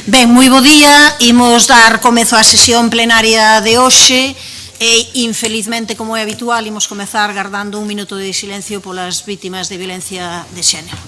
Ben, moi bo día, imos dar comezo á sesión plenaria de hoxe e, infelizmente, como é habitual, imos comezar gardando un minuto de silencio polas vítimas de violencia de xénero.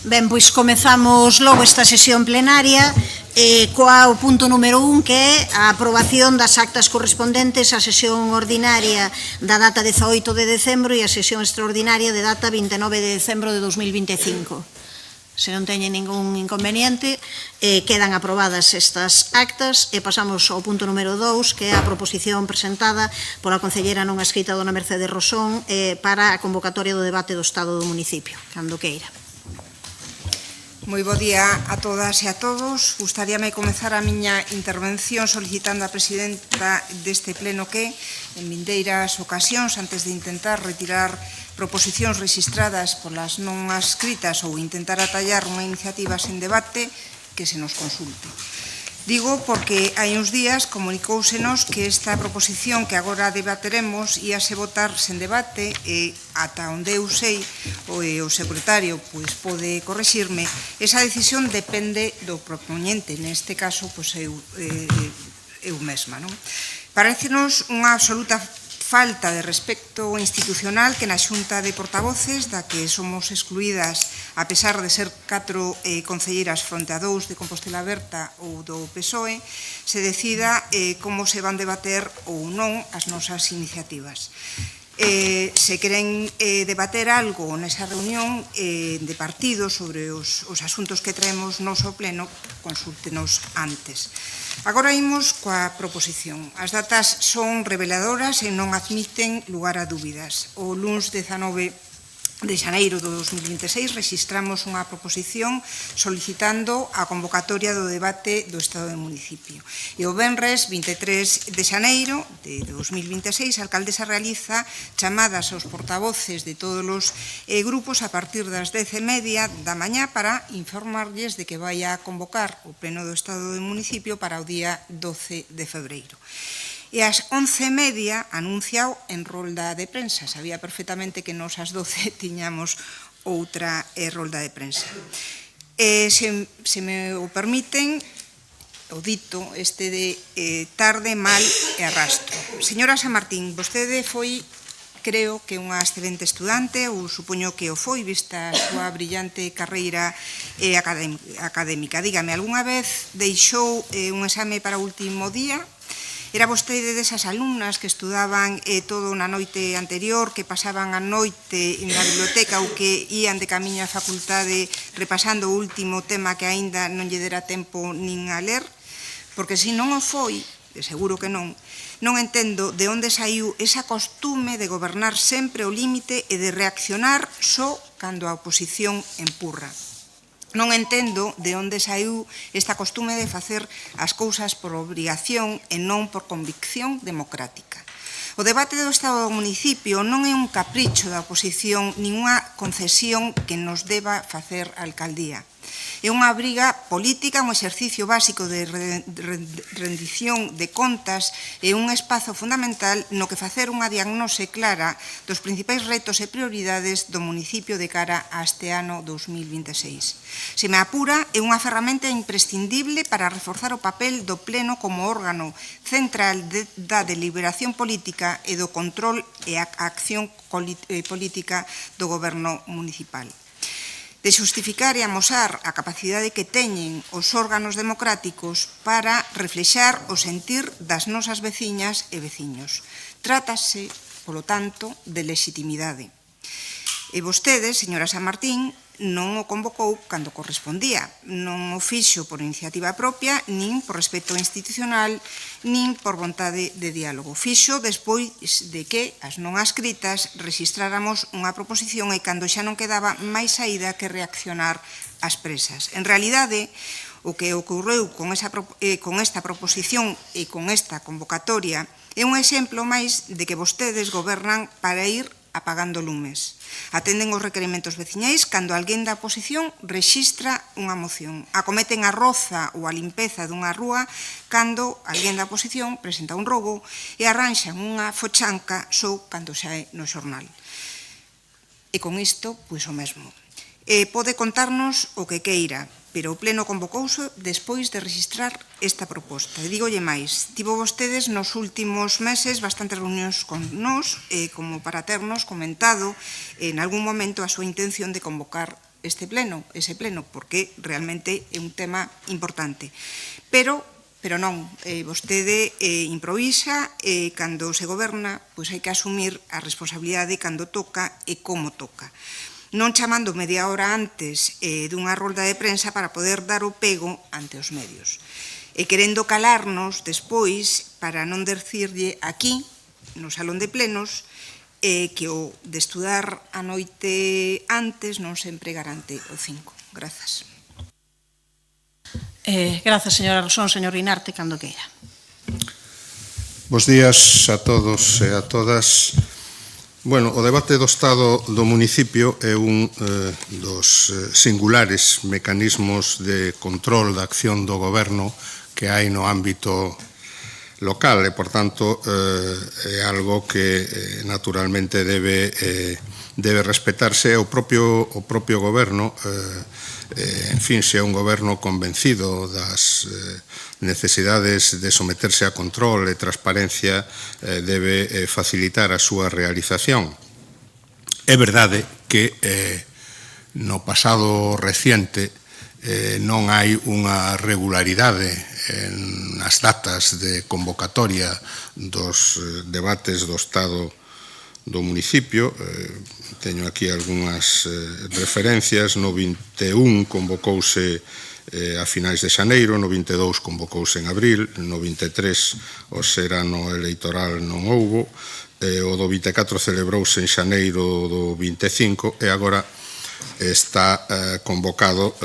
Ben, pois comezamos logo esta sesión plenaria coa o punto número 1, que é a aprobación das actas correspondentes á sesión ordinaria da data 18 de decembro e a sesión extraordinaria de data 29 de decembro de 2025. Se non teñen ningún inconveniente, quedan aprobadas estas actas e pasamos ao punto número 2, que é a proposición presentada pola concelleira non adscrita dona Mercedes Rosón para a convocatoria do debate do Estado do municipio, cando queira. Moi bo día a todas e a todos. Gustaríame comezar a miña intervención solicitando á presidenta deste pleno que, en vindeiras ocasións, antes de intentar retirar proposicións registradas polas non adscritas ou intentar atallar unha iniciativa sen debate, que se nos consulte. Digo porque hai uns días comunicóusenos que esta proposición que agora debateremos íase votar sen debate e, ata onde eu sei, o secretario pode correxirme, esa decisión depende do propoñente, neste caso eu mesma. Parécenos unha absoluta falta de respecto institucional que na Xunta de Portavoces, da que somos excluídas a pesar de ser 4 concelleiras fronte a 2 de Compostela Aberta ou do PSOE, se decida como se van debater ou non as nosas iniciativas. Se queren debater algo nesa reunión de partido sobre os asuntos que traemos nos ao pleno, consúltenos antes. Agora imos coa proposición. As datas son reveladoras e non admiten lugar a dúbidas. O luns 19 de xaneiro do 2026 registramos unha proposición solicitando a convocatoria do debate do Estado do municipio. E o venres 23 de xaneiro de 2026 a alcaldesa realiza chamadas aos portavoces de todos os grupos a partir das 10:30 da mañá para informarlles de que vai a convocar o pleno do Estado do municipio para o día 12 de febreiro. E ás 11:30 anunciou en rolda de prensa. Sabía perfectamente que nos ás 12 tiñamos outra rolda de prensa. Se me o permiten, o dito este de tarde, mal e arrastro. Señora Samartín, vostede foi, creo que unha excelente estudante, ou supoño que o foi, vista a súa brillante carreira académica. Dígame, algunha vez deixou un exame para o último día? Era vostede desas alumnas que estudaban todo na noite anterior, que pasaban a noite na biblioteca ou que ían de camiño á facultade repasando o último tema que aínda non lle dera tempo nin a ler? Porque se non o foi, de seguro que non entendo de onde saiu esa costume de gobernar sempre ao límite e de reaccionar só cando a oposición empurra. Non entendo de onde saiu esta costume de facer as cousas por obrigación e non por convicción democrática. O debate do Estado do municipio non é un capricho da oposición nin unha concesión que nos deba facer a alcaldía. É unha obriga política, un exercicio básico de rendición de contas e un espazo fundamental no que facer unha diagnose clara dos principais retos e prioridades do municipio de cara a este ano 2026. Se me apura, é unha ferramenta imprescindible para reforzar o papel do Pleno como órgano central da deliberación política e do control e a acción política do goberno municipal. De xustificar e amosar a capacidade que teñen os órganos democráticos para reflexar o sentir das nosas veciñas e veciños. Trátase, polo tanto, de legitimidade. E vostedes, señora San Martín, non o convocou cando correspondía. Non o fixo por iniciativa propia, nin por respeto institucional, nin por vontade de diálogo. Fixo despois de que as non adscritas registráramos unha proposición e cando xa non quedaba máis saída que reaccionar ás presas. En realidade, o que ocorreu con esta proposición e con esta convocatoria é un exemplo máis de que vostedes gobernan para ir apagando lumes. Atenden os requerimentos veciñais cando alguén da oposición rexistra unha moción. Acometen a roza ou a limpeza dunha rúa cando alguén da oposición presenta un robo e arranxan unha fochanca só cando sae no xornal. E con isto, pois o mesmo. Pode contarnos o que queira, pero o Pleno convocouse despois de registrar esta proposta. E dígolle máis, tivo vostedes nos últimos meses bastantes reunións con nós, como para ternos comentado en algún momento a súa intención de convocar ese pleno, porque realmente é un tema importante. Pero non, vostede improvisa e cando se goberna, pois hai que asumir a responsabilidade cando toca e como toca. Non chamando media hora antes dunha rolda de prensa para poder dar o pego ante os medios. E querendo calarnos despois para non decirlle aquí, no salón de plenos, que o de estudar a noite antes non sempre garante o 5. Grazas. Grazas, señora Rosón. Señor Guinarte, cando queira. Bos días a todos e a todas. Bueno, o debate do Estado do municipio é un dos singulares mecanismos de control da acción do goberno que hai no ámbito local e, por tanto, é algo que naturalmente debe respetarse. O propio goberno, en fin, se é un goberno convencido das necesidades de someterse a control e transparencia, debe facilitar a súa realización. É verdade que no pasado reciente non hai unha regularidade nas datas de convocatoria dos debates do Estado do municipio. Teño aquí algunhas referencias. No 21 convocouse a finais de xaneiro, no 22 convocouse en abril, no 23 o serano electoral non houbo, o do 24 celebrouse en xaneiro do 25 e agora está convocado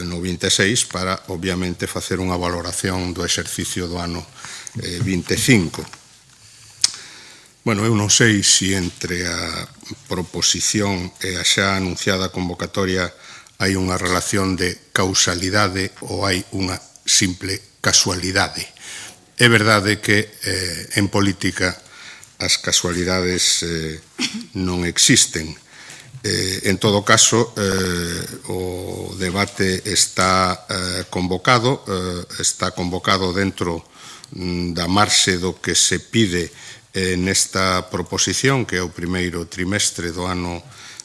no 26 para, obviamente, facer unha valoración do exercicio do ano 25. Bueno, eu non sei se entre a proposición e a xa anunciada convocatoria hai unha relación de causalidade ou hai unha simple casualidade. É verdade que en política as casualidades non existen. En todo caso, o debate está convocado dentro da marxe do que se pide nesta proposición, que é o primeiro trimestre do ano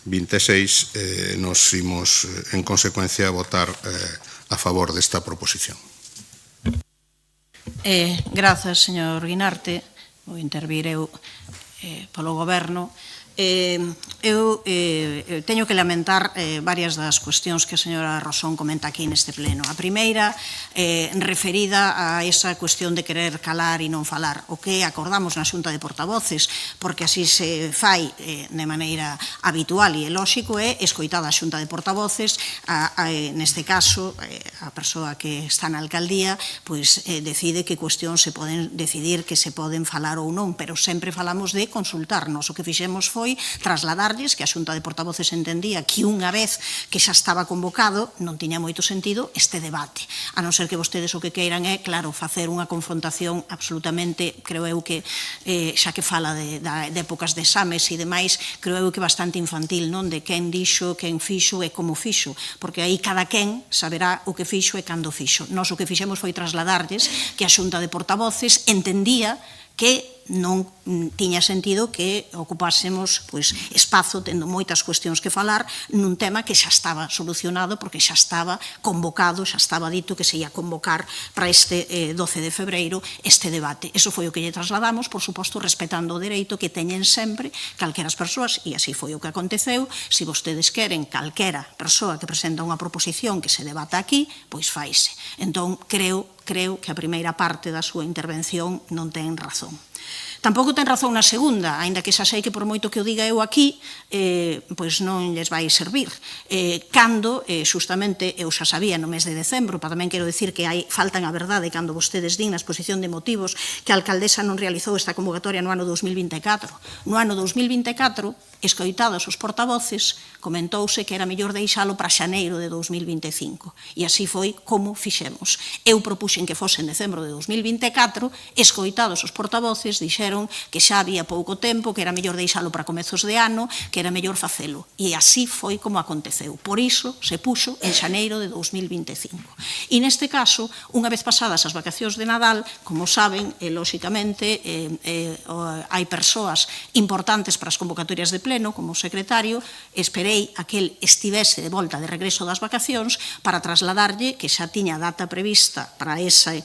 26, nos imos, en consecuencia, votar a favor desta proposición. Grazas, señor Guinarte. Vou intervir eu polo goberno. Eu teño que lamentar varias das cuestións que a señora Rosón comenta aquí neste pleno. A primeira, referida a esa cuestión de querer calar e non falar. O que acordamos na Xunta de Portavoces, porque así se fai de maneira habitual e lóxico, é escoitada a Xunta de Portavoces, neste caso, a persoa que está na alcaldía, pois decide que cuestións se poden decidir que se poden falar ou non, pero sempre falamos de consultarnos. O que fixemos foi foi trasladarlles que a Xunta de Portavoces entendía que unha vez que xa estaba convocado non tiña moito sentido este debate, a non ser que vostedes o que queiran é, claro, facer unha confrontación absolutamente, creo eu que, xa que fala de épocas de exames e demais, creo eu que bastante infantil, non? De quen dixo, quen fixo e como fixo, porque aí cada quen saberá o que fixo e cando fixo. Nós o que fixemos foi trasladarlles que a Xunta de Portavoces entendía que non tiña sentido que ocupásemos espazo tendo moitas cuestións que falar nun tema que xa estaba solucionado porque xa estaba convocado, xa estaba dito que se ia convocar para este 12 de febreiro este debate. Eso foi o que lle trasladamos, por suposto, respetando o dereito que teñen sempre calqueras persoas, e así foi o que aconteceu. Se vostedes queren calquera persoa que presenta unha proposición que se debata aquí, pois faise. Entón, creo que a primeira parte da súa intervención non ten razón. Tampouco ten razón na segunda, aínda que xa sei que por moito que o diga eu aquí, pois non lles vai servir. Cando, justamente, eu xa sabía no mes de decembro, para tamén quero dicir que faltan a verdade cando vostedes din na exposición de motivos que a alcaldesa non realizou esta convocatoria no ano 2024. No ano 2024, escoitados os portavoces, comentouse que era mellor deixalo para xaneiro de 2025. E así foi como fixemos. Eu propuxen que fose en decembro de 2024, escoitados os portavoces, dixeron que xa había pouco tempo, que era mellor deixalo para comezos de ano, que era mellor facelo. E así foi como aconteceu. Por iso se puxo en xaneiro de 2025. E neste caso, unha vez pasadas as vacacións de Nadal, como saben, lóxicamente, hai persoas importantes para as convocatorias de pleno, como secretario, esperei a que el estivese de volta de regreso das vacacións para trasladarlle que xa tiña data prevista para ese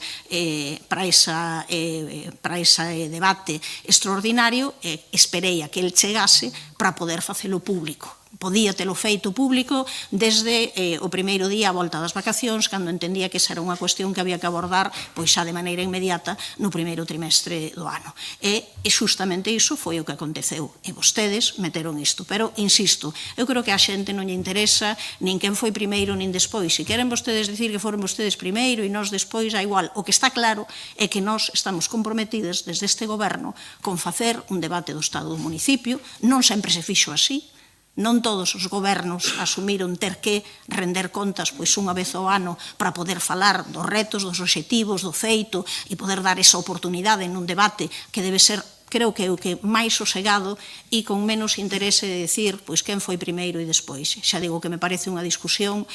debate extraordinario, e esperei a que el chegase para poder facelo público. Podía telo feito público desde o primeiro día a volta das vacacións, cando entendía que esa era unha cuestión que había que abordar pois xa de maneira inmediata no primeiro trimestre do ano. E justamente iso foi o que aconteceu. E vostedes meteron isto. Pero, insisto, eu creo que a xente non lle interesa nin quen foi primeiro nin despois. Se queren vostedes dicir que foron vostedes primeiro e nós despois, a igual. O que está claro é que nós estamos comprometidos desde este goberno con facer un debate do Estado do municipio. Non sempre se fixo así. Non todos os gobernos asumiron ter que render contas unha vez ao ano para poder falar dos retos, dos obxectivos, do feito e poder dar esa oportunidade nun debate que debe ser, creo que o que máis sosegado e con menos interese de decir quen foi primeiro e despois. Xa digo que me parece unha discusión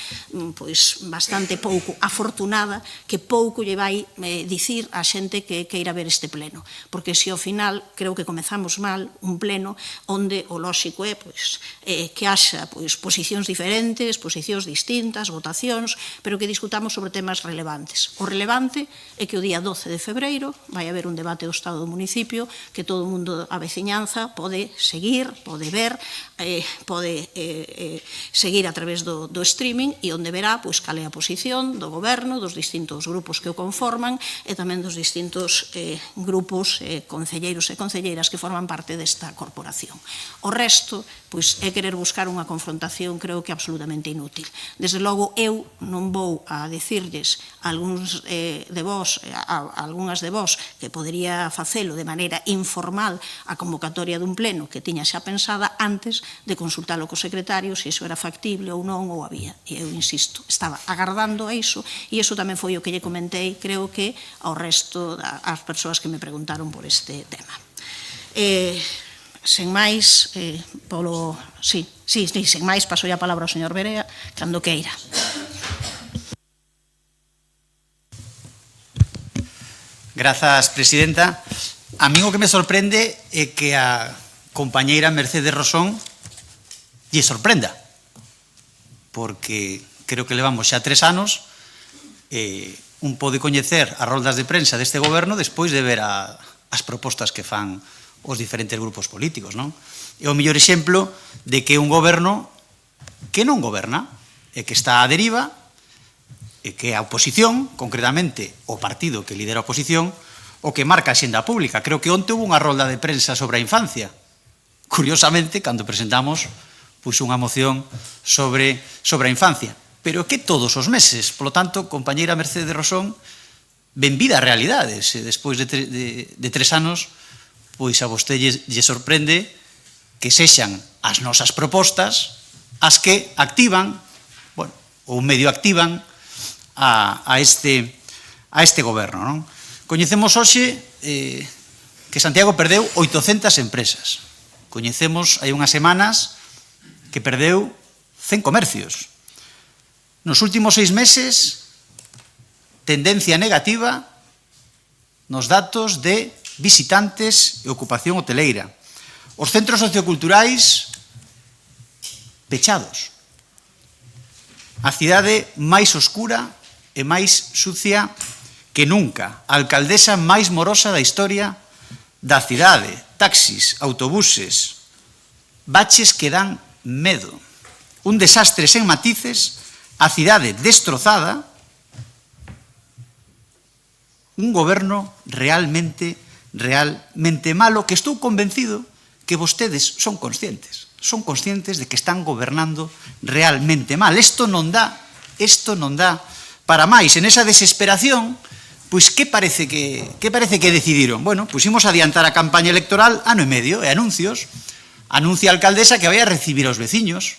bastante pouco afortunada, que pouco lle vai dicir a xente que queira ver este pleno, porque se ao final creo que comezamos mal un pleno onde o lóxico é que haxa posicións diferentes, posicións distintas, votacións, pero que discutamos sobre temas relevantes. O relevante é que o día 12 de febreiro vai haber un debate do Estado do municipio que todo o mundo, a veciñanza, pode seguir, pode ver, pode seguir a través do streaming, e onde verá cal é a posición do goberno, dos distintos grupos que o conforman e tamén dos distintos grupos, concelleiros e concelleiras que forman parte desta corporación. O resto é querer buscar unha confrontación, creo que absolutamente inútil. Desde logo, eu non vou a dicirlles a algunhas de vós que podería facelo de maneira informal a convocatoria dun pleno que tiña xa pensada antes de consultalo co secretario se iso era factible ou non, ou había. E eu insisto, estaba agardando a iso, e iso tamén foi o que lle comentei, creo que ao resto das persoas que me preguntaron por este tema. Sen máis, sen máis, paso a palabra ao señor Berea, cando queira. Grazas, presidenta. A mí o que me sorprende é que a compañeira Mercedes Rosón lle sorprenda, porque creo que levamos xa 3 anos, un pode coñecer as roldas de prensa deste goberno despois de ver as propostas que fan os diferentes grupos políticos, non? É o mellor exemplo de que un goberno que non goberna, e que está á deriva, e que a oposición, concretamente o partido que lidera a oposición, o que marca a xenda pública. Creo que onte hubo unha rolda de prensa sobre a infancia. Curiosamente, cando presentamos unha moción sobre a infancia. Pero que todos os meses, polo tanto, compañeira Mercedes Rosón, benvida a realidades. Despois de 3 anos, a vostede lle sorprende que sexan as nosas propostas as que activan, bueno, ou medio activan a este goberno, non? Coñecemos hoxe que Santiago perdeu 800 empresas. Coñecemos hai unhas semanas que perdeu 100 comercios. Nos últimos 6 meses, tendencia negativa nos datos de visitantes e ocupación hoteleira. Os centros socioculturais pechados. A cidade máis oscura e máis sucia que nunca. A alcaldesa máis morosa da historia da cidade. Taxis, autobuses, baches que dan medo. Un desastre sen matices, a cidade destrozada, un goberno realmente malo, que estou convencido que vostedes son conscientes de que están gobernando realmente mal. Isto non dá para máis. En esa desesperación, pois que parece que decidiron? Bueno, pois imos adiantar a campaña electoral ano e medio, e anuncia a alcaldesa que vai a recibir aos veciños.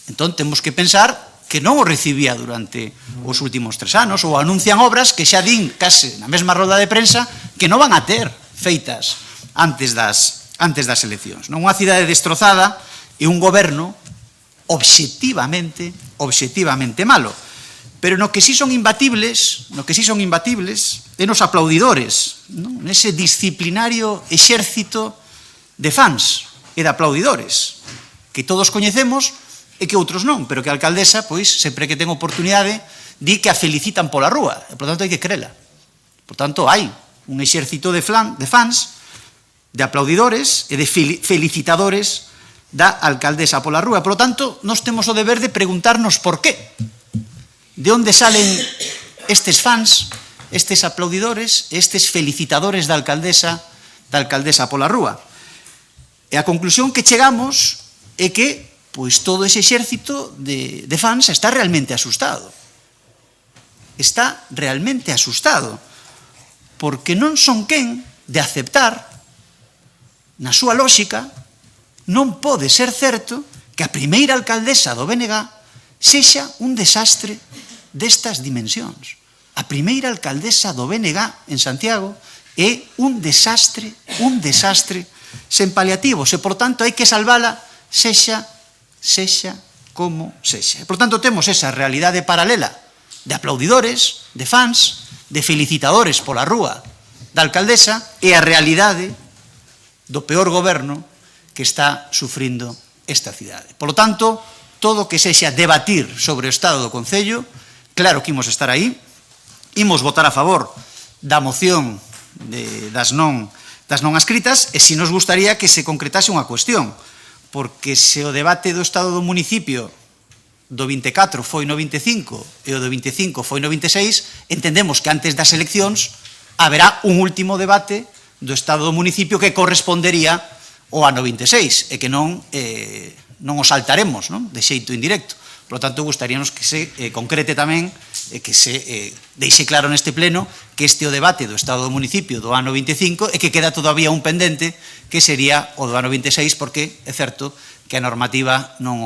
Entón, temos que pensar que non o recibía durante os últimos 3 anos, ou anuncian obras que xa din case na mesma roda de prensa que non van a ter feitas antes das eleccións. Non, unha cidade destrozada e un goberno obxectivamente malo. Pero no que sí son imbatibles é nos aplaudidores, non? Nese disciplinario exército de fans e de aplaudidores que todos coñecemos e que outros non, pero que a alcaldesa, pois, sempre que ten oportunidade, di que a felicitan pola rúa, e, por tanto, hai que crela. Por tanto, hai un exército de fans, de aplaudidores e de felicitadores da alcaldesa pola rúa. Por tanto, nós temos o deber de preguntarnos por qué. De onde salen estes fans, estes aplaudidores, estes felicitadores da alcaldesa pola rúa. E a conclusión que chegamos é que pois todo ese exército de fans está realmente asustado. Está realmente asustado, porque non son quen de aceptar, na súa lóxica, non pode ser certo que a primeira alcaldesa do BNG sexa un desastre destas dimensións. A primeira alcaldesa do BNG en Santiago é un desastre sen paliativos, e, por tanto, hai que salvala sexa como sexa. Por tanto, temos esa realidade paralela de aplaudidores, de fans, de felicitadores pola rúa da alcaldesa, e a realidade do peor goberno que está sufrindo esta cidade. Por lo tanto, todo o que sexa debatir sobre o estado do Concello, claro que imos estar aí, imos votar a favor da moción das non ascritas, e se nos gustaría que se concretase unha cuestión, porque se o debate do estado do municipio do 24 foi no 25 e o do 25 foi no 26, entendemos que antes das eleccións haberá un último debate do estado do municipio que correspondería ao ano 26 e que non o saltaremos, non? De xeito indirecto. Por lo tanto, gustaríanos que se concrete tamén que se deixe claro neste pleno que este é o debate do estado do municipio do ano 25 e que queda todavía un pendente que sería o do ano 26, porque é certo que a normativa non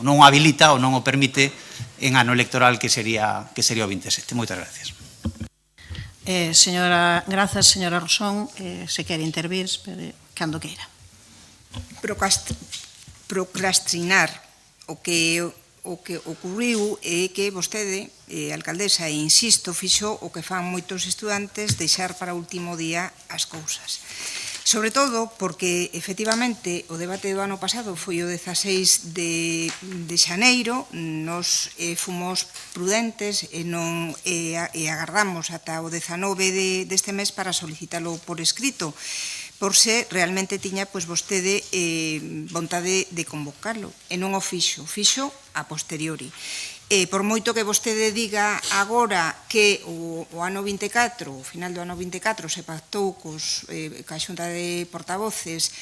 o habilita ou non o permite en ano electoral que sería o 27. Moitas gracias. Grazas, señora Rosón. Se quere intervir, cando queira. Procrastinar o que ocorriu é que vostede, alcaldesa, e insisto, fixo o que fan moitos estudantes, deixar para o último día as cousas. Sobre todo porque, efectivamente, o debate do ano pasado foi o 16 de xaneiro, nos fomos prudentes e agardamos ata o 19 deste mes para solicitalo por escrito, por se realmente tiña vostede vontade de convocarlo, e non o fixo a posteriori. Por moito que vostede diga agora que o ano 24, o final do ano 24, se pactou ca Xunta de Portavoces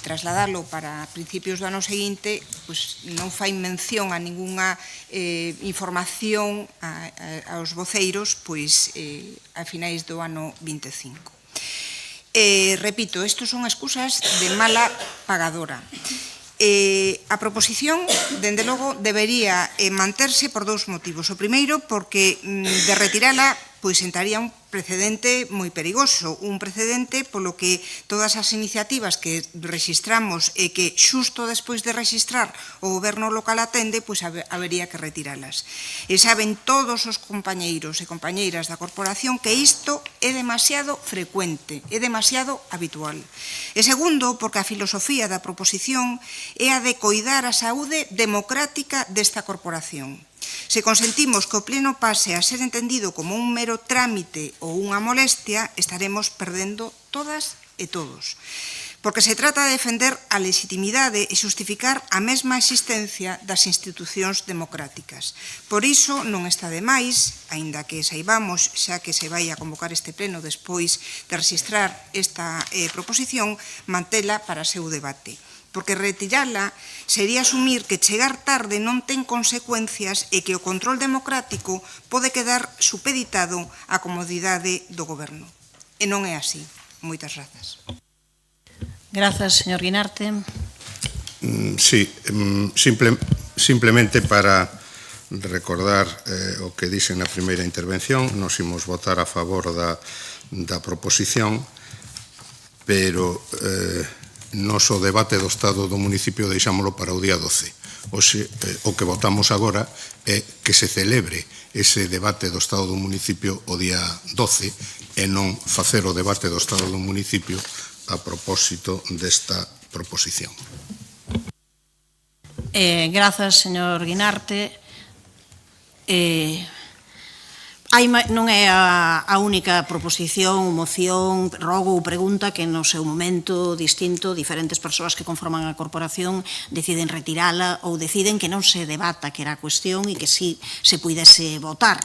trasladalo para principios do ano seguinte, non fai mención a ningunha información aos voceiros a finais do ano 25. Repito, estos son excusas de mala pagadora. A proposición, dende logo, debería manterse por dous motivos. O primeiro, porque de retirala, pois sentaría un precedente moi perigoso, un precedente polo que todas as iniciativas que registramos e que xusto despois de registrar o goberno local atende, pois habería que retiralas. E saben todos os compañeiros e compañeiras da corporación que isto é demasiado frecuente, é demasiado habitual. E segundo, porque a filosofía da proposición é a de coidar a saúde democrática desta corporación. Se consentimos que o pleno pase a ser entendido como un mero trámite ou unha molestia, estaremos perdendo todas e todos. Porque se trata de defender a legitimidade e xustificar a mesma existencia das institucións democráticas. Por iso non está de máis, aínda que saibamos xa que se vai a convocar este pleno despois de registrar esta proposición, mantela para seu debate. Porque retirala sería asumir que chegar tarde non ten consecuencias e que o control democrático pode quedar supeditado á comodidade do goberno. E non é así. Moitas grazas. Grazas, señor Guinarte. Sí, simplemente para recordar o que dixen na primeira intervención, nos imos votar a favor da proposición, pero nos o debate do Estado do municipio deixámolo para o día 12. Oxe, o que votamos agora é que se celebre ese debate do Estado do municipio o día 12 e non facer o debate do Estado do municipio a propósito desta proposición. Grazas, señor Guinarte. Non é a única proposición, moción, rogo ou pregunta que no seu momento distinto diferentes persoas que conforman a corporación deciden retirala ou deciden que non se debata que era a cuestión e que si se puidese votar,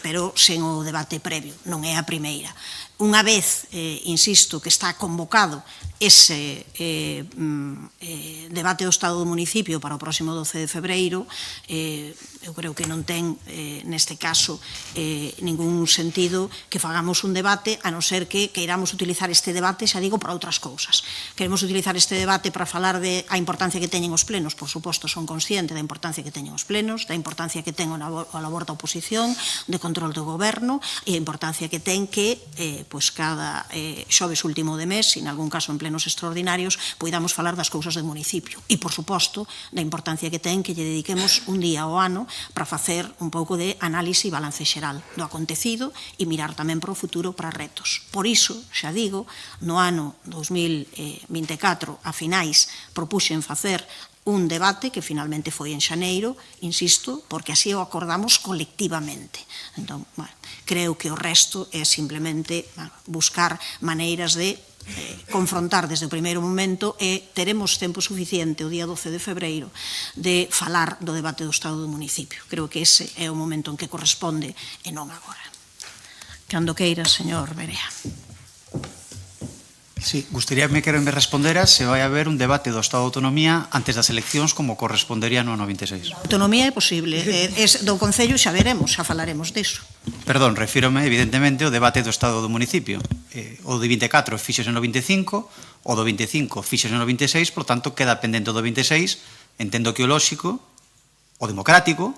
pero sen o debate previo, non é a primeira. Unha vez, insisto, que está convocado ese debate do Estado do municipio para o próximo 12 de febreiro, eu creo que non ten, neste caso, ningún sentido que fagamos un debate, a non ser que queiramos utilizar este debate, xa digo, para outras cousas. Queremos utilizar este debate para falar de a importancia que teñen os plenos, por suposto, son consciente da importancia que teñen os plenos, da importancia que ten o labor da oposición, de control do goberno, e a importancia que ten que pois cada xoves último de mes, en algún caso en plenos extraordinarios, poidamos falar das cousas do municipio. E, por suposto, da importancia que ten que lle dediquemos un día ao ano para facer un pouco de análise e balance xeral do acontecido e mirar tamén para o futuro para retos. Por iso, xa digo, no ano 2024, a finais, propuxen facer un debate que finalmente foi en xaneiro, insisto, porque así o acordamos colectivamente. Entón, bueno, creo que o resto é simplemente buscar maneiras de confrontar desde o primeiro momento e teremos tempo suficiente o día 12 de febreiro de falar do debate do Estado do municipio. Creo que ese é o momento en que corresponde e non agora. Cando queira, señor Berea. Sí, gustaríame que me respondera se vai haber un debate do Estado de Autonomía antes das eleccións como correspondería no ano 26. A autonomía é posible. Do Concello xa veremos, xa falaremos disso. Perdón, refírome evidentemente ao debate do Estado do municipio. O de 24 fixose no 25, o do 25 fixose no 26, por tanto queda pendente o do 26. Entendo que o lóxico, o democrático,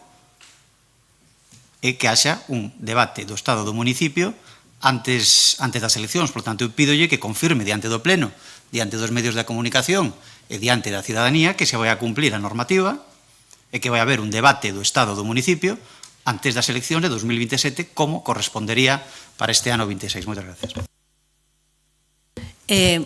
é que haxa un debate do Estado do municipio antes das eleccións. Por tanto, eu pídolle que confirme diante do Pleno, diante dos medios de comunicación e diante da cidadanía que se vai a cumplir a normativa e que vai haber un debate do Estado do municipio antes das eleccións de 2027 como correspondería para este ano 26. Moitas gracias.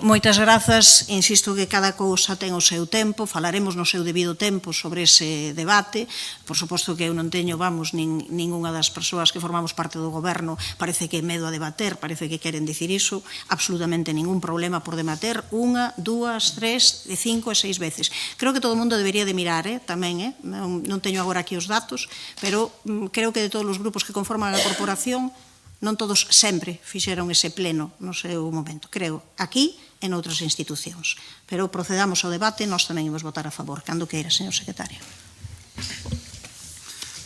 Moitas grazas, insisto que cada cousa ten o seu tempo, falaremos no seu debido tempo sobre ese debate. Por suposto que eu non teño, ningunha das persoas que formamos parte do goberno parece que medo a debater, parece que queren dicir iso, absolutamente ningún problema por debater, 1, 2, 3, 5 e 6 veces. Creo que todo o mundo debería de mirar, tamén, non teño agora aquí os datos, pero creo que de todos os grupos que conforman a corporación, non todos sempre fixeron ese pleno no seu momento, creo, aquí e noutras institucións. Pero procedamos ao debate, nós tamén imos votar a favor. Cando queira, señor secretario.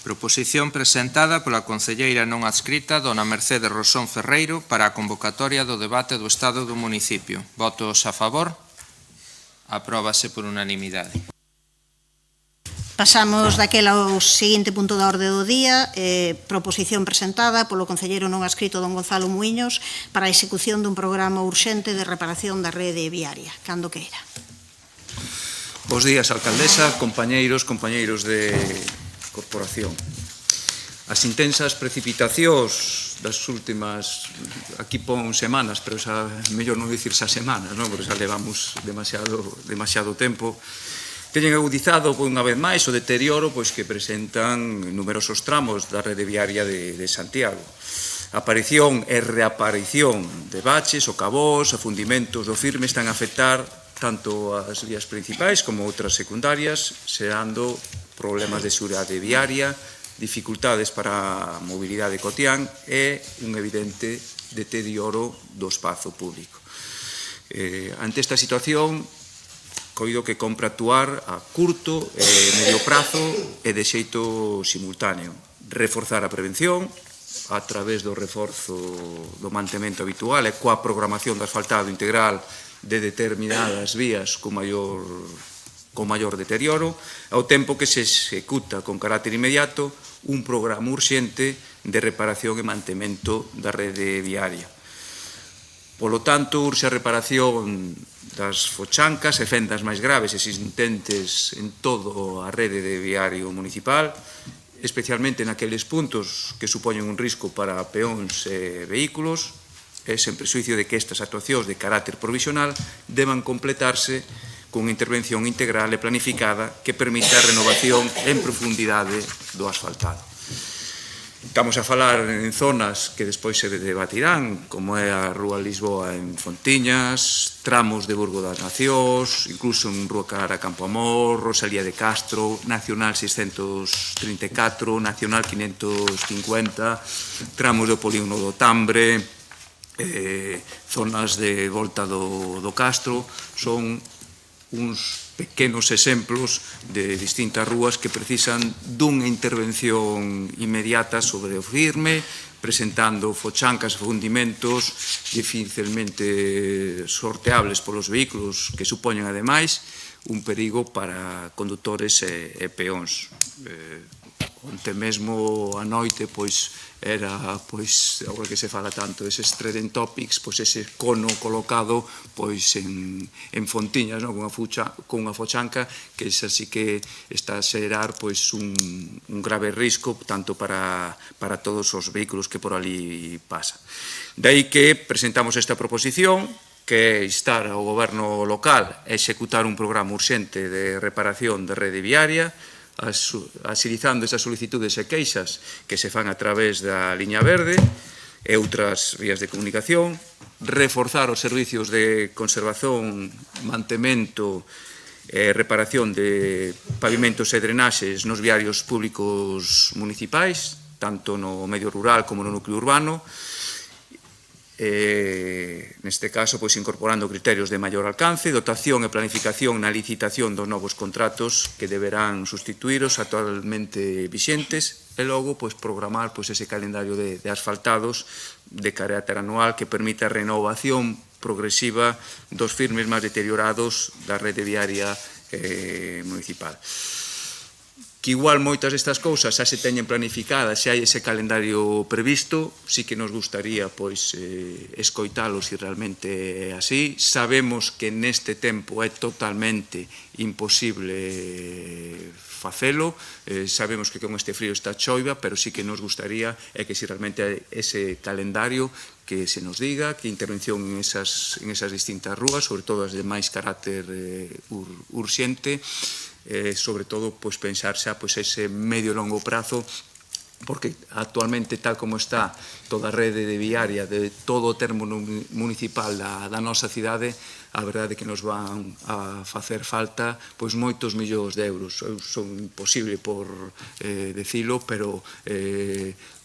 Proposición presentada pola concelleira non adscrita dona Mercedes Rosón Ferreiro para a convocatoria do debate do Estado do municipio. Votos a favor? Apróbase por unanimidade. Pasamos daquela ao seguinte punto da orde do día, proposición presentada polo concelleiro non adscrito don Gonzalo Muiños para a execución dun programa urxente de reparación da rede viaria. Cando queira. Bos días, alcaldesa, compañeiros de corporación. As intensas precipitacións das últimas, aquí pon semanas, pero xa mellor non dicir xa semanas, non? Porque xa levamos demasiado tempo, teñen agudizado unha vez máis o deterioro que presentan numerosos tramos da rede viaria de Santiago. A aparición e reaparición de baches, socavós, afundimentos do firme están a afectar tanto as vías principais como outras secundarias, xerando problemas de seguridade viaria, dificultades para a mobilidade cotián e un evidente deterioro do espazo público. Ante esta situación, coido que compra actuar a curto e medio prazo e de xeito simultáneo. Reforzar a prevención a través do reforzo do mantemento habitual e coa programación de asfaltado integral de determinadas vías con maior deterioro, ao tempo que se executa con carácter inmediato un programa urxente de reparación e mantemento da rede viaria. Polo tanto, urxe a reparación das fochancas e fendas máis graves existentes en todo a rede de viario municipal, especialmente naqueles puntos que supoñen un risco para peóns e vehículos, e sen presuicio de que estas actuacións de carácter provisional deban completarse con intervención integral e planificada que permita a renovación en profundidade do asfaltado. Estamos a falar en zonas que despois se debatirán, como é a Rúa Lisboa en Fontiñas, tramos de Burgo das Nacións, incluso en Rúa Cara Campo Amor, Rosalía de Castro, Nacional 634, Nacional 550, tramos do Polígono do Tambre, zonas de volta do Castro, son uns pequenos exemplos de distintas rúas que precisan dunha intervención inmediata sobre o firme, presentando fochancas e fundimentos dificilmente sorteables polos vehículos que supoñen, ademais, un perigo para condutores e peóns. Onte mesmo a noite, era, agora que se fala tanto deses trending topics, ese cono colocado en Fontiñas, con unha fochanca, que esa sí que está a xerar un grave risco tanto para todos os vehículos que por ali pasan. De aí que presentamos esta proposición, que é instar ao goberno local a executar un programa urxente de reparación de rede viaria, agilizando esas solicitudes e queixas que se fan a través da liña verde e outras vías de comunicación, reforzar os servicios de conservación, mantemento e reparación de pavimentos e drenaxes nos viarios públicos municipais, tanto no medio rural como no núcleo urbano, neste caso incorporando criterios de maior alcance, dotación e planificación na licitación dos novos contratos que deberán sustituir os actualmente vixentes e logo programar ese calendario de asfaltados de carácter anual que permita a renovación progresiva dos firmes máis deteriorados da rede viaria municipal. Que igual moitas destas cousas xa se teñen planificadas, xa hai ese calendario previsto, sí que nos gustaría escoitalos se realmente é así. Sabemos que neste tempo é totalmente imposible facelo, sabemos que con este frío está choiva, pero sí que nos gustaría que se realmente ese calendario que se nos diga, que intervención en esas distintas rúas, sobre todo as de máis carácter urxente, sobre todo pensar xa ese medio e longo prazo, porque actualmente tal como está toda a rede de viaria de todo o termo municipal da nosa cidade, a verdade é que nos van a facer falta moitos millóns de euros. Son imposible por decilo, pero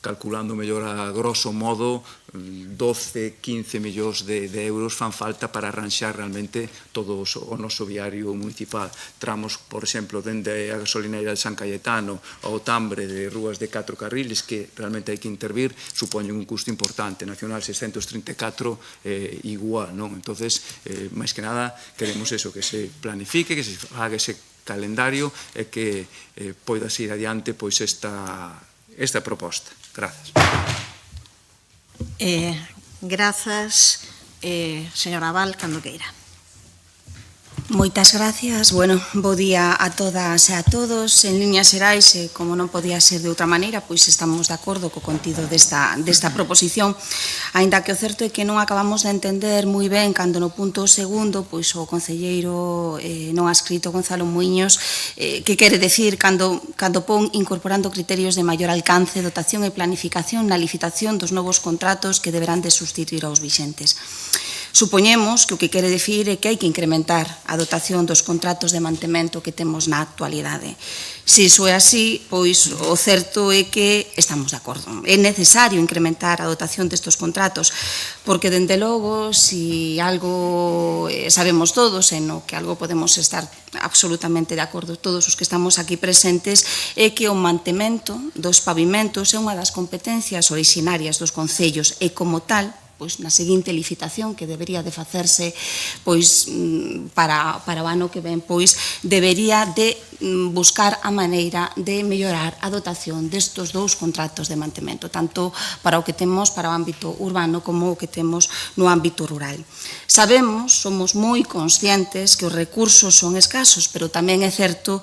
calculando mellor a grosso modo 12, 15 millóns de euros fan falta para arranxar realmente todo o noso viario municipal. Tramos, por exemplo, dende a gasolineira de San Cayetano ao Tambre de rúas de 4 carriles que realmente hai que intervir, supoñen un custo importante. Nacional 634 igual, non? Entonces, máis que nada, queremos eso, que se planifique, que se haga ese calendario e que poida ir adiante pois esta proposta. Grazas. Grazas, señora Val, cando queira. Moitas gracias. Bueno, bo día a todas e a todos. En líneas xerais, como non podía ser de outra maneira, pois estamos de acordo co contido desta proposición, aínda que o certo é que non acabamos de entender moi ben cando no punto segundo, pois o concelleiro non adscrito Gonzalo Muiños, que quere decir cando pon incorporando criterios de maior alcance, dotación e planificación na licitación dos novos contratos que deberán de sustituir aos vixentes. Supoñemos que o que quere dicir é que hai que incrementar a dotación dos contratos de mantemento que temos na actualidade. Se iso é así, pois o certo é que estamos de acordo. É necesario incrementar a dotación destes contratos, porque, dende logo, se algo sabemos todos, e no que algo podemos estar absolutamente de acordo todos os que estamos aquí presentes, é que o mantemento dos pavimentos é unha das competencias orixinarias dos concellos e, como tal, pois na seguinte licitación que debería de facerse pois para o ano que ven, pois debería de buscar a maneira de mellorar a dotación destos dous contratos de mantemento, tanto para o que temos para o ámbito urbano como o que temos no ámbito rural. Sabemos, somos moi conscientes que os recursos son escasos, pero tamén é certo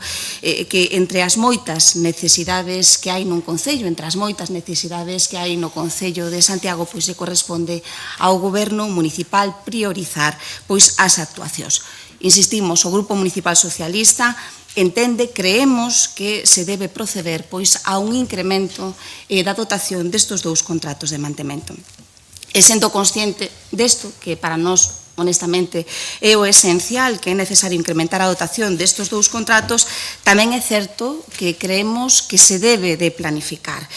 que entre as moitas necesidades que hai nun concello, entre as moitas necesidades que hai no Concello de Santiago, pois se corresponde ao Goberno municipal priorizar pois as actuacións. Insistimos, o Grupo Municipal Socialista entende, creemos que se debe proceder pois a un incremento da dotación destos dous contratos de mantemento. E sendo consciente desto, que para nós honestamente é o esencial, que é necesario incrementar a dotación destos dous contratos, tamén é certo que creemos que se debe de planificar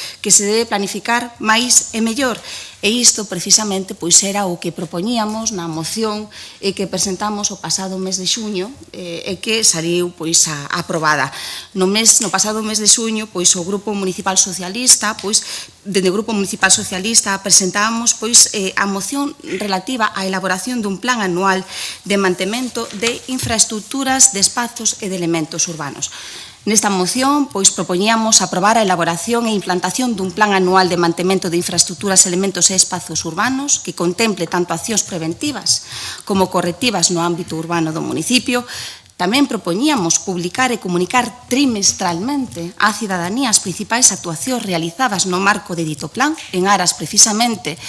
máis e mellor. E isto, precisamente, pois era o que propoñíamos na moción que presentamos o pasado mes de xuño e que saliu pois aprobada. No pasado mes de xuño, pois o Grupo Municipal Socialista, pois dende o Grupo Municipal Socialista presentábamos pois a moción relativa á elaboración dun plan anual de mantemento de infraestructuras, de espazos e de elementos urbanos. Nesta moción, pois, propoñíamos aprobar a elaboración e implantación dun plan anual de mantemento de infraestructuras, elementos e espazos urbanos que contemple tanto accións preventivas como correctivas no ámbito urbano do municipio. Tamén propoñíamos publicar e comunicar trimestralmente á cidadanía as principais actuacións realizadas no marco de dito plan, en aras precisamente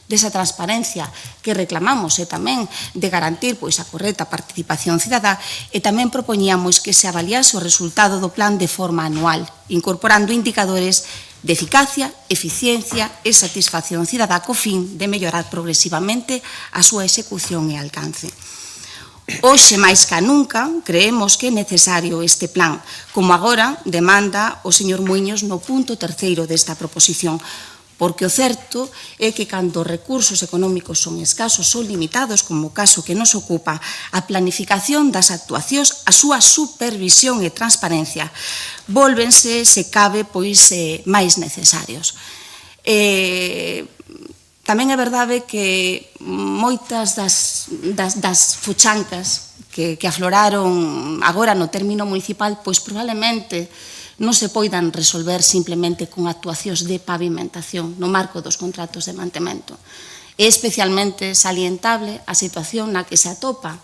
desa transparencia que reclamamos e tamén de garantir pois a correcta participación cidadá, e tamén propoñíamos que se avaliase o resultado do plan de forma anual, incorporando indicadores de eficacia, eficiencia e satisfacción cidadá co fin de mellorar progresivamente a súa execución e alcance. Hoxe, máis que nunca, creemos que é necesario este plan, como agora demanda o señor Muiños no punto terceiro desta proposición, porque o certo é que cando os recursos económicos son escasos, son limitados, como o caso que nos ocupa, a planificación das actuacións, a súa supervisión e transparencia, vólvense, se cabe, pois máis necesarios. Tamén é verdade que moitas das fuchancas que afloraron agora no término municipal, pois probablemente non se poidan resolver simplemente con actuacións de pavimentación no marco dos contratos de mantemento. É especialmente salientable a situación na que se atopa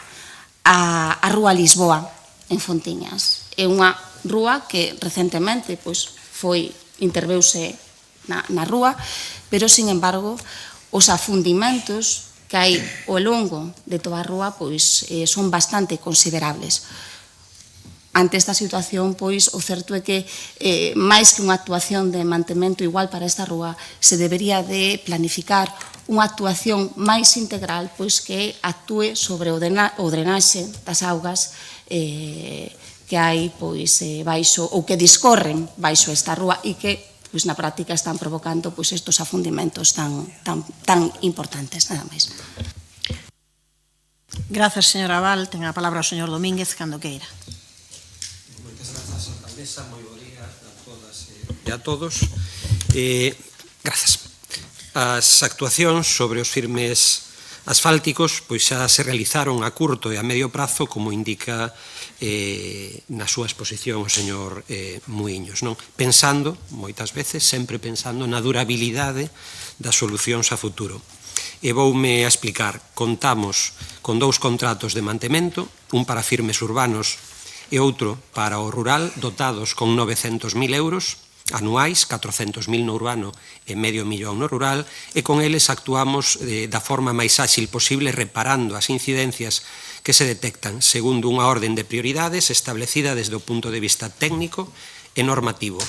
a Rúa Lisboa, en Fontiñas. É unha rúa que recentemente interveuse na rúa, pero, sin embargo, os afundimentos que hai ao longo de toda a rúa son bastante considerables. Ante esta situación, pois, o certo é que máis que unha actuación de mantemento igual para esta rúa, se debería de planificar unha actuación máis integral, pois que actúe sobre o drenaxe das augas que hai pois baixo ou que discorren baixo esta rúa e que pois na práctica están provocando pois estos afundimentos tan importantes, nada máis. Grazas, señora Val. Ten a palabra o señor Domínguez, cando queira. Moitas grazas, alcaldesa. Moi bo día a todas e a todos. Grazas. As actuacións sobre os firmes asfálticos pois xa se realizaron a curto e a medio prazo, como indica na súa exposición o señor Muiños, non? Pensando, moitas veces, sempre pensando na durabilidade das solucións a futuro. E voume a explicar. Contamos con 2 contratos de mantemento, un para firmes urbanos e outro para o rural, dotados con 900.000 euros anuais, 400.000 no urbano e medio millón no rural, e con eles actuamos da forma máis áxil posible, reparando as incidencias que se detectan segundo unha orden de prioridades establecida desde o punto de vista técnico e normativo.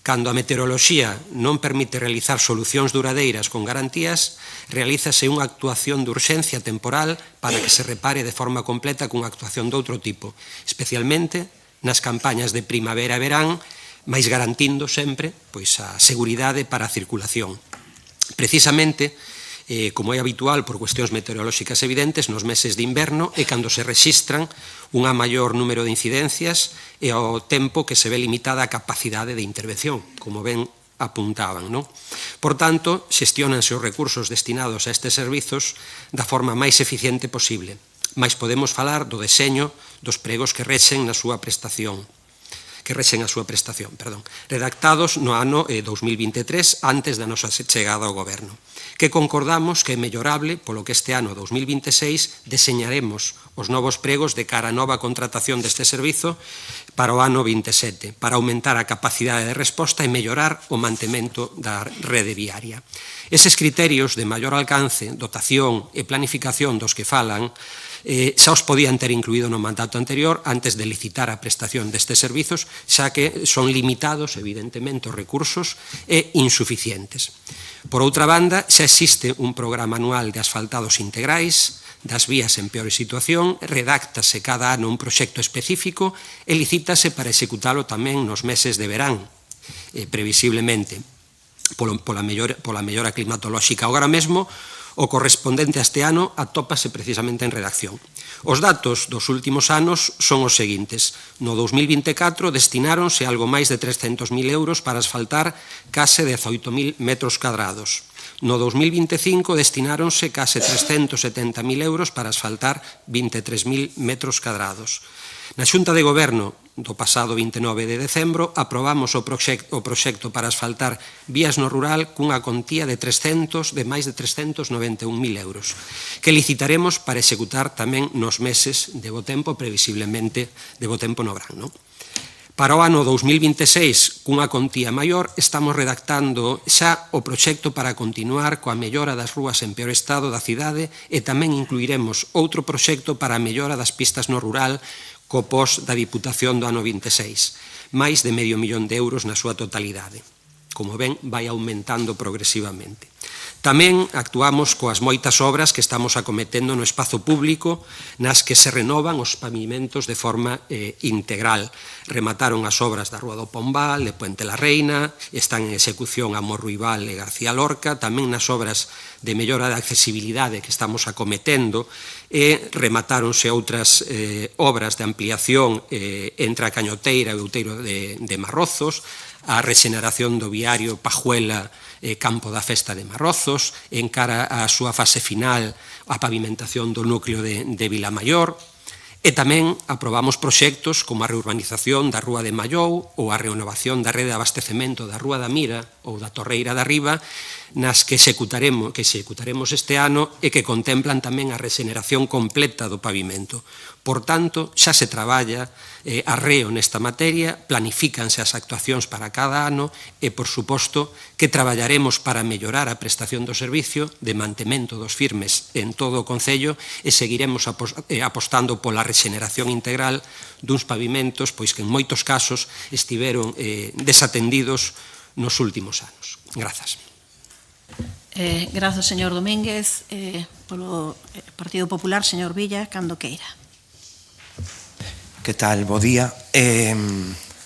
Cando a meteoroloxía non permite realizar solucións duradeiras con garantías, realízase unha actuación de urxencia temporal para que se repare de forma completa cunha actuación de outro tipo, especialmente nas campañas de primavera e verán, máis garantindo sempre pois a seguridade para a circulación. Precisamente, como é habitual por cuestións meteorolóxicas evidentes, nos meses de inverno é cando se rexistran unha maior número de incidencias e ao tempo que se ve limitada a capacidade de intervención, como ben apuntaban, non? Por tanto, xestionanse os recursos destinados a estes servizos da forma máis eficiente posible, mais podemos falar do deseño dos pregos que rexen a súa prestación, redactados no ano 2023, antes da nosa chegada ao Goberno, que concordamos que é mellorable, polo que este ano 2026 deseñaremos os novos pregos de cara a nova contratación deste servizo para o ano 27, para aumentar a capacidade de resposta e mellorar o mantemento da rede viaria. Eses criterios de maior alcance, dotación e planificación dos que falan xa os podían ter incluído no mandato anterior antes de licitar a prestación destes servizos, xa que son limitados, evidentemente, os recursos e insuficientes. Por outra banda, xa existe un programa anual de asfaltados integrais das vías en peor situación, redáctase cada ano un proxecto específico e licítase para executalo tamén nos meses de verán, previsiblemente, pola mellora climatolóxica. Agora mesmo, o correspondente a este ano atópase precisamente en redacción. Os datos dos últimos anos son os seguintes. No 2024 destináronse algo máis de 300.000 euros para asfaltar case 18.000 metros cadrados. No 2025 destináronse case 370.000 euros para asfaltar 23.000 metros cadrados. Na Xunta de Goberno do pasado 29 de decembro aprobamos o proxecto para asfaltar vías no rural cunha contía de máis de 391.000 euros, que licitaremos para executar tamén nos meses de bo tempo, previsiblemente de bo tempo no verán, non? Para o ano 2026, cunha contía maior, estamos redactando xa o proxecto para continuar coa mellora das rúas en peor estado da cidade e tamén incluiremos outro proxecto para a mellora das pistas no rural co pos da Diputación do ano 26, máis de €500.000 na súa totalidade. Como ven, vai aumentando progresivamente. Tamén actuamos coas moitas obras que estamos acometendo no espazo público, nas que se renovan os pavimentos de forma integral. Remataron as obras da Rúa do Pombal, de Puente la Reina, están en execución a Morruibal e García Lorca, tamén nas obras de mellora da accesibilidade que estamos acometendo, e rematáronse outras obras de ampliación entre a Cañoteira e o Outeiro de Marrozos, a rexeneración do viario Pajuela Campo da Festa de Marrozos, en cara á súa fase final a pavimentación do núcleo de Vilamaior, e tamén aprobamos proxectos como a reurbanización da Rúa de Mallou ou a renovación da rede de abastecemento da Rúa da Mira ou da Torreira da Riba, nas que executaremos este ano e que contemplan tamén a rexeneración completa do pavimento. Por tanto, xa se traballa arreo nesta materia, planifícanse as actuacións para cada ano e, por suposto, que traballaremos para mellorar a prestación do servicio de mantemento dos firmes en todo o Concello e seguiremos apostando pola rexeneración integral duns pavimentos pois que en moitos casos estiveron desatendidos nos últimos anos. Grazas. Grazas, señor Domínguez. Polo Partido Popular, señor Villa, cando queira. Que tal? Bo día.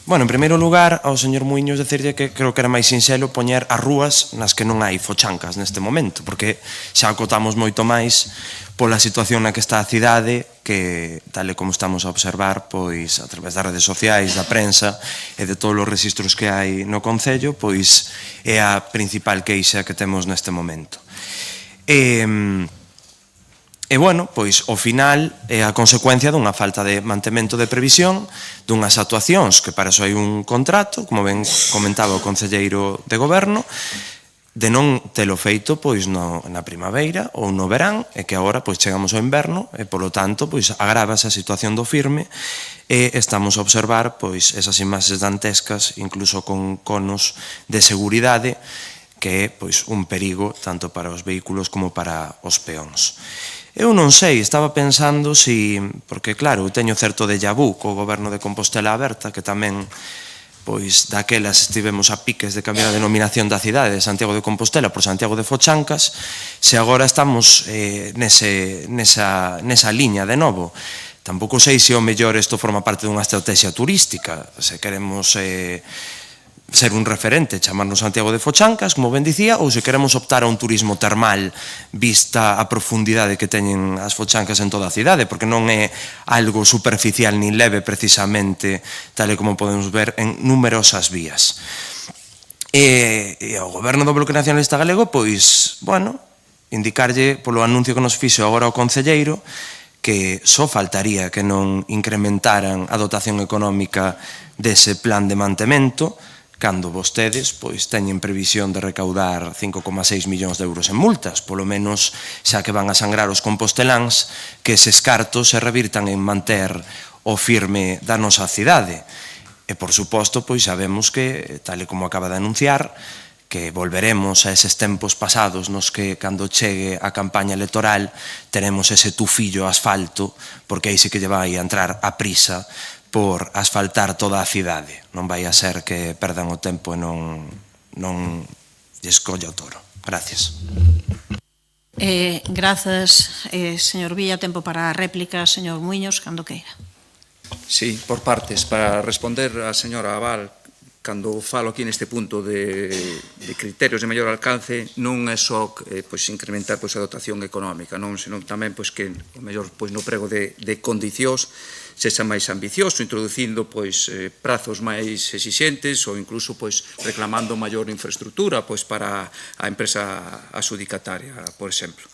Bueno, en primeiro lugar, ao señor Muiños decirlle que creo que era máis sinxelo poñer as rúas nas que non hai fochancas neste momento, porque xa acotamos moito máis pola situación na que está a cidade, que, tal e como estamos a observar, pois, a través das redes sociais, da prensa e de todos os registros que hai no Concello, pois, é a principal queixa que temos neste momento. E, bueno, pois, ao final, é a consecuencia dunha falta de mantemento de previsión, dunhas actuacións, que para iso hai un contrato, como ben comentaba o concelleiro de Goberno, de non telo feito pois na primavera ou no verán, e que agora pois chegamos ao inverno e polo tanto pois agrávase a situación do firme e estamos a observar pois esas imaxes dantescas, incluso con conos de seguridade, que é pois un perigo tanto para os vehículos como para os peóns. Eu non sei, estaba pensando si, porque claro, eu teño certo déjà vu co goberno de Compostela Aberta, que tamén pois daquelas estivemos a piques de cambiar a denominación da cidade de Santiago de Compostela por Santiago de Fochancas, se agora estamos nesa liña de novo. Tampouco sei se o mellor isto forma parte dunha estrategia turística, se queremos ser un referente, chamarnos Santiago de Fochancas, como ben dicía, ou se queremos optar a un turismo termal vista a profundidade que teñen as fochancas en toda a cidade, porque non é algo superficial ni leve precisamente, tal e como podemos ver en numerosas vías. E ao Goberno do Bloque Nacionalista Galego, pois, bueno, indicarlle polo anuncio que nos fixo agora o concelleiro que só faltaría que non incrementaran a dotación económica dese plan de mantemento, cando vostedes pois teñen previsión de recaudar 5,6 millóns de euros en multas, polo menos xa que van a sangrar os composteláns, que eses cartos se revirtan en manter o firme da nosa cidade. E, por suposto, pois sabemos que, tal e como acaba de anunciar, que volveremos a eses tempos pasados nos que, cando chegue a campaña electoral, teremos ese tufillo asfalto, porque aí sí que lle vai a entrar a prisa por asfaltar toda a cidade. Non vai a ser que perdan o tempo e non lles colla o toro. Gracias. Grazas, señor Villa. Tempo para a réplica, señor Muiños, cando queira. Sí, por partes. Para responder á señora Abal, cando falo aquí neste punto de criterios de maior alcance, non é só incrementar a dotación económica, senón tamén que o mellor no prego de condicións sexa máis ambicioso, introducindo prazos máis exixentes ou incluso reclamando maior infraestructura para a empresa adxudicataria, por exemplo.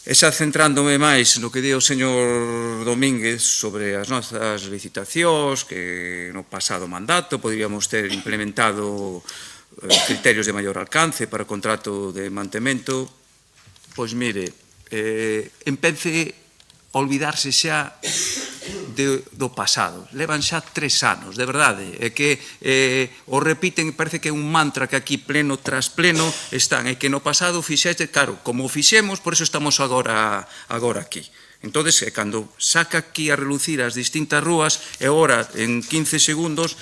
E xa centrándome máis no que di o señor Domínguez sobre as nosas licitacións, que no pasado mandato poderíamos ter implementado criterios de maior alcance para o contrato de mantemento, pois mire, empece a olvidarse xa do pasado. Levan xa 3 anos, de verdade, e que o repiten, parece que é un mantra que aquí pleno tras pleno están, e que no pasado fixeste, claro, como o fixemos, por eso estamos agora aquí. Entón, cando saca aquí a relucir as distintas rúas, e agora, en 15 segundos,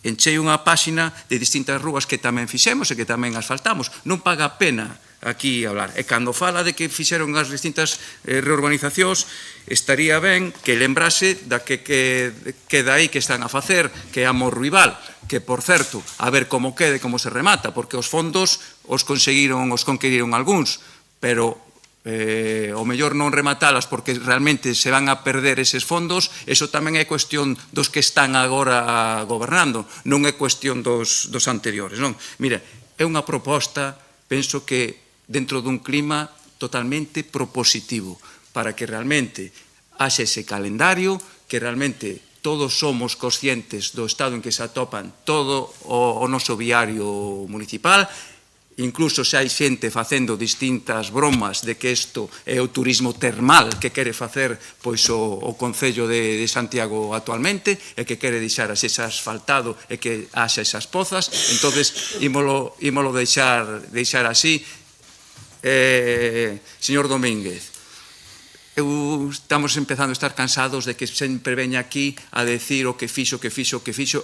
enchei unha páxina de distintas rúas que tamén fixemos e que tamén asfaltamos. Non paga a pena aquí hablar. E cando fala de que fixeron as distintas reurbanizacións, estaría ben que lembrase da que queda aí que están a facer, que é a Morruibal, que, por certo, a ver como quede, como se remata, porque os fondos os conqueriron algúns, pero o mellor non rematalas porque realmente se van a perder eses fondos, eso tamén é cuestión dos que están agora gobernando, non é cuestión dos anteriores, non? Mira, é unha proposta, penso que dentro dun clima totalmente propositivo, para que realmente haxe ese calendario, que realmente todos somos conscientes do estado en que se atopan todo o noso viario municipal. Incluso se hai xente facendo distintas bromas de que isto é o turismo termal que quere facer o Concello de Santiago actualmente, e que quere deixar así asfaltado e que haxa esas pozas. Entón, ímolo deixar así. Señor Domínguez, estamos empezando a estar cansados de que sempre veña aquí a decir o que fixo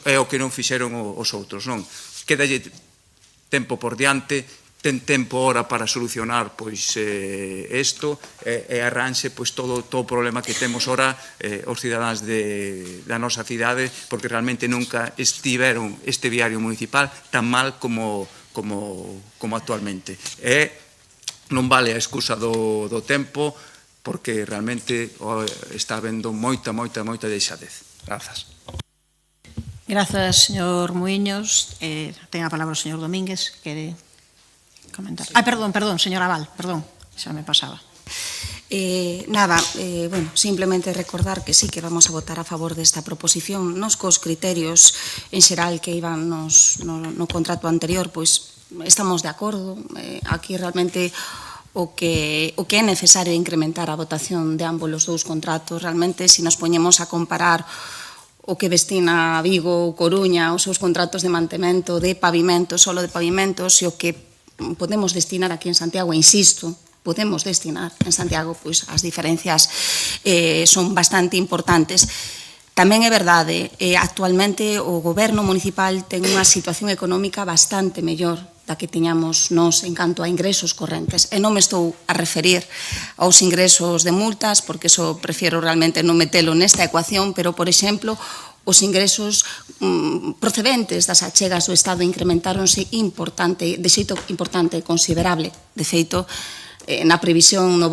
e o que non fixeron os outros, non? Quedalle tempo por diante, ten tempo ora para solucionar pois isto e arranxe pois todo o problema que temos ora os cidadáns da nosa cidade, porque realmente nunca estiveron este viario municipal tan mal como actualmente. E non vale a excusa do tempo, porque realmente está habendo moita deixadez. Grazas. Grazas, señor Muiños. Ten a palabra o señor Domínguez. Quere comentar? Perdón, señor Abal, perdón, xa me pasaba. Bueno, simplemente recordar que sí que vamos a votar a favor desta proposición, nos cos criterios en xeral que iban no contrato anterior, pois estamos de acordo. Aquí realmente o que é necesario incrementar a votación de ambos os dous contratos. Realmente, se nos poñemos a comparar o que destina Vigo ou Coruña os seus contratos de mantemento de pavimentos, solo de pavimentos, e o que podemos destinar aquí en Santiago, e insisto, podemos destinar en Santiago, pois as diferencias son bastante importantes. Tamén é verdade, actualmente o goberno municipal ten unha situación económica bastante mellor da que tiñamos nós en canto a ingresos correntes. E non me estou a referir aos ingresos de multas, porque eso prefiero realmente non metelo nesta ecuación, pero, por exemplo, os ingresos procedentes das achegas do Estado incrementáronse de xeito importante e considerable. De feito, na previsión no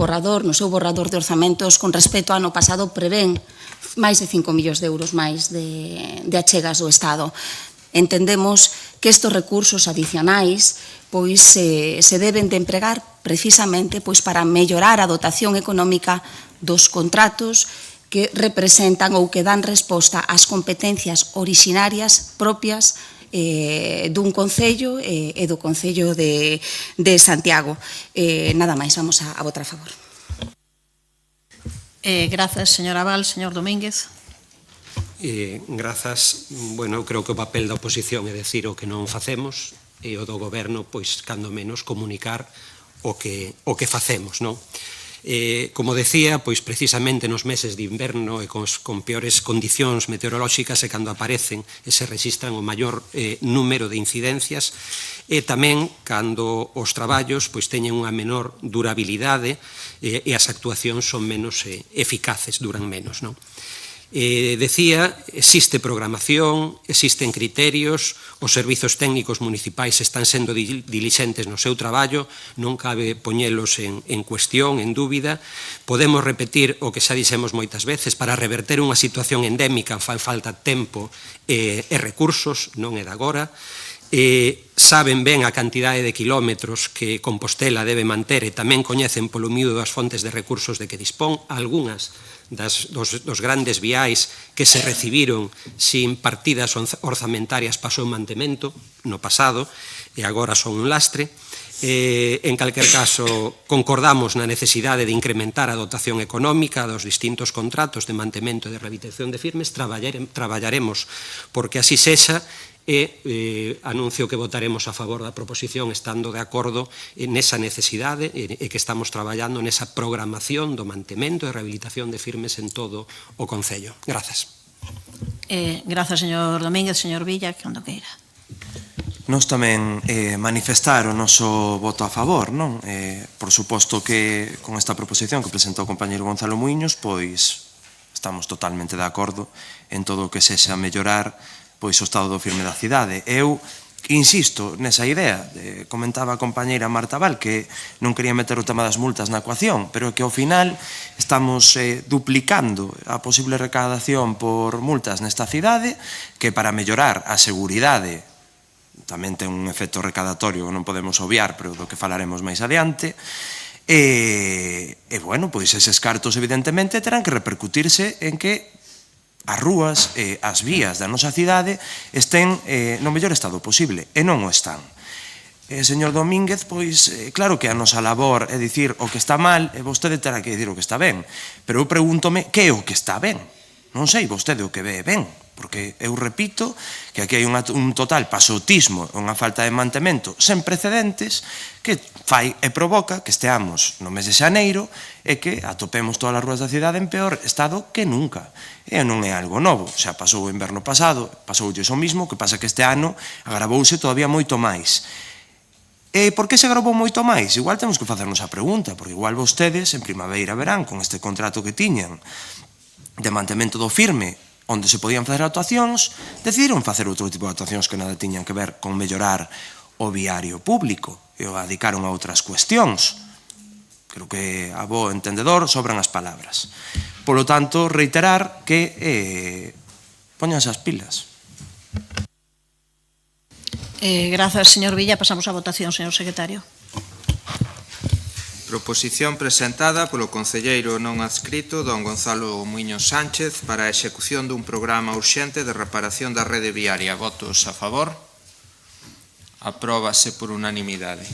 seu borrador de orzamentos con respecto ao ano pasado prevén máis de 5 millóns de euros máis de achegas do Estado. Entendemos que estes recursos adicionais pois se deben de empregar precisamente pois para mellorar a dotación económica dos contratos que representan ou que dan resposta ás competencias orixinarias propias dun concello e do Concello de Santiago. Nada máis, vamos a votar a favor. Grazas, señor Abal. Señor Domínguez. Grazas. Bueno, eu creo que o papel da oposición é decir o que non facemos e o do goberno, pois, cando menos, comunicar o que facemos, non? Como decía, pois precisamente nos meses de inverno e con peores condicións meteorolóxicas é cando aparecen e se rexistran o maior número de incidencias e tamén cando os traballos pois teñen unha menor durabilidade e as actuacións son menos eficaces, duran menos, non? Decía, existe programación, existen criterios, os servizos técnicos municipais están sendo dilixentes no seu traballo, non cabe poñelos en cuestión, en dúbida. Podemos repetir o que xa dixemos moitas veces, para reverter unha situación endémica fai falta tempo e recursos, non é de agora. Saben ben a cantidade de kilómetros que Compostela debe manter e tamén coñecen polo miúdo das fontes de recursos de que dispón. Algúnas dos grandes viais que se recibiron sin partidas orzamentarias pasou mantemento no pasado e agora son un lastre. En calquer caso, concordamos na necesidade de incrementar a dotación económica dos distintos contratos de mantemento e de rehabilitación de firmes. Traballaremos porque así sexa e anuncio que votaremos a favor da proposición estando de acordo nesa necesidade e que estamos traballando nesa programación do mantemento e rehabilitación de firmes en todo o Concello. Grazas. Grazas, señor Domínguez. Señor Villa, cando queira. Nos tamén manifestar o noso voto a favor, non? Por suposto que con esta proposición que presentou o compañeiro Gonzalo Muiños, pois estamos totalmente de acordo en todo o que sexa mellorar pois o estado do firme da cidade. Eu insisto nesa idea, comentaba a compañeira Marta Val que non quería meter o tema das multas na ecuación, pero que ao final estamos duplicando a posible recaudación por multas nesta cidade, que para mellorar a seguridade tamén ten un efecto recaudatorio que non podemos obviar, pero do que falaremos máis adiante. E bueno, pois eses cartos evidentemente terán que repercutirse en que as rúas e as vías da nosa cidade estén no mellor estado posible, e non o están. Señor Domínguez, pois claro que a nosa labor é dicir o que está mal e vostede terá que dicir o que está ben, pero eu pregúntome que é o que está ben. Non sei vostede o que ve ben, porque eu repito que aquí hai un total pasotismo, unha falta de mantemento sen precedentes que fai e provoca que esteamos no mes de xaneiro e que atopemos todas as rúas da cidade en peor estado que nunca. E non é algo novo, xa pasou o inverno pasado, pasoulle o mismo, que pasa que este ano agravouse todavía moito máis. E por que se agravou moito máis? Igual temos que facernos a pregunta, porque igual vostedes, en primavera verán, con este contrato que tiñan de mantemento do firme, onde se podían facer actuacións, decidiron facer outro tipo de actuacións que nada tiñan que ver con mellorar o viario público e o dedicaron a outras cuestións. Creo que a bo entendedor sobran as palabras. Polo tanto, reiterar que poñanse as pilas. Grazas, señor Villa. Pasamos á votación, señor secretario. Proposición presentada polo concelleiro non adscrito don Gonzalo Muiños Sánchez para a execución dun programa urxente de reparación da rede viaria. Votos a favor. Apróbase por unanimidade.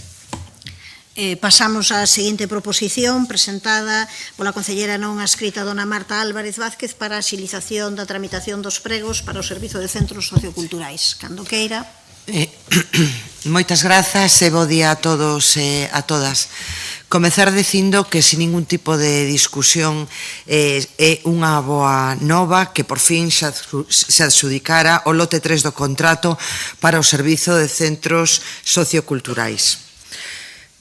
Pasamos á seguinte proposición presentada pola concelleira non adscrita dona Marta Álvarez Vázquez para a axilización da tramitación dos pregos para o Servizo de Centros Socioculturais. Cando queira. Moitas grazas e bo día a todos e a todas. Comezar dicindo que sin ningún tipo de discusión é unha boa nova que por fin se adxudicara o lote 3 do contrato para o Servizo de Centros Socioculturais.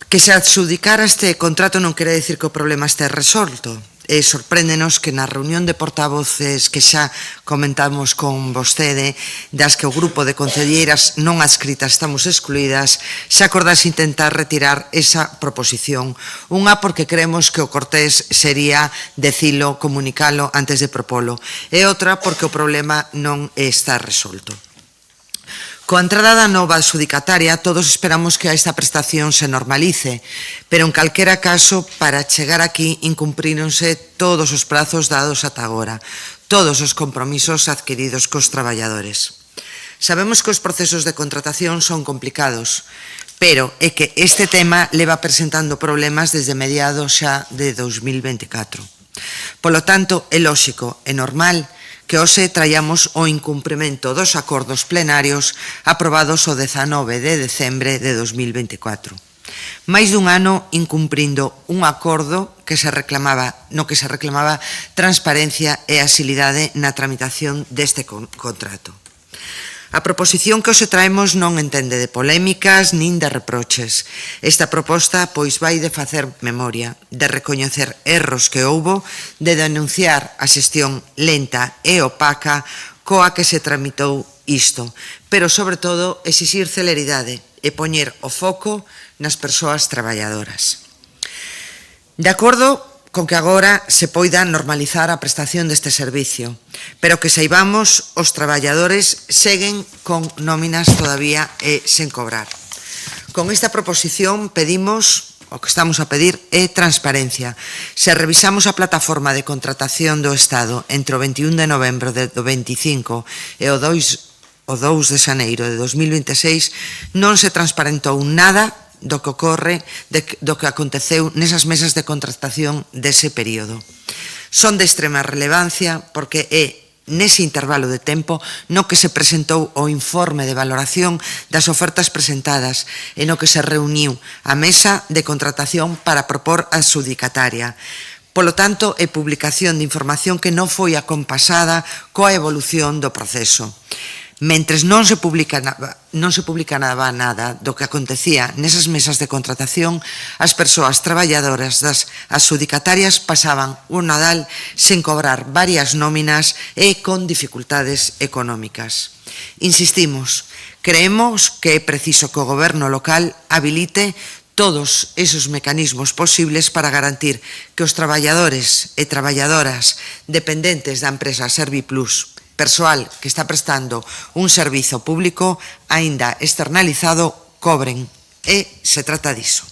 Que se adxudicara este contrato non quere dicir que o problema este resolto. E sorpréndenos que na reunión de portavoces que xa comentamos con vostede, das que o grupo de concelleiras non adscritas estamos excluídas, se acordase intentar retirar esa proposición. Unha porque creemos que o cortés sería decilo, comunicalo antes de propolo. E outra porque o problema non está resolto. Coa entrada da nova adxudicataria, todos esperamos que esta prestación se normalice, pero en calquera caso, para chegar aquí, incumpríronse todos os prazos dados ata agora, todos os compromisos adquiridos cos traballadores. Sabemos que os procesos de contratación son complicados, pero é que este tema leva presentando problemas desde mediados xa de 2024. Polo tanto, é lóxico e normal que hoxe traíamos o incumprimento dos acordos plenarios aprobados o 19 de decembre de 2024. Máis dun ano incumprindo un acordo no que se reclamaba transparencia e axilidade na tramitación deste contrato. A proposición que hoxe traemos non entende de polémicas nin de reproches. Esta proposta pois vai de facer memoria, de recoñecer erros que houbo, de denunciar a xestión lenta e opaca coa que se tramitou isto, pero sobre todo exixir celeridade e poñer o foco nas persoas traballadoras. De acordo con que agora se poida normalizar a prestación deste servicio, pero que saibamos os traballadores seguen con nóminas todavía e sen cobrar. Con esta proposición pedimos, o que estamos a pedir, é transparencia. Se revisamos a plataforma de contratación do Estado entre o 21 de novembro do 25 e o 2 de xaneiro de 2026, non se transparentou nada do que ocorre, do que aconteceu nesas mesas de contratación dese período. Son de extrema relevancia porque é nese intervalo de tempo no que se presentou o informe de valoración das ofertas presentadas e no que se reuniu a mesa de contratación para propor a adxudicataria. Polo tanto, é publicación de información que non foi acompasada coa evolución do proceso. Mentres non se publica nada do que acontecía nesas mesas de contratación, as persoas traballadoras das adxudicatarias pasaban un Nadal sen cobrar varias nóminas e con dificultades económicas. Insistimos, creemos que é preciso que o goberno local habilite todos esos mecanismos posibles para garantir que os traballadores e traballadoras dependentes da empresa Serviplus, persoal que está prestando un servizo público aínda externalizado, cobren. E se trata diso.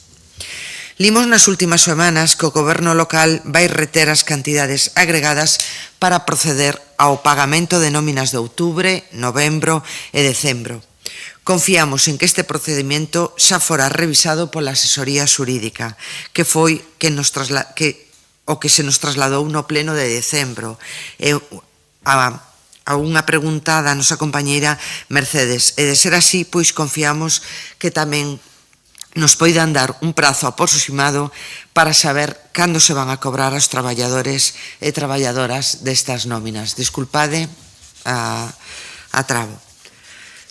Limos nas últimas semanas que o goberno local vai reter as cantidades agregadas para proceder ao pagamento de nóminas de outubro, novembro e decembro. Confiamos en que este procedimento xa fora revisado pola asesoría xurídica, que foi o que se nos trasladou no pleno de decembro. A unha pregunta da nosa compañeira Mercedes, e de ser así, pois confiamos que tamén nos poidan dar un prazo aproximado para saber cando se van a cobrar os traballadores e traballadoras destas nóminas. Disculpade a trabo.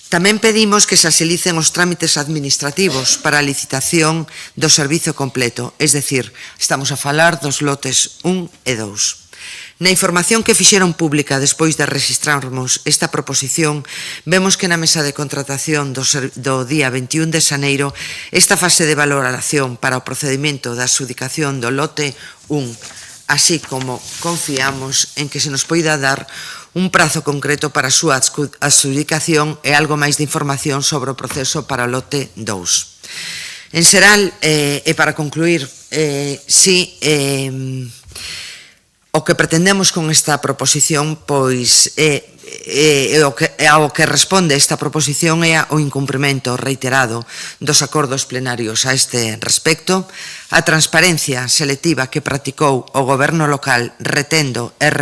Tamén pedimos que se axilicen os trámites administrativos para a licitación do servizo completo, es decir, estamos a falar dos lotes 1 e 2. Na información que fixeron pública despois de registrarmos esta proposición, vemos que na mesa de contratación do día 21 de xaneiro, esta fase de valoración para o procedimento da adxudicación do lote 1, así como confiamos en que se nos poida dar un prazo concreto para a súa adxudicación e algo máis de información sobre o proceso para o lote 2. En xeral, e para concluir, o que pretendemos con esta proposición, pois, ao que responde esta proposición é o incumprimento reiterado dos acordos plenarios a este respecto, a transparencia selectiva que practicou o goberno local retendo e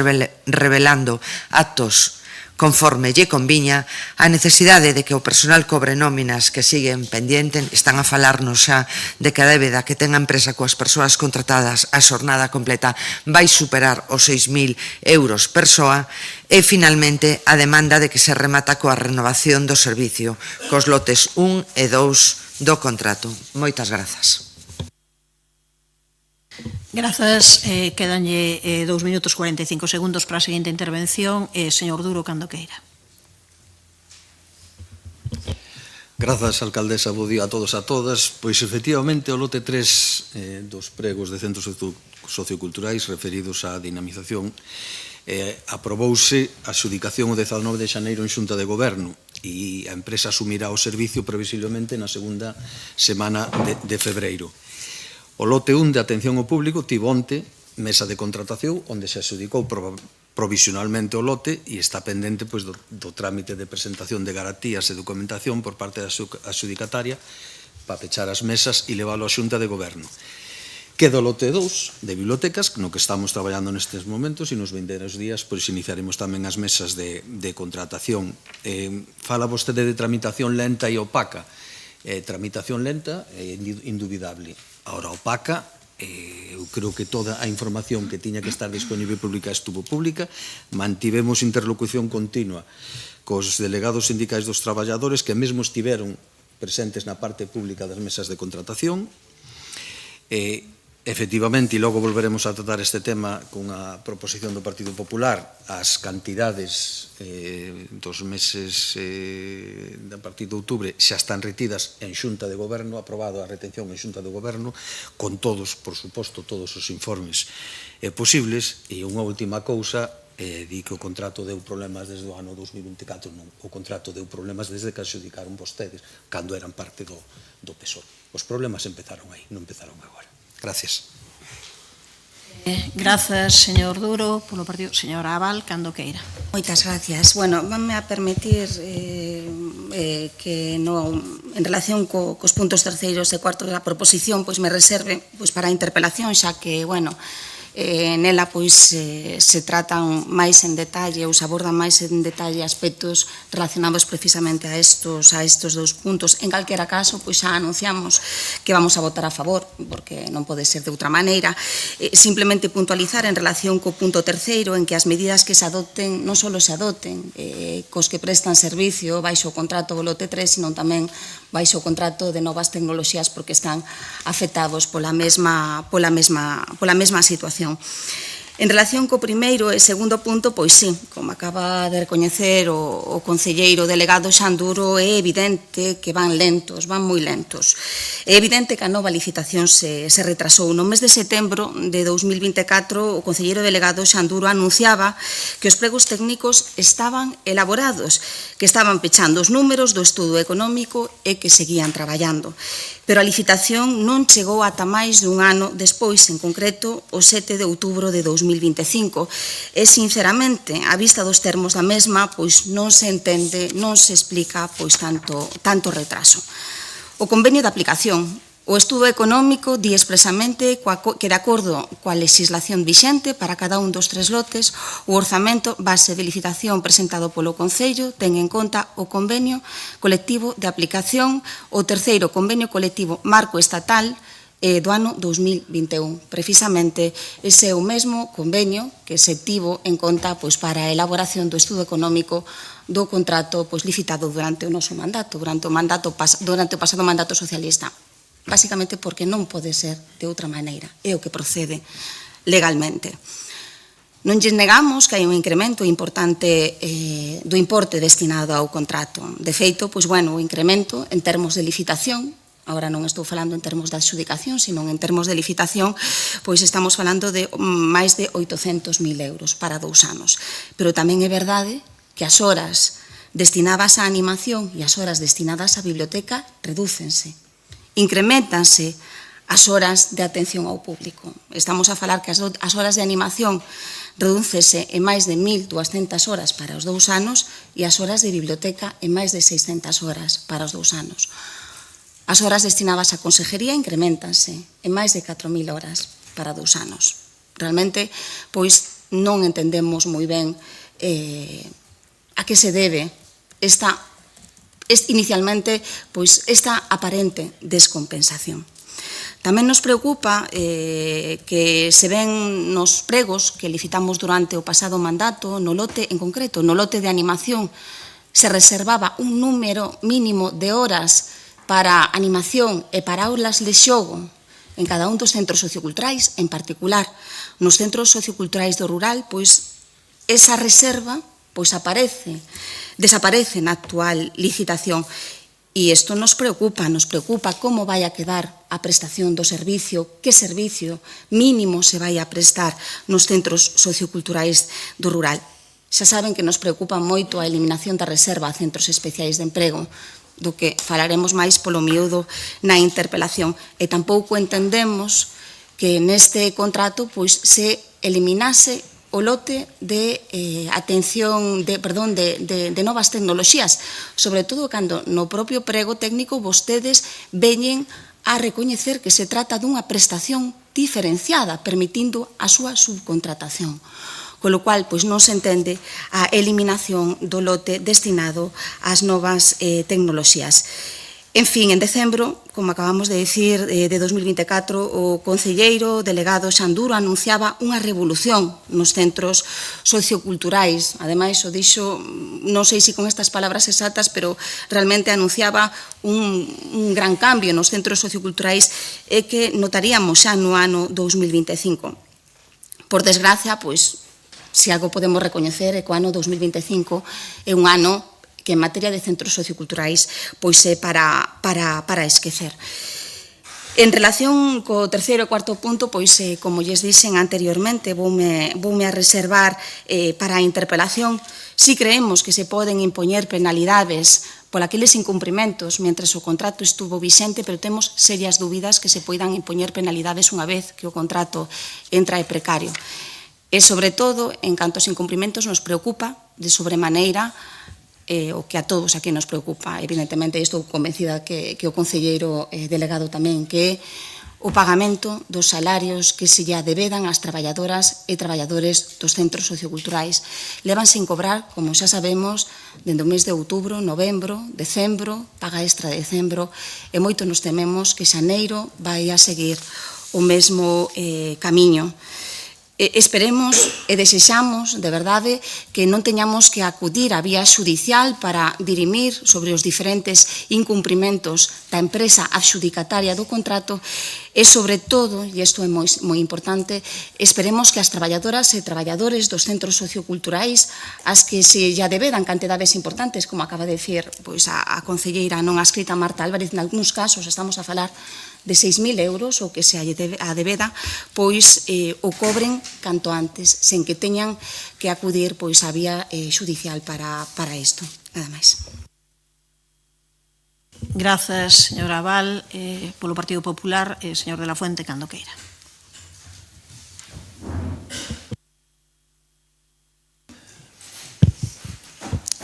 revelando actos conforme lle conviña, a necesidade de que o personal cobre nóminas que siguen pendentes, están a falarnos xa de que a débeda que ten a empresa coas persoas contratadas a xornada completa vai superar os 6.000 euros persoa, e finalmente a demanda de que se remata coa renovación do servicio cos lotes 1 e 2 do contrato. Moitas grazas. Grazas. Quedanlle 2 minutos 45 segundos para a seguinte intervención. Señor Duro, cando queira. Grazas, alcaldesa, bo día a todos e a todas. Pois, efectivamente, o lote 3 dos pregos de centros socioculturais referidos á dinamización aprobouse a adxudicación o 19 de xaneiro en Xunta de Goberno e a empresa asumirá o servicio previsiblemente na segunda semana de febreiro. O lote 1 de atención ao público tivo onte mesa de contratación onde se adxudicou provisionalmente o lote e está pendente do trámite de presentación de garantías e documentación por parte da adxudicataria para pechar as mesas e leválo á Xunta de Goberno. Queda o lote 2 de bibliotecas, no que estamos traballando nestes momentos e nos vindeiros días pois iniciaremos tamén as mesas de contratación. Fala vostede de tramitación lenta e opaca. Tramitación lenta é indubidable. Ahora, opaca, eu creo que toda a información que tiña que estar disponible pública estuvo pública. Mantivemos interlocución continua cos delegados sindicais dos traballadores que mesmo estiveron presentes na parte pública das mesas de contratación. Efectivamente, e logo volveremos a tratar este tema cunha proposición do Partido Popular, as cantidades dos meses a partir de outubro xa están retidas en Xunta de Goberno, aprobado a retención en Xunta de Goberno, con todos, por suposto, todos os informes posibles. E unha última cousa, di que o contrato deu problemas desde o ano 2024, non, o contrato deu problemas desde que adxudicaron vostedes, cando eran parte do PSOE. Os problemas empezaron aí, non empezaron agora. Gracias. Grazas, señor Duro. Polo partido, señora Abal, cando queira. Moitas gracias. Bueno, vanme a permitir que en relación cos puntos terceiros e cuartos da proposición pois me reserve para a interpelación, xa que, bueno, nela pois se tratan máis en detalle ou se abordan máis en detalle aspectos relacionados precisamente a estos dous puntos. En calquera caso, pois xa anunciamos que vamos a votar a favor, porque non pode ser de outra maneira. Simplemente puntualizar en relación co punto terceiro, en que as medidas que se adopten non só se adopten cos que prestan servicio baixo o contrato do lote 3, sino tamén baixo o contrato de novas tecnoloxías, porque están afectados pola mesma situación. En relación co primeiro e segundo punto, pois sí, como acaba de recoñecer o concelleiro delegado Xan Duro, é evidente que van lentos, van moi lentos. É evidente que a nova licitación se retrasou. No mes de setembro de 2024, o concelleiro delegado Xan Duro anunciaba que os pregos técnicos estaban elaborados, que estaban pechando os números do estudo económico e que seguían traballando. Pero a licitación non chegou ata máis dun ano despois, en concreto o 7 de outubro de 2025. E, sinceramente, a vista dos termos da mesma, pois non se entende, non se explica pois tanto retraso. O convenio de aplicación. O estudo económico di expresamente que, de acordo coa legislación vixente para cada un dos 3 lotes, o orzamento base de licitación presentado polo Concello ten en conta o convenio colectivo de aplicación, o terceiro convenio colectivo marco estatal do ano 2021. Precisamente, ese é o mesmo convenio que se tivo en conta para a elaboración do estudo económico do contrato licitado durante o noso mandato, durante o pasado mandato socialista. Básicamente porque non pode ser de outra maneira, é o que procede legalmente. Non lles negamos que hai un incremento importante do importe destinado ao contrato. De feito, o incremento en termos de licitación, agora non estou falando en termos de adxudicación, sino en termos de licitación, estamos falando de máis de 800.000 euros para 2 anos. Pero tamén é verdade que as horas destinadas á animación e as horas destinadas á biblioteca redúcense. Increméntanse as horas de atención ao público. Estamos a falar que as horas de animación redúcese en máis de 1.200 horas para os 2 anos e as horas de biblioteca en máis de 600 horas para os 2 anos. As horas destinadas á consejería increméntanse en máis de 4.000 horas para 2 anos. Realmente, non entendemos moi ben a que se debe inicialmente esta aparente descompensación. Tamén nos preocupa que se ven nos pregos que licitamos durante o pasado mandato, no lote en concreto, no lote de animación, se reservaba un número mínimo de horas para animación e para aulas de xogo en cada un dos centros socioculturais, en particular nos centros socioculturais do rural, esa reserva desaparece na actual licitación. E isto nos preocupa como vai a quedar a prestación do servicio, que servicio mínimo se vai a prestar nos centros socioculturais do rural. Xa saben que nos preocupa moito a eliminación da reserva a centros especiais de emprego, do que falaremos máis polo miúdo na interpelación. E tampouco entendemos que neste contrato se eliminase o lote de novas tecnoloxías, sobre todo cando no propio prego técnico vostedes veñen a recoñecer que se trata dunha prestación diferenciada, permitindo a súa subcontratación. Con lo cual, non se entende a eliminación do lote destinado ás novas tecnoloxías. En fin, en decembro, como acabamos de dicir, de 2024, o concelleiro delegado Xanduro anunciaba unha revolución nos centros socioculturais. Ademais, o dixo, non sei se con estas palabras exactas, pero realmente anunciaba un gran cambio nos centros socioculturais e que notaríamos xa no ano 2025. Por desgracia, se algo podemos recoñecer é que o ano 2025 é un ano que en materia de centros socioculturais é para esquecer. En relación co terceiro e cuarto punto, como lles dixen anteriormente, voume a reservar para a interpelación. Si creemos que se poden impoñer penalidades por aqueles incumprimentos mentres o contrato estuvo vixente, pero temos serias dúbidas que se poidan impoñer penalidades unha vez que o contrato entra e precario. E, sobre todo, en canto aos incumprimentos, nos preocupa de sobremaneira o que a todos aquí nos preocupa, evidentemente, estou convencida que o concelleiro delegado tamén, que é o pagamento dos salarios que se lle debedan ás traballadoras e traballadores dos centros socioculturais. Levan sin cobrar, como xa sabemos, dende o mes de outubro, novembro, decembro, paga extra de decembro, e moito nos tememos que xaneiro vai a seguir o mesmo camiño. Esperemos e desexamos, de verdade, que non teñamos que acudir á vía xudicial para dirimir sobre os diferentes incumprimentos da empresa adxudicataria do contrato e, sobre todo, e isto é moi importante, esperemos que as traballadoras e traballadores dos centros socioculturais, as que se lle debedan cantidades importantes, como acaba de dicir a concelleira non adscrita Marta Álvarez, en algúns casos estamos a falar de 6.000 euros ou que se adebeda, o cobren canto antes, sen que teñan que acudir á vía xudicial para isto. Nada máis. Grazas, señora Abal. Polo Partido Popular, señor de la Fuente, cando queira.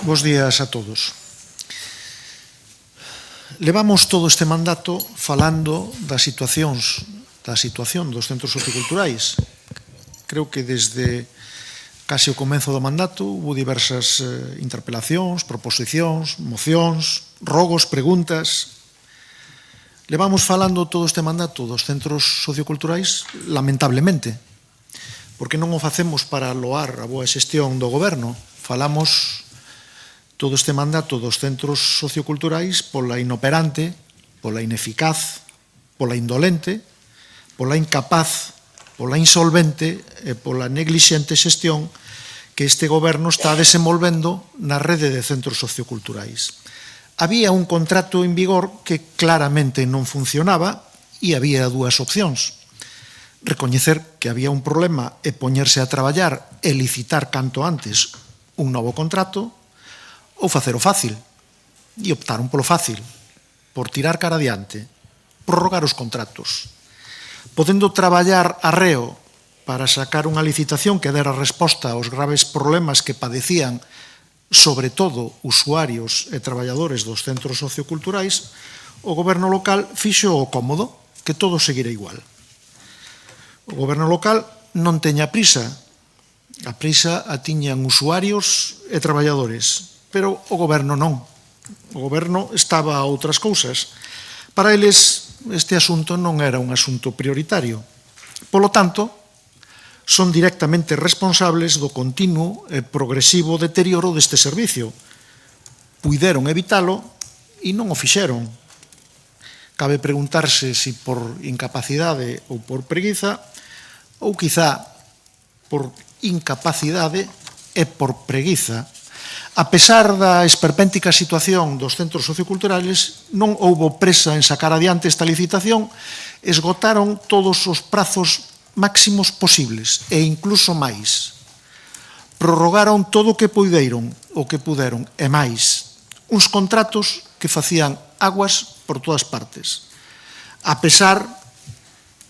Bos días a todos. Levamos todo este mandato falando da situación dos centros socioculturais. Creo que desde case o comenzo do mandato hubo diversas interpelacións, proposicións, mocións, rogos, preguntas. Levamos falando todo este mandato dos centros socioculturais, lamentablemente, porque non o facemos para loar a boa xestión do goberno. Falamos todo este mandato dos centros socioculturais pola inoperante, pola ineficaz, pola indolente, pola incapaz, pola insolvente e pola neglixente xestión que este goberno está desenvolvendo na rede de centros socioculturais. Había un contrato en vigor que claramente non funcionaba e había dúas opcións. Recoñecer que había un problema e poñerse a traballar e licitar canto antes un novo contrato ou facer o fácil. E optaron polo fácil, por tirar cara adiante, prorrogar os contratos, podendo traballar arreo para sacar unha licitación que dera resposta aos graves problemas que padecían, sobre todo usuarios e traballadores dos centros socioculturais, o goberno local fixo o cómodo, que todo seguira igual. O goberno local non teña prisa. A prisa a tiñan usuarios e traballadores, pero o goberno non. O goberno estaba a outras cousas. Para eles, este asunto non era un asunto prioritario. Polo tanto, son directamente responsables do continuo e progresivo deterioro deste servicio. Puideron evitalo e non o fixeron. Cabe preguntarse se por incapacidade ou por preguiza, ou quizá por incapacidade e por preguiza. A pesar da esperpéntica situación dos centros socioculturales, non houbo presa en sacar adiante esta licitación, esgotaron todos os prazos máximos posibles e incluso máis. Prorrogaron todo o que puderon e máis. Uns contratos que facían aguas por todas partes. A pesar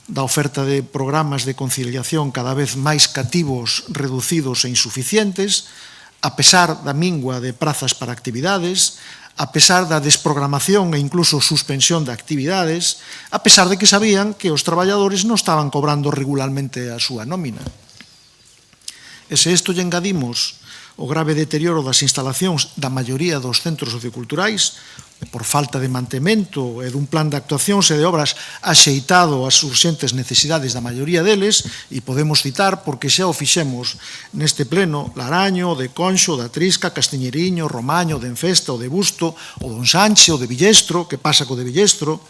da oferta de programas de conciliación cada vez máis cativos, reducidos e insuficientes, a pesar da mingua de prazas para actividades, a pesar da desprogramación e incluso suspensión de actividades, a pesar de que sabían que os traballadores non estaban cobrando regularmente a súa nómina. E se isto lle engadimos o grave deterioro das instalacións da maioría dos centros socioculturais, por falta de mantemento e dun plan de actuacións e de obras axeitado ás urxentes necesidades da maioría deles, e podemos citar, porque xa o fixemos neste pleno, Laraño, de Conxo, da Trisca, Castiñeriño, Romaño, de Enfesta, o de Busto, o Don Sanche, o de Villestro, que pasa co de Villestro,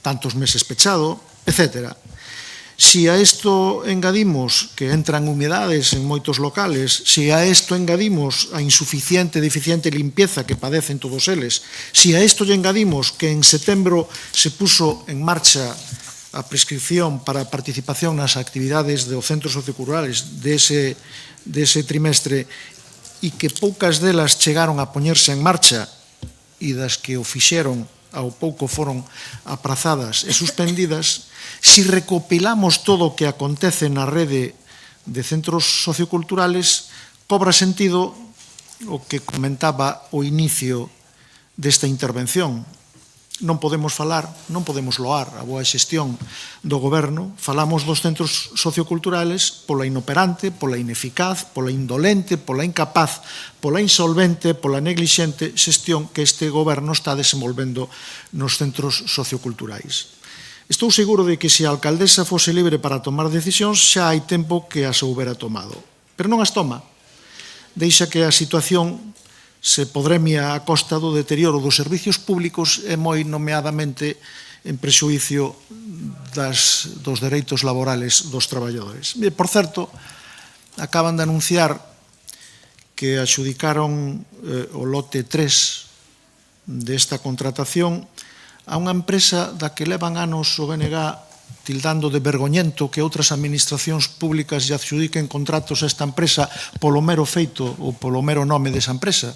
tantos meses pechado, etc. Si a isto engadimos que entran humedades en moitos locales, si a isto engadimos a insuficiente e deficiente limpieza que padecen todos eles, si a isto lle engadimos que en setembro se puso en marcha a prescripción para a participación nas actividades dos centros socioculturales dese trimestre e que poucas delas chegaron a poñerse en marcha e das que o fixeron ao pouco foron aprazadas e suspendidas, si recopilamos todo o que acontece na rede de centros socioculturales, cobra sentido o que comentaba o inicio desta intervención. Non podemos falar, non podemos loar a boa xestión do goberno, falamos dos centros socioculturales pola inoperante, pola ineficaz, pola indolente, pola incapaz, pola insolvente, pola neglixente xestión que este goberno está desenvolvendo nos centros socioculturais. Estou seguro de que se a alcaldesa fose libre para tomar decisións, xa hai tempo que as houbera tomado. Pero non as toma. Deixa que a situación se podremia a costa do deterioro dos servicios públicos e moi nomeadamente en prexuicio dos dereitos laborales dos traballadores. Por certo, acaban de anunciar que adxudicaron o lote 3 desta contratación a unha empresa da que levan anos o BNG tildando de vergoñento que outras administracións públicas lle adxudiquen contratos a esta empresa polo mero feito ou polo mero nome desa empresa.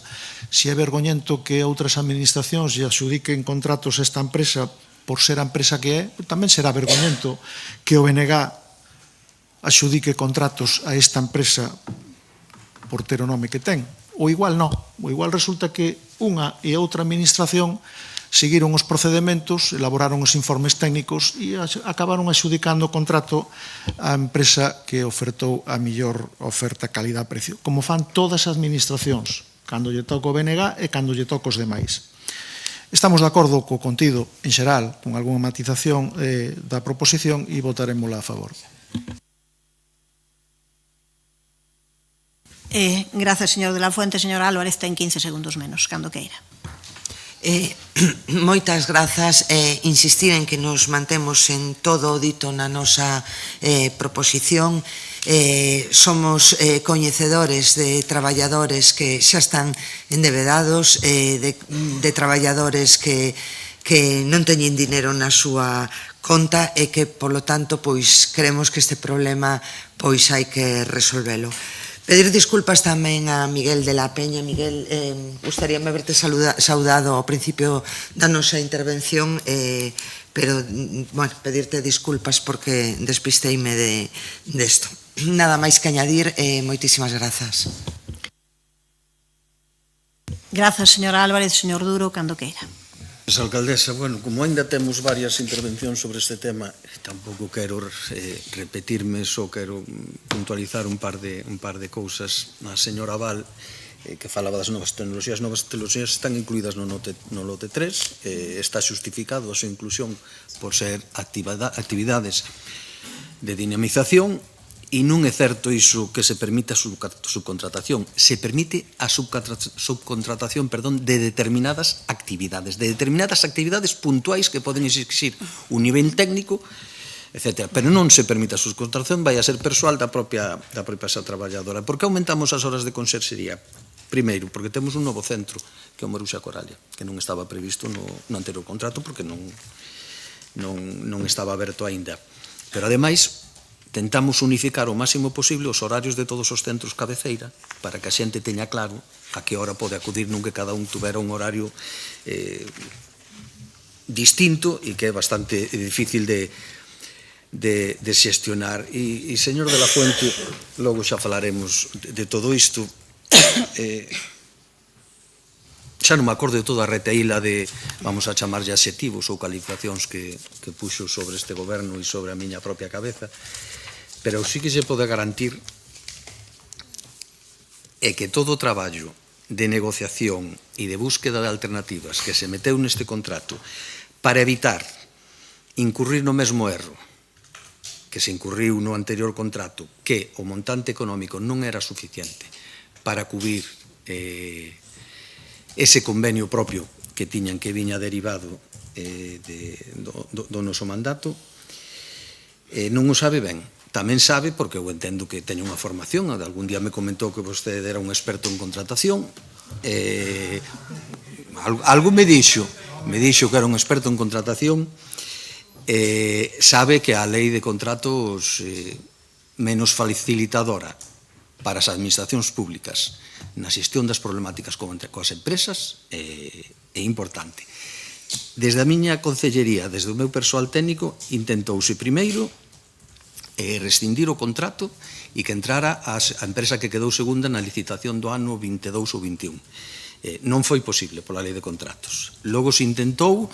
Se é vergoñento que outras administracións lle adxudiquen contratos a esta empresa por ser a empresa que é, tamén será vergoñento que o BNG adxudique contratos a esta empresa por ter o nome que ten. Ou igual non, ou igual resulta que unha e outra administración seguiron os procedementos, elaboraron os informes técnicos e acabaron adxudicando o contrato á empresa que ofertou a mellor oferta calidad-precio, como fan todas as administracións, cando lle toca o BNG e cando lle toca os demais. Estamos de acordo co contido en xeral, con algunha matización da proposición e votaremosla a favor. Grazas, señor de la Fuente. Señor Álvarez, ten 15 segundos menos, cando queira. Moitas grazas. Insistir en que nos mantemos en todo o dito na nosa proposición. Somos coñecedores de traballadores que xa están endebedados, de traballadores que non teñen dinero na súa conta e que, polo tanto, pois creemos que este problema pois hai que resolvelo. Pedir disculpas tamén a Miguel de la Peña. Miguel, gustaríame haberte saudado ao principio da nosa intervención, pero, bueno, pedirte disculpas porque despisteime desto. Nada máis que añadir, moitísimas grazas. Grazas, señora Álvarez. Señor Duro, cando queira. Alcaldesa, bueno, como ainda temos varias intervencións sobre este tema, tampouco quero repetirme, só quero puntualizar un par de cousas. A señora Val, que falaba das novas tecnoloxías están incluídas no lote 3, está xustificado a súa inclusión por ser actividades de dinamización. E non é certo iso que se permite a subcontratación. Se permite a subcontratación de determinadas actividades puntuais que poden exigir un nivel técnico, etc. Pero non se permite a subcontratación, vai a ser persoal da propia esa traballadora. Por que aumentamos as horas de conserxería? Primeiro, porque temos un novo centro, que é o Maruxa Coralia, que non estaba previsto no anterior contrato, porque non estaba aberto aínda. Pero, ademais, tentamos unificar o máximo posible os horarios de todos os centros cabeceira para que a xente teña claro a que hora pode acudir, non que cada un tuvera un horario distinto e que é bastante difícil de xestionar. E, señor de la Fuente, logo xa falaremos de todo isto. Xa non me acordo de toda a retaíla de, vamos a chamarlle adxetivos ou calificacións que puxo sobre este goberno e sobre a miña propia cabeza, pero sí que se pode garantir é que todo o traballo de negociación e de búsqueda de alternativas que se meteu neste contrato para evitar incurrir no mesmo erro que se incurriu no anterior contrato, que o montante económico non era suficiente para cubrir ese convenio propio que tiñan, que viña derivado do noso mandato, non o sabe ben. Tamén sabe, porque eu entendo que teño unha formación, algún día me comentou que vostede era un experto en contratación, algo me dixo que era un experto en contratación, sabe que a lei de contratos menos facilitadora para as administracións públicas na xestión das problemáticas coas empresas é importante. Desde a miña concellería, desde o meu persoal técnico, intentouse primeiro rescindir o contrato e que entrara a empresa que quedou segunda na licitación do ano 22 ou 21. Non foi posible pola lei de contratos. Logo se intentou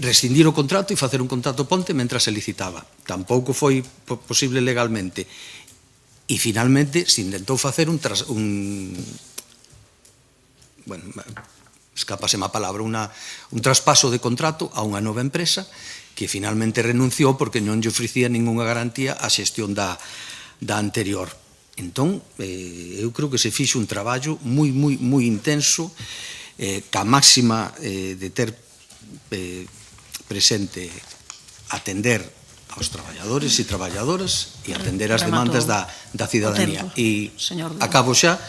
rescindir o contrato e facer un contrato ponte mentras se licitaba. Tampouco foi posible legalmente. E finalmente se intentou facer escapaseme a palabra, un traspaso de contrato a unha nova empresa que finalmente renunciou porque non lle ofrecía ninguna garantía a xestión da anterior. Entón, eu creo que se fixe un traballo moi intenso, ca máxima de ter presente atender aos traballadores e traballadoras e atender as demandas da cidadanía. E acabo xa,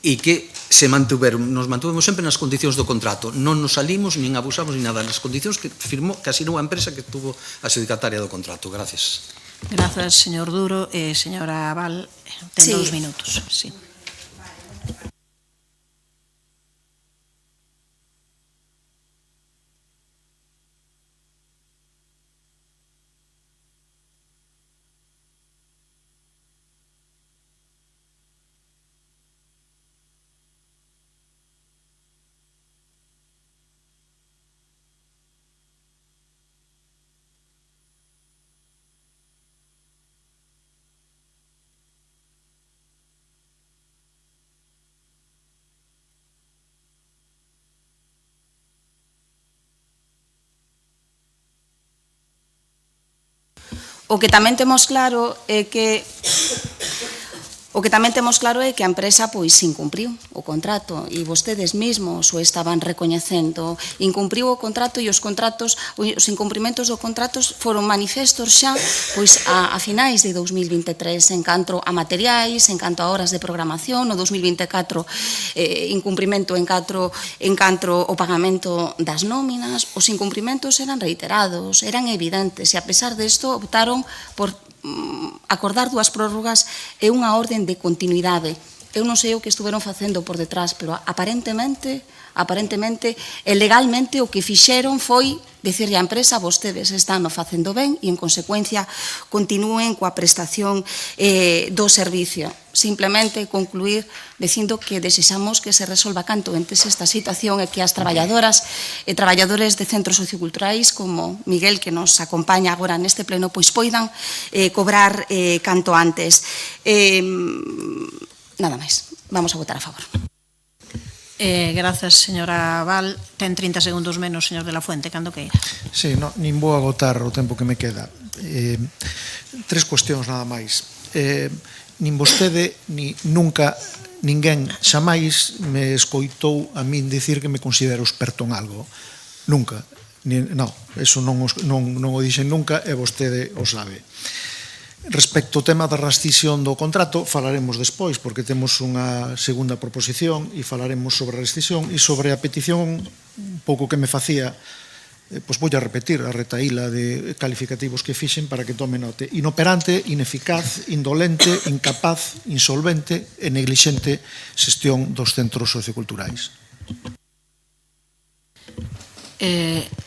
e que nos mantuvemos sempre nas condicións do contrato. Non nos salimos, nin abusamos, nin nada. Nas condicións que firmou, que asinou a empresa que tuvo a adxudicataria do contrato. Gracias. Grazas, señor Duro. Señora Val, ten 2 minutos. Sí. O que tamén temos claro é que a empresa pois incumpriu o contrato e vostedes mesmos o estaban recoñecendo. Incumpriu o contrato e os incumprimentos do contrato foron manifestos xa pois a finais de 2023 en canto a materiais, en canto a horas de programación, no 2024 incumprimento en canto o pagamento das nóminas. Os incumprimentos eran reiterados, eran evidentes e a pesar desto optaron por acordar dúas prórrogas e unha orden de continuidade. Eu non sei o que estuveron facendo por detrás, pero aparentemente e legalmente o que fixeron foi dicirlle á empresa: vostedes están o facendo ben e en consecuencia continúen coa prestación do servicio. Simplemente concluir dicindo que desexamos que se resolva canto antes esta situación e que as traballadoras e traballadores de centros socioculturais como Miguel, que nos acompaña agora neste pleno, pois poidan cobrar canto antes. Nada máis. Vamos a votar a favor. Grazas, señora Val. Ten 30 segundos menos, señor de la Fuente, cando queira. Sí, nin vou agotar o tempo que me queda. Tres cuestións nada máis. Nin vostede, ni nunca, ninguén xamais me escoitou a min dicir que me considero experto en algo. Nunca. Non, eso non o dixen nunca e vostede o sabe. Respecto ao tema da rescisión do contrato, falaremos despois, porque temos unha segunda proposición e falaremos sobre a rescisión e sobre a petición un pouco que me facía, pois vou a repetir a retaíla de calificativos que fixen para que tome note: inoperante, ineficaz, indolente, incapaz, insolvente e neglixente xestión dos centros socioculturais.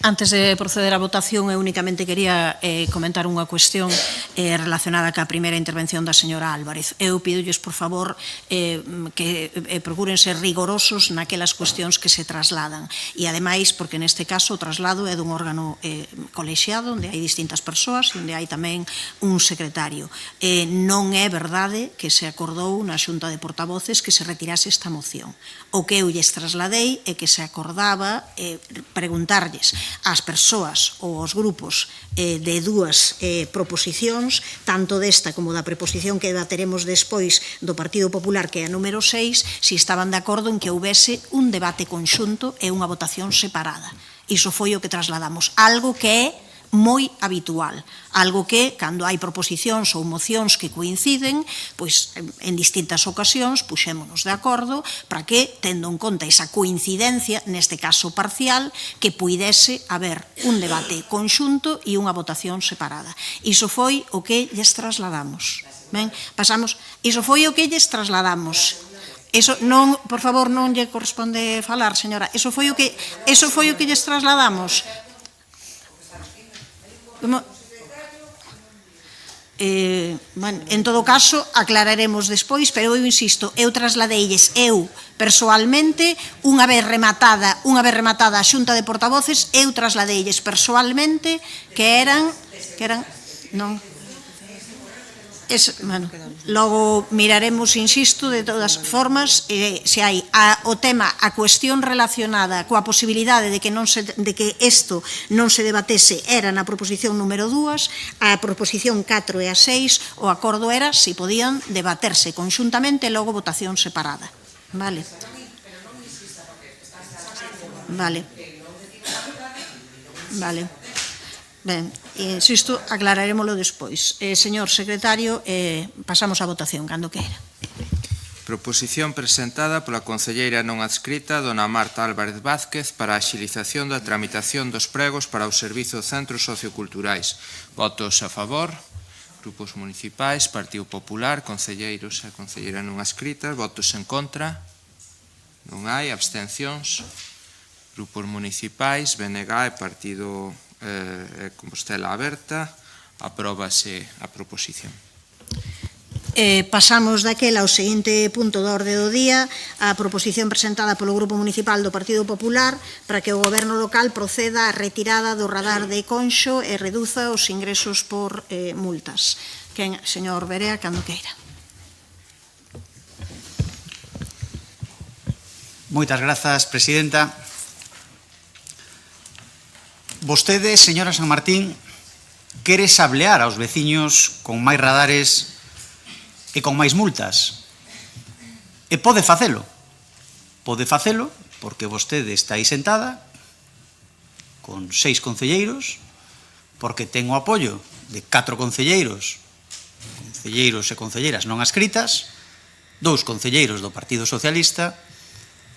Antes de proceder á votación, eu únicamente quería comentar unha cuestión relacionada ca primeira intervención da señora Álvarez. Eu pidolles, por favor, que procuren ser rigorosos naquelas cuestións que se trasladan. E, ademais, porque neste caso o traslado é dun órgano colexiado, onde hai distintas persoas e onde hai tamén un secretario. Non é verdade que se acordou na Xunta de Portavoces que se retirase esta moción. O que eu lles trasladei é que se acordaba preguntarlles ás persoas ou aos grupos de dúas proposicións, tanto desta como da preposición que debateremos despois do Partido Popular, que é a número 6, se estaban de acordo en que houbese un debate conxunto e unha votación separada. Iso foi o que trasladamos, algo que é moi habitual, algo que, cando hai proposicións ou mocións que coinciden, pois en distintas ocasións puxémonos de acordo para que, tendo en conta esa coincidencia, neste caso parcial, que puidese haber un debate conxunto e unha votación separada. Iso foi o que lles trasladamos. Ben, pasamos, iso foi o que lles trasladamos. Eso non, por favor, non lle corresponde falar, señora. Eso foi o que lles trasladamos. En todo caso, aclararemos despois, pero eu insisto, eu trasladeilles persoalmente, unha vez rematada a Xunta de Portavoces, eu trasladeilles persoalmente que eran non. Logo miraremos, insisto, de todas formas, se hai o tema, a cuestión relacionada coa posibilidade de que isto non se debatese era na proposición número 2, a proposición 4 e a 6, o acordo era se podían debaterse conxuntamente e logo votación separada. Vale. Ben, insisto, aclararemoslo despois. Señor secretario, pasamos á votación, cando queira. Proposición presentada pola concelleira non adscrita, dona Marta Álvarez Vázquez, para a axilización da tramitación dos pregos para o Servizo de Centros Socioculturais. Votos a favor, grupos municipais, Partido Popular, concelleiros e concelleira non adscritas. Votos en contra, non hai. Abstencións, grupos municipais, BNG e Partido Compostela Aberta. Apróbase a proposición. Pasamos daquela ao seguinte punto da orde do día, a proposición presentada polo Grupo Municipal do Partido Popular para que o Goberno local proceda á retirada do radar de Conxo e reduza os ingresos por multas. Señor Berea, cando queira. Moitas grazas, presidenta. Vostede, señora San Martín, quere sablear aos veciños con máis radares e con máis multas. E pode facelo. Pode facelo porque vostede está aí sentada con 6 concelleiros, porque ten o apoio de 4 concelleiros e concelleiras non adscritas, 2 concelleiros do Partido Socialista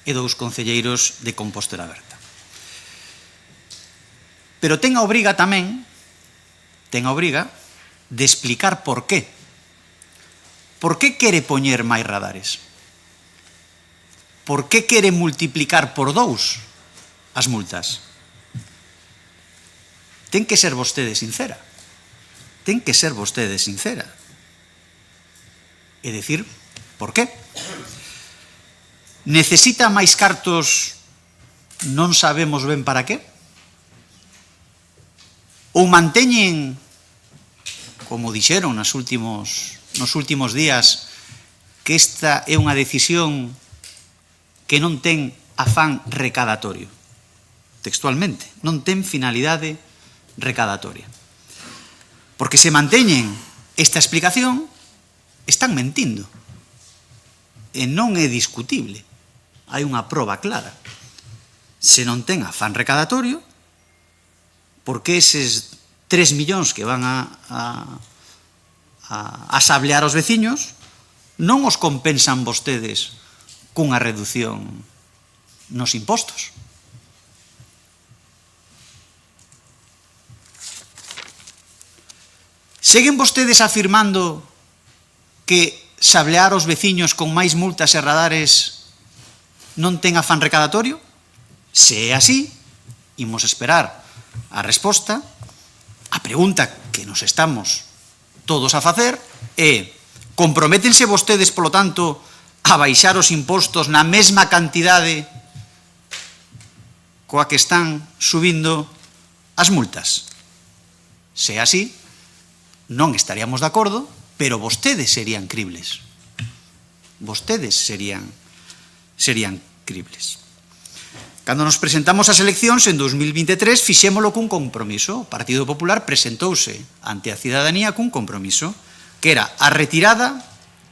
e 2 concelleiros de Compostela Aberta. Pero ten a obriga tamén, de explicar por qué. Por que quere poñer máis radares? Por que quere multiplicar por 2 as multas? Ten que ser vostede sincera. Ten que ser vostede sincera. E decir por qué. Necesita máis cartos, non sabemos ben para qué? Ou manteñen, como dixeron nos últimos días, que esta é unha decisión que non ten afán recadatorio? Textualmente, non ten finalidade recadatoria. Porque se manteñen esta explicación, están mentindo. E non é discutible. Hai unha proba clara. Se non ten afán recadatorio, porque eses 3 millóns que van a sablear aos veciños non os compensan vostedes cunha reducción nos impostos. Seguen vostedes afirmando que sablear os veciños con máis multas e radares non ten afán recadatorio? Se é así, imos esperar a resposta. A pregunta que nos estamos todos a facer é: comprométense vostedes, polo tanto, a baixar os impostos na mesma cantidade coa que están subindo as multas? Se é así, non estaríamos de acordo, pero vostedes serían cribles. Vostedes serían cribles. Cando nos presentamos ás eleccións en 2023, fixémolo cun compromiso. O Partido Popular presentouse ante a cidadanía cun compromiso, que era a retirada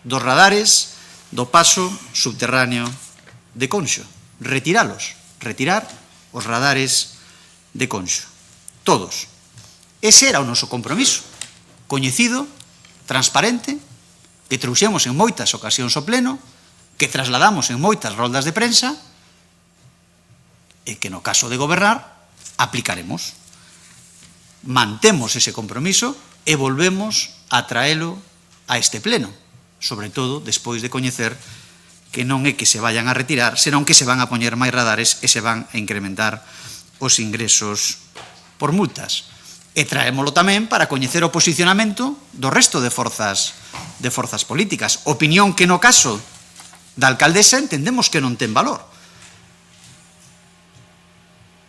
dos radares do paso subterráneo de Conxo. Retirar os radares de Conxo. Todos. Ese era o noso compromiso. Coñecido, transparente, que trouxemos en moitas ocasións ao pleno, que trasladamos en moitas roldas de prensa e que no caso de gobernar aplicaremos. Mantemos ese compromiso e volvemos a traelo a este pleno, sobre todo despois de coñecer que non é que se vayan a retirar, senón que se van a poñer máis radares e se van a incrementar os ingresos por multas. E traémolo tamén para coñecer o posicionamento do resto de forzas políticas. Opinión que no caso da alcaldesa entendemos que non ten valor.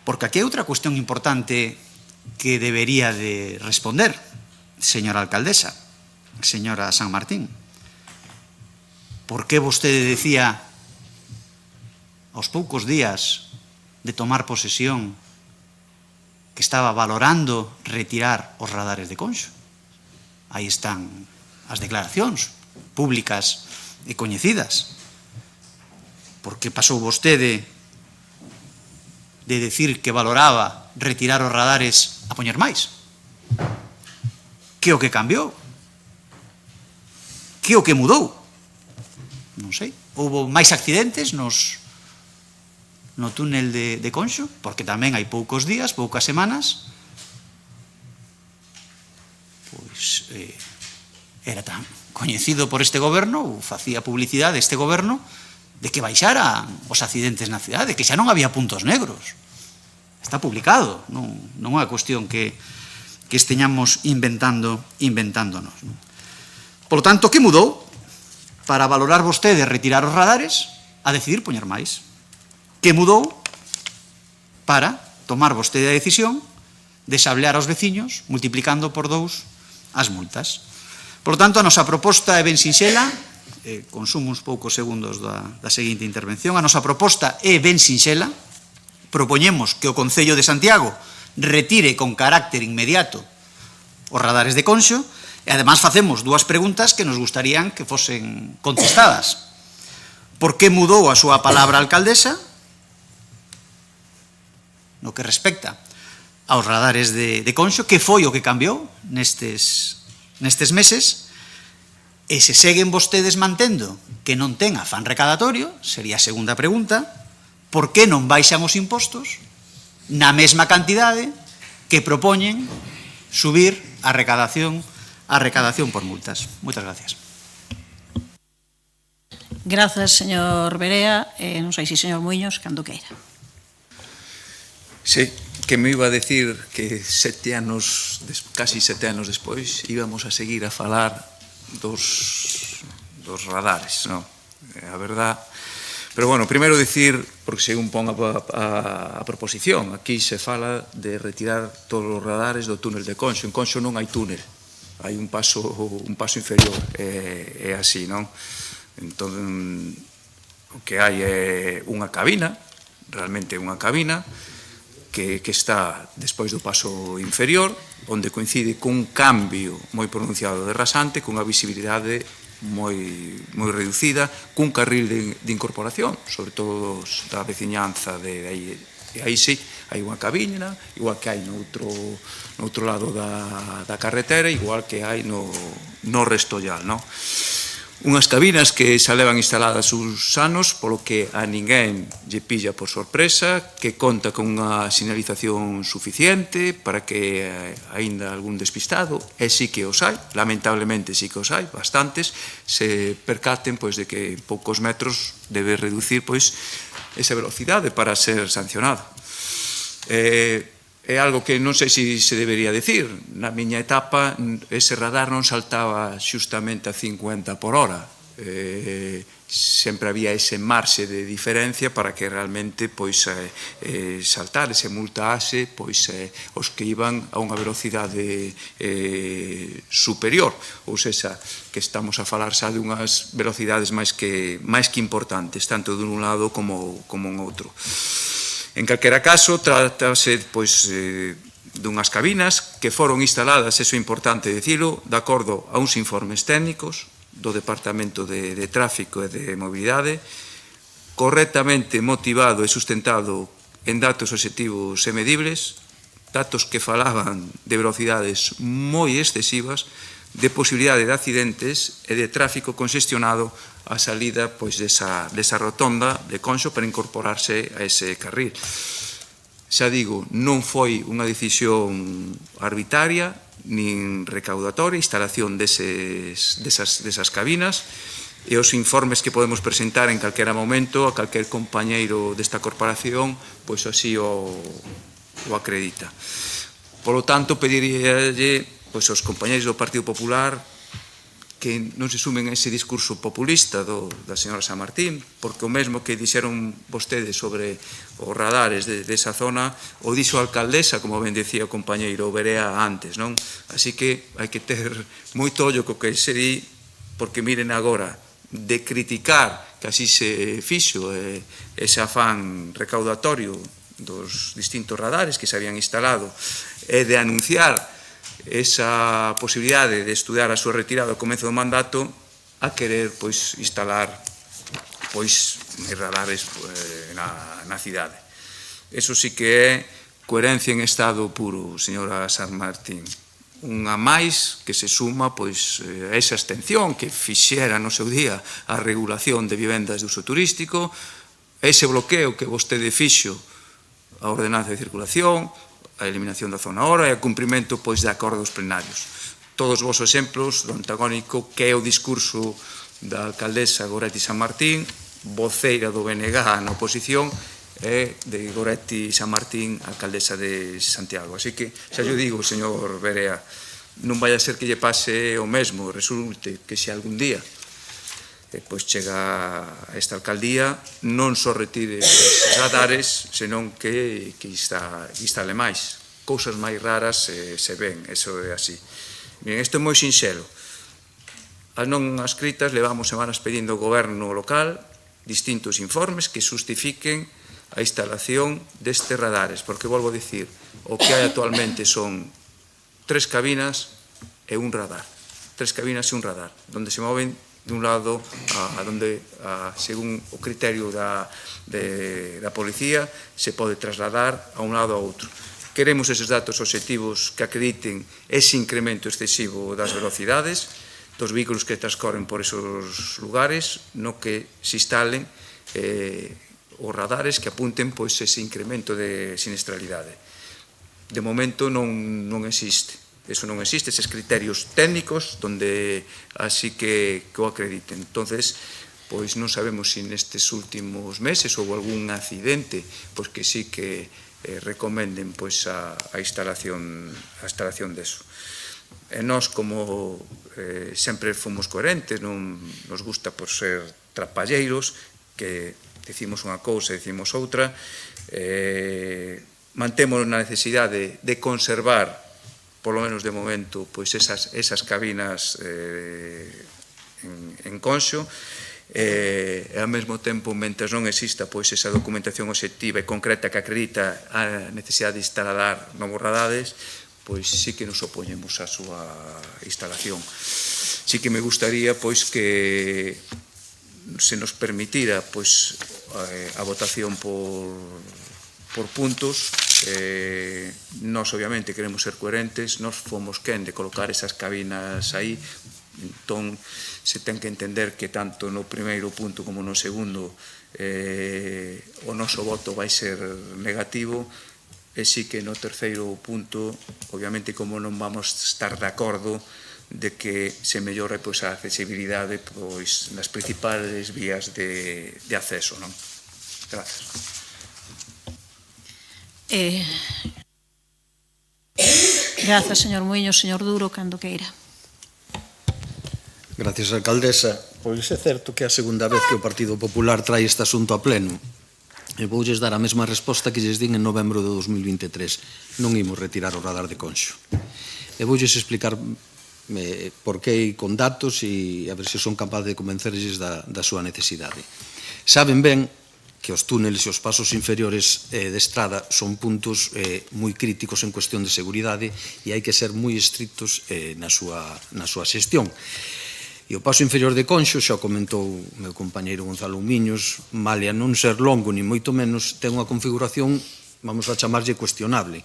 Porque aquí hai outra cuestión importante que debería de responder, señora alcaldesa, señora San Martín. Por que vostede decía aos poucos días de tomar posesión que estaba valorando retirar os radares de Conxo? Aí están as declaracións públicas e coñecidas. Por que pasou vostede de decir que valoraba retirar os radares a poñer máis? Que o que cambiou? Que o que mudou? Non sei. Houbo máis accidentes no túnel de Conxo, porque tamén hai poucos días, poucas semanas, pois era tan coñecido por este goberno, ou facía publicidade este goberno, de que baixaran os accidentes na cidade, que xa non había puntos negros. Está publicado, non é unha cuestión que esteñamos inventándonos. Por lo tanto, que mudou para valorar vostede retirar os radares a decidir poñer máis? Que mudou para tomar vostede a decisión de sablear aos veciños multiplicando por 2 as multas? Por lo tanto, a nosa proposta é ben sinxela, consumo uns poucos segundos da seguinte intervención. A nosa proposta é ben sinxela. Propoñemos que o Concello de Santiago retire con carácter inmediato os radares de Conxo, e además facemos dúas preguntas que nos gustarían que fosen contestadas. Por que mudou a súa palabra a alcaldesa no que respecta aos radares de Conxo? Que foi o que cambiou nestes meses? E se seguen vostedes mantendo que non ten afán recadatorio, sería a segunda pregunta, por que non baixan os impostos na mesma cantidade que propoñen subir a recadación por multas? Moitas gracias. Grazas, señor Berea. Non sei se señor Muiños, cando queira. Sí, que me iba a decir que casi 7 anos despois íbamos a seguir a falar dos radares, non? A verdad. Pero, bueno, primeiro dicir, porque según pon a proposición, aquí se fala de retirar todos os radares do túnel de Conxo. En Conxo non hai túnel, hai un paso inferior, é así, non? Entón, o que hai é unha cabina, realmente unha cabina, que está despois do paso inferior, onde coincide cun cambio moi pronunciado de rasante, cunha visibilidade moi reducida, cun carril de incorporación, sobre todo da veciñanza de aí. E aí sí, hai unha cabina, igual que hai no outro lado da carretera, igual que hai no Restollal, non? Unhas cabinas que xa levan instaladas uns anos, polo que a ninguén lle pilla por sorpresa, que conta con unha sinalización suficiente para que aínda algún despistado, e sí que os hai, lamentablemente sí que os hai, bastantes, se percaten de que en poucos metros debe reducir esa velocidade para ser sancionado. É algo que non sei se debería decir. Na miña etapa, ese radar non saltaba xustamente a 50 por hora. Sempre había ese marxe de diferencia para que realmente saltare, se multase os que iban a unha velocidade superior. Ou seja, que estamos a falar xa de unhas velocidades máis que importantes, tanto dun lado como en outro. En calquera caso, trátase dunhas cabinas que foron instaladas, eso é importante dicilo, de acordo a uns informes técnicos do Departamento de Tráfico e de Mobilidade, correctamente motivado e sustentado en datos obxectivos e medibles, datos que falaban de velocidades moi excesivas, de posibilidade de accidentes e de tráfico conxestionado a salida desa rotonda de Conxo para incorporarse a ese carril. Xa digo, non foi unha decisión arbitraria nin recaudatoria, instalación desas cabinas, e os informes que podemos presentar en calquera momento a calquer compañeiro desta corporación, así o acredita. Polo tanto, pediríalle aos compañeros do Partido Popular que non se sumen a ese discurso populista da señora San Martín, porque o mesmo que dixeron vostedes sobre os radares desa zona, o dixo a alcaldesa, como ben decía o compañeiro Berea antes, non? Así que hai que ter moito ollo co que se di, porque miren agora, de criticar que así se fixo ese afán recaudatorio dos distintos radares que se habían instalado, e de anunciar esa posibilidade de estudar a súa retirada ao comezo do mandato, a querer instalar radares na cidade. Eso sí que é coherencia en estado puro, señora San Martín. Unha máis que se suma a esa abstención que fixera no seu día a regulación de vivendas de uso turístico, ese bloqueo que vostede fixo a ordenanza de circulación, a eliminación da zona hora e o cumprimento de acordos plenarios. Todos vos exemplos do antagónico que é o discurso da alcaldesa Goretti San Martín, voceira do BNG na oposición, e de Goretti San Martín, alcaldesa de Santiago. Así que, xa yo digo, señor Berea, non vai a ser que lle pase o mesmo, resulte que se algún día chega a esta alcaldía, non só retire os radares, senón que instale máis. Cousas máis raras se ven, eso é así. Miren, isto é moi sinxelo. As non escritas levamos semanas pedindo ao goberno local distintos informes que justifiquen a instalación destes radares, porque volvo a dicir, o que hai actualmente son 3 cabinas e un radar. 3 cabinas e un radar, onde se moven de un lado según o criterio da policía, se pode trasladar a un lado a outro. Queremos eses datos obxectivos que acrediten ese incremento excesivo das velocidades dos vehículos que transcorren por esos lugares, no que se instalen os radares que apunten ese incremento de siniestralidade. De momento non existe. Eso non existe, eses criterios técnicos donde así que o acrediten. Entonces, pois non sabemos se nestes últimos meses houve algún accidente pois que sí que recomenden pois a instalación deso. E nós, como sempre fomos coherentes, non nos gusta por ser trapalleiros, que decimos unha cousa e decimos outra, mantemos na necesidade de conservar, por lo menos de momento, pois esas cabinas en Conxo, e ao mesmo tempo, mentre non exista pois esa documentación obxectiva e concreta que acredita a necesidade de instalar novos radares, pois sí que nos opoñemos á súa instalación. Sí que me gustaría pois que se nos permitira pois a votación por puntos. Nós obviamente queremos ser coherentes, nós fomos quen de colocar esas cabinas aí, entón se ten que entender que tanto no primeiro punto como no segundo o noso voto vai ser negativo, e sí que no terceiro punto, obviamente, como non vamos estar de acordo de que se mellore a accesibilidade nas principales vías de acceso. Gracias. Grazas, señor Muiño. Señor Duro, cando queira. Gracias, alcaldesa. Pois é certo que é a segunda vez que o Partido Popular trae este asunto a pleno. E voulles dar a mesma resposta que lles din en novembro de 2023. Non imos retirar o radar de Conxo. E voulles explicar por que con datos e a ver se son capaz de convencerlles da súa necesidade. Saben ben que os túneles e os pasos inferiores de estrada son puntos moi críticos en cuestión de seguridade e hai que ser moi estrictos na súa xestión. E o paso inferior de Conxo, xa comentou o meu compañeiro Gonzalo Miños, malia non ser longo ni moito menos, ten unha configuración, vamos a chamarlle cuestionable,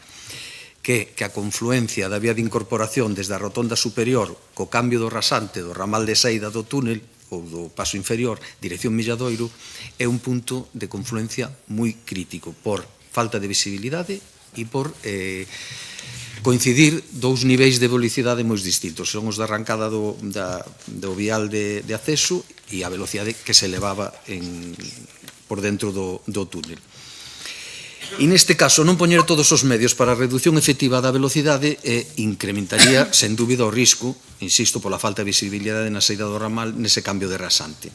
que a confluencia da vía de incorporación desde a rotonda superior co cambio do rasante do ramal de saída do túnel ou do paso inferior, dirección Milladoiro, é un punto de confluencia moi crítico por falta de visibilidade e por coincidir dous niveis de velocidade moi distintos. Son os da arrancada do vial de acceso e a velocidade que se elevaba por dentro do túnel. E neste caso, non poñer todos os medios para a reducción efectiva da velocidade incrementaría, sen dúbida, o risco, insisto, pola falta de visibilidade na saída do ramal nese cambio de rasante.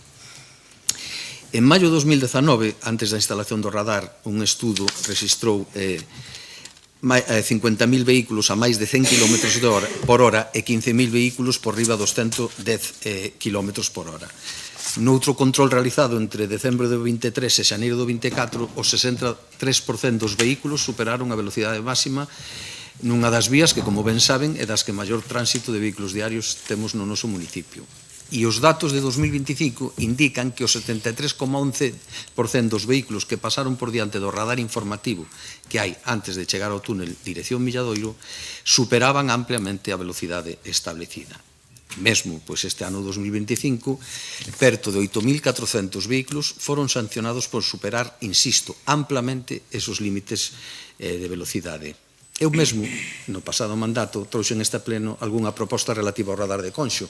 En maio de 2019, antes da instalación do radar, un estudo registrou 50.000 vehículos a máis de 100 km por hora e 15.000 vehículos por riba dos 110 km por hora. Noutro control realizado entre decembro do 23 e xaneiro do 24, o 63% dos vehículos superaron a velocidade máxima nunha das vías que, como ben saben, é das que maior tránsito de vehículos diarios temos no noso municipio. E os datos de 2025 indican que o 73,11% dos vehículos que pasaron por diante do radar informativo que hai antes de chegar ao túnel dirección Milladoiro superaban ampliamente a velocidade establecida. Mesmo, pois este ano 2025, perto de 8.400 vehículos foron sancionados por superar, insisto, amplamente esos límites de velocidade. Eu mesmo, no pasado mandato, trouxen neste pleno algunha proposta relativa ao radar de Conxo,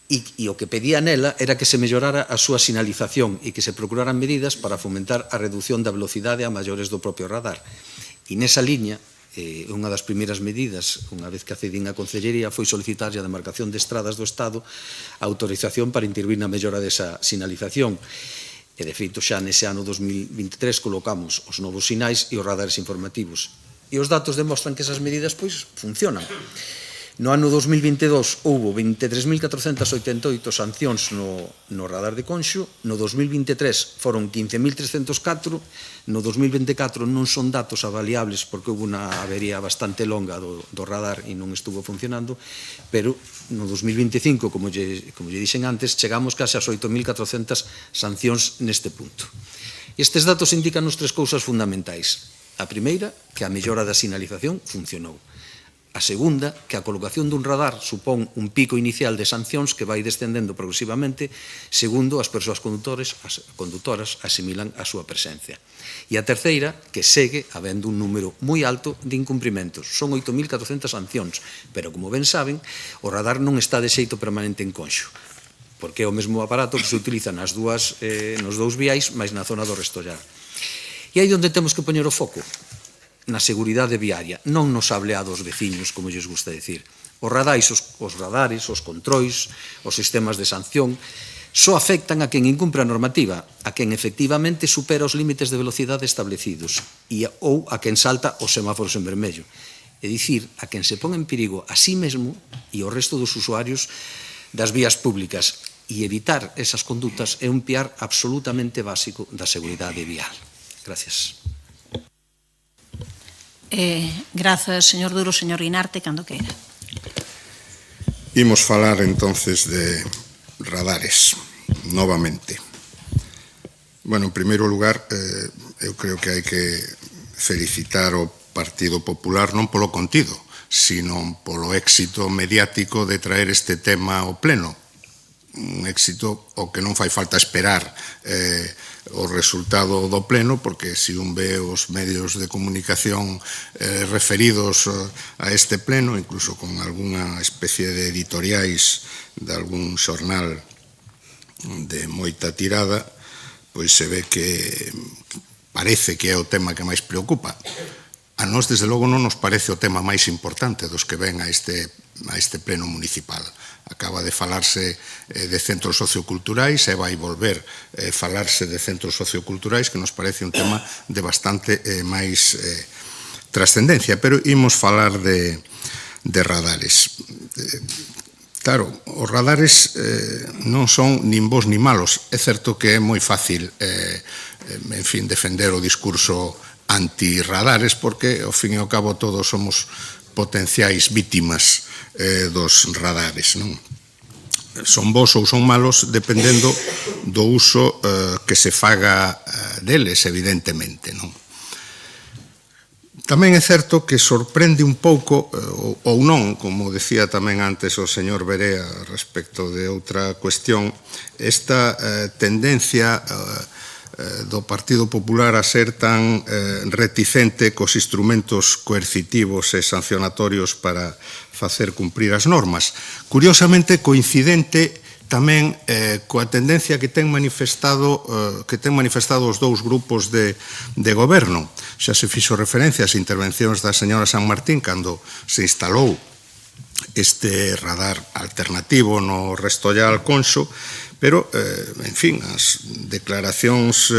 e o que pedía nela era que se mellorara a súa sinalización e que se procuraran medidas para fomentar a reducción da velocidade a maiores do propio radar. E nesa liña, unha das primeiras medidas, unha vez que accedín a Consellería, foi solicitar a demarcación de estradas do Estado a autorización para intervir na mellora desa sinalización. E, de feito, xa nese ano 2023 colocamos os novos sinais e os radares informativos. E os datos demostran que esas medidas, pois, funcionan. No ano 2022 houbo 23.488 sancións no radar de Conxo, no 2023 foron 15.304, no 2024 non son datos avaliables porque houve unha avería bastante longa do radar e non estuvo funcionando, pero no 2025, como lle dixen antes, chegamos case ás 8.400 sancións neste punto. Estes datos indican os tres cousas fundamentais. A primeira, que a mellora da sinalización funcionou. A segunda, que a colocación dun radar supón un pico inicial de sancións que vai descendendo progresivamente segundo as persoas condutoras asimilan a súa presencia. E a terceira, que segue habendo un número moi alto de incumprimentos. Son 8.400 sancións, pero como ben saben, o radar non está de xeito permanente en Conxo, porque é o mesmo aparato que se utiliza nos dous viais, máis na zona do Restollar. E aí onde temos que poñer o foco? Na seguridade viaria, non nos hableados veciños, como lles gusta dicir. Os radares, os controis, os sistemas de sanción, só afectan a quen incumpre a normativa, a quen efectivamente supera os límites de velocidade establecidos ou a quen salta os semáforos en vermello. É dicir, a quen se pon en perigo a sí mesmo e o resto dos usuarios das vías públicas. E evitar esas condutas é un piar absolutamente básico da seguridade vial. Gracias. Grazas, señor Duro, señor Guinarte, cando queira. Imos falar entonces de radares, novamente. Bueno, en primeiro lugar, eu creo que hai que felicitar o Partido Popular non polo contido, sino polo éxito mediático de traer este tema ao pleno. Un éxito ao que non fai falta esperar o resultado do pleno, porque se un ve os medios de comunicación referidos a este pleno, incluso con algunha especie de editoriais de algún xornal de moita tirada, pois se ve que parece que é o tema que máis preocupa. A nós, desde logo, non nos parece o tema máis importante dos que ven a este pleno municipal. Acaba de falarse de centros socioculturais e vai volver falarse de centros socioculturais, que nos parece un tema de bastante máis trascendencia, pero imos falar de radares. Claro, os radares non son nin bons nin malos. É certo que é moi fácil, en fin, defender o discurso antirradares, porque, ao fin e ao cabo, todos somos potenciais vítimas dos radares, non? Son bons ou son malos dependendo do uso que se faga deles, evidentemente, non? Tamén é certo que sorprende un pouco, ou non, como decía tamén antes o señor Berea respecto de outra cuestión, esta tendencia do Partido Popular a ser tan reticente cos instrumentos coercitivos e sancionatorios para facer cumprir as normas. Curiosamente, coincidente tamén coa tendencia que ten manifestado os dous grupos de goberno. Xa se fixo referencia ás intervencións da señora San Martín cando se instalou este radar alternativo no Restollar Conxo, pero, en fin, as declaracións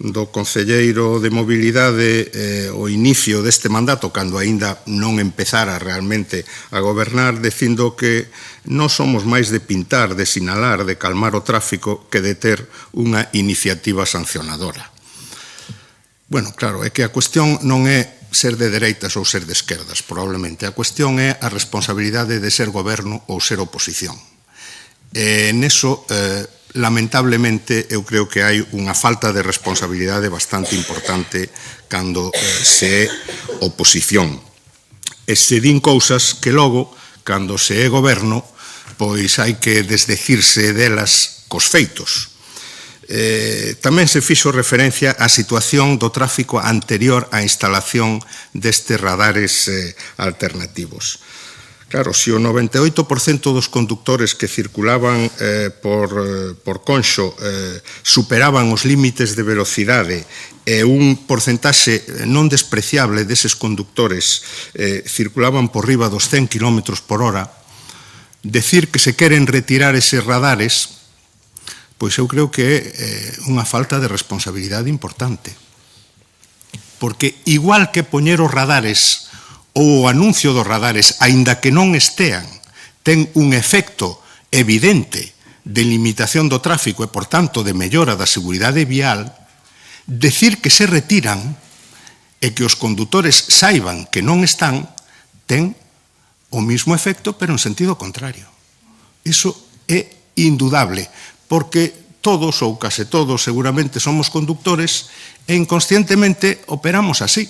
do concelleiro de mobilidade o inicio deste mandato, cando aínda non empezara realmente a gobernar, dicindo que non somos máis de pintar, de sinalar, de calmar o tráfico que de ter unha iniciativa sancionadora. Bueno, claro, é que a cuestión non é ser de dereitas ou ser de esquerdas, probablemente. A cuestión é a responsabilidade de ser goberno ou ser oposición. Neso, lamentablemente, eu creo que hai unha falta de responsabilidade bastante importante cando se é oposición. E se din cousas que logo, cando se é goberno, pois hai que desdecirse delas cos feitos. Tamén se fixo referencia á situación do tráfico anterior á instalación destes radares alternativos. Claro, se o 98% dos conductores que circulaban por Conxo superaban os límites de velocidade e un porcentaxe non despreciable deses conductores circulaban por riba dos 100 km por hora, decir que se queren retirar eses radares, pois eu creo que é unha falta de responsabilidade importante. Porque igual que poñer os radares ou o anuncio dos radares, aínda que non estean, ten un efecto evidente de limitación do tráfico e, por tanto, de mellora da seguridade vial, decir que se retiran e que os condutores saiban que non están, ten o mismo efecto, pero en sentido contrario. Iso é indudable, porque todos, ou case todos, seguramente somos conductores e inconscientemente operamos así.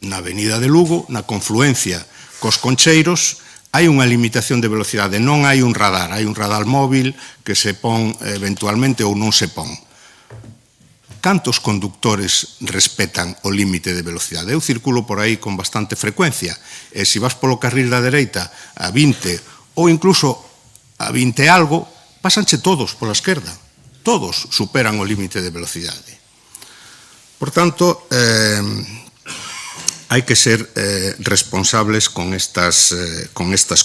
Na avenida de Lugo, na confluencia cos Concheiros, hai unha limitación de velocidade, non hai un radar, hai un radar móvil que se pon eventualmente ou non se pon. Cantos conductores respetan o límite de velocidade? Eu circulo por aí con bastante frecuencia, e se vas polo carril da dereita a 20 ou incluso a 20 e algo, pásanche todos pola esquerda. Todos superan o límite de velocidade. Por tanto, hai que ser responsables con estas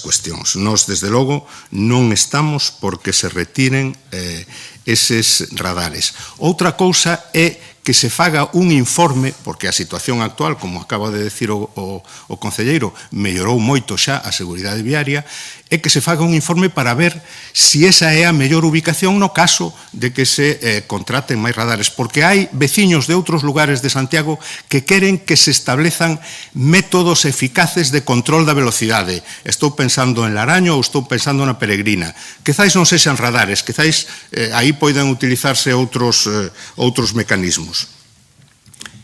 cuestións. Nos, desde logo, non estamos porque se retiren eses radares. Outra cousa é que se faga un informe, porque a situación actual, como acaba de decir o concelleiro, mellorou moito xa a seguridade viaria, é que se faga un informe para ver se esa é a mellor ubicación no caso de que se contraten máis radares, porque hai veciños de outros lugares de Santiago que queren que se establezan métodos eficaces de control da velocidade. Estou pensando en Laraño ou estou pensando na Peregrina. Quizais non sexan radares, quizais aí poidan utilizarse outros mecanismos.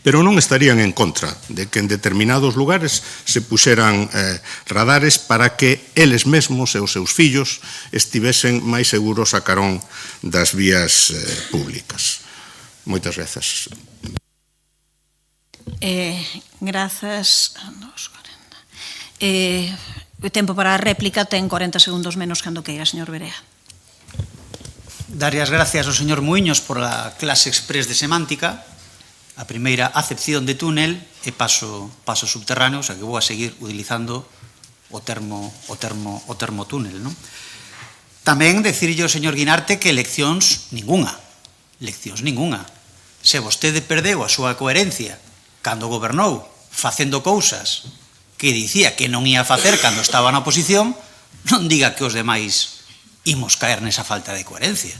Pero non estarían en contra de que en determinados lugares se puxeran radares para que eles mesmos e os seus fillos estivesen máis seguros a carón das vías públicas. Moitas grazas. Grazas. O tempo para a réplica ten 40 segundos menos cando queira, señor Berea. Darlle as gracias ao señor Muiños por a clase exprés de semántica. A primeira acepción de túnel e paso subterráneo, o sea que vou a seguir utilizando o termo túnel, non? Tamén decirlle ao señor Guinarte que leccións ningunha. Se vostede perdeu a súa coherencia cando gobernou facendo cousas que dicía que non ia facer cando estaba na oposición, non diga que os demais imos caer nesa falta de coherencia.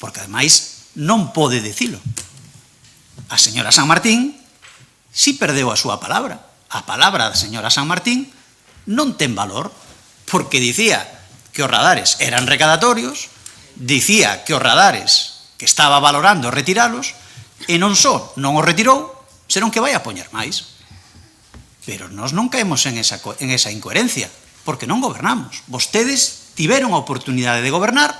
Porque, ademais, non pode dicilo. A señora San Martín si perdeu a súa palabra. A palabra da señora San Martín non ten valor, porque dicía que os radares eran recadatorios, dicía que os radares que estaba valorando retiralos, e non só non os retirou, senón que vai a poñer máis. Pero nós non caemos en esa incoherencia, porque non gobernamos. Vostedes tiveron a oportunidade de gobernar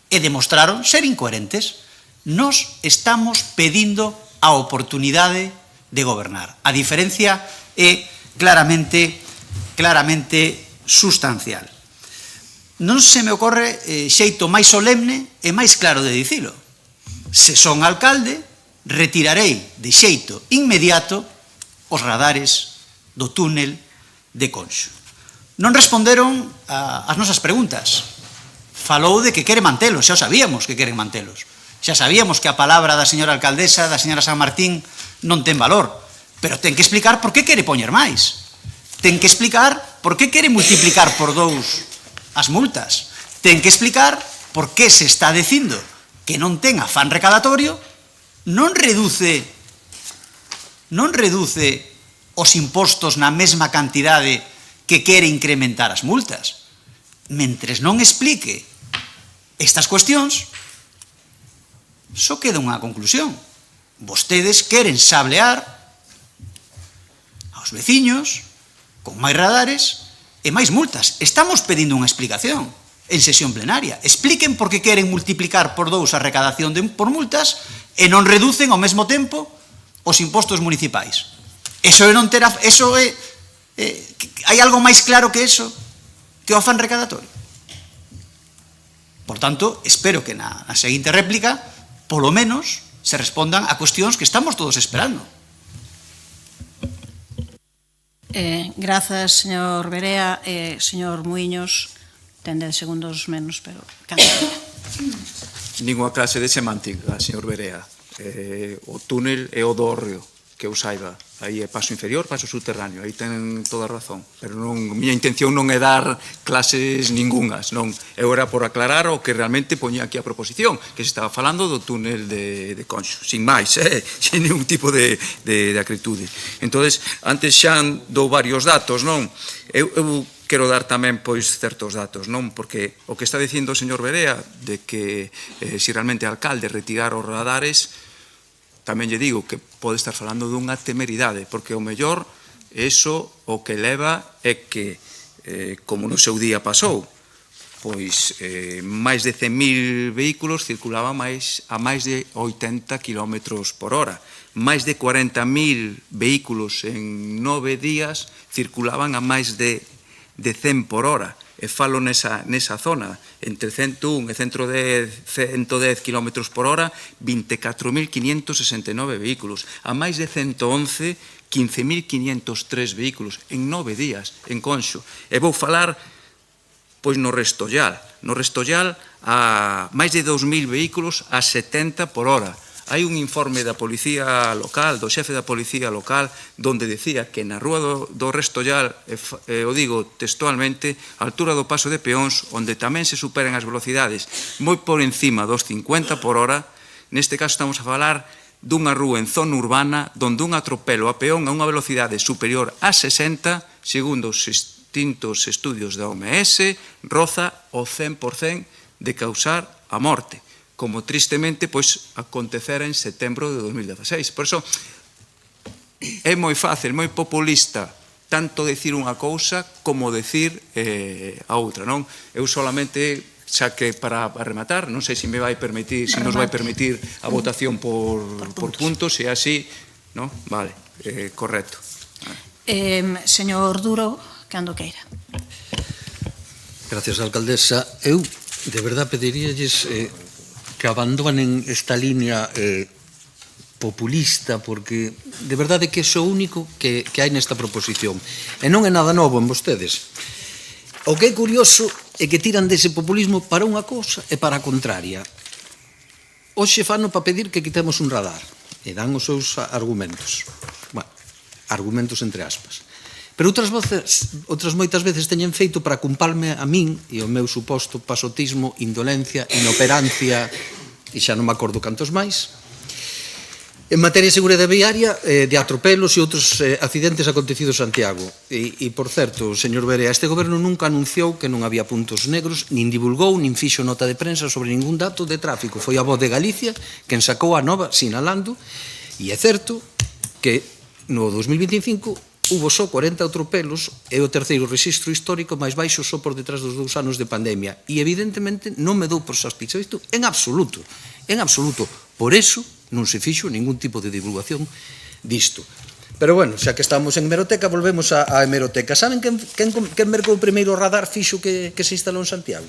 e demostraron ser incoherentes. Nós estamos pedindo a oportunidade de gobernar. A diferencia é claramente sustancial. Non se me ocorre xeito máis solemne e máis claro de dicilo. Se son alcalde, retirarei de xeito inmediato os radares do túnel de Conxo. Non responderon ás nosas preguntas. Falou de que quere mantelos, xa sabíamos que queren mantelos. Xa sabíamos que a palabra da señora alcaldesa, da señora San Martín, non ten valor, pero ten que explicar por que quere poñer máis. Ten que explicar por que quere multiplicar por 2 as multas. Ten que explicar por que se está dicindo que non ten afán recadatorio, non reduce os impostos na mesma cantidade que quere incrementar as multas. Mentres non explique estas cuestións, só queda unha conclusión. Vostedes queren sablear aos veciños con máis radares e máis multas. Estamos pedindo unha explicación en sesión plenaria. Expliquen por que queren multiplicar por 2 a recadación por multas e non reducen ao mesmo tempo os impostos municipais. Hai algo máis claro que eso, que o afán recadatorio. Por tanto, espero que na seguinte réplica polo menos se respondan a cuestións que estamos todos esperando. Grazas, señor Berea. Señor Muiños, ten 10 segundos menos, pero... Ninguna clase de semántica, señor Berea. O túnel é o do Hórreo, que eu saiba. Aí é paso inferior, paso subterráneo, aí ten toda a razón. Pero non, miña intención non é dar clases ningunhas, non. Eu era por aclarar o que realmente poñía aquí a proposición, que se estaba falando do túnel de Conxo, sin máis, sin ningún tipo de acritude. Entonces, antes xa dou varios datos, non? Eu quero dar tamén, pois, certos datos, non? Porque o que está dicindo o señor Berea de que se realmente o alcalde retirar os radares, tamén lle digo que pode estar falando dunha temeridade, porque o mellor eso o que leva é que, como no seu día pasou, pois máis de 100.000 vehículos circulaban a máis de 80 km por hora. Máis de 40.000 vehículos en 9 días circulaban a máis de 100 por hora. E falo nesa zona, entre 101 e 110 km por hora, 24.569 vehículos. A máis de 111, 15.503 vehículos en 9 días, en Conxo. E vou falar, pois, no Restollal. No Restollal, a máis de 2.000 vehículos a 70 por hora. Hai un informe da policía local, do xefe da policía local, donde decía que na rúa do Restollal, o digo textualmente, a altura do paso de peóns, onde tamén se superan as velocidades moi por encima dos 50 por hora, neste caso estamos a falar dunha rúa en zona urbana, donde un atropelo a peón a unha velocidade superior a 60, segundo os distintos estudios da OMS, roza o 100% de causar a morte, como tristemente pois acontecera en setembro de 2016. Por iso é moi fácil, moi populista, tanto decir unha cousa como decir a outra, non? Eu solamente, xa que para rematar, non sei se me vai permitir, se nos vai permitir a votación por puntos, se é así, non? Vale, correcto. Señor Duro, cando queira. Gracias, alcaldesa. Eu, de verdad, pediríalles que abandonen esta línea populista, porque de verdade que é o único que hai nesta proposición. E non é nada novo en vostedes. O que é curioso é que tiran dese populismo para unha cousa e para a contraria. Hoxe fano para pedir que quitemos un radar, e dan os seus argumentos. Bueno, argumentos entre aspas. Pero outras moitas veces teñen feito para culparme a min e o meu suposto pasotismo, indolencia, inoperancia e xa non me acordo cantos máis. En materia de seguridade viaria, de atropelos e outros accidentes acontecidos en Santiago. E, por certo, señor Berea, este goberno nunca anunciou que non había puntos negros, nin divulgou, nin fixo nota de prensa sobre ningún dato de tráfico. Foi a Voz de Galicia quen sacou a nova sinalando, e é certo que no 2025 hubo só 40 atropelos, é o terceiro rexistro histórico máis baixo só por detrás dos 2 anos de pandemia. E, evidentemente, non me dou por satisfeito isto en absoluto. En absoluto. Por eso, non se fixo ningún tipo de divulgación disto. Pero, bueno, xa que estamos en hemeroteca, volvemos á hemeroteca. Saben quen mercou o primeiro radar fixo que se instalou en Santiago?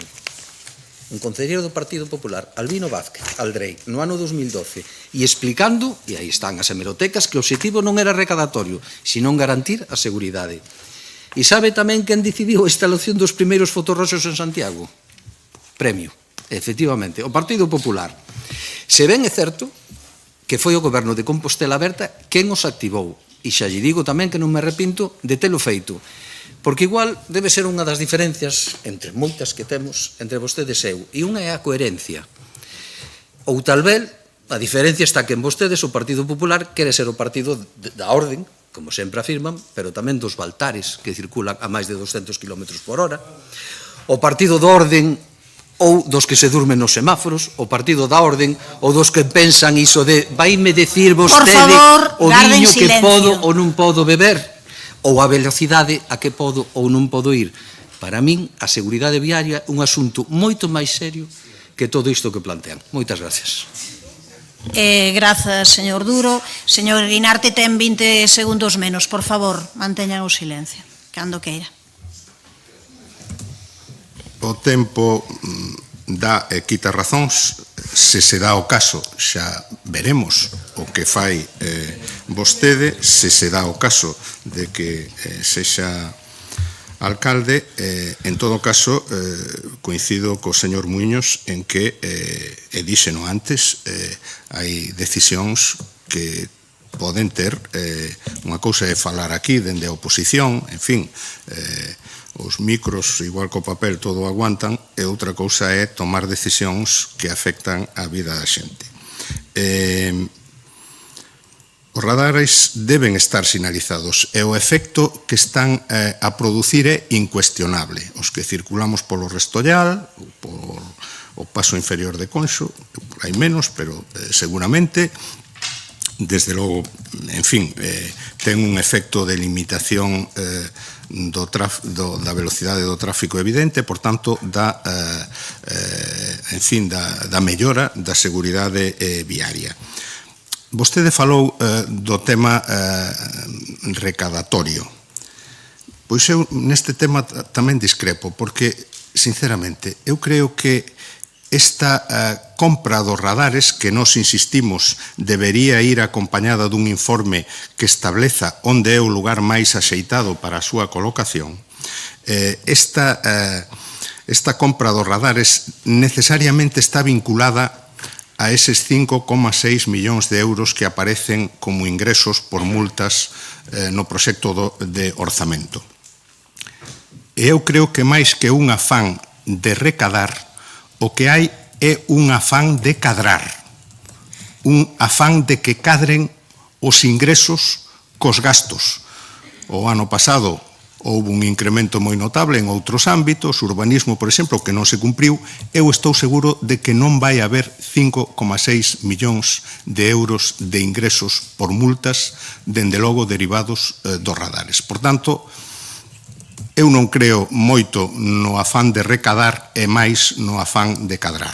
Un concelleiro do Partido Popular, Albino Vázquez, Aldrei, no ano 2012, e explicando, e aí están as hemerotecas, que o objetivo non era recadatorio, sino garantir a seguridade. E sabe tamén quen decidiu a instalación dos primeiros fotorroxos en Santiago? Premio, efectivamente, o Partido Popular. Se ben é certo que foi o goberno de Compostela Aberta quen os activou, e xa lle digo tamén que non me arrepinto de telo feito, porque igual debe ser unha das diferencias, entre moitas que temos, entre vostedes e eu, e unha é a coherencia. Ou tal vez, a diferencia está que en vostedes o Partido Popular quere ser o partido da orden, como sempre afirman, pero tamén dos baltares que circulan a máis de 200 km por hora, o partido do orden ou dos que se durmen nos semáforos, o partido da orden, ou dos que pensan iso de vaime decir vostede o viño que podo ou non podo beber, ou a velocidade a que podo ou non podo ir. Para min, a seguridade viaria é un asunto moito máis serio que todo isto que plantean. Moitas gracias. Grazas, señor Duro. Señor Guinarte, ten 20 segundos menos. Por favor, manteñan o silencio. Cando queira. O tempo dá e quita razóns. Se se dá o caso, xa veremos o que fai vostede, se se dá o caso de que sexa alcalde. En todo caso, coincido co señor Muiños en que, e díxeno antes, hai decisións que poden ter, unha cousa é falar aquí dende a oposición, en fin, os micros, igual que o papel, todo aguantan, e outra cousa é tomar decisións que afectan a vida da xente. Os radares deben estar sinalizados e o efecto que están a producir é incuestionable. Os que circulamos polo Restollal, por o paso inferior de Conxo, hai menos, pero seguramente, desde logo, en fin, ten un efecto de limitación da velocidade do tráfico evidente, por tanto, da mellora da seguridade viaria. Vostede falou do tema recadatorio. Pois eu neste tema tamén discrepo, porque, sinceramente, eu creo que esta compra dos radares, que nós insistimos debería ir acompañada dun informe que estableza onde é o lugar máis axeitado para a súa colocación, esta compra dos radares necesariamente está vinculada a eses 5,6 millóns de euros que aparecen como ingresos por multas no proxecto de orzamento. E eu creo que máis que un afán de recadar, o que hai é un afán de cadrar, un afán de que cadren os ingresos cos gastos. O ano pasado houve un incremento moi notable en outros ámbitos, urbanismo, por exemplo, que non se cumpriu. Eu estou seguro de que non vai haber 5,6 millóns de euros de ingresos por multas, dende logo derivados dos radares. Por tanto, eu non creo moito no afán de recadar e máis no afán de cadrar.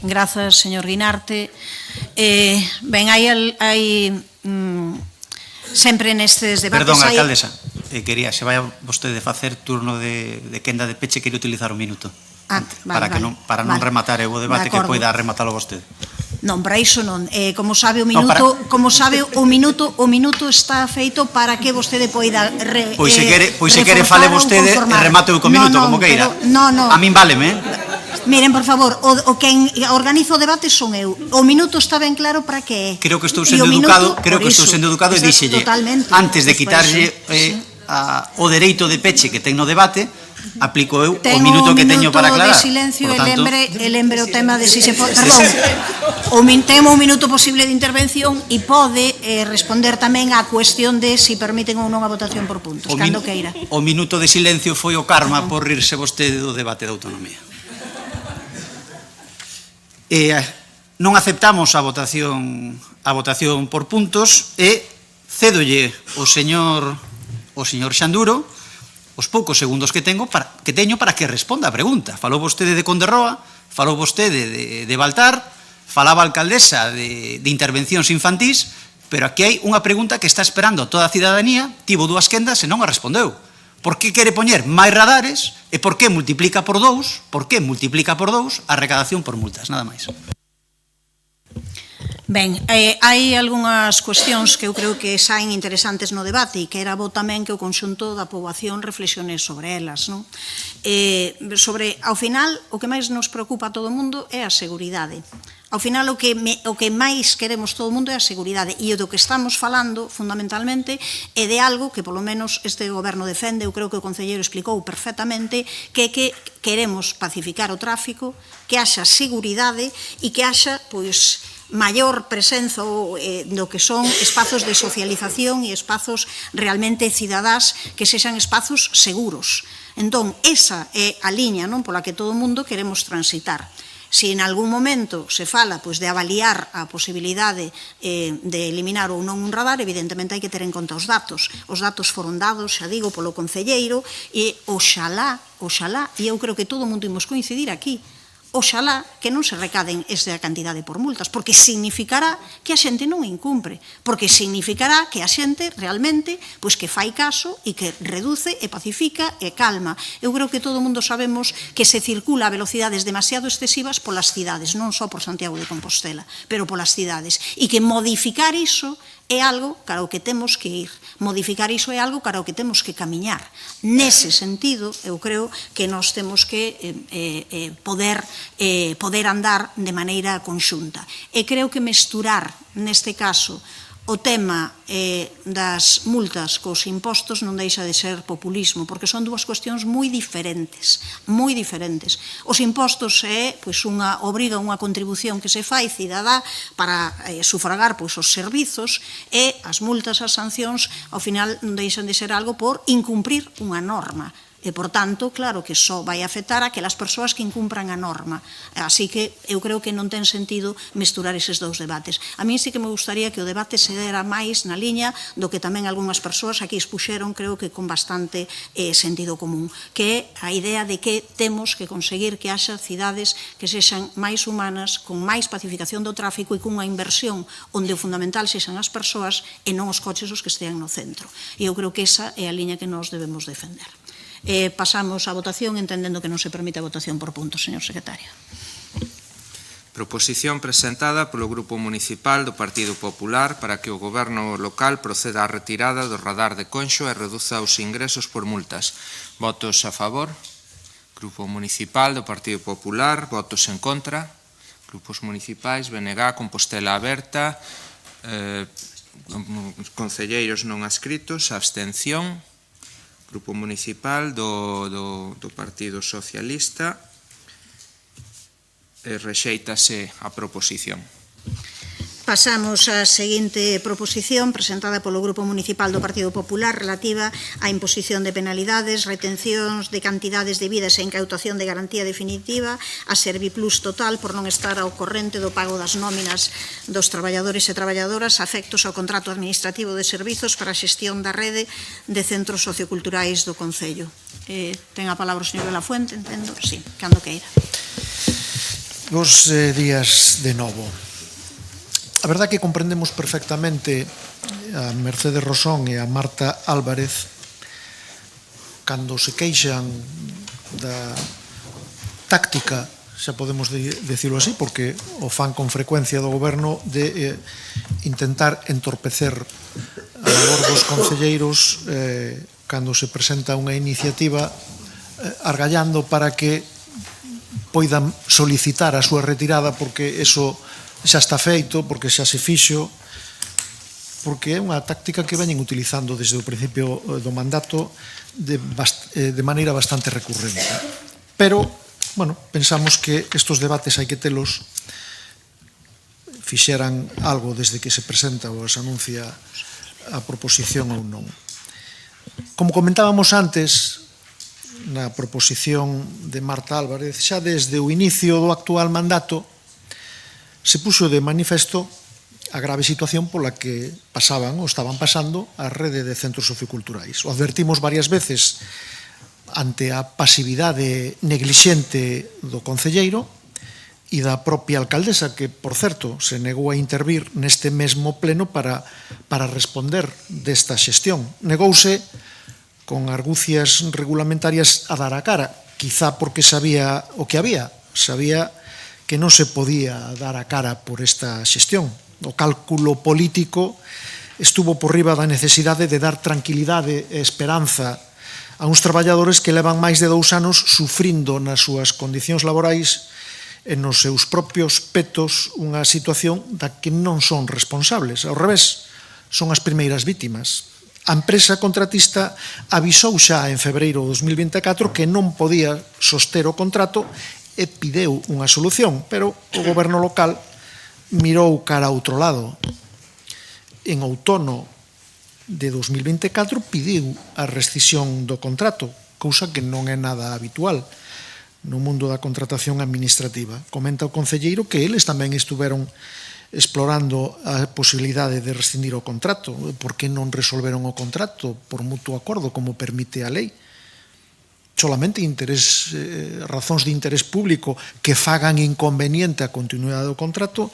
Grazas, señor Guinarte. Ben, hai sempre nestes debates... Perdón, alcaldesa, quería, se vai vostede facer turno de quenda de peche, quería utilizar un minuto para non rematar o debate, que poida rematalo vostede. Non, para iso non. Como sabe, o minuto está feito para que vostede poida... Pois se quere fale vostede e remate o minuto, como queira. A min váleme, Miren, por favor, o quen organiza o debate son eu. O minuto está ben claro para que é. Creo que estou sendo educado e díxelle, antes de quitarlle o dereito de peche que ten no debate, aplico eu o minuto que teño para aclarar. Ten un minuto de silencio e lembre o tema de si se pode... Perdón, temo un minuto posible de intervención e pode responder tamén á cuestión de si permiten ou non a votación por puntos, cando queira. O minuto de silencio foi o karma por rirse vostede do debate da autonomía. Non aceptamos a votación por puntos e cédolle o señor Xanduro os poucos segundos que teño para que responda a pregunta. Falou vostede de Conderroa, falou vostede de Baltar, falaba a alcaldesa de intervencións infantís, pero aquí hai unha pregunta que está esperando toda a cidadanía, tivo dúas quendas e non a respondeu. Por que quere poñer máis radares e por que multiplica por dous a recadación por multas, nada máis. Ben, hai algunhas cuestións que eu creo que saen interesantes no debate e que era bo tamén que o conxunto da poboación reflexione sobre elas, non? Ao final, o que máis nos preocupa a todo o mundo é a seguridade. Ao final, o que máis queremos todo o mundo é a seguridade, e o do que estamos falando, fundamentalmente, é de algo que, polo menos, este goberno defende. Eu creo que o concelleiro explicou perfectamente que queremos pacificar o tráfico, que haxa seguridade e que haxa, pois, maior presenza do que son espazos de socialización e espazos realmente cidadás que sexan espazos seguros. Entón, esa é a liña pola que todo o mundo queremos transitar. Se en algún momento se fala de avaliar a posibilidade de eliminar ou non un radar, evidentemente hai que ter en conta os datos. Os datos foron dados, xa digo, polo concelleiro, e oxalá, e eu creo que todo o mundo imos coincidir aquí, oxalá que non se recaden esta cantidade por multas, porque significará que a xente non incumpre, porque significará que a xente realmente que fai caso e que reduce e pacifica e calma. Eu creo que todo o mundo sabemos que se circula a velocidades demasiado excesivas polas cidades, non só por Santiago de Compostela, pero polas cidades, e que modificar iso é algo cara o que temos que ir. Modificar iso é algo cara o que temos que camiñar. Nese sentido, eu creo que nós temos que poder andar de maneira conxunta. E creo que mesturar, neste caso, o tema das multas cos impostos non deixa de ser populismo, porque son dúas cuestións moi diferentes, moi diferentes. Os impostos é unha obriga, unha contribución que se fai cidadá para sufragar os servizos, e as multas, as sancións, ao final non deixan de ser algo por incumprir unha norma. E, por tanto, claro que só vai afectar a aquelas persoas que incumpran a norma. Así que eu creo que non ten sentido mesturar eses dous debates. A mí sí que me gustaría que o debate se dera máis na liña do que tamén algunhas persoas aquí expuxeron, creo que con bastante sentido común, que é a idea de que temos que conseguir que haxa cidades que sexan máis humanas, con máis pacificación do tráfico e cunha inversión onde o fundamental sexan as persoas e non os coches os que estean no centro. E eu creo que esa é a liña que nós debemos defender. Pasamos á votación, entendendo que non se permite a votación por puntos, señor secretario. Proposición presentada polo Grupo Municipal do Partido Popular para que o Goberno local proceda á retirada do radar de Conxo e reduza os ingresos por multas. Votos a favor. Grupo Municipal do Partido Popular. Votos en contra. Grupos municipais, BNG, Compostela Aberta, concelleiros non adscritos, abstención. Grupo Municipal do Partido Socialista, rexéitase a proposición. Pasamos á seguinte proposición presentada polo Grupo Municipal do Partido Popular relativa á imposición de penalidades, retencións de cantidades debidas e incautación de garantía definitiva a Serviplus Total por non estar ao corrente do pago das nóminas dos traballadores e traballadoras afectos ao contrato administrativo de servizos para a xestión da rede de centros socioculturais do Concello. Ten a palabra o señor de la Fuente, entendo? Sí, cando queira. Bos días de novo. A verdade que comprendemos perfectamente a Mercedes Rosón e a Marta Álvarez cando se queixan da táctica, xa podemos decirlo así, porque o fan con frecuencia do goberno de intentar entorpecer a labor dos concelleiros cando se presenta unha iniciativa argallando para que poidan solicitar a súa retirada porque eso xa está feito, porque xa se fixo, porque é unha táctica que veñen utilizando desde o principio do mandato de maneira bastante recurrente. Pero, bueno, pensamos que estos debates hai que telos, fixeran algo desde que se presenta ou se anuncia a proposición ou non. Como comentábamos antes, na proposición de Marta Álvarez, xa desde o inicio do actual mandato, se puxo de manifesto a grave situación pola que pasaban ou estaban pasando a rede de centros socioculturais. O advertimos varias veces ante a pasividade neglixente do concelleiro e da propia alcaldesa, que, por certo, se negou a intervir neste mesmo pleno para responder desta xestión. Negouse con argucias regulamentarias a dar a cara, quizá porque sabía o que había, sabía que non se podía dar a cara por esta xestión. O cálculo político estuvo por riba da necesidade de dar tranquilidade e esperanza a uns traballadores que levan máis de 2 anos sufrindo nas súas condicións laborais e nos seus propios petos unha situación da que non son responsables. Ao revés, son as primeiras vítimas. A empresa contratista avisou xa en febreiro de 2024 que non podía soster o contrato e pideu unha solución, pero o goberno local mirou cara a outro lado. En outono de 2024 pediu a rescisión do contrato, cousa que non é nada habitual no mundo da contratación administrativa. Comenta o concelleiro que eles tamén estuveron explorando a posibilidade de rescindir o contrato. Por que non resolveron o contrato por mutuo acordo, como permite a lei? Solamente razóns de interés público que fagan inconveniente a continuidade do contrato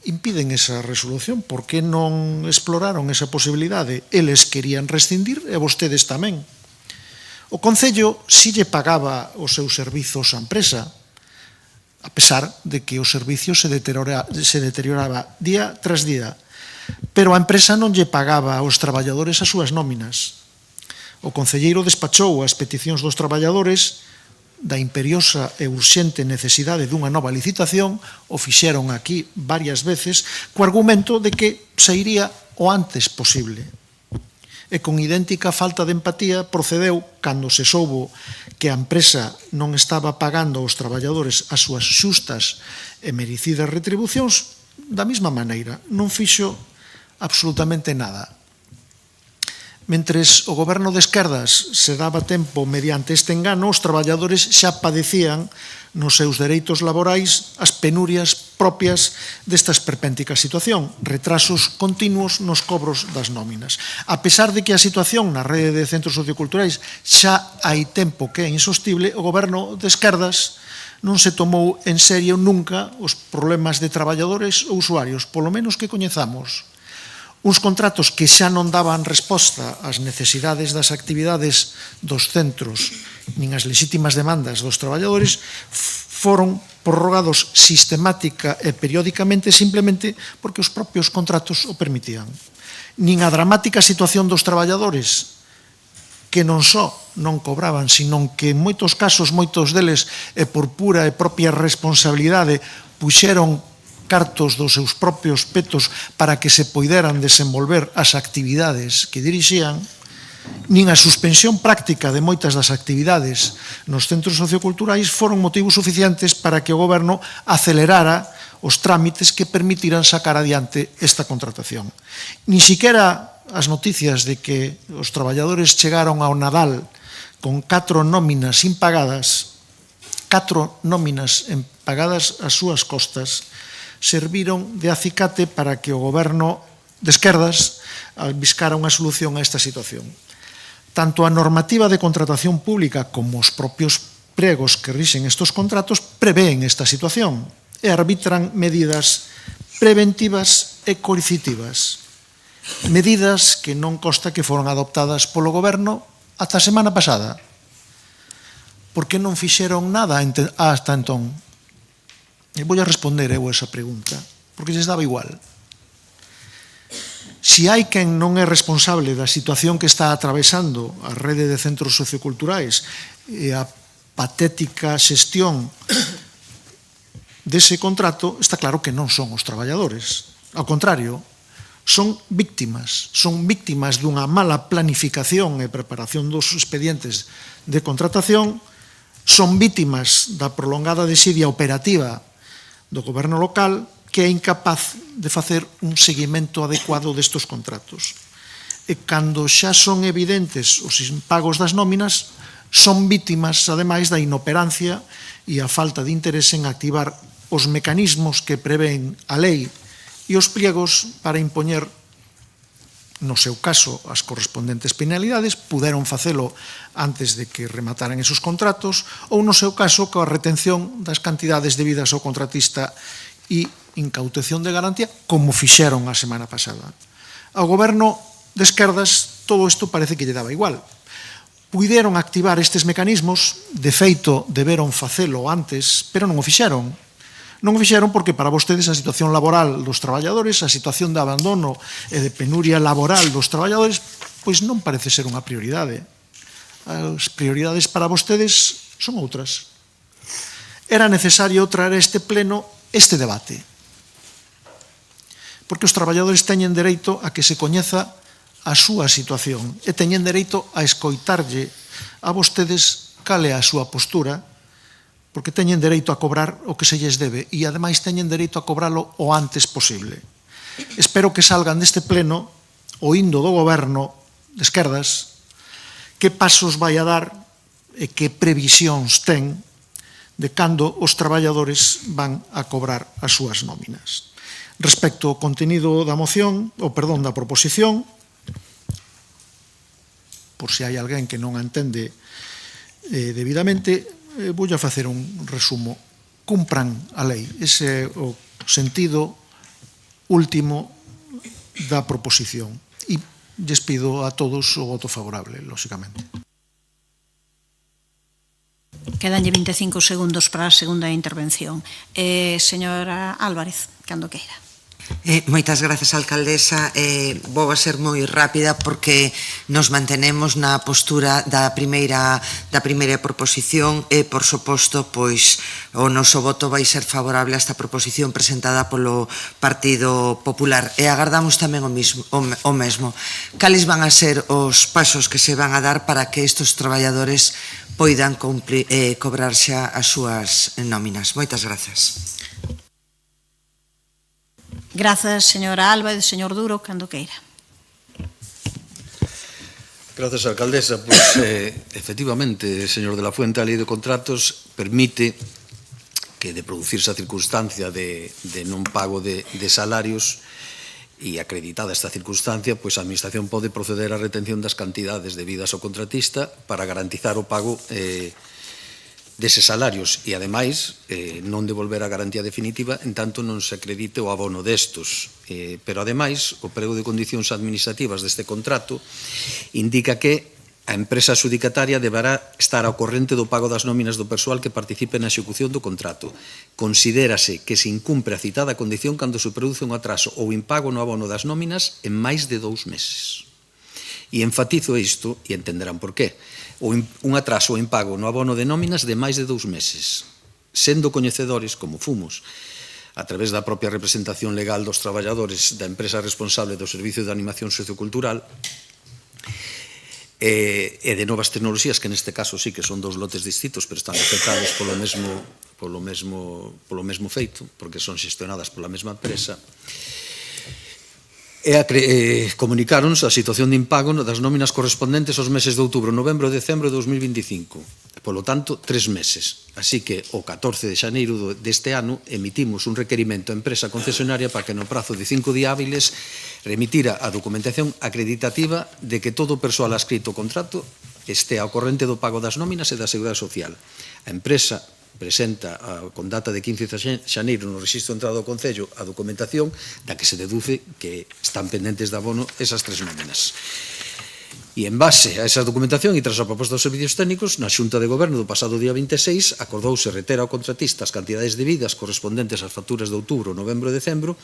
impiden esa resolución. Por que non exploraron esa posibilidade? Eles querían rescindir e vostedes tamén. O Concello si lle pagaba os seus servizos á empresa, a pesar de que o servicio se deterioraba día tras día. pero a empresa non lle pagaba aos traballadores as súas nóminas. O concelleiro despachou as peticións dos traballadores da imperiosa e urxente necesidade dunha nova licitación, o fixeron aquí varias veces, co argumento de que sairía o antes posible. E con idéntica falta de empatía procedeu cando se soubo que a empresa non estaba pagando aos traballadores as súas xustas e merecidas retribucións, da mesma maneira, non fixo absolutamente nada. Mentres o goberno de esquerdas se daba tempo mediante este engano, os traballadores xa padecían nos seus dereitos laborais as penurias propias desta esperpéntica situación, retrasos continuos nos cobros das nóminas. A pesar de que a situación na rede de centros socioculturais xa hai tempo que é insostible, o goberno de esquerdas non se tomou en serio nunca os problemas de traballadores ou usuarios, polo menos que coñezamos. Uns contratos que xa non daban resposta ás necesidades das actividades dos centros nin as lexítimas demandas dos traballadores foron prorrogados sistemática e periódicamente simplemente porque os propios contratos o permitían. Nin a dramática situación dos traballadores que non só non cobraban, sino que en moitos casos, moitos deles, e por pura e propia responsabilidade, puxeron cartos dos seus propios petos para que se poideran desenvolver as actividades que dirixían, nin a suspensión práctica de moitas das actividades nos centros socioculturais foron motivos suficientes para que o goberno acelerara os trámites que permitiran sacar adiante esta contratación. Ni siquiera as noticias de que os traballadores chegaron ao Nadal con 4 nóminas impagadas, 4 nóminas pagadas ás súas costas, serviron de acicate para que o goberno de esquerdas albiscara unha solución a esta situación. Tanto a normativa de contratación pública como os propios pregos que rixen estes contratos prevén esta situación e arbitran medidas preventivas e coercitivas. Medidas que non consta que foron adoptadas polo goberno ata a semana pasada. Por que non fixeron nada hasta entón? E vou a responder eu esa pregunta, porque lles daba igual. Si hai quen non é responsable da situación que está atravesando a rede de centros socioculturais e a patética xestión dese contrato, está claro que non son os traballadores. Ao contrario, son víctimas dunha mala planificación e preparación dos expedientes de contratación, son vítimas da prolongada desidia operativa do goberno local que é incapaz de facer un seguimento adecuado destes contratos. E cando xa son evidentes os impagos das nóminas, son vítimas, ademais, da inoperancia e a falta de interese en activar os mecanismos que prevén a lei e os pliegos para impoñer, no seu caso, as correspondentes penalidades, puderon facelo antes de que remataran esos contratos, ou no seu caso, coa retención das cantidades debidas ao contratista e incautación de garantía, como fixeron a semana pasada. Ao goberno de esquerdas todo isto parece que lle daba igual. Puideron activar estes mecanismos, de feito deberon facelo antes, pero non o fixeron. Non o fixeron porque para vostedes a situación laboral dos traballadores, a situación de abandono e de penuria laboral dos traballadores, pois non parece ser unha prioridade. As prioridades para vostedes son outras. Era necesario traer a este pleno este debate, porque os traballadores teñen dereito a que se coñeza a súa situación e teñen dereito a escoitarlle a vostedes cal é a súa postura, porque teñen dereito a cobrar o que se lles debe e, ademais, teñen dereito a cobralo o antes posible. Espero que salgan deste pleno oíndo do goberno de esquerdas que pasos vai a dar e que previsións ten de cando os traballadores van a cobrar as súas nóminas. Respecto ao contenido da moción, da proposición, por se hai alguén que non a entende debidamente, vou a facer un resumo. Cumpran a lei. Ese é o sentido último da proposición. E lles pido a todos o voto favorable, lóxicamente. Quedanlle 25 segundos para a segunda intervención. Señora Álvarez, cando queira. Moitas grazas, alcaldesa. Vou a ser moi rápida porque nos mantenemos na postura da primeira proposición e, por suposto, pois o noso voto vai ser favorable a esta proposición presentada polo Partido Popular e agardamos tamén o mesmo. Cales van a ser os pasos que se van a dar para que estes traballadores poidan cobrar xa as súas nóminas? Moitas grazas. Grazas, señora Alba e señor Duro, cando queira. Grazas, alcaldesa. Pois, efectivamente, señor de la Fuente, a lei de contratos permite que de producirse a circunstancia de non pago de salarios e acreditada esta circunstancia, pois a Administración pode proceder á retención das cantidades debidas ao contratista para garantizar o pago deses salarios e, ademais, non devolver a garantía definitiva en tanto non se acredite o abono destos. Pero, ademais, o prego de condicións administrativas deste contrato indica que a empresa adxudicataria deberá estar ao corrente do pago das nóminas do persoal que participe na execución do contrato. Considérase que se incumpre a citada condición cando se produce un atraso ou impago no abono das nóminas en máis de 2 meses. E enfatizo isto, e entenderán por qué, un atraso ou impago no abono de nóminas de máis de 2 meses, sendo coñecedores, como fomos, a través da propia representación legal dos traballadores da empresa responsable do Servicio de Animación Sociocultural e de novas tecnoloxías, que neste caso sí que son 2 lotes distintos, pero están afectados polo mesmo feito, porque son xestionadas pola mesma empresa, comunicaronse a situación de impago das nóminas correspondentes aos meses de outubro, novembro e decembro de 2025. Polo tanto, 3 meses. Así que, o 14 de xaneiro deste ano, emitimos un requerimento á empresa concesionaria para que no prazo de 5 días hábiles remitira a documentación acreditativa de que todo o persoal adscrito ao contrato este ao corrente do pago das nóminas e da Seguridade Social. A empresa presenta con data de 15 de xaneiro no rexistro de entrada do Concello a documentación da que se deduce que están pendentes de abono esas 3 nóminas. E en base a esa documentación e tras a proposta dos servicios técnicos, na Xunta de Goberno do pasado día 26 acordouse reter ao contratista as cantidades debidas correspondentes ás facturas de outubro, novembro e decembro,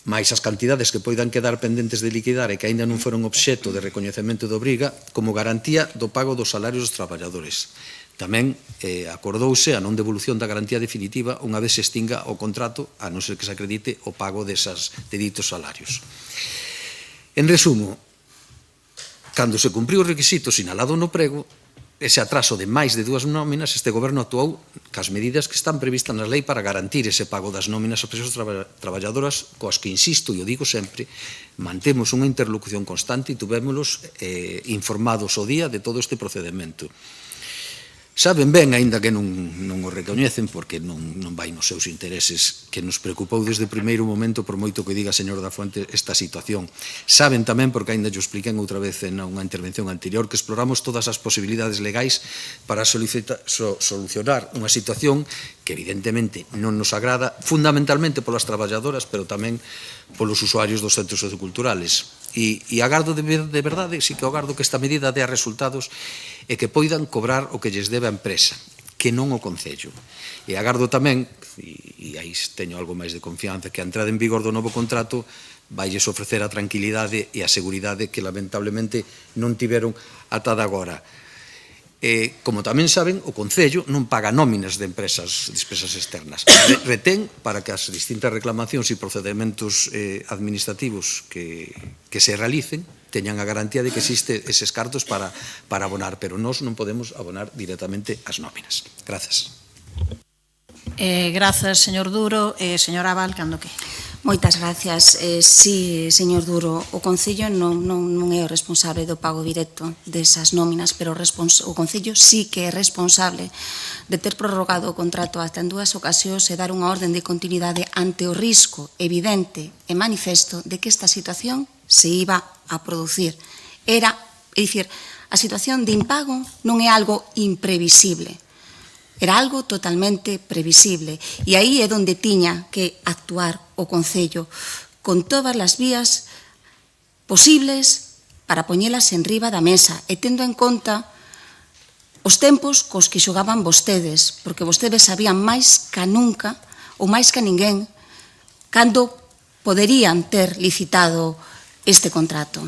máis as cantidades que poidan quedar pendentes de liquidar e que aínda non foron obxecto de recoñecemento de obriga como garantía do pago dos salarios dos traballadores. Tamén acordouse a non devolución da garantía definitiva unha vez se extinga o contrato, a non ser que se acredite o pago de ditos salarios. En resumo, cando se cumpriu o requisito sinalado no prego, ese atraso de máis de 2 nóminas, este goberno actuou cas medidas que están previstas na lei para garantir ese pago das nóminas ás persoas traballadoras, coas que, insisto, e o digo sempre, mantemos unha interlocución constante e tuvémolos informados o día de todo este procedimento. Saben ben, aínda que non o recoñecen, porque non vai nos seus intereses, que nos preocupou desde o primeiro momento, por moito que diga, señor da Fuente, esta situación. Saben tamén, porque aínda yo expliquei outra vez en unha intervención anterior, que exploramos todas as posibilidades legais para solucionar unha situación que evidentemente non nos agrada, fundamentalmente polas traballadoras, pero tamén polos usuarios dos centros socioculturales. E agardo de verdade, sí que agardo que esta medida dea resultados e que poidan cobrar o que lles debe a empresa, que non o Concello. E agardo tamén, e aí teño algo máis de confianza, que a entrada en vigor do novo contrato vailles ofrecer a tranquilidade e a seguridade que lamentablemente non tiveron ata de agora. Como tamén saben, o Concello non paga nóminas de empresas externas. Retén para que as distintas reclamacións e procedementos administrativos que se realicen teñan a garantía de que existe eses cartos para abonar, pero nós non podemos abonar directamente as nóminas. Grazas. Grazas, señor Duro. Señora Abal, cando que? Moitas gracias. Sí, señor Duro, o Concello non é o responsable do pago directo desas nóminas, pero o Concello sí que é responsable de ter prorrogado o contrato hasta en 2 ocasións e dar unha orden de continuidade ante o risco evidente e manifesto de que esta situación se iba a producir. É dicir, a situación de impago non é algo imprevisible. Era algo totalmente previsible e aí é onde tiña que actuar o Concello con todas as vías posibles para poñelas en riba da mesa e tendo en conta os tempos cos que xogaban vostedes, porque vostedes sabían máis ca nunca ou máis ca ninguén cando poderían ter licitado este contrato.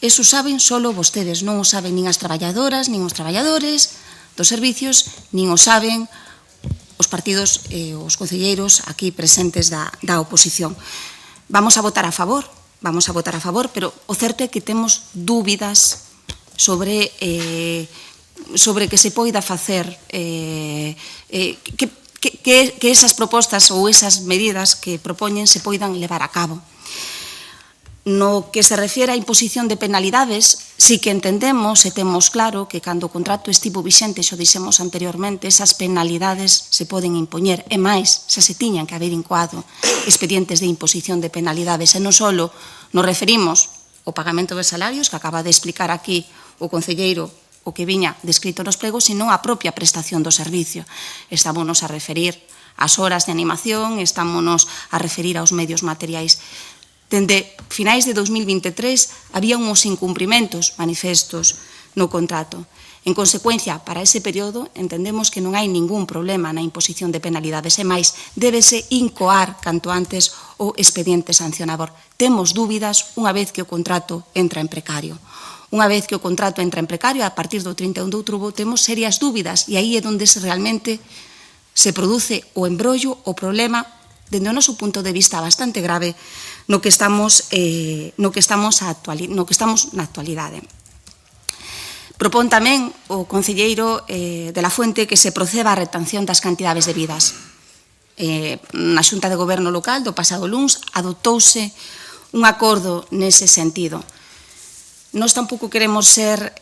Eso saben solo vostedes, non o saben nin as traballadoras, nin os traballadores dos servicios, nin o saben os partidos e os concelleiros aquí presentes da oposición. Vamos a votar a favor, pero o certo é que temos dúbidas sobre que se poida facer que esas propostas ou esas medidas que propoñen se poidan levar a cabo. No que se refiere á imposición de penalidades, sí que entendemos e temos claro que cando o contrato estivo vixente, xo dixemos anteriormente, esas penalidades se poden impoñer, e máis, xa se tiñan que haber incoado expedientes de imposición de penalidades, e non só nos referimos ao pagamento de salarios, que acaba de explicar aquí o concelleiro o que viña descrito nos plegos, sino a propia prestación do servicio. Estámonos a referir ás horas de animación, estámonos a referir aos medios materiais. Dende finais de 2023 había uns incumprimentos manifestos no contrato. En consecuencia, para ese período entendemos que non hai ningún problema na imposición de penalidades e máis, débese incoar canto antes o expediente sancionador. Temos dúbidas unha vez que o contrato entra en precario. Unha vez que o contrato entra en precario, a partir do 31 de outubro, temos serias dúbidas e aí é onde realmente se produce o embrollo, o problema, dende o noso punto de vista bastante grave, no que estamos na actualidade. Propón tamén o concelleiro de la Fuente que se proceda á retención das cantidades debidas. Na Xunta de Goberno local do pasado luns adoptouse un acordo nese sentido. Nós tampouco queremos ser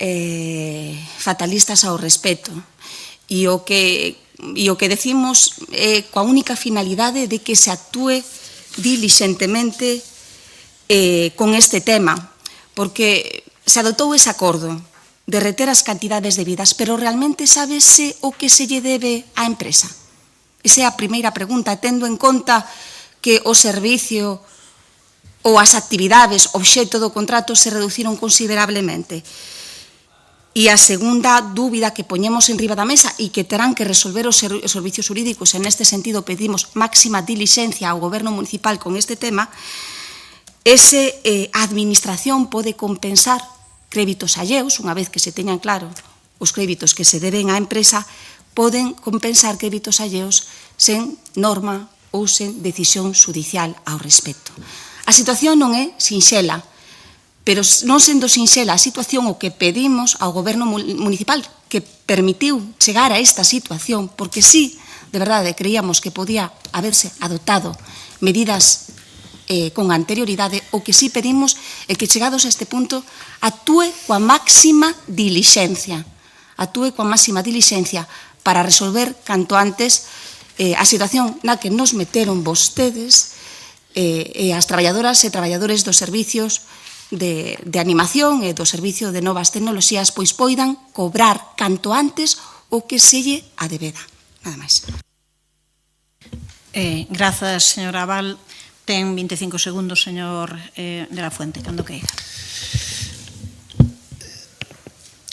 fatalistas ao respecto e o que decimos coa única finalidade de que se actúe diligentemente con este tema, porque se adoptou ese acordo de reter as cantidades debidas, pero realmente sábese o que se lle debe á empresa? Esa é a primeira pregunta, tendo en conta que o servicio ou as actividades obxecto do contrato se reduciron considerablemente. E a segunda dúbida que poñemos en riba da mesa e que terán que resolver os servicios jurídicos, en este sentido pedimos máxima diligencia ao Goberno municipal con este tema, a administración pode compensar créditos alleos, unha vez que se teñan claro os créditos que se deben á empresa, poden compensar créditos alleos sen norma ou sen decisión judicial ao respecto. A situación non é sinxela, pero non sendo sinxela a situación, o que pedimos ao Goberno municipal que permitiu chegar a esta situación, porque sí, de verdade, creíamos que podía haberse adoptado medidas con anterioridade, o que sí pedimos é que chegados a este punto actúe coa máxima dilixencia para resolver canto antes a situación na que nos meteron vostedes e as traballadoras e traballadores dos servicios de animación e do servicio de novas tecnoloxías pois poidan cobrar canto antes o que se lle adebeda. Nada máis. Grazas, señora Abal. Ten 25 segundos, señor de la Fuente, cando queira.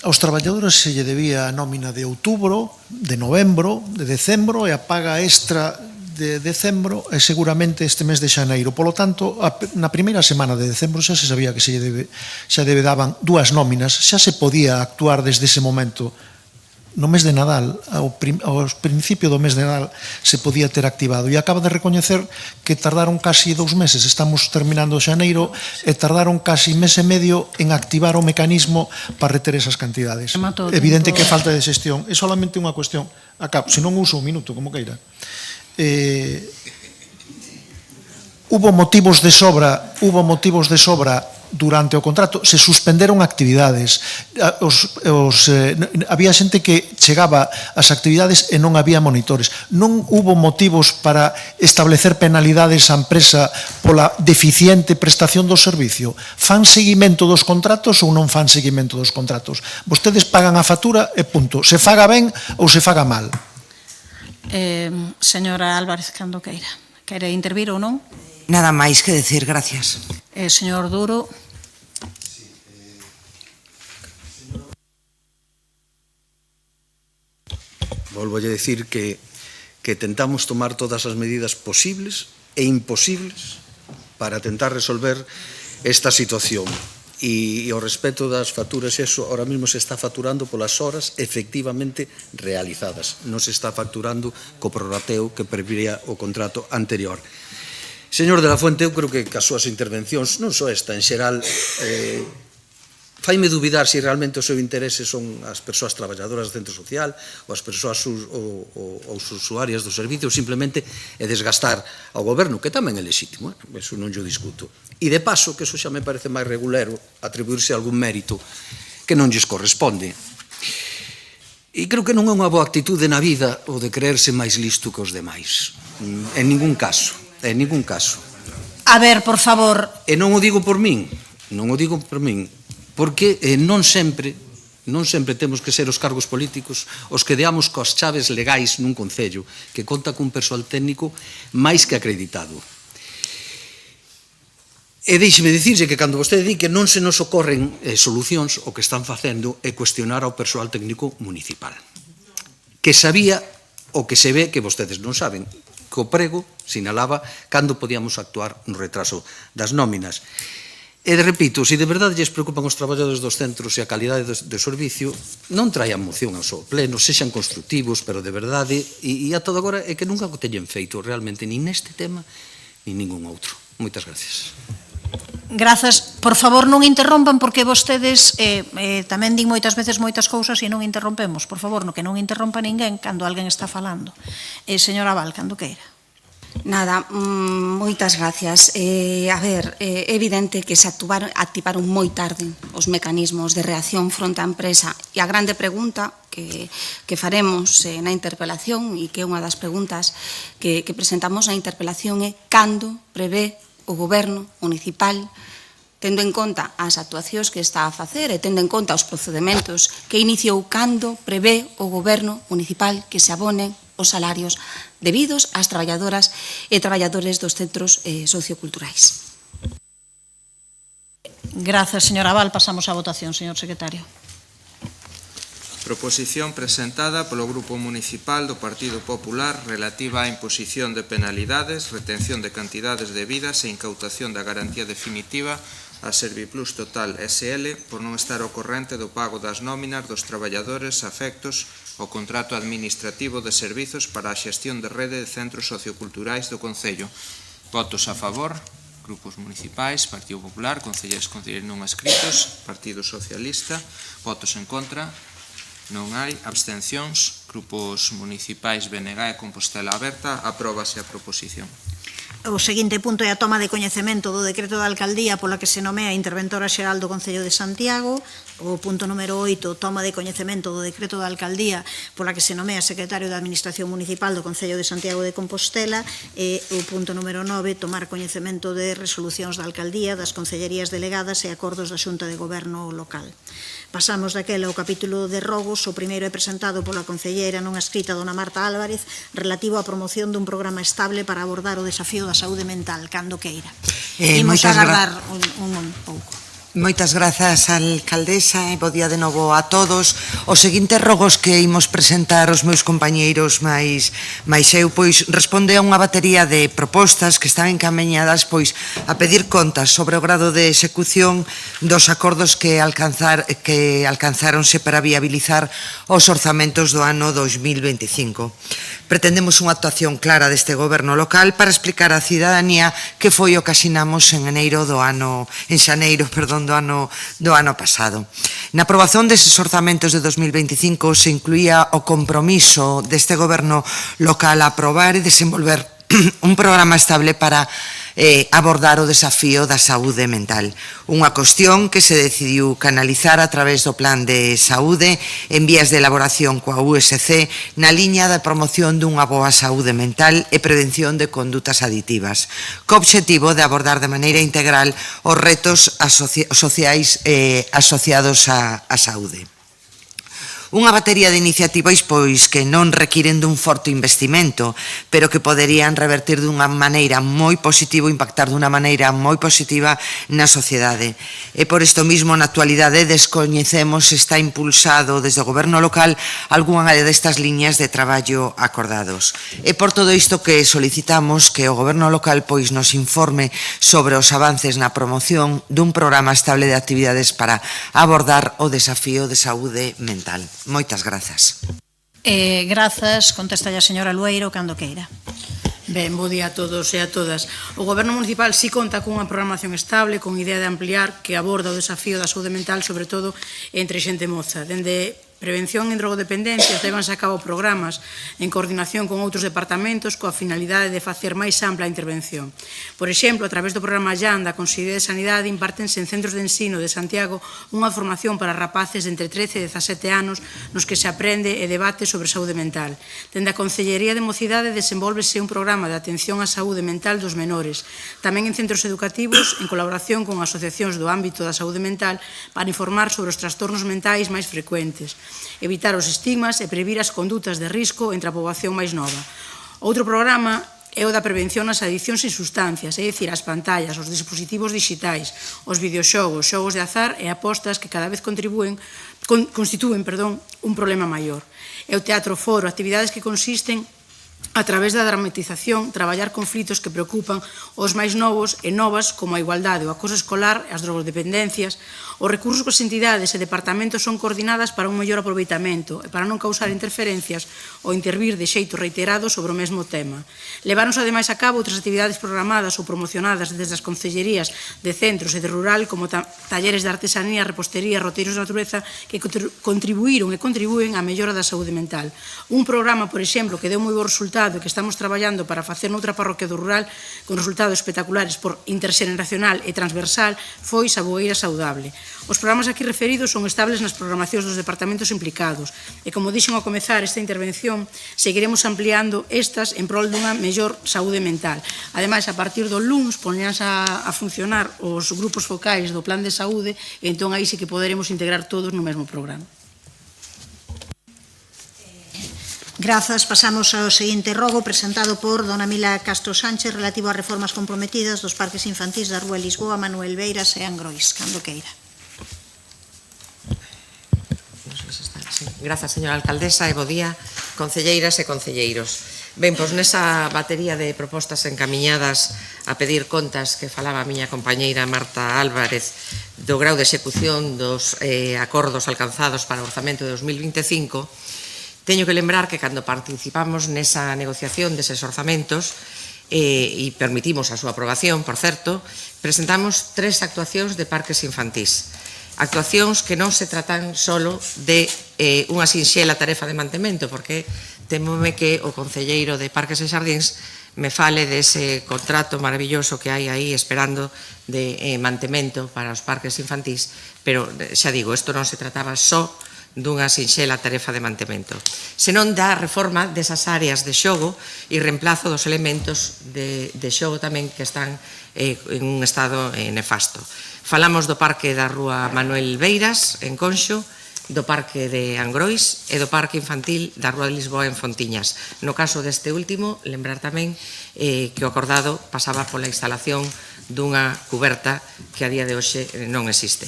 Aos traballadores se lle debía a nómina de outubro, de novembro, de decembro e a paga extra de decembro e seguramente este mes de xaneiro. Polo tanto, na primeira semana de decembro xa se sabía que xa debedaban dúas nóminas, xa se podía actuar desde ese momento. No mes de Nadal, ao principio do mes de Nadal, se podía ter activado. E acaba de recoñecer que tardaron casi 2 meses. Estamos terminando xaneiro e tardaron casi mes e medio en activar o mecanismo para reter esas cantidades. Evidente que falta de xestión. É solamente unha cuestión. Acabo, se non uso un minuto, como queira. Hubo motivos de sobra durante o contrato, se suspenderon actividades, había xente que chegaba ás actividades e non había monitores. Non hubo motivos para establecer penalidades á empresa pola deficiente prestación do servicio. Fan seguimento dos contratos ou non fan seguimento dos contratos? Vostedes pagan a factura e punto. Se faga ben ou se faga mal. Señora Álvarez, cando queira. Quere intervir ou non? Nada máis que decir, gracias. Señor Duro. Volvo a decir que tentamos tomar todas as medidas posibles e imposibles para tentar resolver esta situación. E ao respecto das facturas, eso ahora mesmo se está facturando polas horas efectivamente realizadas, non se está facturando co prorrateo que prevía o contrato anterior. Señor de la Fuente, eu creo que as súas intervencións, non só esta, en xeral, faime dubidar se realmente o seu interese son as persoas traballadoras do centro social ou as persoas ou os usuarias do servicio, simplemente é desgastar ao goberno, que tamén é lexítimo, eso non yo discuto. E de paso, que eso xa me parece máis regulero, atribuirse algún mérito que non lles corresponde. E creo que non é unha boa actitude na vida o de creerse máis listo que os demais. En ningún caso, en ningún caso. A ver, por favor. E non o digo por min, non o digo por min, porque non sempre temos que ser os cargos políticos os que deamos coas chaves legais nun concello que conta cun persoal técnico máis que acreditado. E deixeme dicirse que cando vostede di que non se nos ocorren solucións, o que están facendo é cuestionar ao persoal técnico municipal, que sabía o que se ve que vostedes non saben, que o prego sinalaba cando podíamos actuar no retraso das nóminas. E repito, se de verdade lles preocupan os traballadores dos centros e a calidade do servicio, non traian moción ao seu pleno, sexan constructivos, pero de verdade, e a todo agora é que nunca o teñen feito realmente, nin neste tema, nin ningún outro. Moitas gracias. Grazas. Por favor, non interrompan, porque vostedes tamén din moitas veces moitas cousas e non interrompemos. Por favor, que non interrompa ninguén cando alguén está falando. Señora Val, cando queira. Nada, moitas gracias. A ver, é evidente que se activaron moi tarde os mecanismos de reacción fronte á empresa, e a grande pregunta que faremos na interpelación, e que é unha das preguntas que presentamos na interpelación, é cando prevé o Goberno municipal, tendo en conta as actuacións que está a facer e tendo en conta os procedementos que iniciou, cando prevé o Goberno municipal que se abonen os salarios debidos ás traballadoras e traballadores dos centros socioculturais. Grazas, señora Val. Pasamos á votación, señor secretario. Proposición presentada polo Grupo Municipal do Partido Popular relativa á imposición de penalidades, retención de cantidades debidas e incautación da garantía definitiva a Serviplus Total SL por non estar ao corrente do pago das nóminas dos traballadores afectos ao contrato administrativo de servizos para a xestión de rede de centros socioculturais do Concello. Votos a favor, grupos municipais, Partido Popular, concelleiros non adscritos, Partido Socialista. Votos en contra, non hai. Abstencións, grupos municipais BNG e Compostela Aberta. Apróbase a proposición. O seguinte punto é a toma de coñecemento do decreto da alcaldía pola que se nomea interventora xeral do Concello de Santiago. O punto número 8, toma de coñecemento do decreto da alcaldía pola que se nomea secretario da Administración Municipal do Concello de Santiago de Compostela. E o punto número 9, tomar coñecemento de resolucións da alcaldía, das concellerías delegadas e acordos da Xunta de Goberno local. Pasamos daquela ao capítulo de robos. O primeiro é presentado pola concelleira non adscrita dona Marta Álvarez, relativo á promoción dun programa estable para abordar o desafío da saúde mental, cando queira. Imos agardar un pouco. Moitas grazas, alcaldesa, e bo día de novo a todos. Os seguintes rogos que imos presentar os meus compañeiros máis eu, pois, responde a unha batería de propostas que están encaminhadas, pois, a pedir contas sobre o grado de execución dos acordos que alcanzáronse para viabilizar os orzamentos do ano 2025. Pretendemos unha actuación clara deste goberno local para explicar á cidadanía que foi o que asinamos en xaneiro do ano pasado. Na aprobación deses orzamentos de 2025 se incluía o compromiso deste goberno local a aprobar e desenvolver un programa estable para abordar o desafío da saúde mental. Unha cuestión que se decidiu canalizar a través do Plan de Saúde en vías de elaboración coa USC na liña da promoción dunha boa saúde mental e prevención de condutas aditivas, co obxectivo de abordar de maneira integral os retos sociais asociados á saúde. Unha batería de iniciativas pois que non requiren dun forte investimento, pero que poderían revertir dunha maneira moi positiva, impactar dunha maneira moi positiva na sociedade. E por isto mismo, na actualidade, descoñecemos se está impulsado desde o goberno local algunha destas liñas de traballo acordados. E por todo isto que solicitamos que o goberno local pois nos informe sobre os avances na promoción dun programa estable de actividades para abordar o desafío de saúde mental. Moitas grazas. Grazas, contesta a señora Lueiro, cando queira. Ben, bo día a todos e a todas. O Goberno Municipal sí conta cunha programación estable con idea de ampliar que aborda o desafío da saúde mental, sobre todo entre xente moza. Dende prevención en drogodependencias levanse a cabo programas en coordinación con outros departamentos coa finalidade de facer máis ampla a intervención. Por exemplo, a través do programa LLAN da Consellería de Sanidade impártense en centros de ensino de Santiago unha formación para rapaces de entre 13 e 17 anos nos que se aprende e debate sobre saúde mental. Dende a Consellería de Mocidade desenvolvese un programa de atención á saúde mental dos menores, tamén en centros educativos en colaboración con asociacións do ámbito da saúde mental para informar sobre os trastornos mentais máis frecuentes, evitar os estigmas e previr as condutas de risco entre a poboación máis nova. Outro programa é o da prevención nas adiccións sin sustancias, é dicir, as pantallas, os dispositivos digitais, os videoxogos, xogos de azar e apostas que cada vez constitúen un problema maior. É o teatro foro, actividades que consisten a través da dramatización, traballar conflitos que preocupan os máis novos e novas como a igualdade, o acoso escolar e as drogodependencias. Os recursos que as entidades e departamentos son coordinadas para un mellor aproveitamento e para non causar interferencias ou intervir de xeito reiterado sobre o mesmo tema. Leváronse ademais a cabo outras actividades programadas ou promocionadas desde as concellerías de centros e de rural como talleres de artesanía, repostería, roteiros de natureza que contribuíron e contribúen á mellora da saúde mental. Un programa, por exemplo, que deu moi bo resultado e que estamos traballando para facer noutra parroquia do rural con resultados espectaculares por interxeneracional e transversal foi Saboeira Saudable. Os programas aquí referidos son estables nas programacións dos departamentos implicados e, como dixen ao comezar esta intervención, seguiremos ampliando estas en prol dunha mellor saúde mental. Ademais, a partir do luns poñanse a funcionar os grupos focais do Plan de Saúde e entón aí sí que poderemos integrar todos no mesmo programa. Grazas. Pasamos ao seguinte rogo presentado por dona Mila Castro Sánchez relativo ás reformas comprometidas dos parques infantís da Rúa Lisboa, Manuel Beiras e Angrois. Cando queira. Grazas, señora alcaldesa, e bo día, concelleiras e concelleiros. Ben, pois nesa batería de propostas encamiñadas a pedir contas que falaba a miña compañeira Marta Álvarez do grau de execución dos acordos alcanzados para o orzamento de 2025, teño que lembrar que cando participamos nesa negociación deses orzamentos e permitimos a súa aprobación, por certo, presentamos 3 actuacións de parques infantís. Actuacións que non se tratan solo de unha sinxela tarefa de mantemento, porque temome que o concelleiro de Parques e Xardíns me fale dese contrato maravilloso que hai aí esperando de mantemento para os parques infantís, pero xa digo, isto non se trataba só dunha sinxela tarefa de mantemento, senón da reforma desas áreas de xogo e reemplazo dos elementos de xogo tamén que están en un estado nefasto. Falamos do Parque da Rúa Manuel Beiras, en Conxo, do Parque de Angrois e do Parque Infantil da Rúa de Lisboa en Fontiñas. No caso deste último, lembrar tamén que o acordado pasaba pola instalación dunha cuberta que a día de hoxe non existe.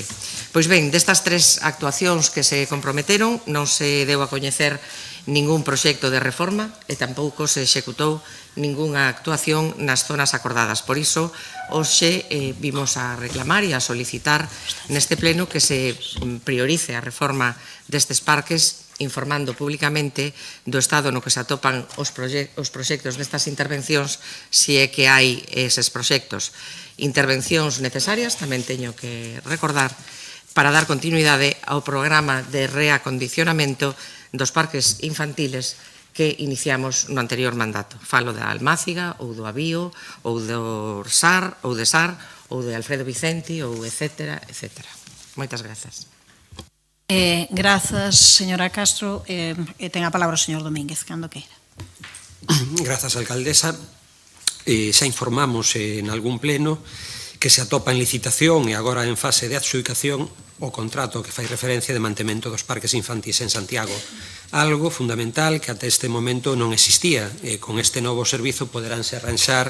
Pois ben, destas 3 actuacións que se comprometeron non se deu a coñecer ningún proxecto de reforma e tampouco se executou ningunha actuación nas zonas acordadas. Por iso, hoxe vimos a reclamar e a solicitar neste pleno que se priorice a reforma destes parques informando públicamente do estado no que se atopan os proxectos destas intervencións, se é que hai eses proxectos. Intervencións necesarias, tamén teño que recordar, para dar continuidade ao programa de reacondicionamento dos parques infantiles que iniciamos no anterior mandato. Falo da Almáciga, ou do Avío, ou do SAR, ou de SAR, ou de Alfredo Vicenti, ou etcétera, etcétera. Moitas grazas. Grazas, señora Castro. E ten a palabra o señor Domínguez, cando queira. Grazas, alcaldesa. Xa informamos en algún pleno que se atopa en licitación e agora en fase de adxudicación o contrato que fai referencia de mantemento dos parques infantís en Santiago, algo fundamental que até este momento non existía. Con este novo servizo poderánse arranxar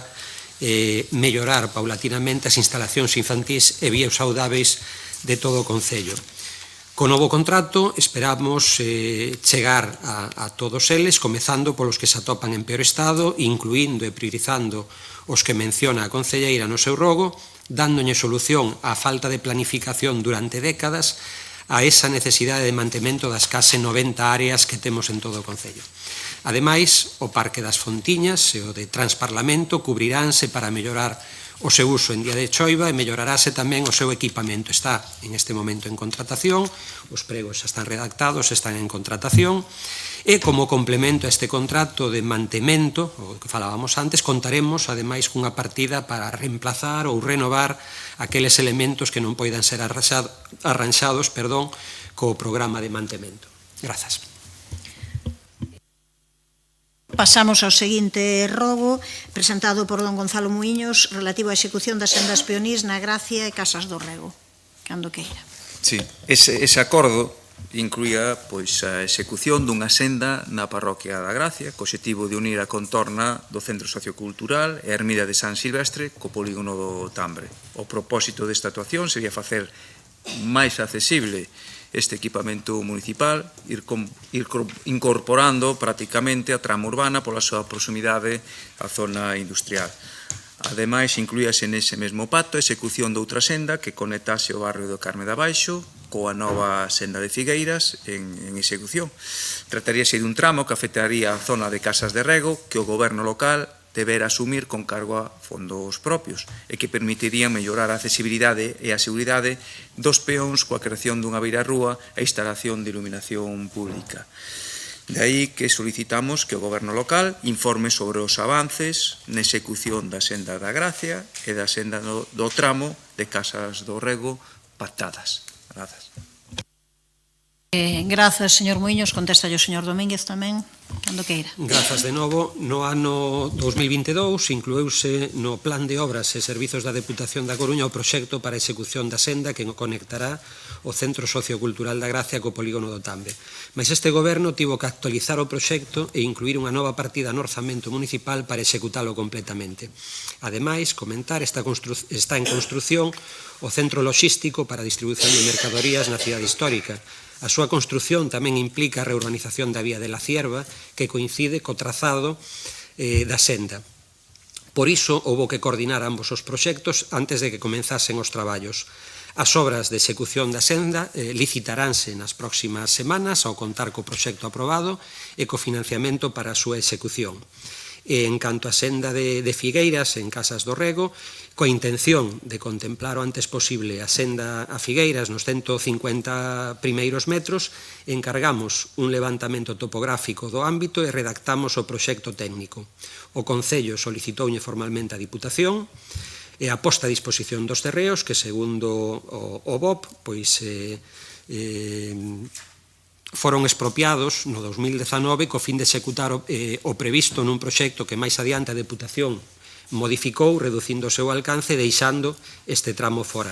mellorar paulatinamente as instalacións infantís e vías saudáveis de todo o Concello. Co novo contrato esperamos chegar a todos eles, comezando polos que se atopan en peor estado, incluindo e priorizando os que menciona a concelleira no seu rogo, dándolle solución á falta de planificación durante décadas a esa necesidade de mantemento das case 90 áreas que temos en todo o Concello. Ademais, o Parque das Fontiñas e o de Transparlamento cubriránse para mellorar o seu uso en día de choiva e mellorarase tamén o seu equipamento. Está en este momento en contratación, os pregos xa están redactados, están en contratación, e como complemento a este contrato de mantemento, o que falábamos antes, contaremos ademais cunha partida para reemplazar ou renovar aqueles elementos que non poidan ser arranxados co programa de mantemento. Grazas. Pasamos ao seguinte rogo, presentado por don Gonzalo Muiños, relativo á execución das sendas peonís na Gracia e Casas do Rego. Cando queira. Sí, ese acordo incluía a execución dunha senda na parroquia da Gracia, co obxectivo de unir a contorna do Centro Sociocultural e a Ermida de San Silvestre co polígono do Tambre. O propósito desta actuación sería facer máis accesible este equipamento municipal, ir incorporando prácticamente a trama urbana pola súa proximidade á zona industrial. Ademais, incluíase nese mesmo pacto a execución de outra senda que conectase o barrio do Carme de Abaixo coa nova senda de Figueiras en execución. Trataríase dun tramo que afectaría a zona de Casas de Rego que o goberno local debera asumir con cargo a fondos propios e que permitirían mellorar a accesibilidade e a seguridade dos peóns coa creación dunha beirarrúa e instalación de iluminación pública. De aí que solicitamos que o goberno local informe sobre os avances na execución da senda da Gracia e da senda do tramo de Casas do Rego pactadas. Grazas. Grazas, señor Muiños. Contesta o señor Domínguez tamén, cando queira. Grazas de novo. No ano 2022 inclueuse no Plan de Obras e Servizos da Deputación da Coruña o proxecto para a execución da senda que conectará o Centro Sociocultural da Gracia co polígono do Tambe. Mas este goberno tivo que actualizar o proxecto e incluir unha nova partida no orzamento municipal para executalo completamente. Ademais, comentar está en construción o centro logístico para a distribución de mercadorías na cidade histórica. A súa construción tamén implica a reurbanización da vía de la Cierva, que coincide co trazado da senda. Por iso, houbo que coordinar ambos os proxectos antes de que comenzasen os traballos. As obras de execución da senda licitaránse nas próximas semanas ao contar co proxecto aprobado e co financiamento para a súa execución. En canto á senda de Figueiras en Casas do Rego, coa intención de contemplar o antes posible a senda a Figueiras nos 150 primeiros metros, encargamos un levantamento topográfico do ámbito e redactamos o proxecto técnico. O Concello solicitoulle formalmente a Diputación e a posta a disposición dos terreos que, segundo o BOP, foron expropiados no 2019 co fin de executar o previsto nun proxecto que máis adiante a Deputación modificou, reducindo o seu alcance e deixando este tramo fora.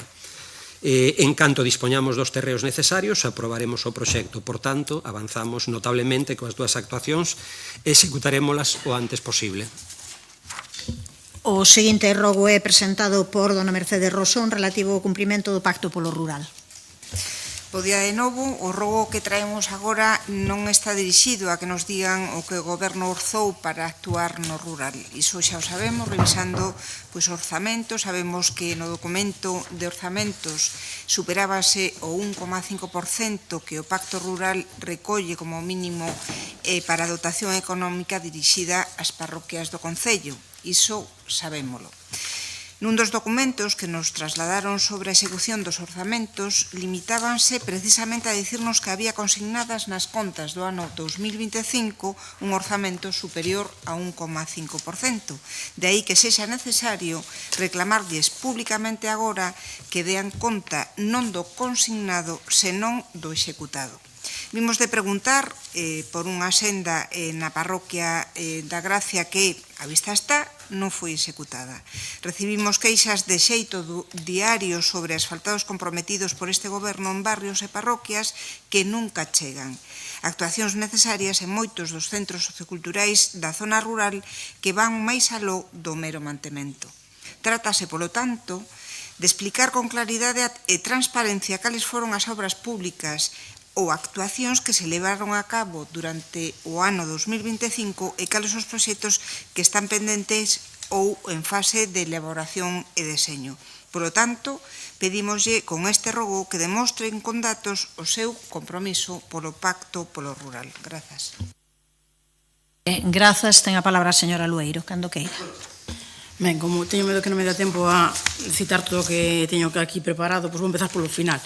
En canto dispoñamos dos terreos necesarios, aprobaremos o proxecto. Por tanto, avanzamos notablemente coas dúas actuacións e executarémolas o antes posible. O seguinte rogo é presentado por dona Mercedes Rosón relativo ao cumprimento do Pacto polo Rural. Bo día de novo. O rogo que traemos agora non está dirixido a que nos digan o que o goberno orzou para actuar no rural. Iso xa o sabemos, revisando o orzamento. Sabemos que no documento de orzamentos superábase o 1,5% que o Pacto Rural recolle como mínimo para a dotación económica dirixida ás parroquias do Concello. Iso sabémolo. Nun dos documentos que nos trasladaron sobre a execución dos orzamentos limitábanse precisamente a dicirnos que había consignadas nas contas do ano 2025 un orzamento superior a 1,5%. De aí que sexa necesario reclamarlles públicamente agora que dean conta non do consignado, senón do executado. Vimos de preguntar por unha senda na parroquia da Gracia que a vista está, non foi executada. Recibimos queixas de xeito diario sobre asfaltados comprometidos por este goberno en barrios e parroquias que nunca chegan. Actuacións necesarias en moitos dos centros socioculturais da zona rural que van máis aló do mero mantemento. Trátase, polo tanto, de explicar con claridade e transparencia cales foron as obras públicas ou actuacións que se levaron a cabo durante o ano 2025 e cales os proxectos que están pendentes ou en fase de elaboración e deseño. Por lo tanto, pedimoslle con este rogo que demostren con datos o seu compromiso polo pacto polo rural. Grazas. Grazas, ten a palabra a señora Lueiro, cando queira. Ben, como teño medo que non me dá tempo a citar todo o que teño aquí preparado, pois vou empezar polo final.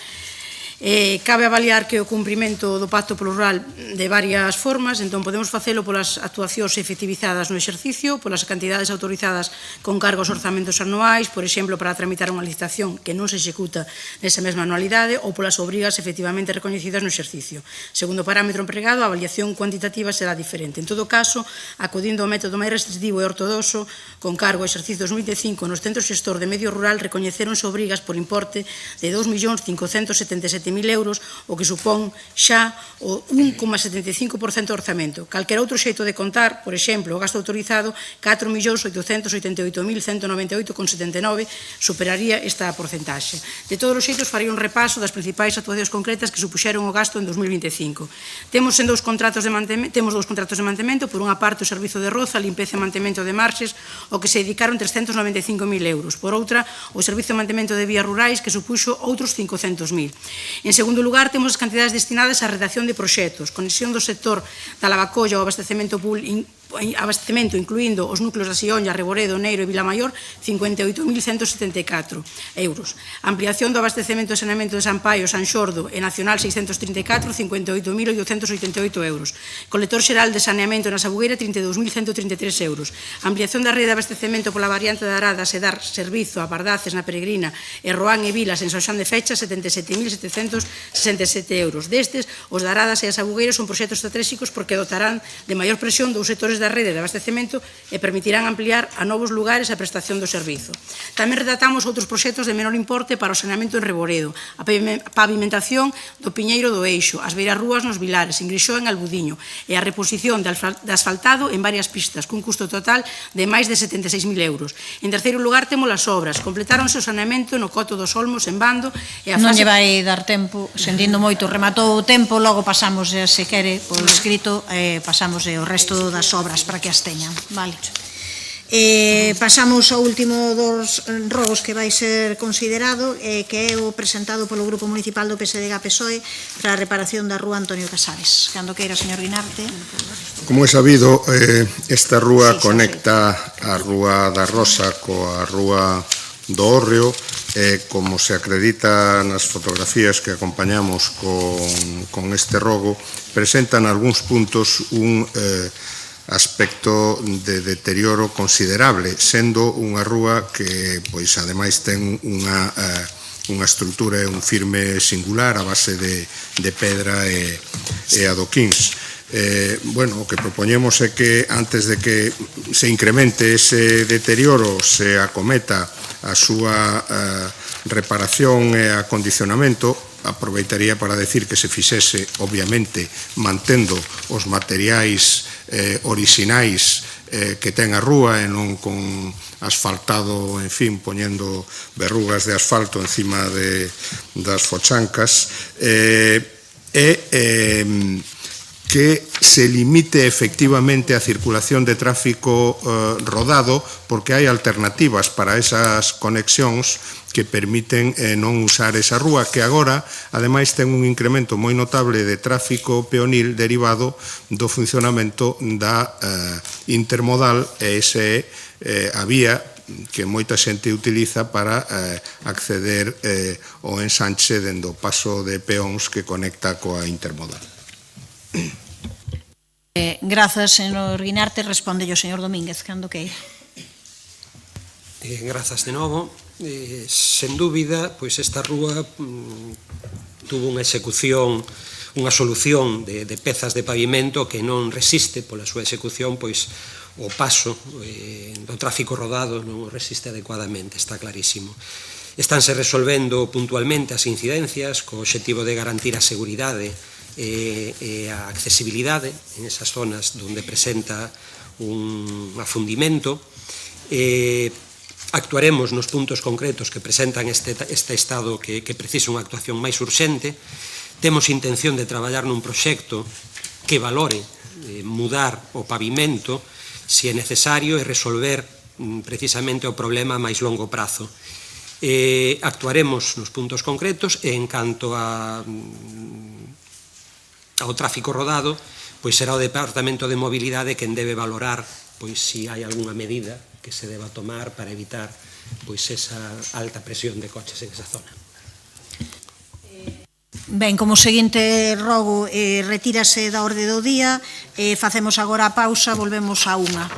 Cabe avaliar que o cumprimento do Pacto polo Rural de varias formas, entón podemos facelo polas actuacións efectivizadas no exercicio, polas cantidades autorizadas con cargo aos orzamentos anuais, por exemplo, para tramitar unha licitación que non se executa nesa mesma anualidade, ou polas obrigas efectivamente recoñecidas no exercicio. Segundo o parámetro empregado, a avaliación cuantitativa será diferente. En todo caso, acudindo ao método máis restrictivo e ortodoxo, con cargo ao exercicio 2025, nos centros xestor de medio rural recoñeceronse obrigas por importe de 2.577.000 euros, o que supón xa o 1,75% do orzamento. Calquera outro xeito de contar, por exemplo, o gasto autorizado, 4.888.198,79, superaría esta porcentaxe. De todos os xeitos, faría un repaso das principais actuacións concretas que supuxeron o gasto en 2025. Temos dous contratos de mantemento, por unha parte o Servizo de Roza, limpeza e mantemento de marxes, o que se dedicaron 395.000 euros. Por outra, o Servizo de Mantemento de Vías Rurais, que supuxo outros 500.000. En segundo lugar, temos as cantidades destinadas á redacción de proxectos, conexión do sector da lavacolla ao abastecemento incluindo os núcleos da Sioña, Reboredo, Neiro e Vilamaior, 58.174 euros. Ampliación do abastecemento e saneamento de San Paio, San Xordo e Nacional 634, 58.888 euros. Colector xeral de saneamento na Sabugueira, 32.133 euros. Ampliación da rede de abastecemento pola variante de Aradas e dar servizo a Pardaces na Peregrina e Roán e Vilas en San Xoán de Fecha, 77.767 euros. Destes, os de Aradas e a Sabugueira son proxectos estratégicos porque dotarán de maior presión dous sectores da rede de abastecemento e permitirán ampliar a novos lugares a prestación do servizo. Tamén redactamos outros proxectos de menor importe para o saneamento en Reboredo, a pavimentación do Piñeiro do Eixo, as beirarrúas nos Vilares, en Grixó e en Albudiño, e a reposición de asfaltado en varias pistas, cun custo total de máis de 76.000 euros. En terceiro lugar, temos as obras. Completáronse o saneamento no Coto dos Olmos, en Bando, e a Non fase... lle vai dar tempo, sentindo moito, rematou o tempo, logo pasamos, se quere, por escrito, pasamos o resto das obras para que as teñan. Vale. Pasamos ao último dos rogos que vai ser considerado, que é o presentado polo Grupo Municipal do PSDG-PSOE para a reparación da rúa Antonio Casares. Cando queira, señor Guinarte. Como é sabido, esta rúa conecta a Rúa da Rosa coa Rúa do Hórreo, como se acredita nas fotografías que acompañamos con este rogo, presentan algúns puntos un aspecto de deterioro considerable, sendo unha rúa que, pois, ademais ten unha estrutura e un firme singular a base de pedra e adoquíns. O que propoñemos é que antes de que se incremente ese deterioro, se acometa a súa reparación e acondicionamento, aproveitaría para decir que se fixese, obviamente, mantendo os materiais orixinais que ten a rúa e non con asfaltado, en fin, poñendo verrugas de asfalto encima das fochancas, que se limite efectivamente a circulación de tráfico rodado, porque hai alternativas para esas conexións que permiten non usar esa rúa, que agora, ademais, ten un incremento moi notable de tráfico peonil derivado do funcionamento da intermodal, e esa é a vía que moita xente utiliza para acceder ao ensanche dende o paso de peóns que conecta coa intermodal. Grazas, señor Guinarte. Responde o señor Domínguez, cando queira. Grazas de novo. Sen dúbida, pois esta rúa tuvo unha execución, unha solución de pezas de pavimento que non resiste pola súa execución, pois o paso do tráfico rodado non resiste adecuadamente, está clarísimo. Estánse resolvendo puntualmente as incidencias co obxectivo de garantir a seguridade e a accesibilidade en esas zonas onde presenta un afundimento. Actuaremos nos puntos concretos que presentan este estado que precisa unha actuación máis urxente. Temos intención de traballar nun proxecto que valore mudar o pavimento se é necesario e resolver precisamente o problema a máis longo prazo. Actuaremos nos puntos concretos e en canto ao tráfico rodado, pois será o Departamento de Mobilidade quen debe valorar pois se hai algunha medida que se deba tomar para evitar pois esa alta presión de coches en esa zona. Ben, como seguinte rogo retírase da orde do día, facemos agora a pausa, volvemos a unha.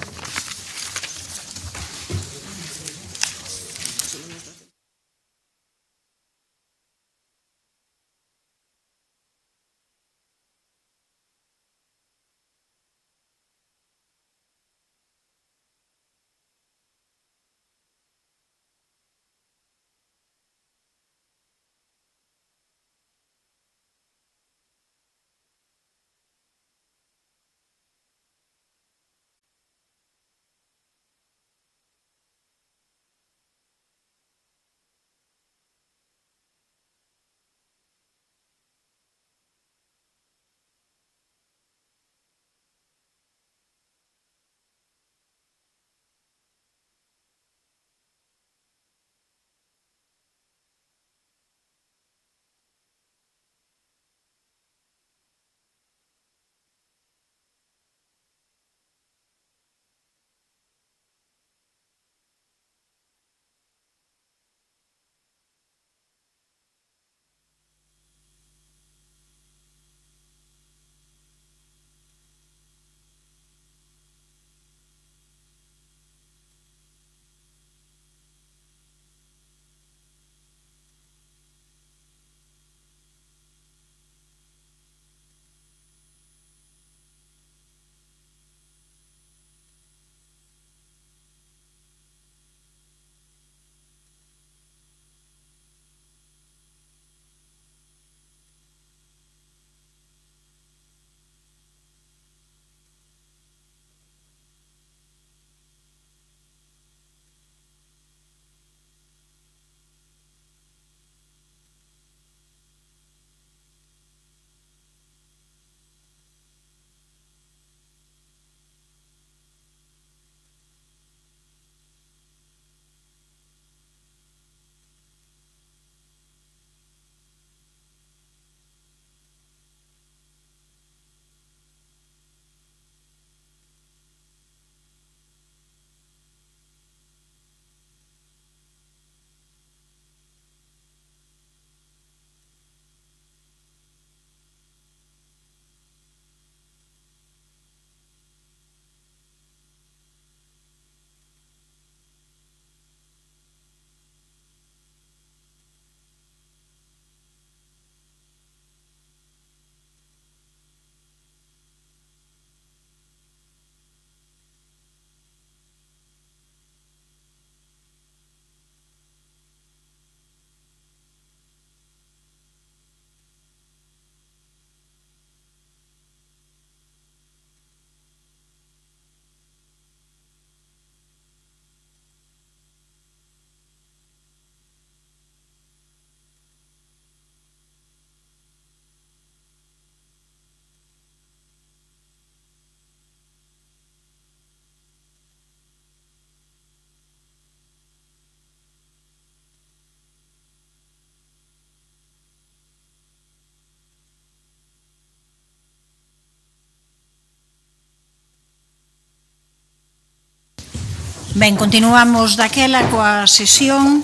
Ben, continuamos daquela coa sesión.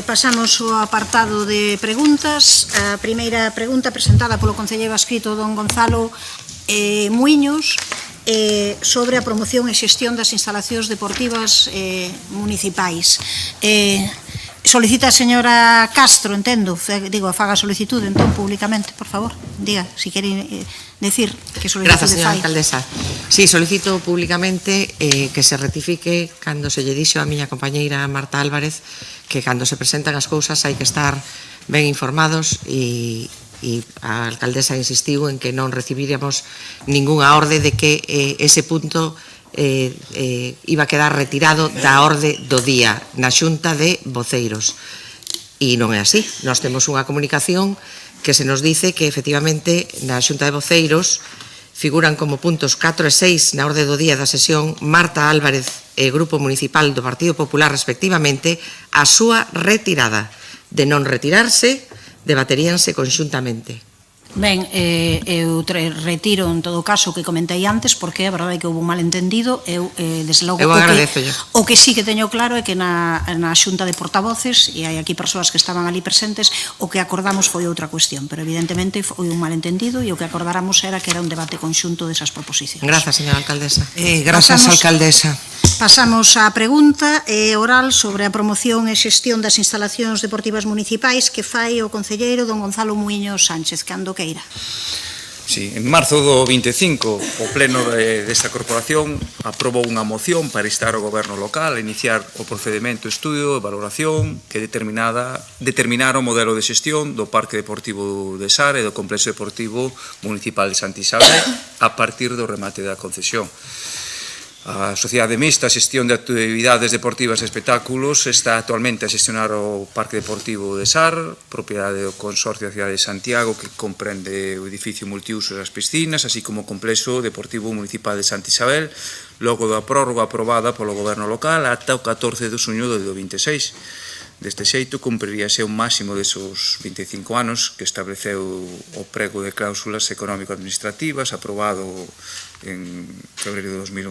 Pasamos ao apartado de preguntas. A primeira pregunta presentada polo concelleiro adscrito don Gonzalo Muiños sobre a promoción e xestión das instalacións deportivas municipais. Solicita a señora Castro, entendo, faga solicitude, entón, públicamente, por favor. Diga, si quere decir que solicitude Grazas, señora fai. alcaldesa. Sí, solicito públicamente que se rectifique cando se lle dixo a miña compañeira Marta Álvarez que cando se presentan as cousas hai que estar ben informados e a alcaldesa insistiu en que non recibiríamos ningunha orde de que ese punto iba a quedar retirado da orde do día na xunta de voceiros. E non é así. Nós temos unha comunicación que se nos dice que efectivamente na xunta de voceiros figuran como puntos 4 e 6 na orde do día da sesión Marta Álvarez e Grupo Municipal do Partido Popular respectivamente a súa retirada. De non retirarse, debateríanse conxuntamente. Ben, eu retiro en todo caso o que comentei antes, porque a verdade é que houve un malentendido. Eu, desde logo, o que sí que teño claro é que na xunta de portavoces, e hai aquí persoas que estaban ali presentes, o que acordamos foi outra cuestión, pero evidentemente foi un malentendido e o que acordáramos era que era un debate conxunto desas proposicións. Grazas, señora alcaldesa. Grazas, alcaldesa. Pasamos á pregunta oral sobre a promoción e xestión das instalacións deportivas municipais que fai o concelleiro don Gonzalo Muiños Sánchez, cando queira. Sí, en marzo do 25, o pleno desta corporación aprobou unha moción para instar ao goberno local a iniciar o procedimento de estudio e valoración que determinara o modelo de xestión do Parque Deportivo de Sar e do Complexo Deportivo Municipal de Santa Isabel a partir do remate da concesión. A Sociedade Mixta a Xestión de Actividades Deportivas e Espectáculos está actualmente a xestionar o Parque Deportivo de Sar, propiedade do Consorcio da Cidade de Santiago, que comprende o edificio multiuso das piscinas, así como o Complexo Deportivo Municipal de Santa Isabel, logo da prórroga aprobada polo Goberno local ata o 14 de xuño do 26. Deste xeito, cumpriríase un máximo desos 25 anos que estableceu o prego de cláusulas económico-administrativas aprobado en febreiro de 2001.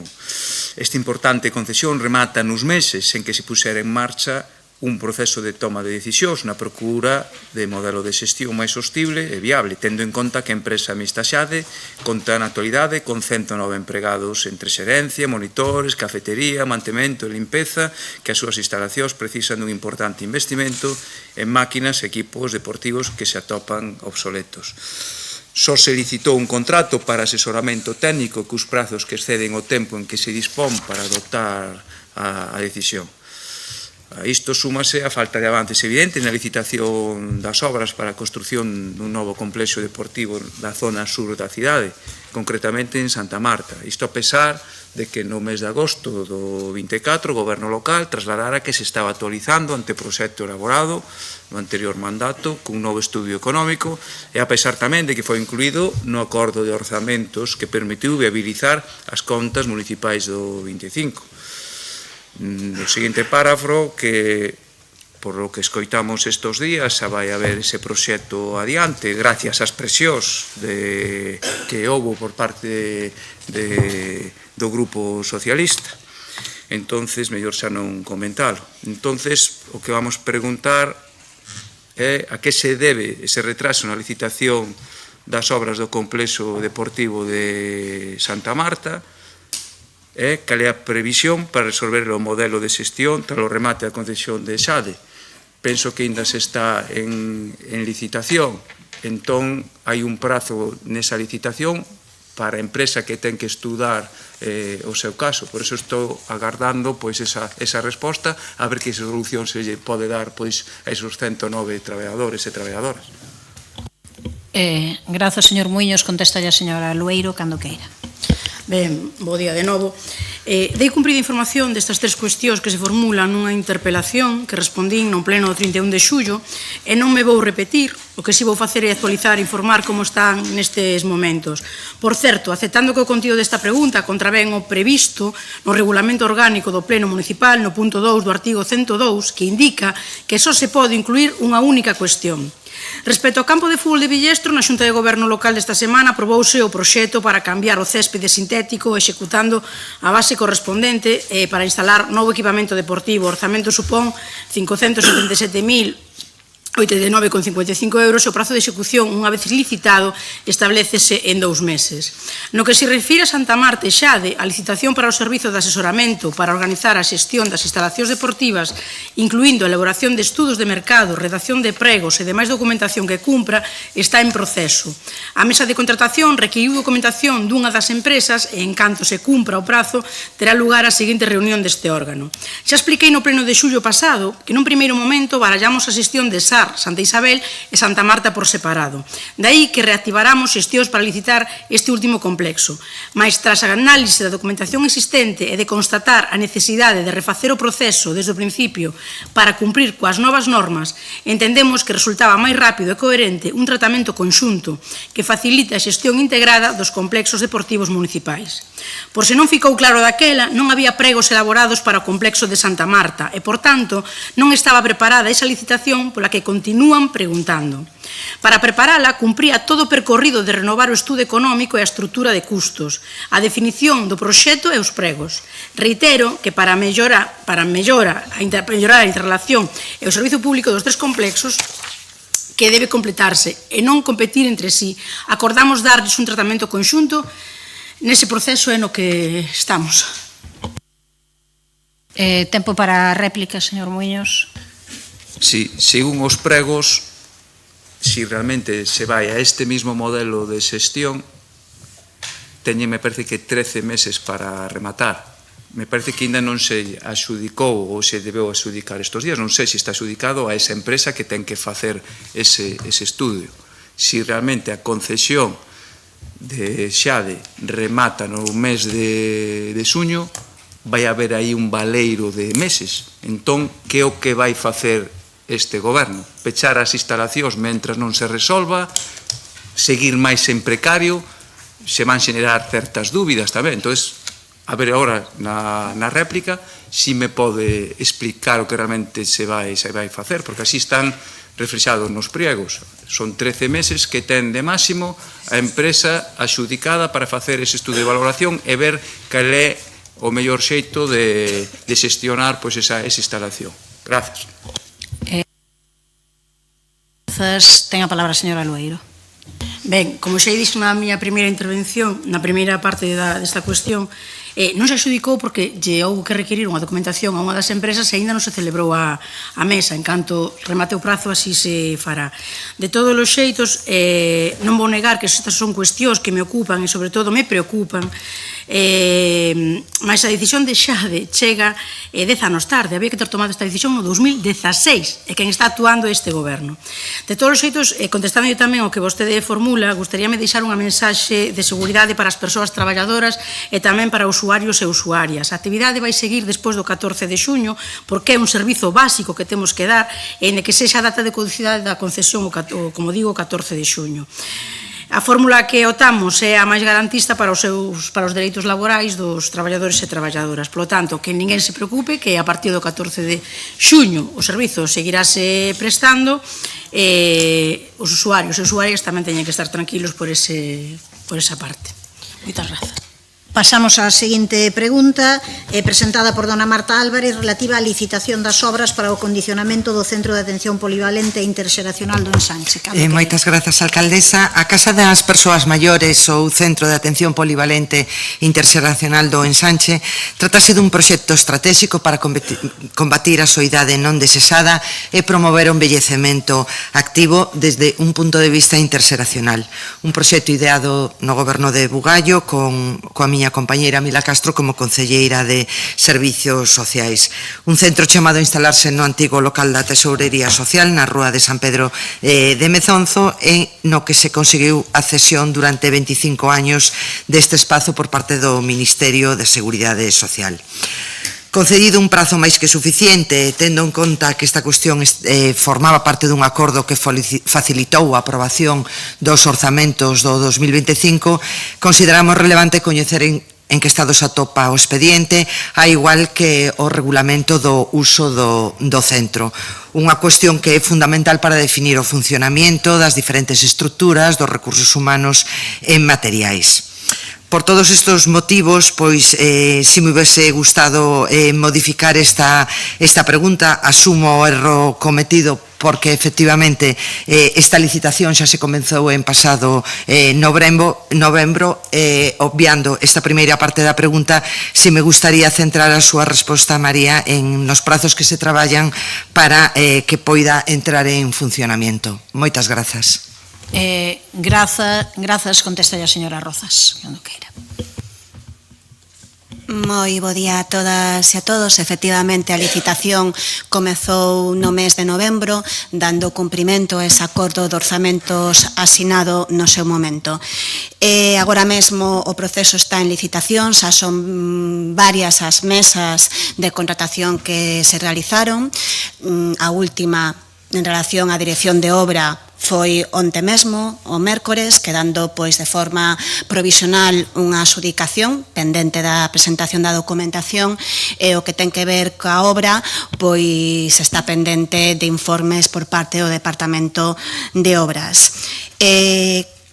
Esta importante concesión remata nos meses en que se pusera en marcha un proceso de toma de decisións na procura de modelo de xestión máis sostible e viable, tendo en conta que a empresa mixta Xade conta na actualidade con 109 empregados entre xerencia, monitores, cafetería, mantemento e limpeza, que as súas instalacións precisan dun importante investimento en máquinas e equipos deportivos que se atopan obsoletos. Só se licitou un contrato para asesoramento técnico cos prazos que exceden o tempo en que se dispón para adoptar a decisión. A isto súmase a falta de avances evidente na licitación das obras para a construción dun novo complexo deportivo na zona sur da cidade, concretamente en Santa Marta. Isto a pesar de que no mes de agosto do 24 o Goberno local trasladara que se estaba actualizando ante o proxecto elaborado no anterior mandato cun novo estudio económico e a pesar tamén de que foi incluído no acordo de orzamentos que permitiu viabilizar as contas municipais do 25. No seguinte párrafo, que por lo que escoitamos estes días xa vai haber ese proxecto adiante gracias ás presións que houve por parte do Grupo Socialista. Entonces, mellor xa non comentalo. Entonces, o que vamos preguntar é a que se debe ese retraso na licitación das obras do complexo deportivo de Santa Marta, cal é a previsión para resolver o modelo de xestión tras o remate da concesión de Xade. Penso que ainda se está en licitación, entón hai un prazo nesa licitación para a empresa que ten que estudar o seu caso. Por iso estou agardando esa resposta a ver que solución se lle pode dar a esos 109 traballadores e traballadoras. Grazas, señor Muiños. Contesta a señora Lueiro cando queira. Ben, bo día de novo. Dei cumprida información destas tres cuestións que se formulan nunha interpelación que respondín no pleno do 31 de xullo e non me vou repetir, o que si vou facer é actualizar e informar como están nestes momentos. Por certo, aceptando que o contido desta pregunta contravén o previsto no regulamento orgánico do Pleno Municipal no punto 2 do artigo 102 que indica que só se pode incluir unha única cuestión. Respecto ao campo de fútbol de Villestro, na Xunta de Goberno local desta semana aprobouse o proxecto para cambiar o céspede sintético executando a base correspondente para instalar novo equipamento deportivo. O orzamento supón 577.800 89,55 euros e o prazo de execución, unha vez licitado, establecese en 2 meses. No que se refire a Santa Marta e Xade, a licitación para o servizo de asesoramento para organizar a xestión das instalacións deportivas, incluindo a elaboración de estudos de mercado, redacción de pregos e demais documentación que cumpra, está en proceso. A mesa de contratación requiriu documentación dunha das empresas e, en canto se cumpra o prazo, terá lugar a seguinte reunión deste órgano. Xa expliquei no pleno de xullo pasado que nun primeiro momento barallamos a xestión de SAR, Santa Isabel e Santa Marta por separado. Daí que reactiváramos xestións para licitar este último complexo. Mais, tras a análise da documentación existente e de constatar a necesidade de refacer o proceso desde o principio para cumprir coas novas normas, entendemos que resultaba máis rápido e coherente un tratamento conxunto que facilite a xestión integrada dos complexos deportivos municipais. Por se non ficou claro daquela, non había pregos elaborados para o complexo de Santa Marta e, por tanto, non estaba preparada esa licitación pola que continúan preguntando. Para preparala, cumpría todo o percorrido de renovar o estudo económico e a estrutura de custos, a definición do proxecto e os pregos. Reitero que para mellorar a interrelación e o servizo público dos 3 complexos, que debe completarse e non competir entre sí, acordamos darles un tratamento conxunto nese proceso é no que estamos. Tempo para réplica, señor Muiños. Si, según os pregos, si realmente se vai a este mismo modelo de xestión, teñen, me parece que 13 meses para rematar. Me parece que ainda non se axudicou ou se debeu axudicar estes días. Non sei se está axudicado a esa empresa que ten que facer ese estudio. Si realmente a concesión de Xade remata no mes de xuño, vai haber aí un baleiro de meses. Entón, que é o que vai facer este goberno? Pechar as instalacións mentras non se resolva, seguir máis en precario, se van xenerar certas dúbidas tamén. Entón, a ver agora na réplica si me pode explicar o que realmente se vai facer, porque así están reflexados nos priegos. Son 13 meses que ten de máximo a empresa axudicada para facer ese estudo de valoración e ver cal é o mellor xeito de xestionar esa instalación. Gracias. Ten a palabra a señora Lueiro. Ben, como xa dixo na miña primeira intervención, na primeira parte desta cuestión, non se axudicou porque lle houve que requirir unha documentación a unha das empresas e ainda non se celebrou a mesa. En canto remate o prazo, así se fará. De todos os xeitos, non vou negar que estas son cuestións que me ocupan e, sobre todo, me preocupan, mas a decisión de Xade chega 10 anos tarde. Había que ter tomado esta decisión no 2016 e quen está actuando este goberno. De todos os xeitos, contestando tamén o que vostede formula, gustaríame deixar unha mensaxe de seguridade para as persoas traballadoras e tamén para os usuarios e usuarias. A actividade vai seguir despois do 14 de xuño porque é un servizo básico que temos que dar e que sexa a data de caducidade da concesión, como digo, o 14 de xuño. A fórmula que optamos é a máis garantista para os dereitos laborais dos traballadores e traballadoras. Por lo tanto, que ninguén se preocupe que a partir do 14 de xuño o servizo seguirase prestando e os usuarios e usuarias tamén teñen que estar tranquilos por esa parte. Moitas grazas. Pasamos á seguinte pregunta, presentada por dona Marta Álvarez, relativa á licitación das obras para o condicionamento do Centro de Atención Polivalente Interxeracional do Ensanche. Moitas grazas, alcaldesa. A Casa das Persoas Maiores ou Centro de Atención Polivalente Interxeracional do Ensanche trátase dun proxecto estratégico para combatir a soidade non desexada e promover o envellecemento activo desde un punto de vista interxeracional. Un proxecto ideado no goberno de Bugallo coa miña compañeira Mila Castro como concelleira de Servicios Sociais. Un centro chamado a instalarse no antigo local da Tesourería Social na rúa de San Pedro de Mezonzo e no que se conseguiu a cesión durante 25 años deste espazo por parte do Ministerio de Seguridade Social. Concedido un prazo máis que suficiente, tendo en conta que esta cuestión formaba parte dun acordo que facilitou a aprobación dos orzamentos do 2025, consideramos relevante coñecer en que estado se atopa o expediente, a igual que o regulamento do uso do centro. Unha cuestión que é fundamental para definir o funcionamento das diferentes estruturas, dos recursos humanos e materiais. Por todos estos motivos, pois, si me hubiese gustado modificar esta pregunta, asumo o erro cometido porque efectivamente esta licitación xa se comenzou en pasado novembro, obviando esta primeira parte da pregunta, si me gustaría centrar a súa resposta, María, en nos prazos que se traballan para que poida entrar en funcionamento. Moitas grazas. Grazas, contesta a señora Rozas, cando queira. Moi bo día a todas e a todos. Efectivamente, a licitación comezou no mes de novembro, dando cumprimento a ese acordo de orzamentos asinado no seu momento. Agora mesmo o proceso está en licitación, xa son varias as mesas de contratación que se realizaron. A última, en relación á dirección de obra, foi onte mesmo, o mércores, quedando pois de forma provisional unha adxudicación pendente da presentación da documentación, e o que ten que ver coa obra pois está pendente de informes por parte do Departamento de Obras.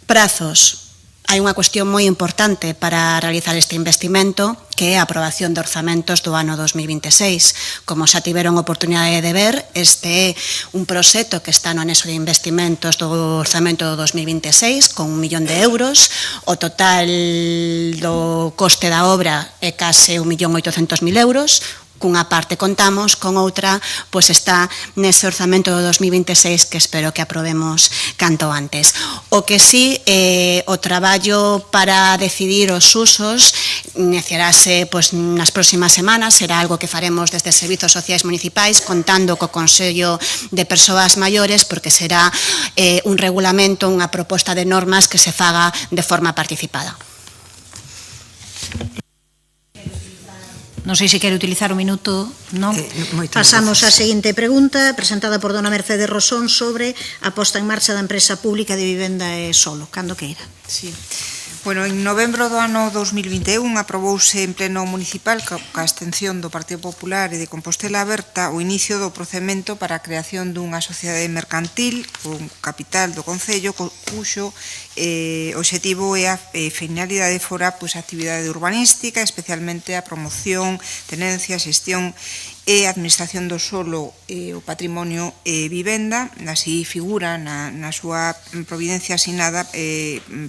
Prazos. Hai unha cuestión moi importante para realizar este investimento, que é a aprobación de orzamentos do ano 2026. Como xa tiveron oportunidade de ver, este é un proxecto que está no anexo de investimentos do orzamento do 2026, con 1 millón de euros. O total do coste da obra é case 1.800.000 euros. Cunha parte contamos, con outra pois está nese orzamento do 2026 que espero que aprobemos canto antes. O que sí, o traballo para decidir os usos iniciarase pois nas próximas semanas, será algo que faremos desde Servizos Sociais Municipais, contando co Consello de Persoas Maiores, porque será un regulamento, unha proposta de normas que se faga de forma participada. Non sei se quere utilizar o minuto, non? Pasamos á seguinte pregunta, presentada por dona Mercedes Rosón, sobre a posta en marcha da empresa pública de vivenda e solo. Cando queira. Sí. Bueno, en novembro do ano 2021 aprobouse en pleno municipal, ca abstención do Partido Popular e de Compostela Aberta, o inicio do procedimento para a creación dunha sociedade mercantil con capital do Concello, cuxo obxectivo e a finalidade fora a actividade urbanística, especialmente a promoción, tenencia, xestión e administración do solo, o patrimonio e vivenda. Así figura na súa providencia asinada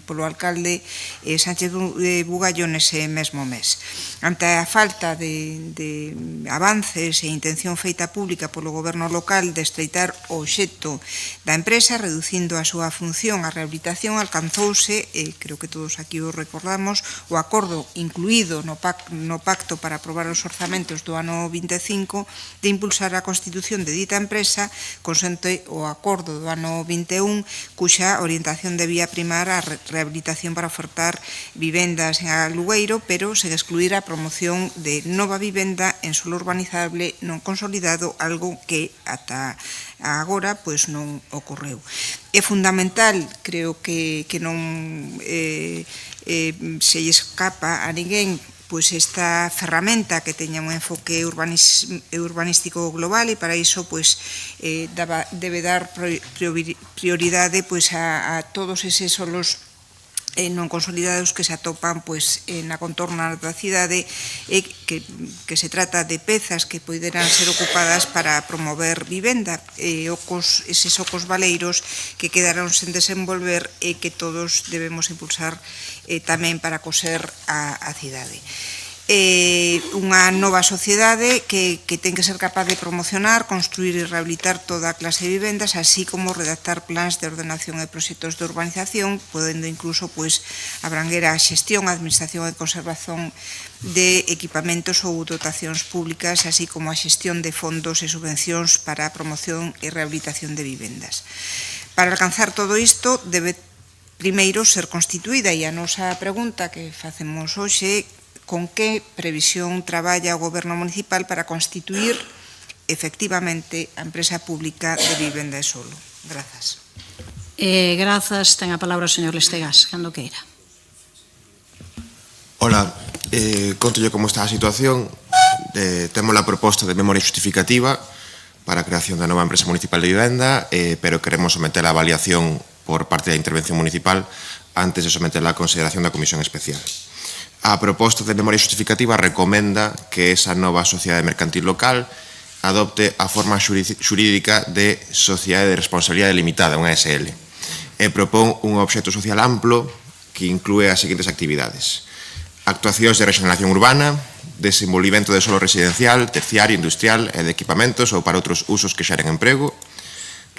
polo alcalde Sánchez de Bugalló nese mesmo mes. Ante a falta de avances e intención feita pública polo goberno local de estreitar o obxecto da empresa, reducindo a súa función a rehabilitación, alcanzouse, creo que todos aquí o recordamos, o acordo incluído no pacto para aprobar os orzamentos do ano 25 de impulsar a constitución de dita empresa, consente o acordo do ano 21, cuxa orientación debía primar a rehabilitación para ofertar vivendas en alugueiro, pero sen excluir a promoción de nova vivenda en solo urbanizable non consolidado, algo que ata agora pois non ocorreu. É fundamental, creo que non se lle escapa a ninguén, pois esta ferramenta que teña un enfoque urbanístico global, e para iso pois debe dar prioridade pois a todos eses solos non consolidados que se atopan pois na contorna da cidade, e que se trata de pezas que poderán ser ocupadas para promover vivenda, eses ocos valeiros que quedaron sen desenvolver e que todos debemos impulsar tamén para coser a cidade. Unha nova sociedade que ten que ser capaz de promocionar, construir e rehabilitar toda a clase de vivendas, así como redactar plans de ordenación e proxectos de urbanización, podendo incluso abranguer a xestión, a administración e conservación de equipamentos ou dotacións públicas, así como a xestión de fondos e subvencións para a promoción e rehabilitación de vivendas. Para alcanzar todo isto, debe primeiro ser constituída, e a nosa pregunta que facemos hoxe: con que previsión traballa o Goberno Municipal para constituir efectivamente a empresa pública de vivenda e solo? Grazas. Grazas. Ten a palabra o señor Lestegas, cando queira. Hola, contolle como está a situación. Temos a proposta de memoria justificativa para a creación da nova empresa municipal de vivenda, pero queremos someter a avaliación por parte da intervención municipal antes de someterla a consideración da Comisión Especial. A proposta de memoria xustificativa recomenda que esa nova sociedade mercantil local adopte a forma xurídica de Sociedade de Responsabilidade Limitada, unha SL, e propón un obxecto social amplo que inclúe as seguintes actividades: actuacións de regeneración urbana, desenvolvimento de solo residencial, terciario, industrial e de equipamentos ou para outros usos que xeren emprego,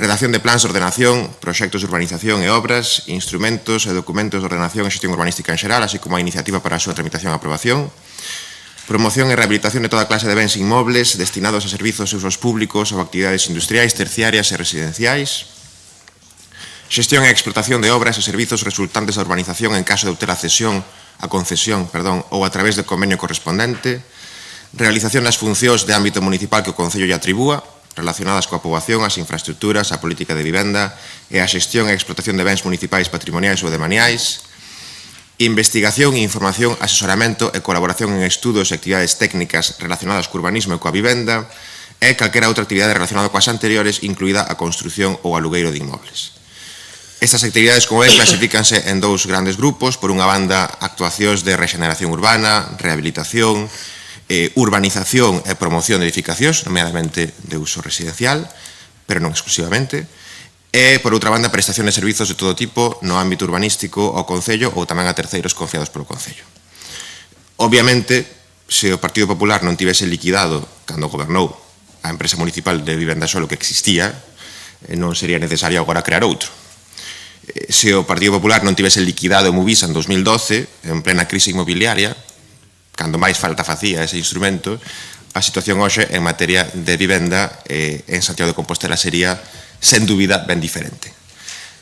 redacción de plans de ordenación, proxectos de urbanización e obras, instrumentos e documentos de ordenación e xestión urbanística en xeral, así como a iniciativa para a súa tramitación e aprobación, promoción e rehabilitación de toda clase de bens inmobles destinados a servizos e usos públicos ou actividades industriais, terciarias e residenciais, xestión e explotación de obras e servizos resultantes da urbanización en caso de obter a concesión ou a través do convenio correspondente, realización das funcións de ámbito municipal que o Concello lle atribúa, relacionadas coa poboación, as infraestructuras, a política de vivenda e a xestión e explotación de bens municipais patrimoniais ou demaniais, investigación e información, asesoramento e colaboración en estudos e actividades técnicas relacionadas co urbanismo e coa vivenda e calquera outra actividade relacionada coas anteriores, incluída a construción ou alugueiro de inmobles. Estas actividades, como ven, clasifícanse en dous grandes grupos. Por unha banda, actuacións de regeneración urbana, rehabilitación, urbanización e promoción de edificacións, nomeadamente de uso residencial, pero non exclusivamente, e, por outra banda, prestación de servizos de todo tipo no ámbito urbanístico ao Concello ou tamén a terceiros confiados polo Concello. Obviamente, se o Partido Popular non tivese liquidado, cando gobernou, a empresa municipal de vivenda solo que existía, non sería necesario agora crear outro. Se o Partido Popular non tivese liquidado Movisa en 2012, en plena crise inmobiliaria, cando máis falta facía ese instrumento, a situación hoxe en materia de vivenda en Santiago de Compostela sería, sen dúbida, ben diferente.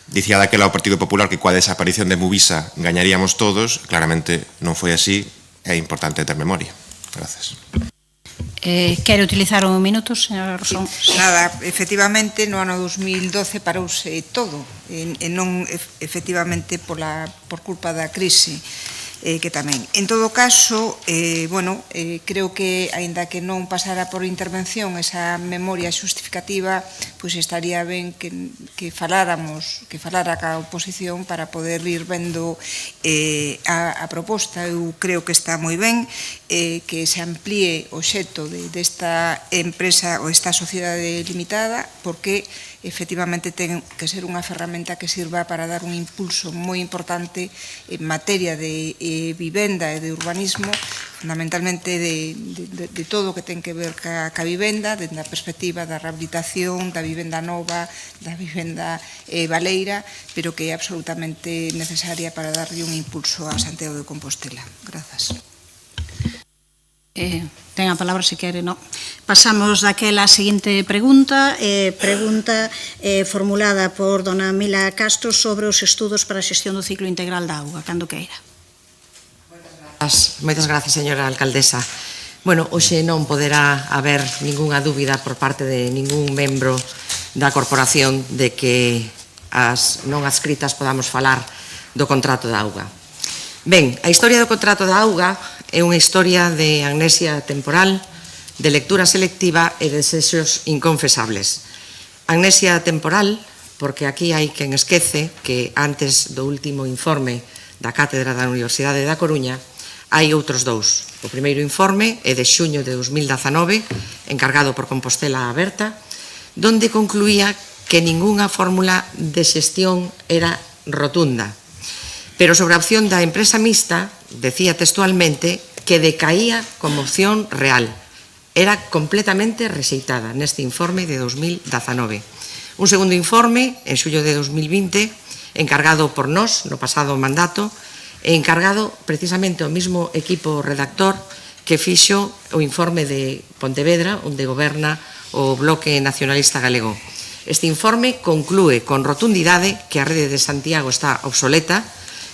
Dicía daquela o Partido Popular que coa desaparición de Movisa gañaríamos todos, claramente non foi así, é importante ter memoria. Gracias. Quere utilizar un minuto, señora Rosón? Nada, efectivamente, no ano 2012 parouse todo, e non efectivamente por culpa da crise, que tamén. En todo caso, creo que, aínda que non pasara por intervención esa memoria xustificativa, pois estaría ben que falara ca oposición para poder ir vendo a proposta. Eu creo que está moi ben que se amplíe o xeto desta empresa ou esta sociedade limitada, porque efectivamente ten que ser unha ferramenta que sirva para dar un impulso moi importante en materia de vivenda e de urbanismo, fundamentalmente de todo o que ten que ver ca vivenda, dende a perspectiva da rehabilitación, da vivenda nova, da vivenda baleira, pero que é absolutamente necesaria para darlle un impulso a Santiago de Compostela. Grazas. Ten a palabra, se quere, non. Pasamos daquela a seguinte pregunta, formulada por dona Mila Castro sobre os estudos para a xestión do ciclo integral da auga, cando queira. Moitas gracias, señora alcaldesa. Hoxe non poderá haber ningunha dúbida por parte de ningún membro da corporación de que as non adscritas podamos falar do contrato da auga. Ben, a historia do contrato da auga é unha historia de amnesia temporal, de lectura selectiva e de desexos inconfesables. Amnesia temporal, porque aquí hai quen esquece que antes do último informe da Cátedra da Universidade da Coruña hai outros dous. O primeiro informe é de xuño de 2019, encargado por Compostela Aberta, donde concluía que ningunha fórmula de xestión era rotunda. Pero sobre a opción da empresa mixta, decía textualmente que decaía como opción real. Era completamente rexeitada neste informe de 2019. Un segundo informe, en xullo de 2020, encargado por nós no pasado mandato, e encargado precisamente o mismo equipo redactor que fixo o informe de Pontevedra, onde goberna o Bloque Nacionalista Galego. Este informe conclúe con rotundidade que a rede de Santiago está obsoleta,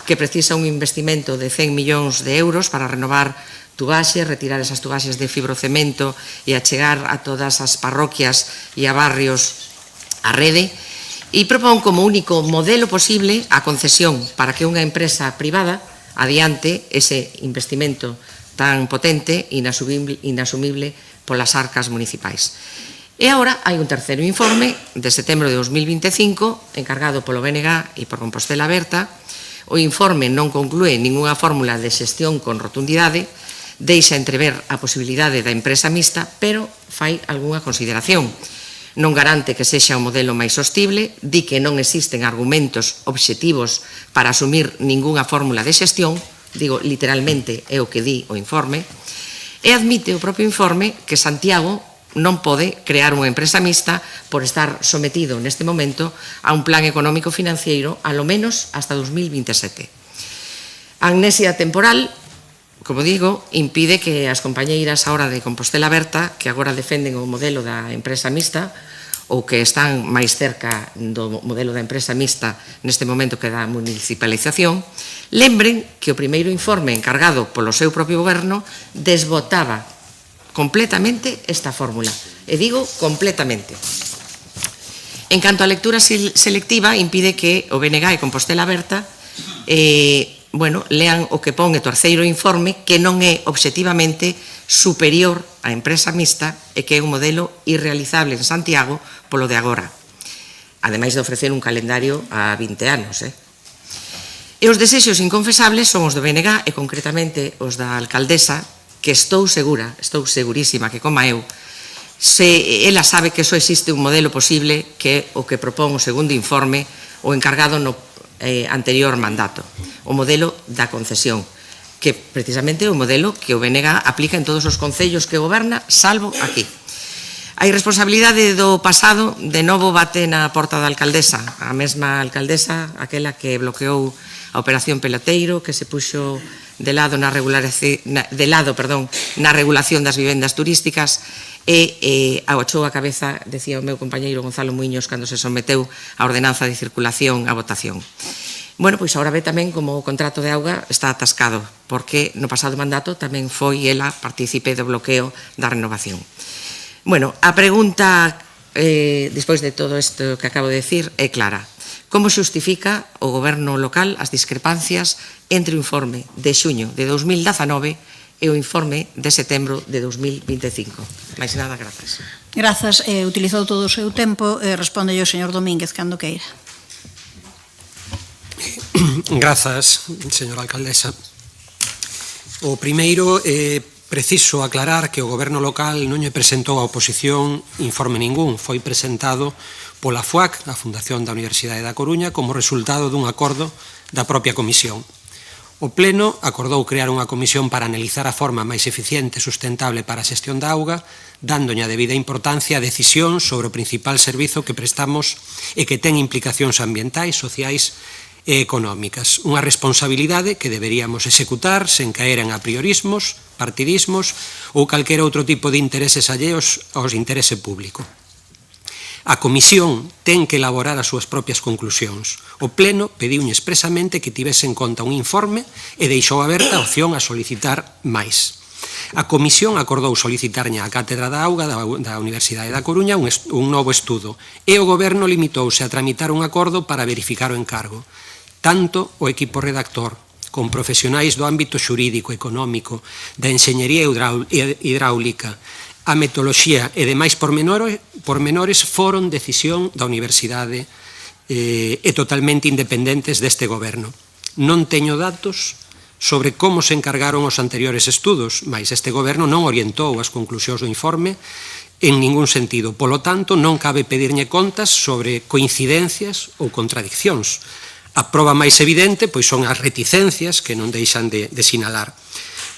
que precisa un investimento de 100 millóns de euros para renovar tubaxes, retirar esas tubaxes de fibrocemento e achegar a todas as parroquias e a barrios a rede, e propón como único modelo posible a concesión para que unha empresa privada adiante ese investimento tan potente e inasumible polas arcas municipais. E agora hai un terceiro informe de setembro de 2025 encargado polo BNG e por Compostela Aberta. O informe non conclúe ningunha fórmula de xestión con rotundidade, deixa entrever a posibilidade da empresa mixta, pero fai algunha consideración. Non garante que sexa o modelo máis sostible, di que non existen argumentos obxectivos para asumir ningunha fórmula de xestión, digo literalmente é o que di o informe, e admite o propio informe que Santiago non pode crear unha empresa mixta por estar sometido neste momento a un plan económico financiero a lo menos hasta 2027. A amnesia temporal, como digo, impide que as compañeiras ahora de Compostela Aberta, que agora defenden o modelo da empresa mixta, ou que están máis cerca do modelo da empresa mixta neste momento que da municipalización, lembren que o primeiro informe encargado polo seu propio goberno desbotaba completamente esta fórmula. E digo completamente. En canto á lectura selectiva, impide que o BNG e Compostela Aberta lean o que pon o terceiro informe, que non é obxectivamente superior á empresa mixta e que é un modelo irrealizable en Santiago polo de agora. Ademais de ofrecer un calendario a 20 anos. E os desexos inconfesables son os do BNG e concretamente os da alcaldesa, que estou segurísima que como eu, se ela sabe que só existe un modelo posible que é o que propón o segundo informe o encargado no anterior mandato, o modelo da concesión, que precisamente é o modelo que o BNG aplica en todos os concellos que goberna, salvo aquí. A irresponsabilidade do pasado de novo bate na porta da alcaldesa, a mesma alcaldesa, aquela que bloqueou a operación Peloteiro, que se puxo de lado na regulación das vivendas turísticas e agachou a cabeza, decía o meu compañeiro Gonzalo Muiños, cando se someteu a ordenanza de circulación a votación. Bueno, pois agora ve tamén como o contrato de auga está atascado, porque no pasado mandato tamén foi ela partícipe do bloqueo da renovación. Bueno, a pregunta, despois de todo isto que acabo de decir, é clara. Como xustifica o goberno local as discrepancias entre o informe de xuño de 2019 e o informe de setembro de 2025? Mais nada, grazas. Grazas. Utilizou todo o seu tempo. Responde o señor Domínguez, cando queira. Grazas, señora alcaldesa. O primeiro, preciso aclarar que o goberno local non lle presentou a oposición informe ningún. Foi presentado pola FUAC, a Fundación da Universidade da Coruña, como resultado dun acordo da propia comisión. O Pleno acordou crear unha comisión para analizar a forma máis eficiente e sustentable para a xestión da auga, dándolle a debida importancia a decisión sobre o principal servizo que prestamos e que ten implicacións ambientais, sociais e económicas. Unha responsabilidade que deberíamos executar sen caer en apriorismos, partidismos ou calquera outro tipo de intereses alleos aos interese público. A Comisión ten que elaborar as súas propias conclusións. O Pleno pediulle expresamente que tivese en conta un informe e deixou aberta a opción a solicitar máis. A Comisión acordou solicitarlle á Cátedra da Auga da Universidade da Coruña un novo estudo e o Goberno limitouse a tramitar un acordo para verificar o encargo. Tanto o equipo redactor, con profesionais do ámbito xurídico, económico, da enxeñería hidráulica, a metodoloxía e demais pormenores foron decisión da Universidade e totalmente independentes deste goberno. Non teño datos sobre como se encargaron os anteriores estudos, mas este goberno non orientou as conclusións do informe en ningún sentido. Polo tanto, non cabe pedirlle contas sobre coincidencias ou contradiccións. A proba máis evidente pois son as reticencias que non deixan de sinalar.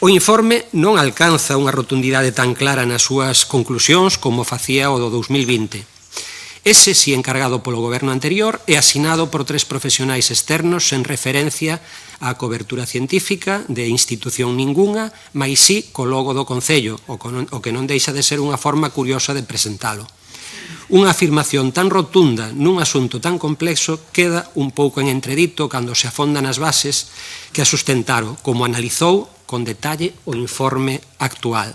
O informe non alcanza unha rotundidade tan clara nas súas conclusións como facía o do 2020. Ese si encargado polo goberno anterior e asinado por 3 profesionais externos sen referencia á cobertura científica de institución ningunha, mais si co logo do Concello, o que non deixa de ser unha forma curiosa de presentalo. Unha afirmación tan rotunda nun asunto tan complexo queda un pouco en entredito cando se afonda nas bases que a sustentaron, como analizou con detalle o informe actual.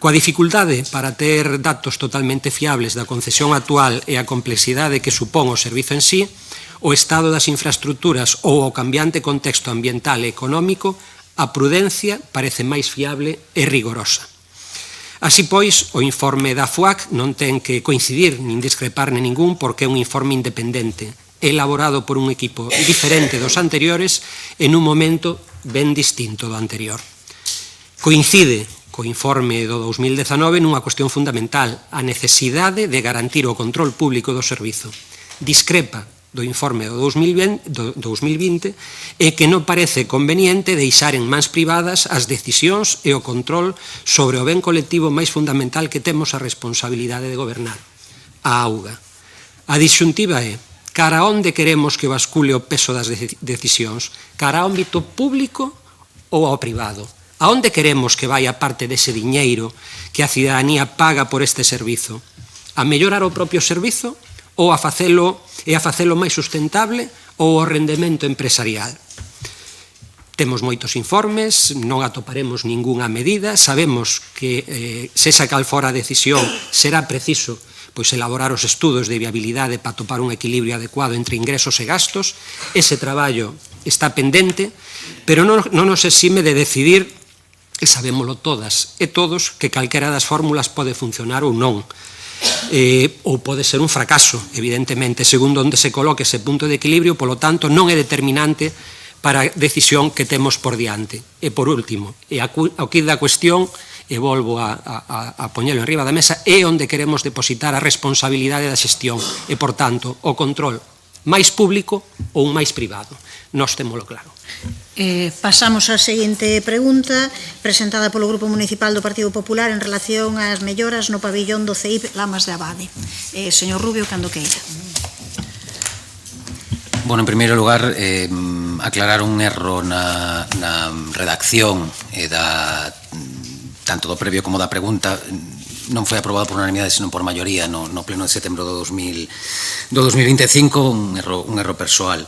Coa dificultade para ter datos totalmente fiables da concesión actual e a complexidade que supón o servizo en sí, o estado das infraestructuras ou o cambiante contexto ambiental e económico, a prudencia parece máis fiable e rigorosa. Así pois, o informe da FUAC non ten que coincidir nin discrepar nin ningún porque é un informe independente, elaborado por un equipo diferente dos anteriores en un momento ben distinto do anterior. Coincide co informe do 2019 nunha cuestión fundamental, a necesidade de garantir o control público do servizo. Discrepa do informe do 2020 e que non parece conveniente deixar en mans privadas as decisións e o control sobre o ben colectivo máis fundamental que temos a responsabilidade de gobernar, a auga. A disyuntiva é, cara onde queremos que bascule o peso das decisións? Cara ao ámbito público ou ao privado? A onde queremos que vai a parte dese diñeiro que a cidadanía paga por este servizo? A mellorar o propio servizo ou a facelo máis sustentable ou o rendemento empresarial? Temos moitos informes, non atoparemos ningunha medida, sabemos que sexa cal fora a decisión será preciso pois elaborar os estudos de viabilidade para topar un equilibrio adecuado entre ingresos e gastos. Ese traballo está pendente, pero non nos exime de decidir, e sabémolo todas e todos, que calquera das fórmulas pode funcionar ou non. Ou pode ser un fracaso, evidentemente, segundo onde se coloque ese punto de equilibrio, polo tanto, non é determinante para a decisión que temos por diante. E, por último, o quid da cuestión, e volvo a poñelo enriba da mesa, é onde queremos depositar a responsabilidade da xestión e, por tanto, o control máis público ou máis privado. Nós témolo claro. Pasamos á seguinte pregunta, presentada polo Grupo Municipal do Partido Popular en relación ás melloras no pabillón do CEIP Lamas de Abade. Señor Rubio, cando queira. Bueno, en primeiro lugar, aclarar un erro na redacción tanto do previo como da pregunta. Non foi aprobado por unanimidade, senón por maioría no pleno de setembro do 2025, un erro persoal.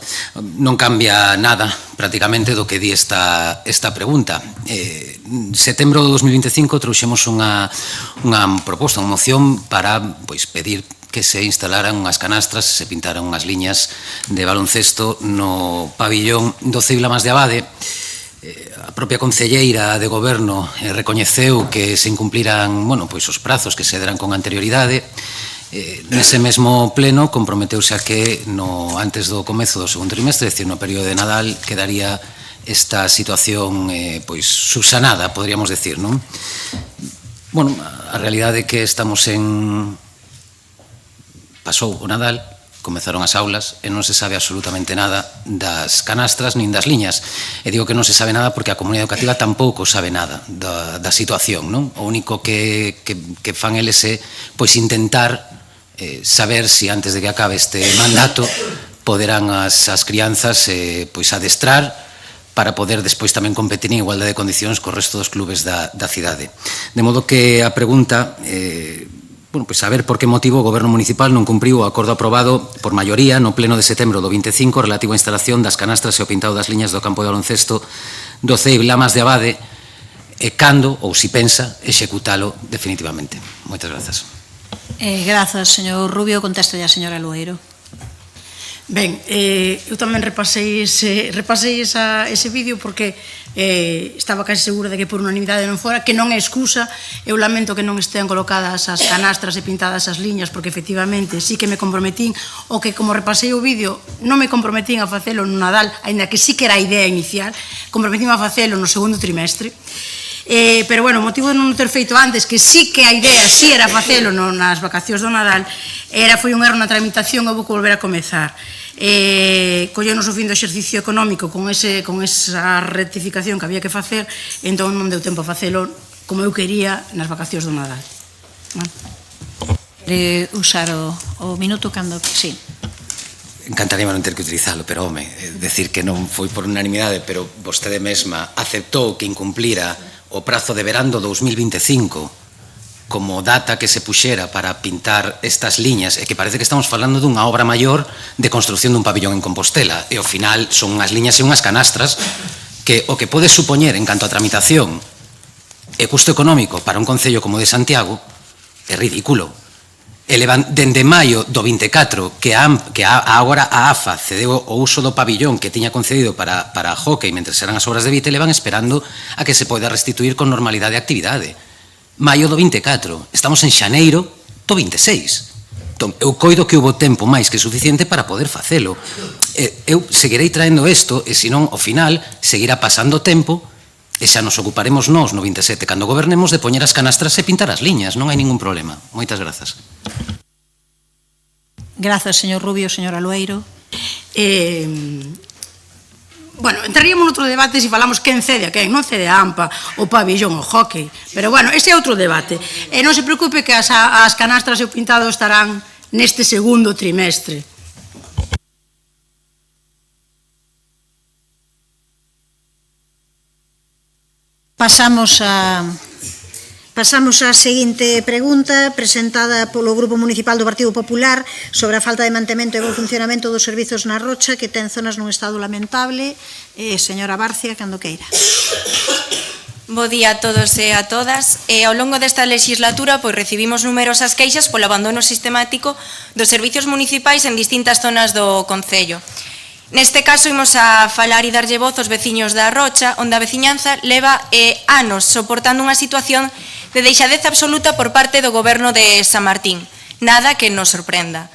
Non cambia nada, prácticamente, do que di esta pregunta. Setembro do 2025 trouxemos unha proposta, unha moción para pedir que se instalaran unhas canastras, se pintaran unhas liñas de baloncesto no pabillón do CEIP Lamas de Abade. A propia concelleira de Goberno recoñeceu que se incumpliran os prazos que se deran con anterioridade. Nese mesmo pleno comprometeuse a que antes do comezo do segundo trimestre, é dicir, no período de Nadal, quedaría esta situación subsanada, podríamos decir, non? Bueno, a realidade é que estamos pasou o Nadal, comezaron as aulas e non se sabe absolutamente nada das canastras nin das liñas. E digo que non se sabe nada porque a comunidade educativa tampouco sabe nada da situación, non? O único que fan eles é intentar saber se antes de que acabe este mandato poderán as crianzas adestrar para poder despois tamén competir en igualdade de condicións co resto dos clubes da cidade. De modo que a pregunta saber por que motivo o Goberno Municipal non cumpriu o acordo aprobado por maioría no pleno de setembro do 25 relativo á instalación das canastras e o pintado das liñas do campo de baloncesto do CEIP Lamas de Abade e cando, ou si pensa, executalo definitivamente. Moitas grazas. Grazas, señor Rubio. Contesta a señora Lueiro. Ben, eu tamén repasei ese vídeo porque estaba casi segura de que por unanimidade non fora, que non é excusa. Eu lamento que non estean colocadas as canastras e pintadas as liñas, porque efectivamente sí que me comprometín, o que como repasei o vídeo non me comprometín a facelo no Nadal, aínda que sí que era a idea inicial, comprometín a facelo no segundo trimestre. Pero, bueno, o motivo de non ter feito antes, que sí que a idea sí era facelo nas vacacións do Nadal, foi un erro na tramitación, eu vou volver a comezar. Collenos o fin do exercicio económico con esa rectificación que había que facer, entón non deu tempo a facelo como eu quería nas vacacións do Nadal. Usar o minuto cando... Sí. Encantaría non ter que utilizalo, pero, decir que non foi por unanimidade, pero vostede mesma aceptou que incumplira o prazo de verán do 2025 como data que se puxera para pintar estas liñas, e que parece que estamos falando dunha obra maior de construcción dun pabillón en Compostela, e ao final son unhas liñas e unhas canastras que o que pode supoñer en canto a tramitación e custo económico para un concello como de Santiago é ridículo. Elevan dende maio do 24 que agora a AFA cedeu o uso do pabillón que tiña concedido para hockey mentre eran as obras de Vite, levan esperando a que se poida restituir con normalidade a actividade. maio do 24. Estamos en xaneiro do 26. Entón, eu coido que houve tempo máis que suficiente para poder facelo. Eu seguirei traendo isto e, senón, ao final, seguirá pasando tempo e xa nos ocuparemos nós no 27 cando gobernemos de poñer as canastras e pintar as liñas. Non hai ningún problema. Moitas grazas. Grazas, señor Rubio. Señor Alueiro. Bueno, entraríamos noutro debate se falamos quen cede a quen, non cede a AMPA, o pabillón, o hockey, pero bueno, ese é outro debate. E non se preocupe que as canastras e o pintado estarán neste segundo trimestre. Pasamos á seguinte pregunta presentada polo Grupo Municipal do Partido Popular sobre a falta de mantemento e bo funcionamento dos servizos na Rocha que ten zonas nun estado lamentable. Señora Barcia, cando queira. Bo día a todos e a todas. Ao longo desta legislatura recibimos numerosas queixas polo abandono sistemático dos servizos municipais en distintas zonas do Concello. Neste caso, imos a falar e darlle voz aos veciños da Rocha, onde a veciñanza leva anos soportando unha situación de deixadez absoluta por parte do Goberno de San Martín. Nada que nos sorprenda.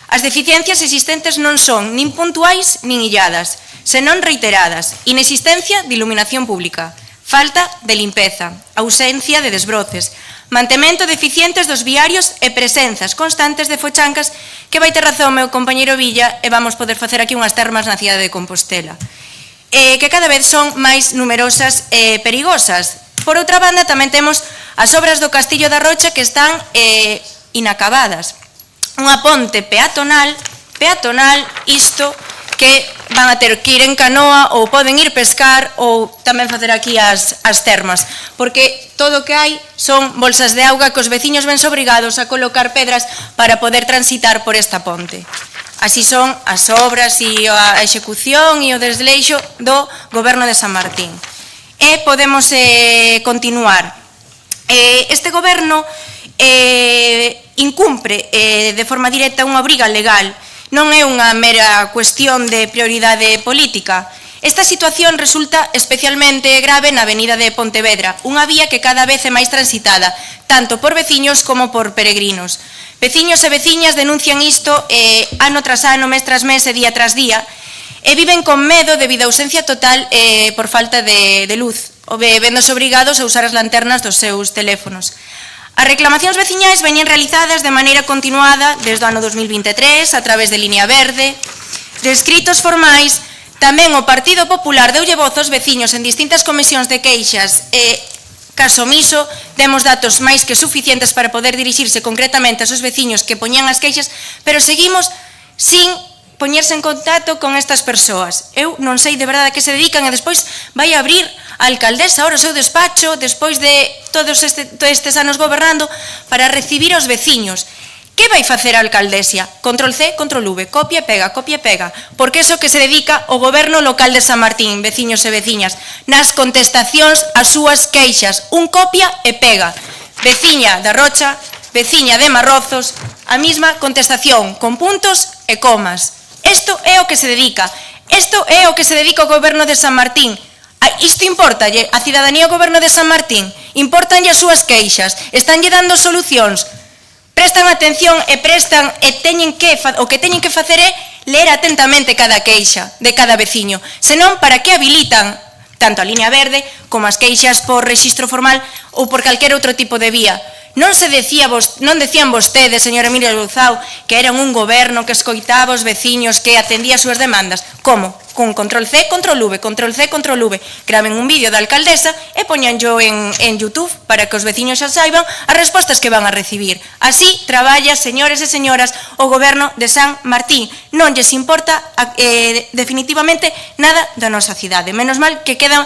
As deficiencias existentes non son nin puntuais nin illadas, senón reiteradas. Inexistencia de iluminación pública, falta de limpeza, ausencia de desbroces, mantemento deficientes dos viarios e presenzas constantes de fochancas que vai ter razón o meu compañeiro Villa e vamos poder facer aquí unhas termas na cidade de Compostela, que cada vez son máis numerosas e perigosas. Por outra banda, tamén temos as obras do Castillo da Rocha que están inacabadas. Unha ponte peatonal, isto que van a ter que ir en canoa ou poden ir pescar ou tamén facer aquí as termas, porque todo o que hai son bolsas de auga que os veciños ven obrigados a colocar pedras para poder transitar por esta ponte. Así son as obras e a execución e o desleixo do Goberno de San Martín. E podemos continuar. Este Goberno incumpre de forma directa unha obriga legal. Non é unha mera cuestión de prioridade política. Esta situación resulta especialmente grave na avenida de Pontevedra, unha vía que cada vez é máis transitada, tanto por veciños como por peregrinos. Veciños e veciñas denuncian isto ano tras ano, mes tras mes e día tras día, e viven con medo debido a ausencia total por falta de luz, vendose obrigados a usar as lanternas dos seus teléfonos. As reclamacións veciñais veñen realizadas de maneira continuada desde o ano 2023 a través de Línea Verde, de escritos formais. Tamén o Partido Popular deulle voz aos veciños en distintas comisións de queixas e, caso omiso, demos datos máis que suficientes para poder dirixirse concretamente aos veciños que poñían as queixas, pero seguimos sin poñerse en contacto con estas persoas. Eu non sei de verdade a que se dedican e despois vai abrir a alcaldesa ahora o seu despacho despois de todos estes anos gobernando para recibir os veciños. Que vai facer a alcaldesa? Control C, control V, copia e pega, porque iso que se dedica o goberno local de San Martín, veciños e veciñas, nas contestacións ás súas queixas, un copia e pega. Veciña da Rocha, veciña de Marrozos, a mesma contestación, con puntos e comas. Isto é o que se dedica, isto é o que se dedica o goberno de San Martín. Isto importalle a cidadanía ao goberno de San Martín, importanlle as súas queixas, estanlle dando solucións, prestan atención e o que teñen que facer é ler atentamente cada queixa de cada veciño, senón para que habilitan tanto a Línea Verde como as queixas por rexistro formal ou por calquer outro tipo de vía. Non decían vostedes, señor Emilio Louzao, que eran un goberno que escoitaba os veciños, que atendía as súas demandas. Como? Con control C, control V, control C, control V. Graven un vídeo da alcaldesa e poñanllo en YouTube para que os veciños xa saiban as respostas que van a recibir. Así traballa, señores e señoras, o goberno de San Martín. Non lles importa definitivamente nada da nosa cidade. Menos mal que queda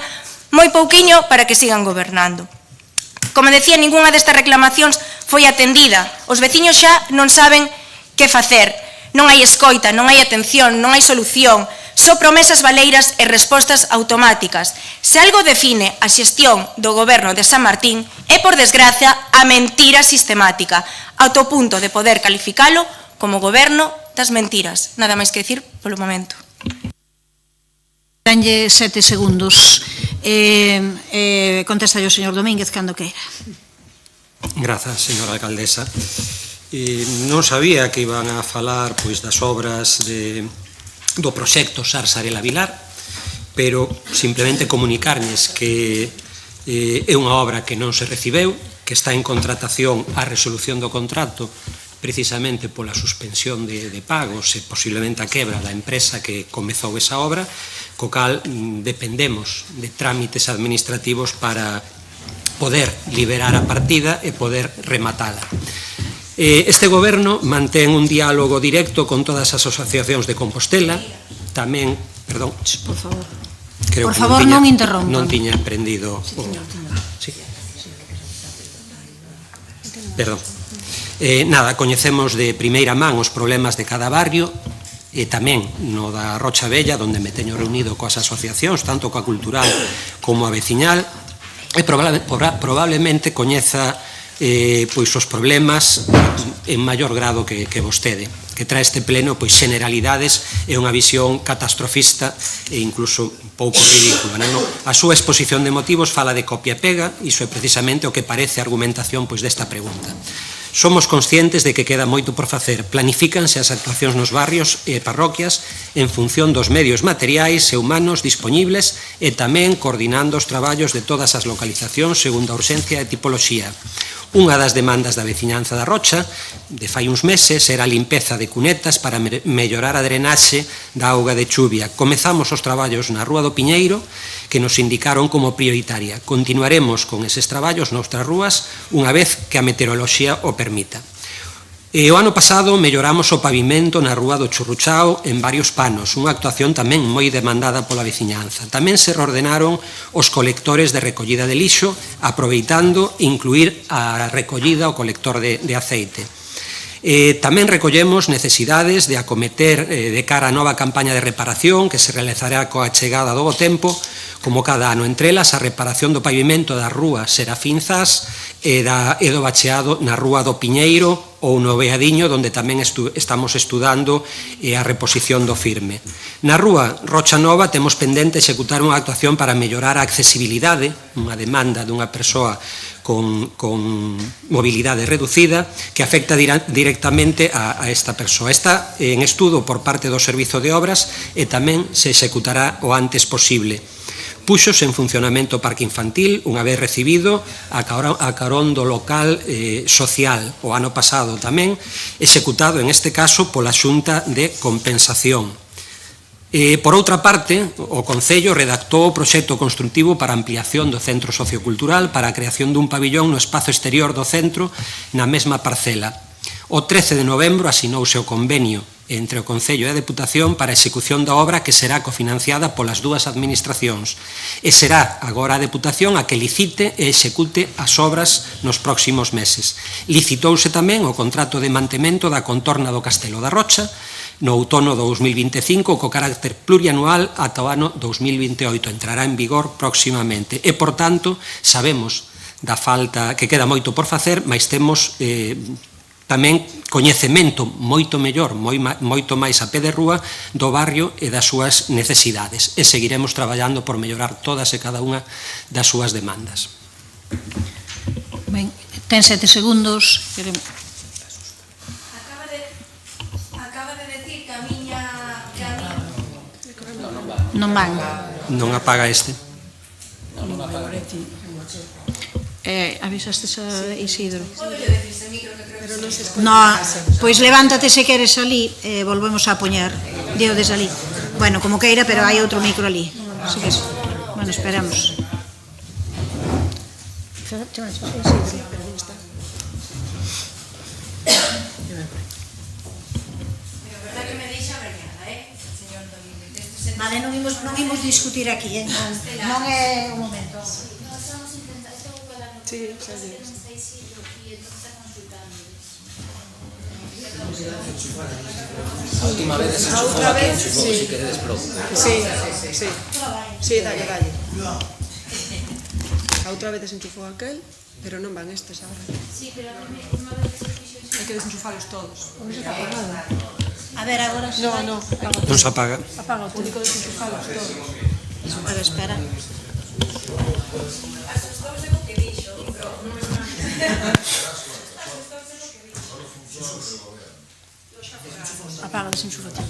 moi pouquiño para que sigan gobernando. Como decía, ningunha destas reclamacións foi atendida. Os veciños xa non saben que facer. Non hai escoita, non hai atención, non hai solución. Só promesas baleiras e respostas automáticas. Se algo define a xestión do goberno de San Martín é, por desgracia, a mentira sistemática, ata o punto de poder calificalo como goberno das mentiras. Nada máis que decir polo momento. Danlle 7 segundos. Contesta o señor Domínguez cando queira. Grazas, señora alcaldesa. Non sabía que iban a falar das obras do proxecto Sars-Arela-Vilar, pero simplemente comunicarles que é unha obra que non se recibeu, que está en contratación a resolución do contrato precisamente pola suspensión de pagos e posiblemente a quebra da empresa que comezou esa obra, co cal dependemos de trámites administrativos para poder liberar a partida e poder rematala. Este goberno mantén un diálogo directo con todas as asociacións de Compostela, tamén, perdón, por favor, creo por favor non interrompan. Non tiña aprendido Perdón. Nada, coñecemos de primeira man os problemas de cada barrio e tamén no da Rocha Bella, onde me teño reunido coas asociacións, tanto coa cultural como a veciñal, e probablemente coñeza os problemas en maior grado que vostede, que trae este pleno generalidades e unha visión catastrofista e incluso pouco ridícula. A súa exposición de motivos fala de copia e pega, iso é precisamente o que parece a argumentación desta pregunta. Somos conscientes de que queda moito por facer. Planifícanse as actuacións nos barrios e parroquias en función dos medios materiais e humanos dispoñibles e tamén coordinando os traballos de todas as localizacións segundo a urxencia e tipoloxía. Unha das demandas da veciñanza da Rocha de fai uns meses era a limpeza de cunetas para mellorar a drenaxe da auga de chuvia. Comezamos os traballos na Rúa do Piñeiro, que nos indicaron como prioritaria. Continuaremos con eses traballos noutras rúas unha vez que a meteoroloxía o permita. O ano pasado melloramos o pavimento na Rúa do Churruchao en varios panos, unha actuación tamén moi demandada pola veciñanza. Tamén se reordenaron os colectores de recollida de lixo, aproveitando incluir a recollida o colector de aceite. Tamén recollemos necesidades de acometer de cara a nova campaña de reparación que se realizará coa chegada do bo tempo, como cada ano, entre elas a reparación do pavimento da Rúa Serafín Zas e do bacheado na Rúa do Piñeiro ou no Beadiño, onde tamén estamos estudando a reposición do firme. Na Rúa Rocha Nova temos pendente executar unha actuación para mellorar a accesibilidade, unha demanda dunha persoa con mobilidade reducida que afecta directamente a esta persoa. Está en estudo por parte do Servizo de Obras e tamén se executará o antes posible. Puxos en funcionamento o parque infantil unha vez recibido a carón do local social o ano pasado tamén, executado en este caso pola Xunta de Compensación. Por outra parte, o Concello redactou o proxecto constructivo para ampliación do centro sociocultural para a creación dun pabillón no espazo exterior do centro na mesma parcela. O 13 de novembro asinouse o convenio entre o Concello e a Deputación para a execución da obra que será cofinanciada polas dúas administracións e será agora a Deputación a que licite e execute as obras nos próximos meses. Licitouse tamén o contrato de mantemento da contorna do Castelo da Rocha no outono do 2025 co carácter plurianual ata o ano 2028. Entrará en vigor próximamente e, por tanto, sabemos da falta que queda moito por facer, mas temos tamén coñecemento moito mellor, moito máis a pé de rúa do barrio e das súas necesidades e seguiremos traballando por mellorar todas e cada unha das súas demandas. Ben, ten 7 segundos. Acaba de decir que a miña... Non van. Non apaga este. Avisastes a Isidro. No, pois levántate se queres ali e volvemos a poñer. Dio desde ali. Bueno, como queira, pero hai outro micro ali. Bueno, esperamos. Vale, non imos discutir aquí, non é o momento. Sí, xa lle. A última vez desenchufou aquí, enchufou, si queredes pronto. Sí, dalle. A outra vez desenchufou aquel, pero non van estes agora. Sí, pero a última vez desenchufalos. Hai que desenchufalos todos. Está apagado. A ver, agora se vai. Non se apaga. Apaga, o único desenchufalos todos. A ver, espera. Apaga, desenchufa, tío.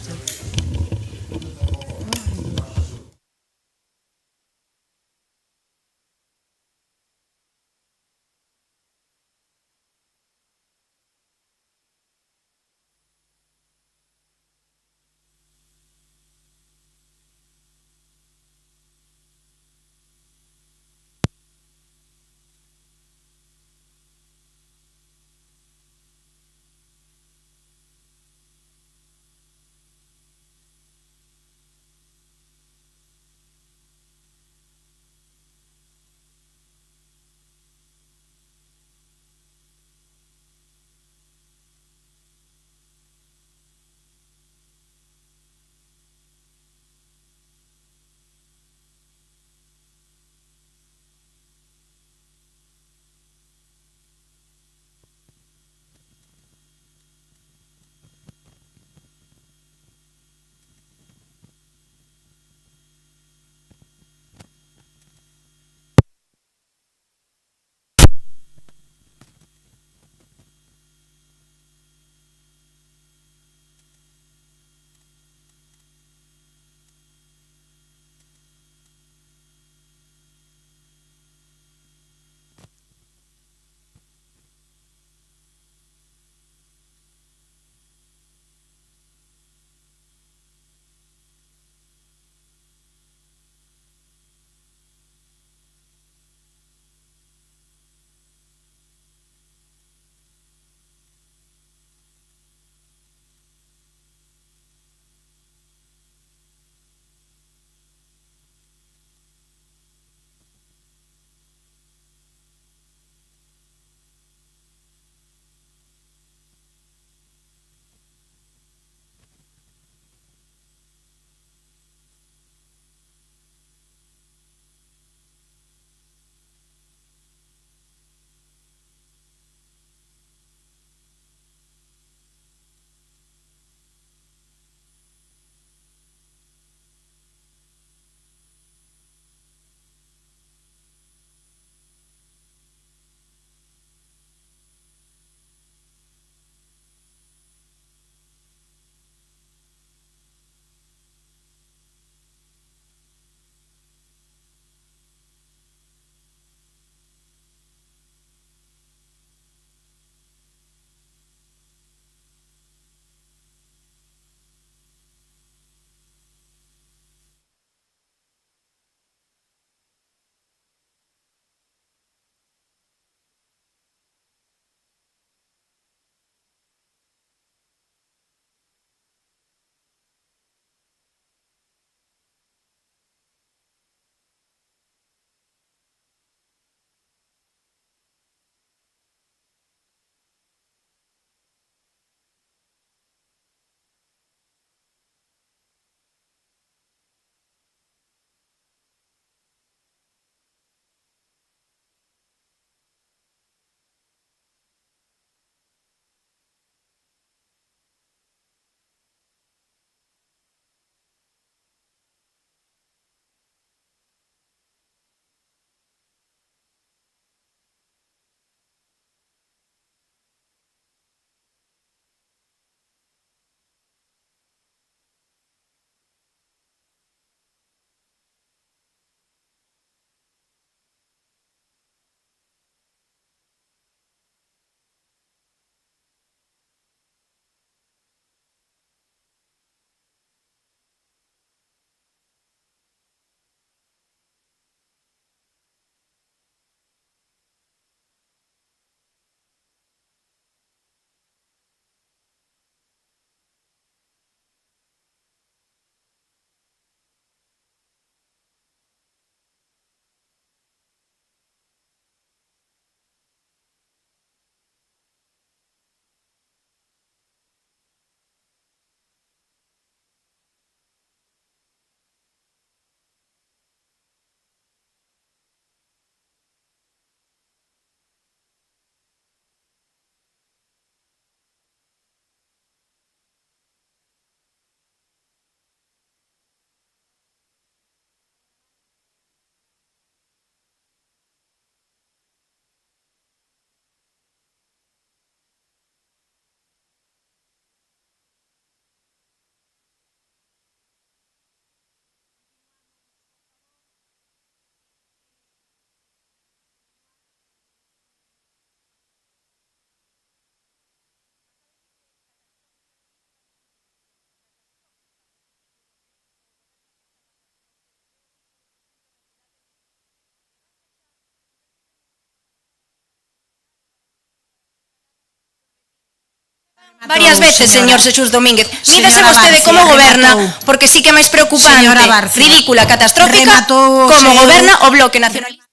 Varias veces, señor Xesús Domínguez. Mídase Señora vostede Barcia, como goberna, rematou. porque sí que é máis preocupante, Señora Barcia, ridícula, catastrófica, rematou o como seu- goberna o Bloque Nacionalista.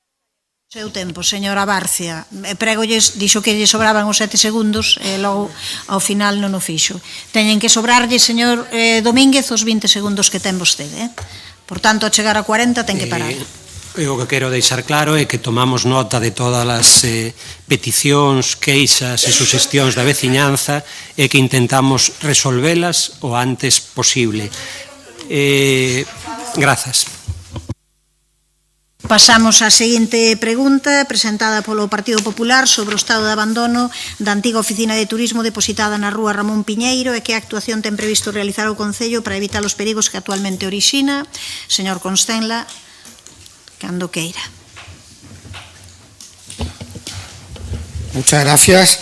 Seu tempo, señora Barcia. Pregolles, dixo que lle sobraban os 7 segundos e logo ao final non o fixo. Teñen que sobrarlle, señor Domínguez, os 20 segundos que ten vostede. Por tanto, a chegar a 40 ten que parar. O que quero deixar claro é que tomamos nota de todas as peticións, queixas e suxestións da veciñanza e que intentamos resolvelas o antes posible. Grazas. Pasamos á seguinte pregunta, presentada polo Partido Popular sobre o estado de abandono da antiga oficina de turismo depositada na rúa Ramón Piñeiro e que actuación ten previsto realizar o Concello para evitar os perigos que actualmente orixina. Señor Constenla, cando queira. Muchas gracias.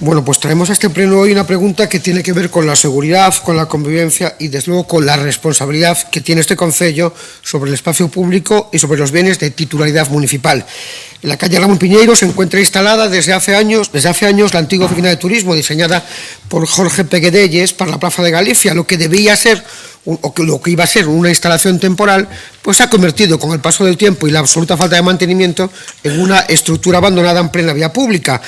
Bueno, pues traemos a este pleno hoy una pregunta que tiene que ver con la seguridad, con la convivencia y, desde luego, con la responsabilidad que tiene este Concello sobre el espacio público y sobre los bienes de titularidad municipal. En la calle Ramón Piñeiro se encuentra instalada desde hace años la antigua oficina de turismo diseñada por Jorge Peguedelles para la Plaza de Galicia. Lo que debía ser lo que iba a ser una instalación temporal, pues se ha convertido con el paso del tiempo y la absoluta falta de mantenimiento en una estructura abandonada en plena vía pública.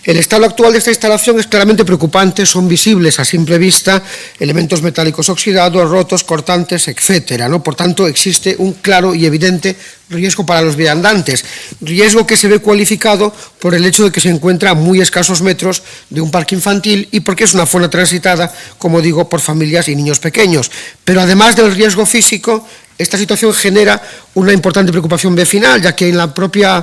El estado actual de esta instalación es claramente preocupante, son visibles a simple vista elementos metálicos oxidados, rotos, cortantes, etcétera, ¿no? Por tanto, existe un claro y evidente riesgo para los viandantes, riesgo que se ve cualificado por el hecho de que se encuentra a muy escasos metros de un parque infantil y porque es una zona transitada, como digo, por familias y niños pequeños. Pero además del riesgo físico, esta situación genera una importante preocupación vecinal, ya que en la propia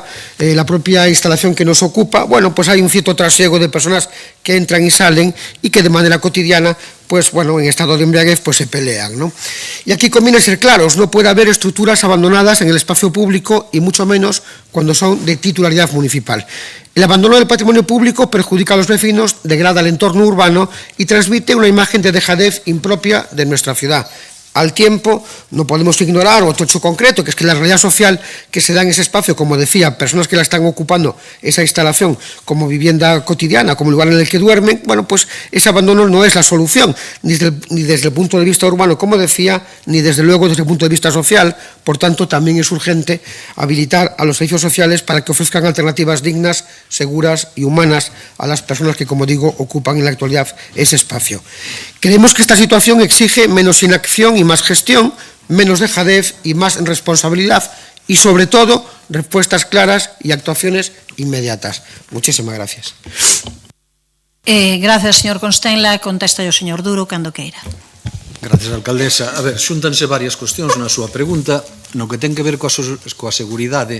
instalación que nos ocupa, bueno, pues hay un cierto trasiego de personas que entran y salen y que de manera cotidiana, pues bueno, en estado de embriaguez, pues se pelean, ¿no? Y aquí conviene ser claros, no puede haber estructuras abandonadas en el espacio público y mucho menos cuando son de titularidad municipal. El abandono del patrimonio público perjudica a los vecinos, degrada el entorno urbano y transmite una imagen de dejadez impropia de nuestra ciudad. Al tiempo, no podemos ignorar otro hecho concreto, que es que la realidad social que se da en ese espacio, como decía, personas que la están ocupando esa instalación como vivienda cotidiana, como lugar en el que duermen, bueno, pues ese abandono no es la solución, ni desde el punto de vista urbano, como decía, ni desde luego desde el punto de vista social. Por tanto, también es urgente habilitar a los servicios sociales para que ofrezcan alternativas dignas, seguras y humanas a las personas que, como digo, ocupan en la actualidad ese espacio. Creemos que esta situación exige menos inacción y más gestión, menos dejadez y más responsabilidad y, sobre todo, respuestas claras y actuaciones inmediatas. Muchísimas gracias. Gracias, señor Constenla. Contesta o señor Duro cando queira. Gracias, alcaldesa. A ver, xúntanse varias cuestións na súa pregunta. No que ten que ver coa seguridade,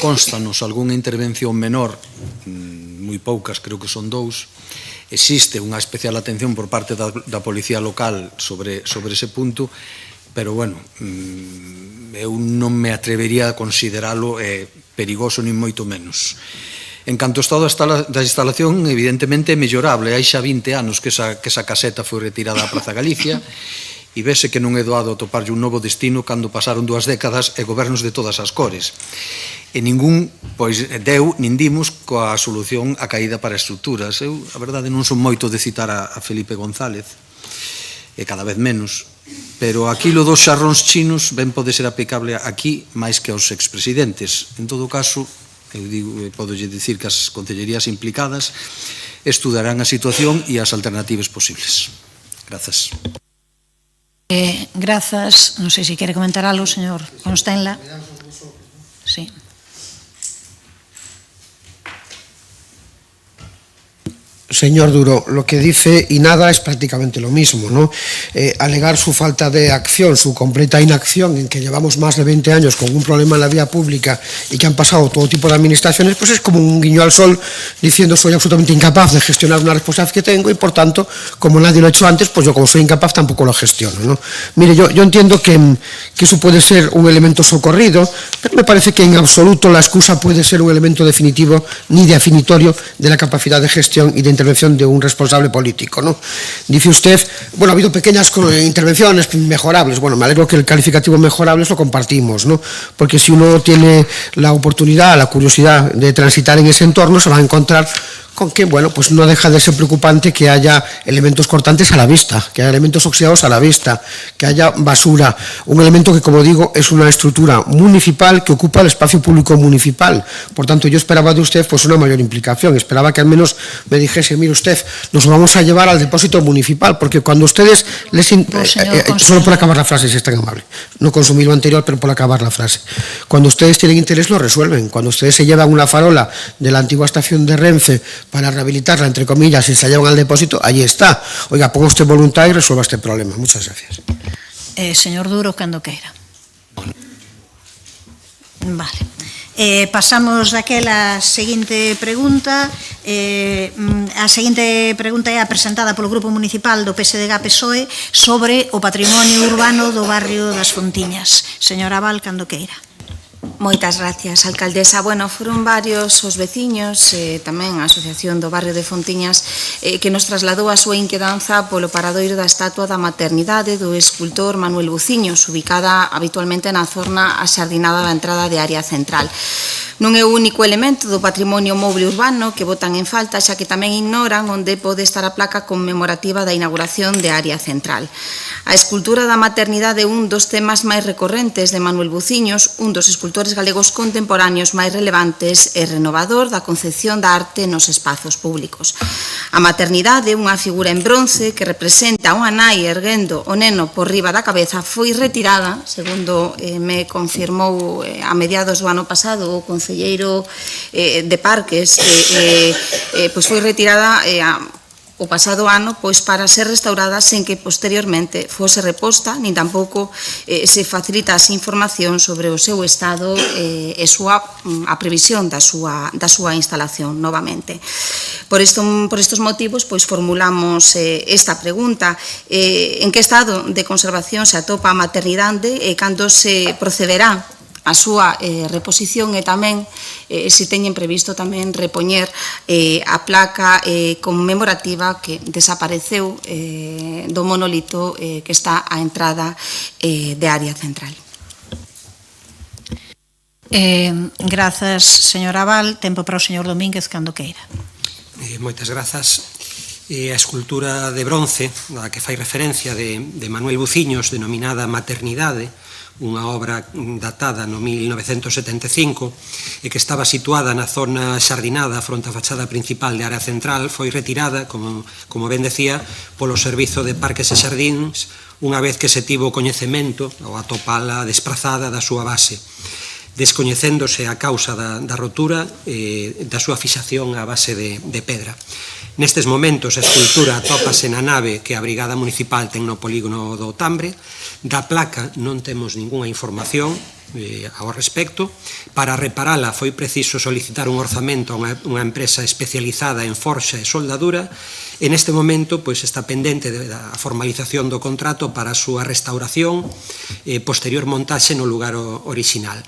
constanos algunha intervención menor, moi poucas, creo que son 2. Existe unha especial atención por parte da Policía Local sobre ese punto, pero, bueno, eu non me atrevería a consideralo perigoso, nin moito menos. En canto ao estado da instalación, evidentemente é mellorable. Hai xa 20 anos que esa caseta foi retirada da Praza Galicia e vese que non é doado atoparlle un novo destino cando pasaron 2 décadas e gobernos de todas as cores. E ningún, pois, deu, nin dimos coa solución a caída para estruturas. Eu, a verdade, non son moito de citar a Felipe González, e cada vez menos, pero aquilo dos xarróns chinos ben pode ser aplicable aquí máis que aos expresidentes. En todo caso, eu podolle dicir que as concellerías implicadas estudarán a situación e as alternativas posibles. Grazas. Grazas. Non sei se quere comentar algo, señor Constenla. Sí. Señor Duro, lo que dice y nada es prácticamente lo mismo, ¿no? Alegar su falta de acción, su completa inacción, en que llevamos más de 20 años con un problema en la vía pública y que han pasado todo tipo de administraciones, pues es como un guiño al sol diciendo soy absolutamente incapaz de gestionar una responsabilidad que tengo y, por tanto, como nadie lo ha hecho antes, pues yo, como soy incapaz, tampoco lo gestiono, ¿no? Mire, yo entiendo que eso puede ser un elemento socorrido, pero me parece que en absoluto la excusa puede ser un elemento definitivo ni definitorio de la capacidad de gestión y de intervención de un responsable político, ¿no? Dice usted, bueno, ha habido pequeñas intervenciones mejorables. Bueno, me alegro que el calificativo mejorables lo compartimos, ¿no? Porque si uno tiene la oportunidad, la curiosidad de transitar en ese entorno, se va a encontrar con que, bueno, pues no deja de ser preocupante que haya elementos cortantes a la vista, que haya elementos oxidados a la vista, que haya basura, un elemento que, como digo, es una estructura municipal que ocupa el espacio público municipal. Por tanto, yo esperaba de usted pues una mayor implicación, esperaba que al menos me dijese, mire usted, nos vamos a llevar al depósito municipal, porque cuando ustedes les... solo por acabar la frase, si es tan amable, no consumí lo anterior, pero por acabar la frase. Cuando ustedes tienen interés lo resuelven, cuando ustedes se llevan una farola de la antigua estación de Renfe para rehabilitarla, entre comillas, y se la llevan al depósito, ahí está. Oiga, ponga usted voluntad y resuelva este problema. Muchas gracias. Señor Duro, cando queira. Vale. Pasamos daquela seguinte pregunta. A seguinte pregunta é a presentada polo Grupo Municipal do PSDG-PSOE sobre o patrimonio urbano do barrio das Fontiñas. Señora Val, cando queira. Moitas gracias, alcaldesa. Bueno, foron varios os veciños, tamén a Asociación do Barrio de Fontiñas, que nos trasladou a súa inquedanza polo paradoiro da estatua da maternidade do escultor Manuel Buciños, ubicada habitualmente na zona axardinada da entrada de área central. Non é o único elemento do patrimonio moble urbano que botan en falta, xa que tamén ignoran onde pode estar a placa conmemorativa da inauguración de área central. A escultura da maternidade é un dos temas máis recorrentes de Manuel Buciños, un dos escultores galegos contemporáneos máis relevantes e renovador da concepción da arte nos espazos públicos. A maternidade, unha figura en bronce que representa unha nai erguendo o neno por riba da cabeza, foi retirada, segundo me confirmou a mediados do ano pasado o concelleiro de Parques, pois foi retirada o pasado ano pois para ser restaurada sen que posteriormente fose reposta, nin tampouco se facilitase información sobre o seu estado e a previsión da súa instalación novamente. Por estos motivos pois formulamos esta pregunta: en que estado de conservación se atopa a maternidade e cando se procederá a súa reposición, e tamén se teñen previsto tamén repoñer a placa conmemorativa que desapareceu do monolito que está á entrada de área central. Grazas, señora Val. Tempo para o señor Domínguez, cando queira. Moitas grazas. A escultura de bronce a que fai referencia de Manuel Buciños, denominada Maternidade, unha obra datada no 1975 e que estaba situada na zona xardinada fronte á fachada principal de área central, foi retirada, como ben decía, polo Servizo de Parques e Xardíns unha vez que se tivo coñecemento ou atopala desprazada da súa base, descoñecéndose a causa da rotura da súa fixación á base de pedra. Nestes momentos, a escultura atópase na nave que a Brigada Municipal ten no polígono do Tambre. Da placa non temos ningunha información ao respecto. Para reparala foi preciso solicitar un orzamento a unha empresa especializada en forxa e soldadura, e neste momento pois está pendente da formalización do contrato para a súa restauración e posterior montaxe no lugar orixinal.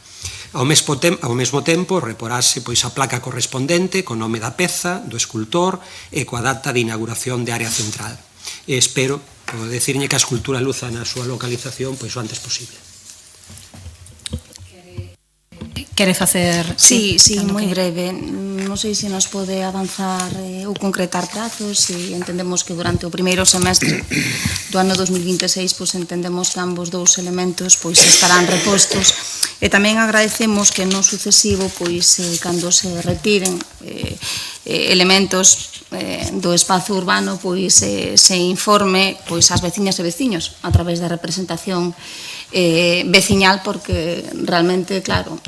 Ao mesmo tempo, reporase pois a placa correspondente co nome da peza, do escultor e coa data de inauguración de área central. E espero decirlle que a escultura luza na súa localización pois o antes posible. Quere facer... Sí, moi breve. Non sei se nos pode avanzar ou concretar prazos, se entendemos que durante o primeiro semestre do ano 2026 pois entendemos que ambos dous elementos pois estarán repostos, e tamén agradecemos que no sucesivo pois cando se retiren elementos do espazo urbano pois se informe pois ás veciñas e veciños a través da representación veciñal, porque realmente, claro,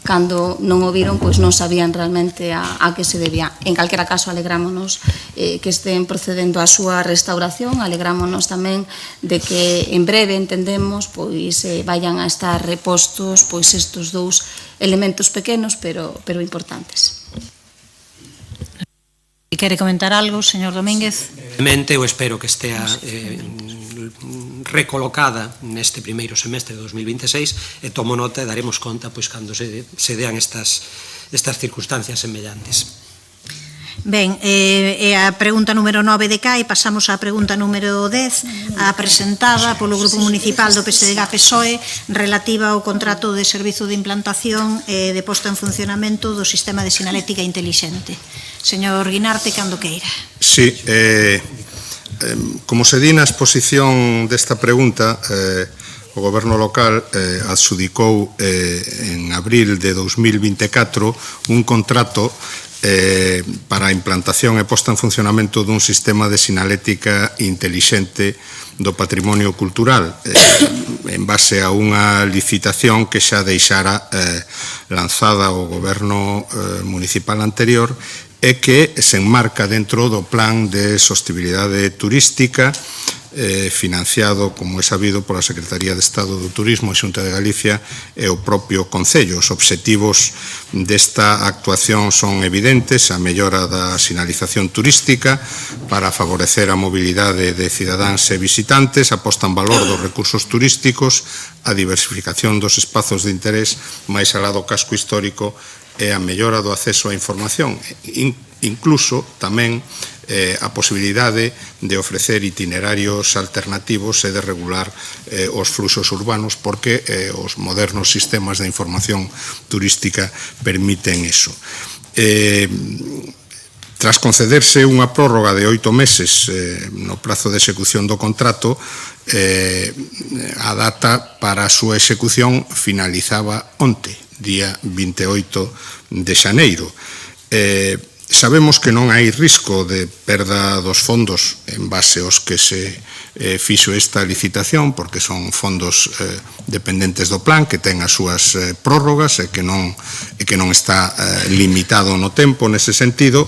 cando non o viron, pois non sabían realmente a que se debía. En calquera caso, alegrámonos que estén procedendo a súa restauración, alegrámonos tamén de que en breve, entendemos, pois vayan a estar repostos pois estes dous elementos pequenos, pero importantes. Quere comentar algo, señor Domínguez? Brevemente, eu espero que estea recolocada neste primeiro semestre de 2026 e tomo nota e daremos conta pois cando se dean estas circunstancias semellantes. Ben, a pregunta número 9 decai, pasamos á pregunta número 10, a presentada polo Grupo Municipal do PSDG-PSOE relativa ao contrato de servizo de implantación e de posta en funcionamento do sistema de sinalética intelixente. Señor Guinarte, cando queira. Sí, como se di na exposición desta pregunta, o Goberno local adxudicou en abril de 2024 un contrato para a implantación e posta en funcionamento dun sistema de sinalética intelixente do patrimonio cultural en base a unha licitación que xa deixara lanzada o Goberno municipal anterior e que se enmarca dentro do plan de sostibilidade turística financiado, como é sabido, pola Secretaría de Estado do Turismo e Xunta de Galicia e o propio Concello. Os obxectivos desta actuación son evidentes: a mellora da sinalización turística para favorecer a mobilidade de cidadáns e visitantes, a posta en valor dos recursos turísticos, a diversificación dos espazos de interés máis alá do casco histórico e a mellora do acceso á información, incluso tamén a posibilidade de ofrecer itinerarios alternativos e de regular os fluxos urbanos, porque os modernos sistemas de información turística permiten eso. Tras concederse unha prórroga de 8 meses no prazo de execución do contrato, a data para a súa execución finalizaba onte, día 28 de xaneiro. Sabemos que non hai risco de perda dos fondos en base aos que se fixo esta licitación, porque son fondos dependentes do plan, que ten as súas prórrogas e que non está limitado no tempo nese sentido,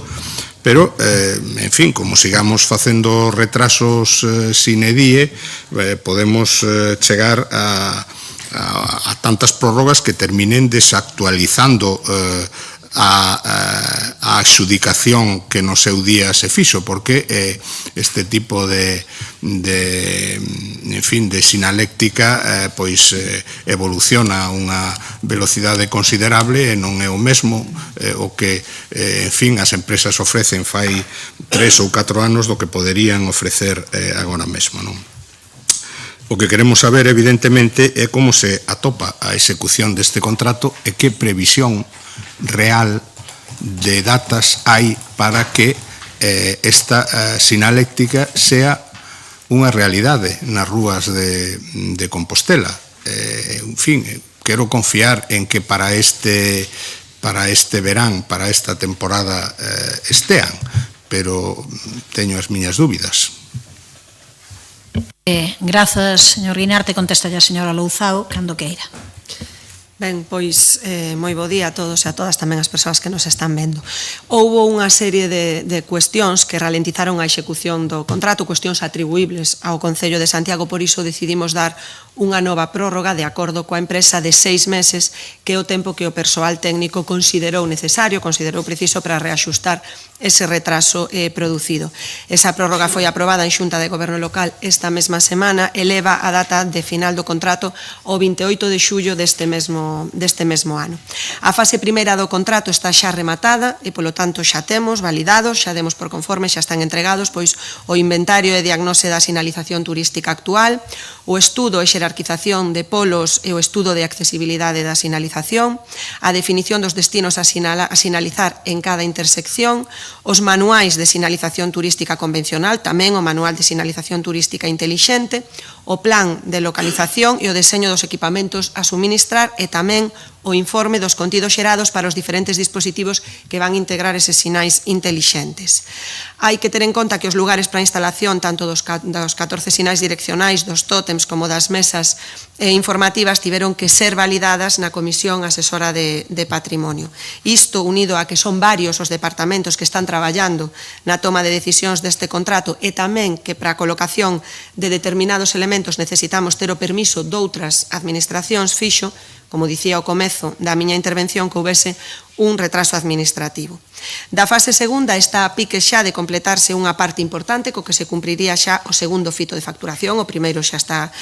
pero, en fin, como sigamos facendo retrasos sine die, podemos chegar a tantas prórrogas que terminen desactualizando a adxudicación que no seu día se fixo, porque este tipo de sinaléctica pois evoluciona a unha velocidade considerable e non é o mesmo o que, en fin, as empresas ofrecen fai 3 ou 4 anos do que poderían ofrecer agora mesmo, non? O que queremos saber, evidentemente, é como se atopa a execución deste contrato e que previsión real de datas hai para que esta sinaléctica sea unha realidade nas rúas de Compostela. En fin, quero confiar en que para este verán, para esta temporada estean, pero teño as miñas dúbidas. Grazas, señor Guinarte. Contesta a señora Louzao, cando queira. Ben, pois moi bo día a todos e a todas, tamén as persoas que nos están vendo. Houbo unha serie de cuestións que ralentizaron a execución do contrato, cuestións atribuíbles ao Concello de Santiago, por iso decidimos dar unha nova prórroga de acordo coa empresa de 6 meses, que é o tempo que o persoal técnico considerou necesario, considerou preciso para reaxustar ese retraso producido. Esa prórroga foi aprobada en Xunta de Goberno Local esta mesma semana e leva a data de final do contrato o 28 de xullo deste mesmo ano. A fase primeira do contrato está xa rematada e, polo tanto, xa temos validados, xa demos por conforme, xa están entregados pois o inventario e diagnose da sinalización turística actual, o estudo e xerarquización de polos e o estudo de accesibilidade da sinalización, a definición dos destinos a sinalizar en cada intersección, os manuais de sinalización turística convencional, tamén o manual de sinalización turística intelixente, o plan de localización e o deseño dos equipamentos a suministrar e tamén o informe dos contidos xerados para os diferentes dispositivos que van integrar eses sinais intelixentes. Hai que ter en conta que os lugares para a instalación tanto dos 14 sinais direccionais, dos tótems como das mesas informativas tiveron que ser validadas na Comisión Asesora de Patrimonio. Isto unido a que son varios os departamentos que están traballando na toma de decisións deste contrato e tamén que para a colocación de determinados elementos necesitamos ter o permiso doutras administracións fixo, como dicía ao comezo da miña intervención, que houvese un retraso administrativo. Da fase segunda está a pique xa de completarse unha parte importante co que se cumpriría xa o segundo fito de facturación, o primeiro xa está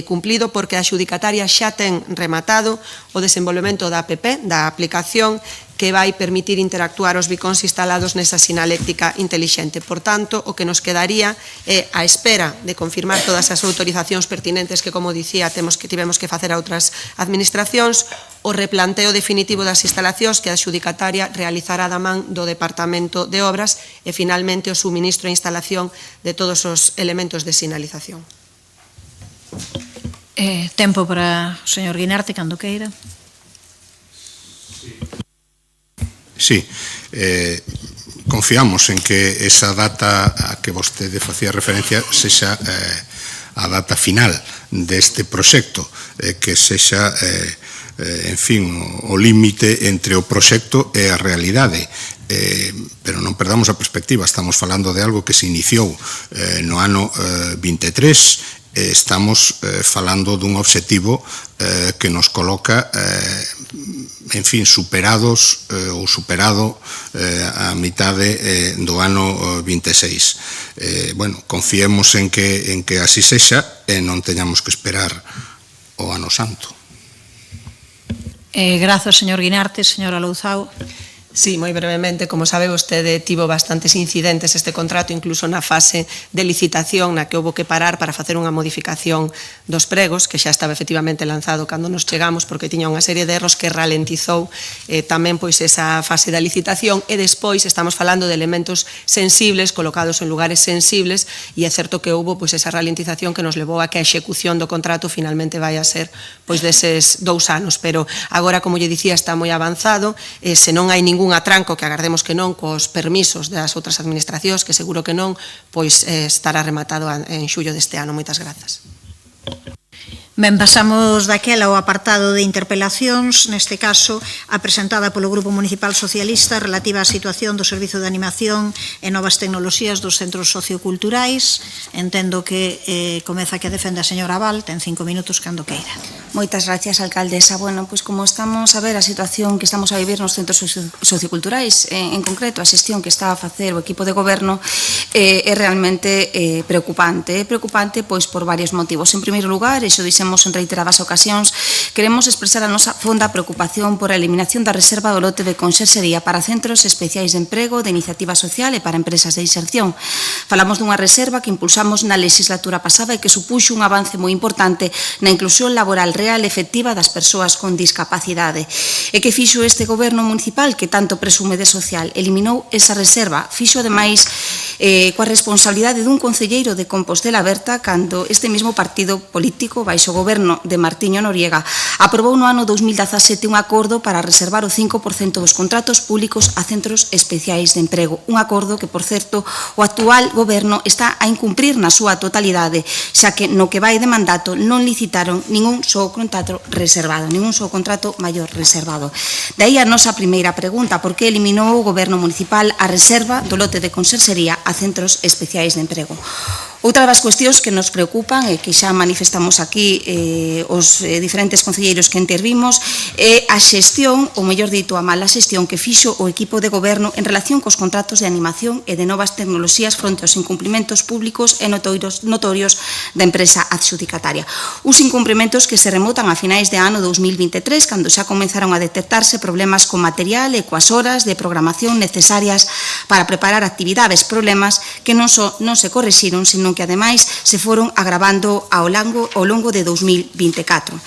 cumplido porque a xudicataria xa ten rematado o desenvolvemento da APP, da aplicación que vai permitir interactuar os bicóns instalados nesa sinaléctrica intelixente. Por tanto, o que nos quedaría é a espera de confirmar todas as autorizacións pertinentes que, como dicía, tivemos que facer a outras administracións, o replanteo definitivo das instalacións que a adxudicataria realizará da man do Departamento de Obras e, finalmente, o suministro e instalación de todos os elementos de sinalización. Tempo para o señor Guinarte, cando queira. Sí, confiamos en que esa data a que vostede facía referencia sexa a data final deste proxecto, que sexa, en fin, o límite entre o proxecto e a realidade. Pero non perdamos a perspectiva, estamos falando de algo que se iniciou no ano 23, estamos falando dun obxectivo que nos coloca, en fin, superados ou superado a mitade do ano 26. Bueno, confiemos en que así sexa e non teñamos que esperar o ano santo. Grazas, señor Guinarte. Señora Louzao. Sí, moi brevemente, como sabe vostede, tivo bastantes incidentes este contrato, incluso na fase de licitación na que houve que parar para facer unha modificación dos pregos, que xa estaba efectivamente lanzado cando nos chegamos, porque tiña unha serie de erros que ralentizou tamén pois esa fase da licitación, e despois estamos falando de elementos sensibles, colocados en lugares sensibles, e é certo que houve pois esa ralentización que nos levou a que a execución do contrato finalmente vai a ser pois deses 2 anos, pero agora, como lle dicía, está moi avanzado, se non hai ningún atranco, que agardemos que non, cos permisos das outras administracións, que seguro que non, pois estará rematado en xullo deste ano. Moitas grazas. Ben, pasamos daquela ao apartado de interpelacións, neste caso a presentada polo Grupo Municipal Socialista relativa á situación do Servizo de Animación e Novas Tecnoloxías dos Centros Socioculturais. Entendo que comeza que defende a señora Val, ten 5 minutos cando queira. Moitas gracias, alcaldesa. Bueno, pois como estamos a ver a situación que estamos a vivir nos centros socioculturais, en concreto a xestión que está a facer o equipo de goberno, é realmente preocupante. É preocupante pois por varios motivos. En primeiro lugar, e xo dixemos en reiteradas ocasións, queremos expresar a nosa fonda preocupación por a eliminación da reserva do lote de conserxería para centros especiais de emprego, de iniciativa social e para empresas de inserción. Falamos dunha reserva que impulsamos na legislatura pasada e que supuxo un avance moi importante na inclusión laboral real e efectiva das persoas con discapacidade. E que fixo este goberno municipal que tanto presume de social? Eliminou esa reserva, fixo ademais coa responsabilidade dun concelleiro de Compostela Berta cando este mesmo partido político baixo o goberno de Martiño Noriega aprobou no ano 2017 un acordo para reservar o 5% dos contratos públicos a centros especiais de emprego. Un acordo que, por certo, o actual goberno está a incumprir na súa totalidade, xa que no que vai de mandato non licitaron ningún só contrato reservado, ningún só contrato maior reservado. De aí a nosa primeira pregunta, por que eliminou o goberno municipal a reserva do lote de conserxería a centros especiais de emprego? Outra das cuestións que nos preocupan e que xa manifestamos aquí os diferentes concelleiros que intervimos é a xestión, ou mellor dito, a mala xestión que fixo o equipo de goberno en relación cos contratos de animación e de novas tecnoloxías fronte aos incumprimentos públicos e notorios da empresa adxudicataria. Uns incumprimentos que se remontan a finais de ano 2023, cando xa comenzaron a detectarse problemas co material e coas horas de programación necesarias para preparar actividades, problemas que non se correxiron, sino que ademais se foron agravando ao longo de 2024.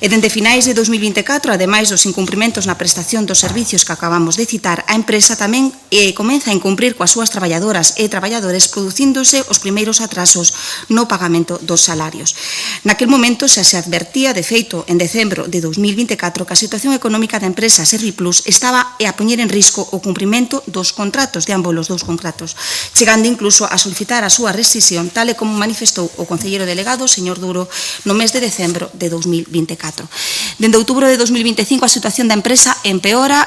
E dende finais de 2024, ademais dos incumprimentos na prestación dos servicios que acabamos de citar, a empresa tamén comeza a incumprir coas súas traballadoras e traballadores, producíndose os primeiros atrasos no pagamento dos salarios. Naquel momento xa se advertía, de feito, en decembro de 2024, que a situación económica da empresa Serviplus estaba a poñer en risco o cumprimento dos contratos, de ambos os dous contratos, chegando incluso a solicitar a súa rescisión, tal e como manifestou o concelleiro delegado, señor Duro, no mes de decembro de 2024. Dende outubro de 2025 a situación da empresa empeora,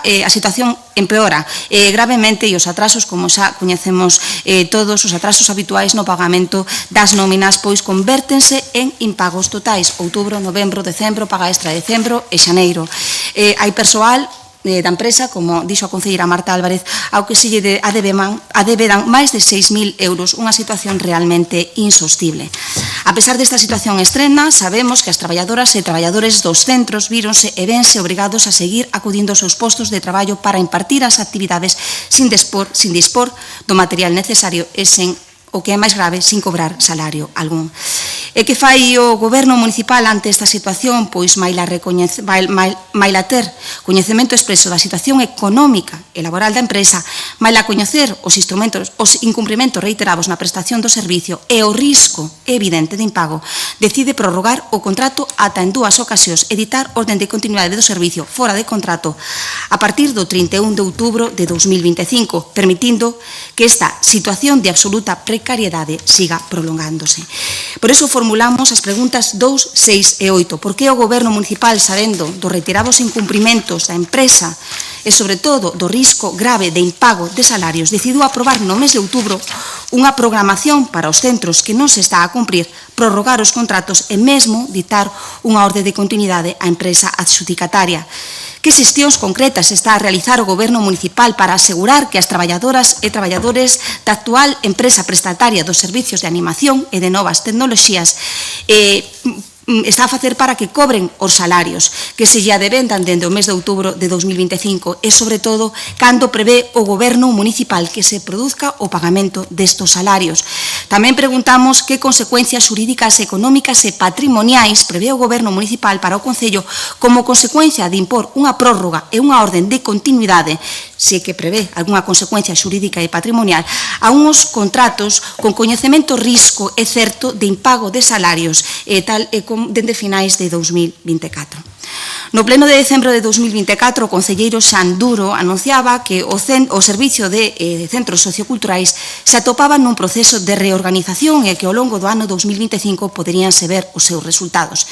gravemente, e os atrasos, como xa coñecemos todos, os atrasos habituais no pagamento das nóminas, pois convértense en impagos totais. Outubro, novembro, decembro, paga extra de decembro e xaneiro. Hai persoal da empresa, como dixo a concelleira Marta Álvarez, ao que se lle adebedan máis de 6.000 euros, unha situación realmente insostible. A pesar desta situación extrema, sabemos que as traballadoras e traballadores dos centros víronse e vense obrigados a seguir acudindo aos seus postos de traballo para impartir as actividades sin dispor do material necesario e sen, o que é máis grave, sin cobrar salario algún. E que fai o Goberno municipal ante esta situación? Pois maila ter coñecemento expreso da situación económica e laboral da empresa, maila coñecer os incumprimentos reiterados na prestación do servicio e o risco evidente de impago, decide prorrogar o contrato ata en 2 ocasións, editar orden de continuidade do servicio fora de contrato a partir do 31 de outubro de 2025, permitindo que esta situación de absoluta precariedade siga prolongándose. Por iso formulamos as preguntas 2, 6 e 8. Por que o Goberno municipal, sabendo dos reiterados incumprimentos da empresa e, sobre todo, do risco grave de impago de salarios, decidiu aprobar no mes de outubro unha programación para os centros que non se está a cumprir, prorrogar os contratos e mesmo ditar unha orde de continuidade á empresa adxudicataria? Que xestións concretas está a realizar o Goberno municipal para asegurar que as traballadoras e traballadores da actual empresa prestataria dos servicios de animación e de novas tecnoloxías está a facer para que cobren os salarios que se lle adevendan dende o mes de outubro de 2025 e, sobre todo, cando prevé o Goberno municipal que se produzca o pagamento destos salarios. Tamén preguntamos que consecuencias xurídicas, económicas e patrimoniais prevé o Goberno municipal para o Concello como consecuencia de impor unha prórroga e unha orden de continuidade, se que prevé algunha consecuencia xurídica e patrimonial, a uns contratos con coñecemento risco e certo de impago de salarios tal e como dende finais de 2024. No pleno de decembro de 2024, o concelleiro Xanduro anunciaba que o Servicio de Centros Socioculturais se atopaba nun proceso de reorganización e que ao longo do ano 2025 poderíanse ver os seus resultados.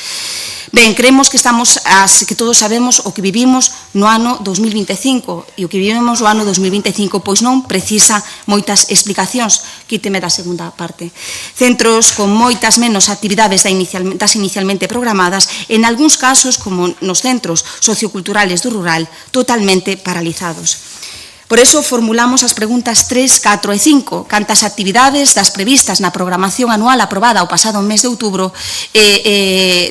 Ben, creemos que que todos sabemos o que vivimos no ano 2025 e o que vivimos no ano 2025 pois non precisa moitas explicacións. Quíteme da segunda parte. Centros con moitas menos actividades das inicialmente programadas, en algúns casos, como nos centros socioculturales do rural, totalmente paralizados. Por iso formulamos as preguntas 3, 4 e 5. Cantas actividades das previstas na programación anual aprobada o pasado mes de outubro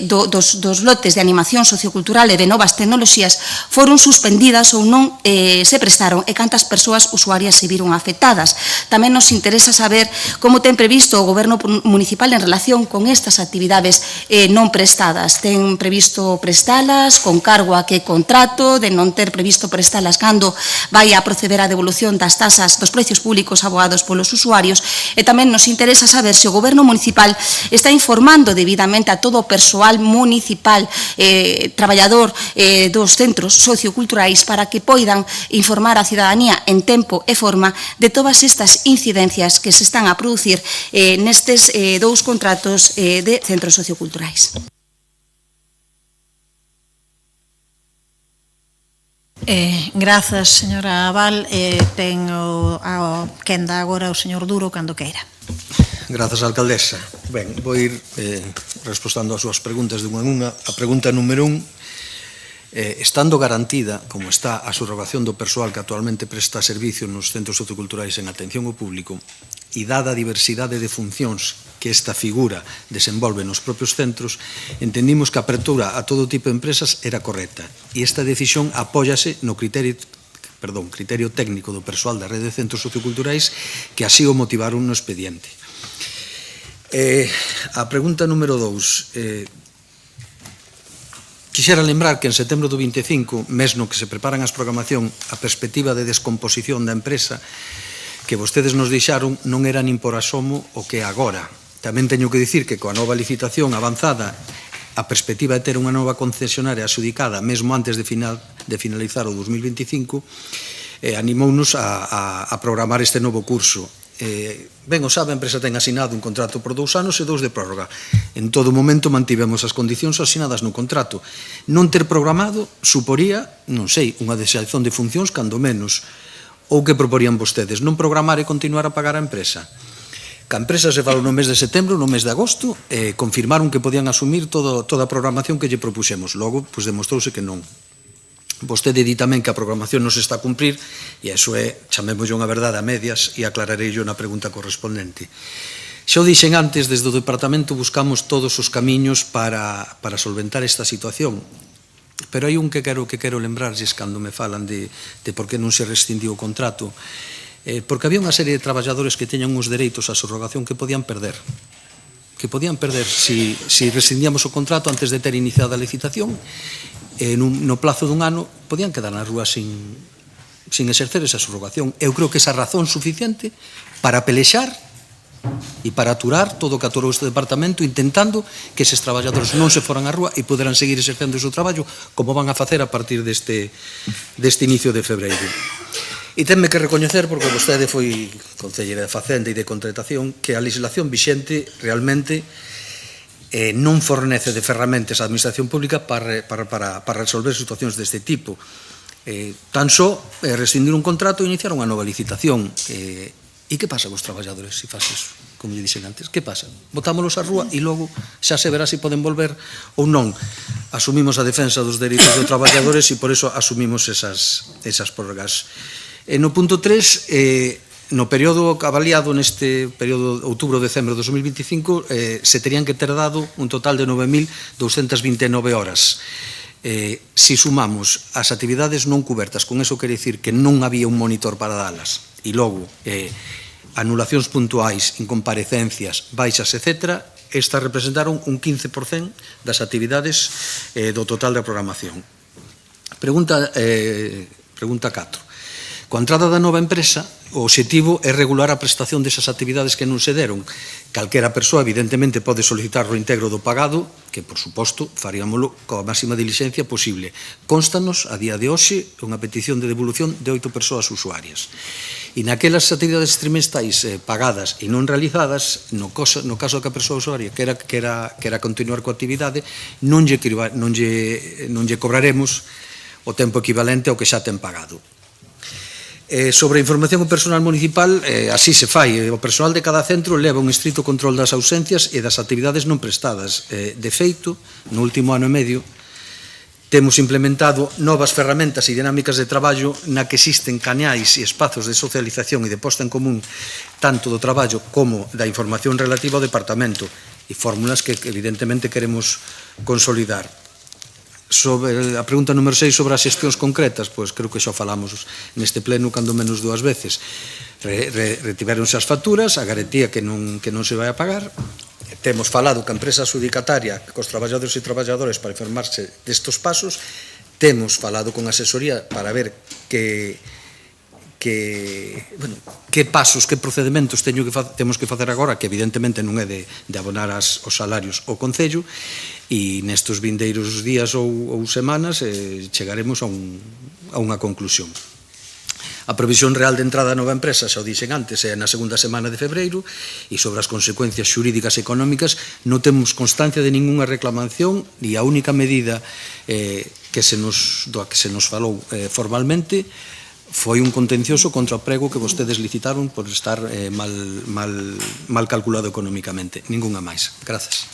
dos lotes de animación sociocultural e de novas tecnoloxías foron suspendidas ou non se prestaron e cantas persoas usuarias se viron afectadas. Tamén nos interesa saber como ten previsto o Goberno municipal en relación con estas actividades non prestadas. Ten previsto prestalas con cargo a que contrato, de non ter previsto prestalas cando vai a proceder a devolución das tasas dos precios públicos abogados polos usuarios e tamén nos interesa saber se o Goberno municipal está informando debidamente a todo o persoal municipal traballador dos centros socioculturais para que poidan informar a cidadanía en tempo e forma de todas estas incidencias que se están a producir nestes 2 contratos de centros socioculturais. Grazas, señora Abal. Ten a quenda agora o señor Duro cando queira. Grazas, alcaldesa. Ben, vou ir respondendo as súas preguntas de unha en unha. A pregunta número 1, estando garantida, como está a subrogación do persoal que actualmente presta servicio nos centros socioculturais en atención ao público, e dada a diversidade de funcións que esta figura desenvolve nos propios centros, entendimos que a apertura a todo tipo de empresas era correcta e esta decisión apóllase no criterio técnico do persoal da rede de centros socioculturais que así o motivaron no expediente. A pregunta número 2. Quixera lembrar que en setembro do 25, mesmo que se preparan as programación, a perspectiva de descomposición da empresa que vostedes nos deixaron non era nin por asomo o que é agora. Tamén teño que dicir que coa nova licitación avanzada, a perspectiva de ter unha nova concesionaria adxudicada mesmo antes de finalizar o 2025, animounos a programar este novo curso. Ben, o sabe, a empresa ten asinado un contrato por 2 anos e 2 de prórroga. En todo momento mantivemos as condicións asinadas no contrato. Non ter programado suporía, non sei, unha desexación de funcións cando menos. Ou que proporían vostedes? Non programar e continuar a pagar a empresa? Que a empresa se falou no mes de setembro, no mes de agosto, confirmaron que podían asumir toda a programación que lle propuxemos. Logo, pois demostrouse que non. Vostede di tamén que a programación non se está a cumprir e iso é, chamémoslle unha verdade a medias e aclararei yo na pregunta correspondente. Xa o dixen antes, desde o Departamento buscamos todos os camiños para solventar esta situación. Pero hai un que quero lembrarlles cando me falan de por que non se rescindiu o contrato. Porque había unha serie de traballadores que teñan uns dereitos á subrogación que podían perder. Si rescindíamos o contrato antes de ter iniciado a licitación, no plazo dun ano, podían quedar na rúa sin exercer esa subrogación. Eu creo que esa razón suficiente para pelexar e para aturar todo o que aturou este departamento intentando que eses traballadores non se foran á rúa e poderan seguir exercendo o seu traballo como van a facer a partir deste inicio de febreiro. E tenme que recoñecer, porque vostede foi concelleira de Facenda e de Contratación, que a legislación vixente realmente non fornece de ferramentas á administración pública para resolver situacións deste tipo. Tan só rescindir un contrato e iniciar unha nova licitación. E que pasa cos traballadores se faz eso? Como lle dixen antes, que pasa? Botámolos á rúa e logo xa se verá se poden volver ou non. Asumimos a defensa dos dereitos dos traballadores e por eso asumimos esas prórrogas. No punto 3, no período avaliado neste período outubro-decembro de 2025 se terían que ter dado un total de 9.229 horas. Si sumamos as actividades non cubertas, con eso quere dicir que non había un monitor para dalas, e logo anulacións puntuais, incomparecencias, baixas, etc., estas representaron un 15% das actividades do total da programación. Pregunta 4. Coa entrada da nova empresa, o obxectivo é regular a prestación desas actividades que non se deron. Calquera persoa, evidentemente, pode solicitar o integro do pagado, que, por suposto, faríamoslo coa máxima diligencia posible. Constanos, a día de hoxe, unha petición de devolución de 8 persoas usuarias. E naquelas actividades trimestrais pagadas e non realizadas, no caso que a persoa usuaria quera continuar coa actividade, non lle cobraremos o tempo equivalente ao que xa ten pagado. Sobre a información ao personal municipal, así se fai. O personal de cada centro leva un estrito control das ausencias e das actividades non prestadas. De feito, no último ano e medio, temos implementado novas ferramentas e dinámicas de traballo na que existen canais e espazos de socialización e de posta en común tanto do traballo como da información relativa ao departamento e fórmulas que evidentemente queremos consolidar. Sobre a pregunta número 6 sobre as xestións concretas, pois creo que xa falamos neste pleno cando menos 2 veces. Retiveronse as facturas, a garantía que non se vai a pagar. Temos falado ca empresa adjudicataria, cos traballadores e traballadoras para informarse destos pasos. Temos falado con asesoría para ver que pasos, que procedimentos temos que facer agora, que evidentemente non é de abonar os salarios ao Concello, e nestes vindeiros días ou semanas chegaremos a unha conclusión. A previsión real de entrada da nova empresa, xa o dixen antes, é na segunda semana de febreiro, e sobre as consecuencias xurídicas e económicas non temos constancia de ningunha reclamación, e a única medida que se nos falou formalmente foi un contencioso contra o prego que vostedes licitaron por estar mal calculado económicamente. Ningunha máis. Grazas.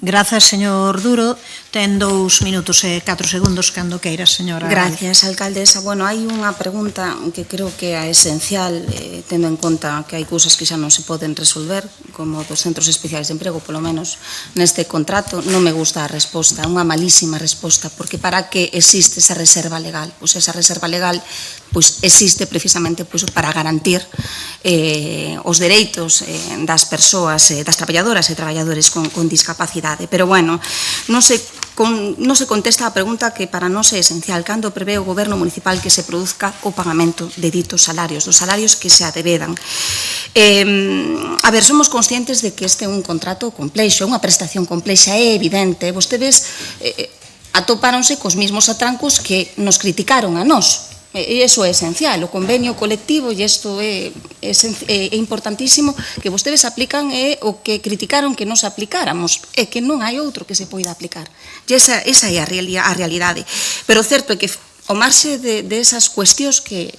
Grazas, señor Duro. Ten 2 minutos e 4 segundos cando queira, señora. Gracias, alcaldesa. Bueno, hai unha pregunta que creo que é esencial, tendo en conta que hai cousas que xa non se poden resolver, como dos centros especiais de emprego, polo menos neste contrato. Non me gusta a resposta, é unha malísima resposta, porque para que existe esa reserva legal? Pois esa reserva legal existe precisamente para garantir os dereitos das persoas, das traballadoras e traballadores con discapacidade. Pero, bueno, non se contesta a pregunta que para nós é esencial. Cando prevé o Goberno municipal que se produzca o pagamento de ditos salarios, dos salarios que se adevedan? A ver, somos conscientes de que este é un contrato complexo, unha prestación complexa, é evidente. Vostedes atopáronse cos mesmos atrancos que nos criticaron a nós. E iso é esencial, o convenio colectivo, e isto é importantísimo, que vostedes aplican é o que criticaron que nos aplicáramos, é que non hai outro que se poida aplicar. E esa é a realidade. Pero o certo é que, ao marxe de esas cuestións que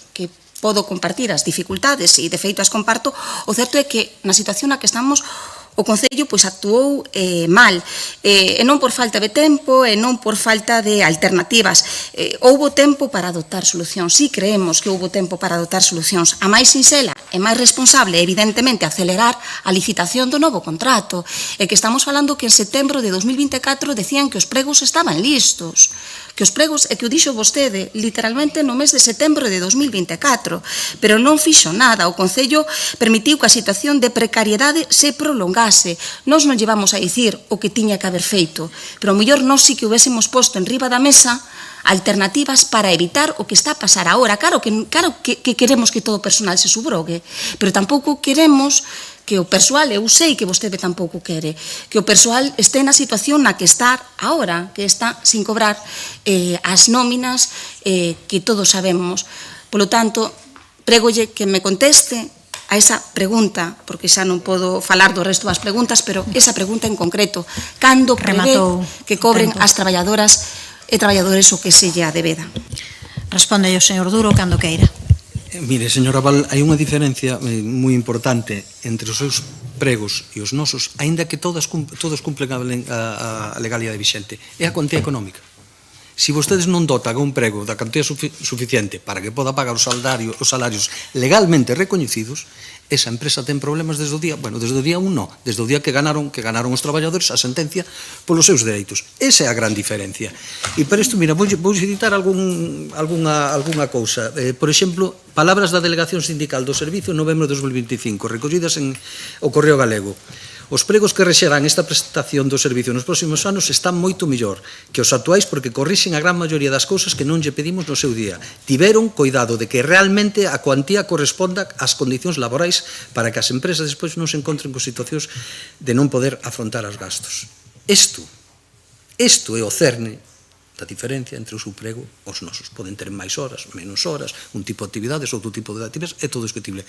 podo compartir, as dificultades, e de feito as comparto, o certo é que na situación na que estamos, o Concello pois actuou mal, e non por falta de tempo e non por falta de alternativas. Houbo tempo para adoptar solucións, sí creemos que houbo tempo para adoptar solucións. A máis sinxela e máis responsable, evidentemente, acelerar a licitación do novo contrato, e que estamos falando que en setembro de 2024 decían que os pregos estaban listos, que os pregos, e que o dixo vostede, literalmente no mes de setembro de 2024, pero non fixo nada. O Concello permitiu que a situación de precariedade se prolongase. Nós non llevamos a dicir o que tiña que haber feito, pero ao mellor nós sí que hubiésemos posto en riba da mesa alternativas para evitar o que está a pasar agora. Claro que queremos que todo o personal se subrogue, pero tampouco queremos que o persoal, eu sei que vostede tampouco quere, que o persoal este na situación na que está agora, que está sin cobrar as nóminas que todos sabemos. Polo tanto, prégolle que me conteste a esa pregunta, porque xa non podo falar do resto das preguntas, pero esa pregunta en concreto, cando prevé que cobren as traballadoras e traballadores o que se lle debeda? Responde o señor Duro cando queira. Mire, señora Val, hai unha diferencia moi importante entre os seus pregos e os nosos, aínda que todos cumplen a legalidade vixente, é a cuantía económica. Si vostedes non dotan un prego da cantidad suficiente para que poda pagar os salarios legalmente recoñecidos, esa empresa ten problemas desde o día 1 non, desde o día que ganaron os traballadores a sentencia polos seus dereitos. Esa é a gran diferencia. E para isto, mira, vou citar algunha cousa. Por exemplo, palabras da Delegación Sindical do Servicio en novembro de 2025, recollidas en o Correo Galego. Os pregos que rexerán esta prestación do servicio nos próximos anos están moito mellor que os actuais porque corrixen a gran maioría das cousas que non lle pedimos no seu día. Tiveron cuidado de que realmente a cuantía corresponda ás condicións laborais para que as empresas despois non se encontren con situacións de non poder afrontar os gastos. Isto é o cerne da diferencia entre o seu prego e os nosos. Poden ter máis horas, menos horas, un tipo de actividades, outro tipo de actividades, é todo discutible.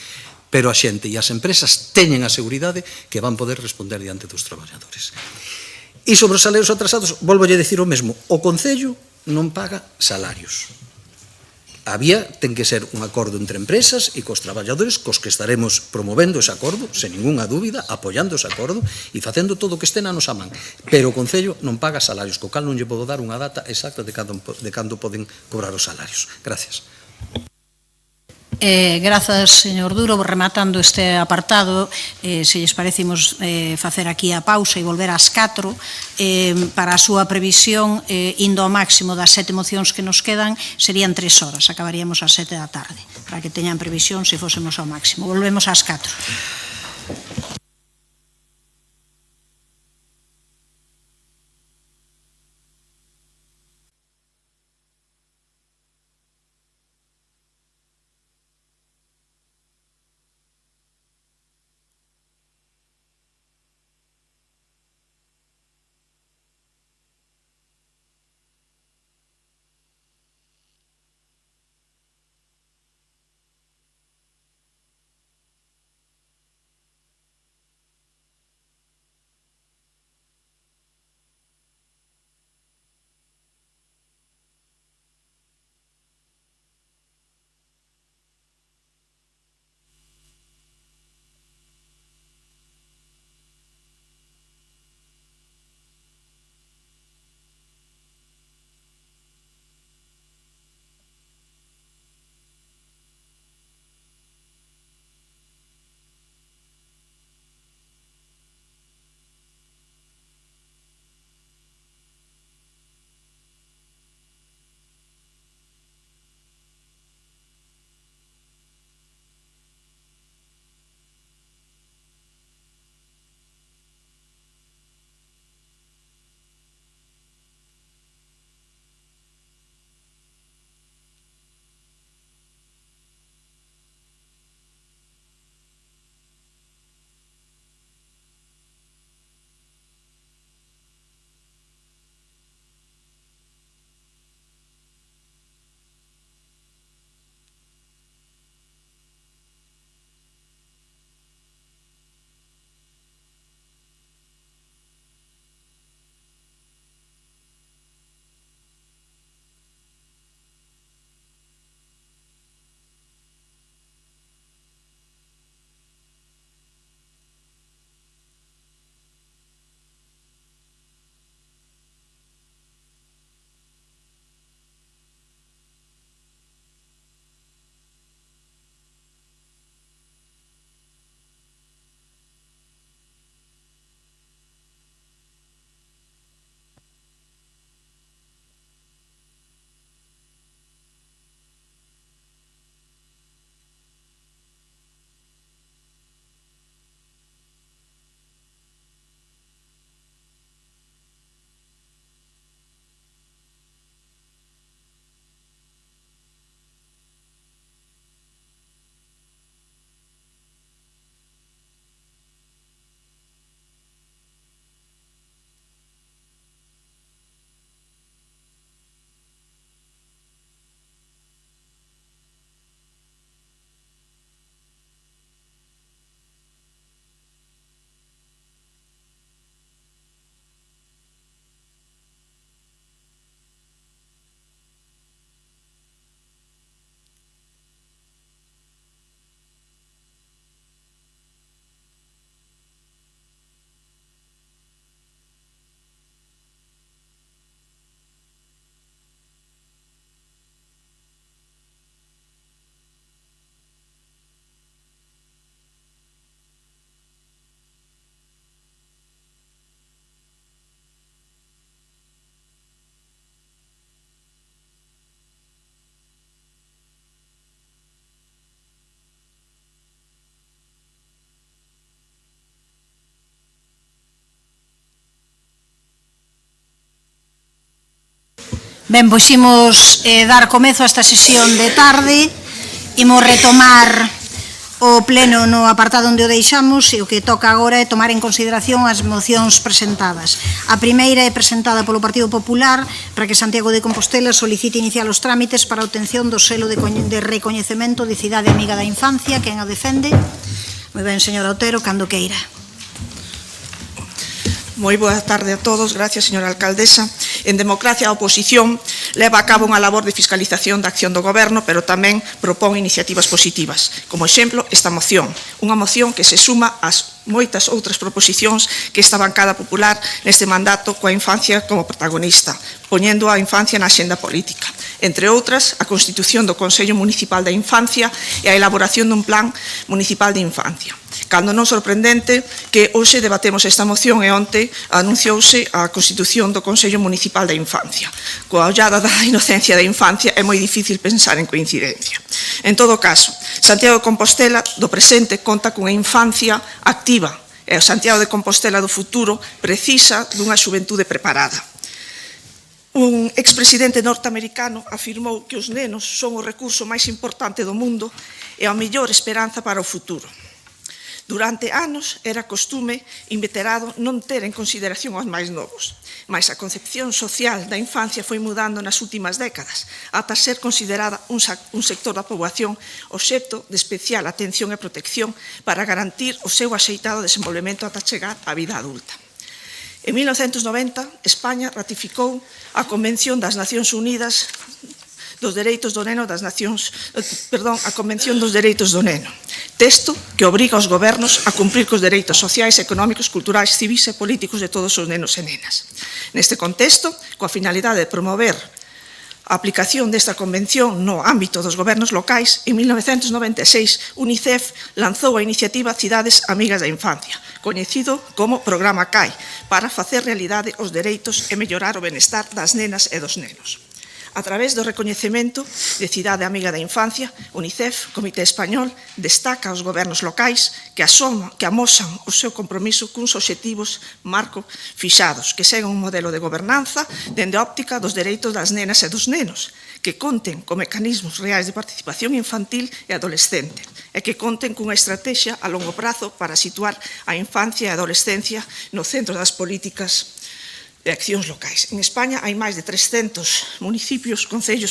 Pero a xente e as empresas teñen a seguridade que van poder responder diante dos traballadores. E sobre os salarios atrasados, volvo a dicir o mesmo. O Concello non paga salarios. Ten que ser un acordo entre empresas e cos traballadores cos que estaremos promovendo ese acordo, sen ninguna dúbida, apoiando ese acordo e facendo todo o que este na nosa man. Pero o Concello non paga salarios, co cal non lle podo dar unha data exacta de cando poden cobrar os salarios. Gracias. Grazas, señor Duro. Rematando este apartado, se lles parece, imos facer aquí a pausa e volver ás 4 para a súa previsión, indo ao máximo das 7 mocións que nos quedan, serían 3 horas, acabaríamos ás 7 da tarde, para que teñan previsión se fósemos ao máximo. Volvemos ás 4. Ben, pois imos dar comezo a esta sesión de tarde. Imos retomar o pleno no apartado onde o deixamos e o que toca agora é tomar en consideración as mocións presentadas. A primeira é presentada polo Partido Popular para que Santiago de Compostela solicite iniciar os trámites para a obtención do selo de recoñecemento de Cidade Amiga da Infancia. Quen a defende? Moi ben, señora Otero, cando queira. Moi boa tarde a todos, gracias, señora alcaldesa. En democracia, a oposición leva a cabo unha labor de fiscalización da acción do goberno, pero tamén propón iniciativas positivas. Como exemplo, esta moción, unha moción que se suma ás moitas outras proposicións que esta bancada popular neste mandato coa infancia como protagonista, poñendo a infancia na axenda política. Entre outras, a constitución do Consello Municipal da Infancia e a elaboración dun plan municipal de infancia. Cando non sorprendente que hoxe debatemos esta moción e onte anunciouse a constitución do Consello Municipal da Infancia. Coa ollada da inocencia da infancia é moi difícil pensar en coincidencia. En todo caso, Santiago de Compostela do presente conta cunha infancia activa e o Santiago de Compostela do futuro precisa dunha xuventude preparada. Un expresidente norteamericano afirmou que os nenos son o recurso máis importante do mundo e a mellor esperanza para o futuro. Durante anos era costume inveterado non ter en consideración os máis novos, mas a concepción social da infancia foi mudando nas últimas décadas, ata ser considerada un sector da poboación obxecto de especial atención e protección para garantir o seu axeitado desenvolvemento ata chegar á vida adulta. En 1990, España ratificou a Convención das Nacións Unidas dos Dereitos do Neno a Convención dos Dereitos do Neno, texto que obriga aos gobernos a cumprir cos dereitos sociais, económicos, culturais, civis e políticos de todos os nenos e nenas. Neste contexto, coa finalidade de promover a aplicación desta convención no ámbito dos gobernos locais, en 1996 UNICEF lanzou a iniciativa Cidades Amigas da Infancia, coñecido como Programa CAI, para facer realidade os dereitos e mellorar o benestar das nenas e dos nenos. A través do recoñecemento de Cidade Amiga da Infancia, UNICEF, Comité Español, destaca aos gobernos locais que amosan o seu compromiso cuns obxectivos marco fixados, que seguen un modelo de gobernanza dende a óptica dos dereitos das nenas e dos nenos, que conten con mecanismos reais de participación infantil e adolescente, e que conten cunha estrategia a longo prazo para situar a infancia e a adolescencia no centro das políticas de accións locais. En España hai máis de 300 concellos,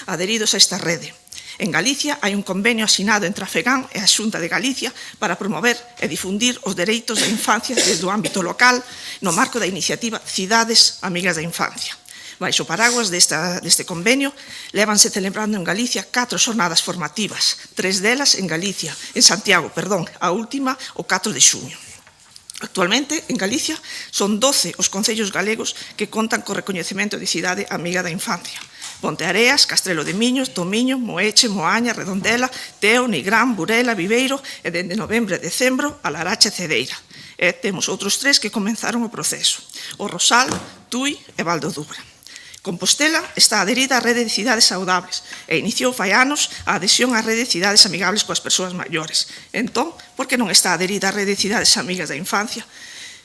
adheridos a esta rede. En Galicia hai un convenio asinado entre a FEGAN e a Xunta de Galicia para promover e difundir os dereitos da infancia desde o ámbito local no marco da iniciativa Cidades Amigas da Infancia. Baixo o paraguas deste convenio, lévanse celebrando en Galicia 4 xornadas formativas, 3 delas en Santiago, a última o 4 de xuño. Actualmente, en Galicia, son 12 os concellos galegos que contan co recoñecemento de Cidade Amiga da Infancia. Ponteareas, Castrelo de Miños, Tomiño, Moeche, Moaña, Redondela, Teo, Nigrán, Burela, Viveiro e dende novembro e decembro a Laracha e Cedeira. E temos outros 3 que comenzaron o proceso: o Rosal, Tui e Val do Dubra. Compostela está adherida á rede de cidades saudables e iniciou fai anos a adhesión á rede de cidades amigables coas persoas maiores. Entón, por que non está adherida á rede de cidades amigas da infancia?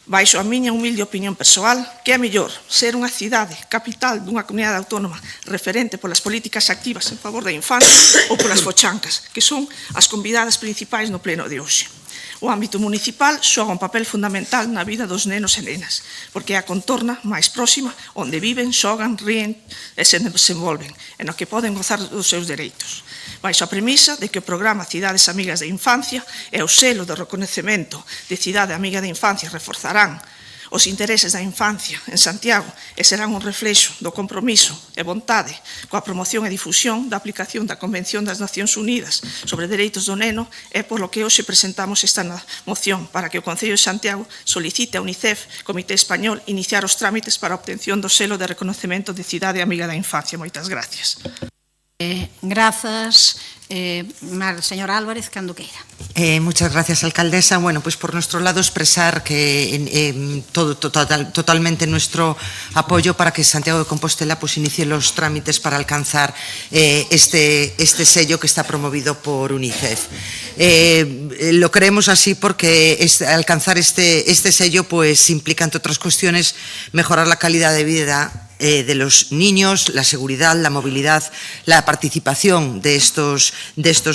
Baixo a miña humilde opinión persoal, que é mellor ser unha cidade capital dunha comunidade autónoma referente polas políticas activas en favor da infancia ou polas fochancas, que son as convidadas principais no pleno de hoxe. O ámbito municipal xoga un papel fundamental na vida dos nenos e nenas, porque é a contorna máis próxima onde viven, xogan, ríen e se desenvolven, e no que poden gozar dos seus dereitos. Baixo a premisa de que o programa Cidades Amigas da Infancia e o selo de reconhecemento de Cidade Amiga da Infancia reforzarán os intereses da infancia en Santiago e serán un reflexo do compromiso e vontade coa promoción e difusión da aplicación da Convención das Nacións Unidas sobre Dereitos do Neno, é por lo que hoxe presentamos esta moción para que o Concello de Santiago solicite a UNICEF, Comité Español, iniciar os trámites para a obtención do selo de reconhecemento de Cidade Amiga da Infancia. Moitas gracias. Grazas. Señora Álvarez, cando queira. Muchas gracias, alcaldesa. Bueno, pues por nuestro lado expresar que totalmente nuestro apoyo para que Santiago de Compostela pues inicie los trámites para alcanzar este sello que está promovido por UNICEF. Lo creemos así porque alcanzar este sello pues implica, entre otras cuestiones, mejorar la calidad de vida de los niños, la seguridad, la movilidad, la participación de estos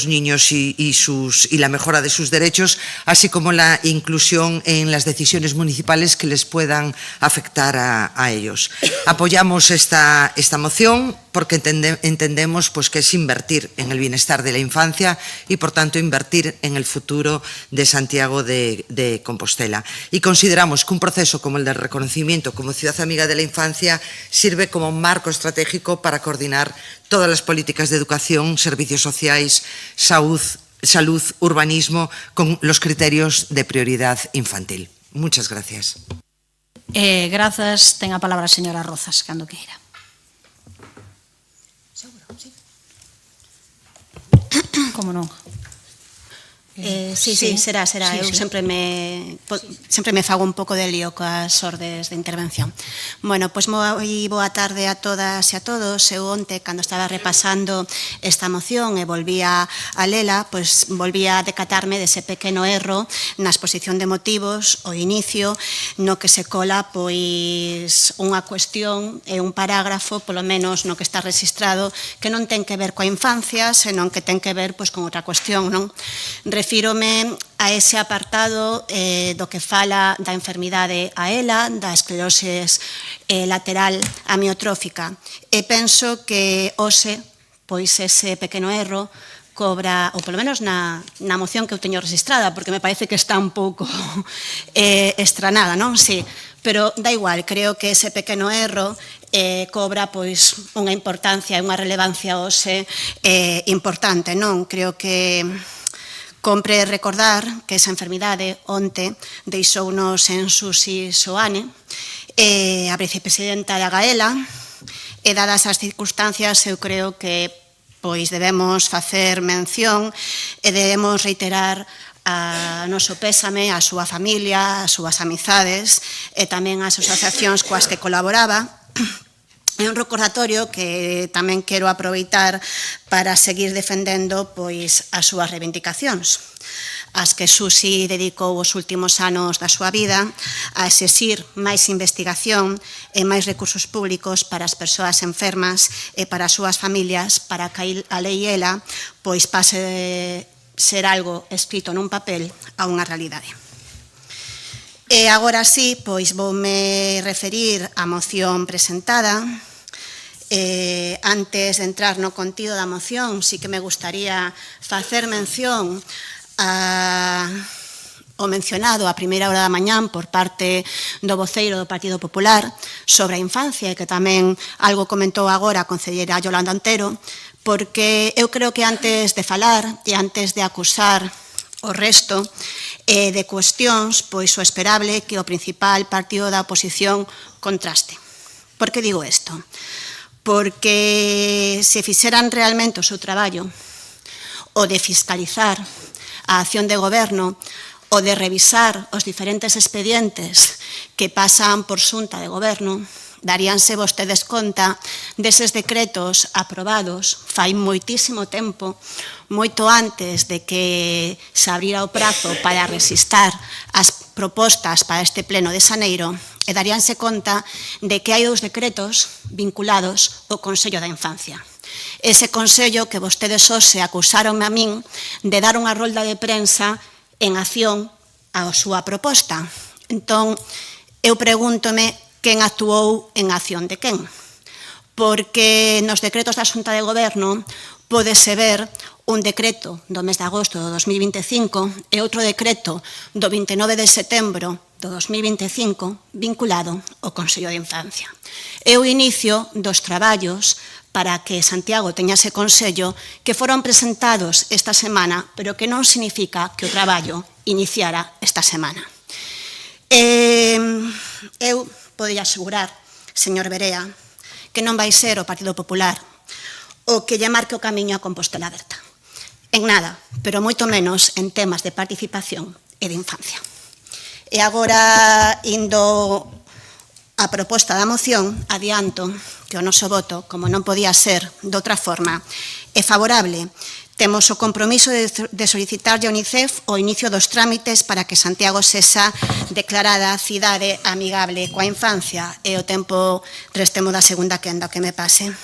niños y la mejora de sus derechos, así como la inclusión en las decisiones municipales que les puedan afectar a ellos. Apoyamos esta moción porque entendemos pues, que es invertir en el bienestar de la infancia y, por tanto, invertir en el futuro de Santiago de Compostela. Y consideramos que un proceso como el del reconocimiento como ciudad amiga de la infancia sirve como marco estratégico para coordinar todas las políticas de educación, servicios sociais, salud, urbanismo, con los criterios de prioridad infantil. Muchas gracias. Grazas. Ten a palabra a señora Rozas, cando queira. Como non? Sí, será. Eu sempre me fago un pouco de lío coas ordes de intervención. Bueno, pois moi boa tarde a todas e a todos. Eu onte, cando estaba repasando esta moción e volvía a lela, pois volvía a decatarme dese pequeno erro na exposición de motivos, o inicio, no que se cola pois unha cuestión e un parágrafo, polo menos no que está registrado, que non ten que ver coa infancia, senón que ten que ver pois con outra cuestión, non? Refírome a ese apartado do que fala da enfermidade a ELA, da esclerose lateral amiotrófica. E penso que hoxe, pois ese pequeno erro, cobra, ou polo menos na moción que eu teño registrada, porque me parece que está un pouco estranada, non? Sí, pero da igual, creo que ese pequeno erro cobra pois unha importancia e unha relevancia hoxe importante, non? Creo que compre recordar que esa enfermidade onte deixounos en Susi Soane, a vicepresidenta da Gaela, e dadas as circunstancias eu creo que pois debemos facer mención e debemos reiterar a noso pésame, a súa familia, as súas amizades e tamén as asociacións coas que colaboraba. É un recordatorio que tamén quero aproveitar para seguir defendendo pois as súas reivindicacións, as que Susi dedicou os últimos anos da súa vida a exixir máis investigación e máis recursos públicos para as persoas enfermas e para as súas familias, para que a lei ELA pois pase de ser algo escrito nun papel a unha realidade. E agora sí, pois voume referir á moción presentada. Antes de entrar no contido da moción, sí que me gustaría facer mención ao mencionado a primeira hora da mañán por parte do voceiro do Partido Popular sobre a infancia, e que tamén algo comentou agora a concelleira Yolanda Antero, porque eu creo que antes de falar e antes de acusar o resto de cuestións, pois o esperable que o principal partido da oposición contraste. Por que digo isto? Porque se fixeran realmente o seu traballo, o de fiscalizar a acción de goberno, o de revisar os diferentes expedientes que pasan por xunta de goberno, daríanse vostedes conta deses decretos aprobados fai moitísimo tempo, moito antes de que se abrira o prazo para resistar as propostas para este pleno de xaneiro, e daríanse conta de que hai dous decretos vinculados ao Consello da Infancia. Ese Consello que vostedes hoxe acusaronme a min de dar unha rolda de prensa en acción á súa proposta. Entón, eu pregúntome quen actuou en acción de quen. Porque nos decretos da Xunta de Goberno pódese ver un decreto do mes de agosto do 2025 e outro decreto do 29 de setembro do 2025 vinculado ao Consello de Infancia. É o inicio dos traballos para que Santiago teña ese Consello que foron presentados esta semana, pero que non significa que o traballo iniciara esta semana. Eu podía asegurar, señor Berea, que non vai ser o Partido Popular o que lle marque o camiño a Compostela Aberta. En nada, pero moito menos en temas de participación e de infancia. E agora, indo a proposta da moción, adianto que o noso voto, como non podía ser de outra forma, é favorable. Temos o compromiso de solicitarlle a UNICEF o inicio dos trámites para que Santiago sexa declarada cidade amigable coa infancia e o tempo restemo da segunda quenda que me pase.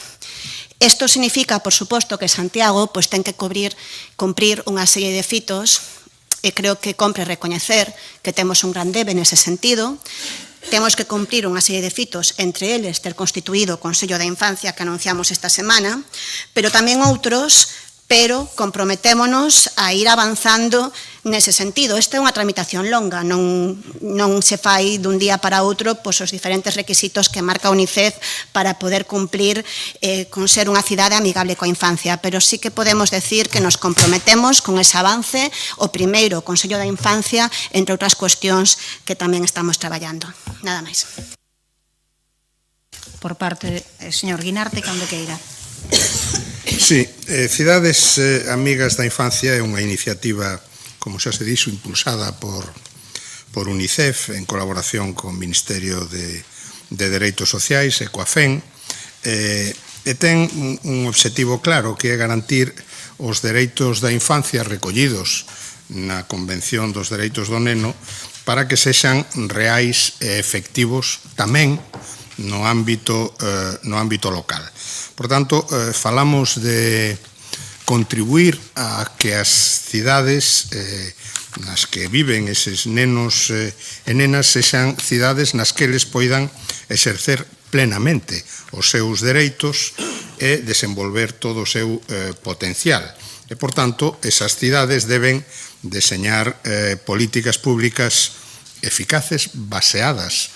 Isto significa, por suposto, que Santiago ten que cumprir unha serie de fitos e creo que compre recoñecer que temos un gran debe nese sentido. Temos que cumprir unha serie de fitos, entre eles ter constituído o Consello da Infancia que anunciamos esta semana, pero tamén outros, pero comprometémonos a ir avanzando nese sentido. Esta é unha tramitación longa, non se fai dun día para outro os diferentes requisitos que marca a UNICEF para poder cumplir con ser unha cidade amigable coa infancia, pero sí que podemos decir que nos comprometemos con ese avance, o primeiro Consello da Infancia, entre outras cuestións que tamén estamos traballando. Nada máis. Por parte do señor Guinarte, cando queira. Sí, Cidades Amigas da Infancia é unha iniciativa, como xa se dixo, impulsada por UNICEF en colaboración co Ministerio de Dereitos Sociais e coa FEN, e ten un obxectivo claro, que é garantir os dereitos da infancia recollidos na Convención dos Dereitos do Neno para que sexan reais e efectivos tamén no ámbito local. Por tanto, falamos de contribuir a que as cidades nas que viven eses nenos e nenas sexan cidades nas que eles poidan exercer plenamente os seus dereitos e desenvolver todo o seu potencial. E, por tanto, esas cidades deben deseñar políticas públicas eficaces baseadas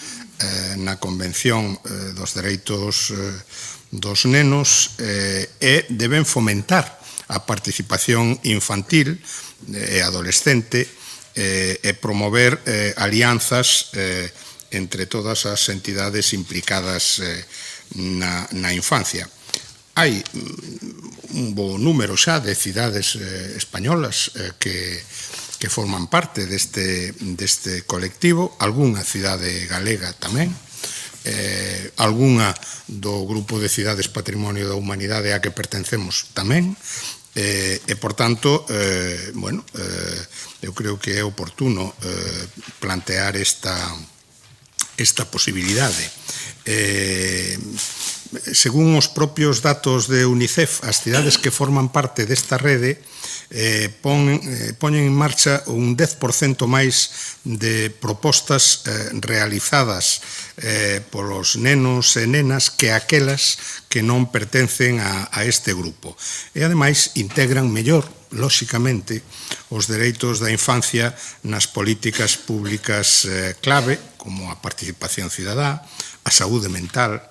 na Convención dos Dereitos dos Nenos e deben fomentar a participación infantil e adolescente e promover alianzas entre todas as entidades implicadas na infancia. Hai un bo número xa de cidades españolas que forman parte deste colectivo, algunha cidade galega tamén, algunha do Grupo de Cidades Patrimonio da Humanidade a que pertencemos tamén, e, por tanto, eu creo que é oportuno plantear esta posibilidade. Según os propios datos de UNICEF, as cidades que forman parte desta rede poñen en marcha un 10% máis de propostas realizadas polos nenos e nenas que aquelas que non pertencen a este grupo. E, ademais, integran mellor, lóxicamente, os dereitos da infancia nas políticas públicas clave, como a participación cidadá, a saúde mental,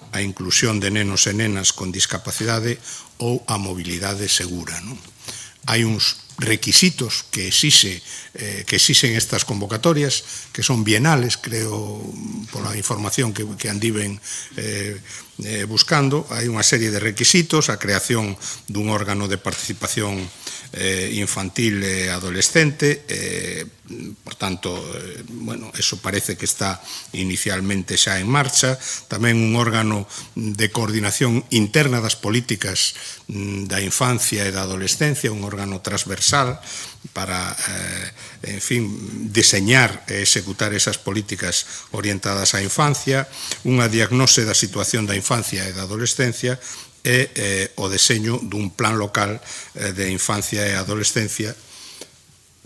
a inclusión de nenos e nenas con discapacidade ou a mobilidade segura. Hai uns requisitos que exixen estas convocatorias, que son bienales, creo, pola información que andiven buscando. Hai unha serie de requisitos, a creación dun órgano de participación infantil e adolescente, por tanto, eso parece que está inicialmente xa en marcha. Tamén un órgano de coordinación interna das políticas da infancia e da adolescencia, un órgano transversal para, en fin, diseñar e executar esas políticas orientadas á infancia, unha diagnose da situación da infancia e da adolescencia e o deseño dun plan local de infancia e adolescencia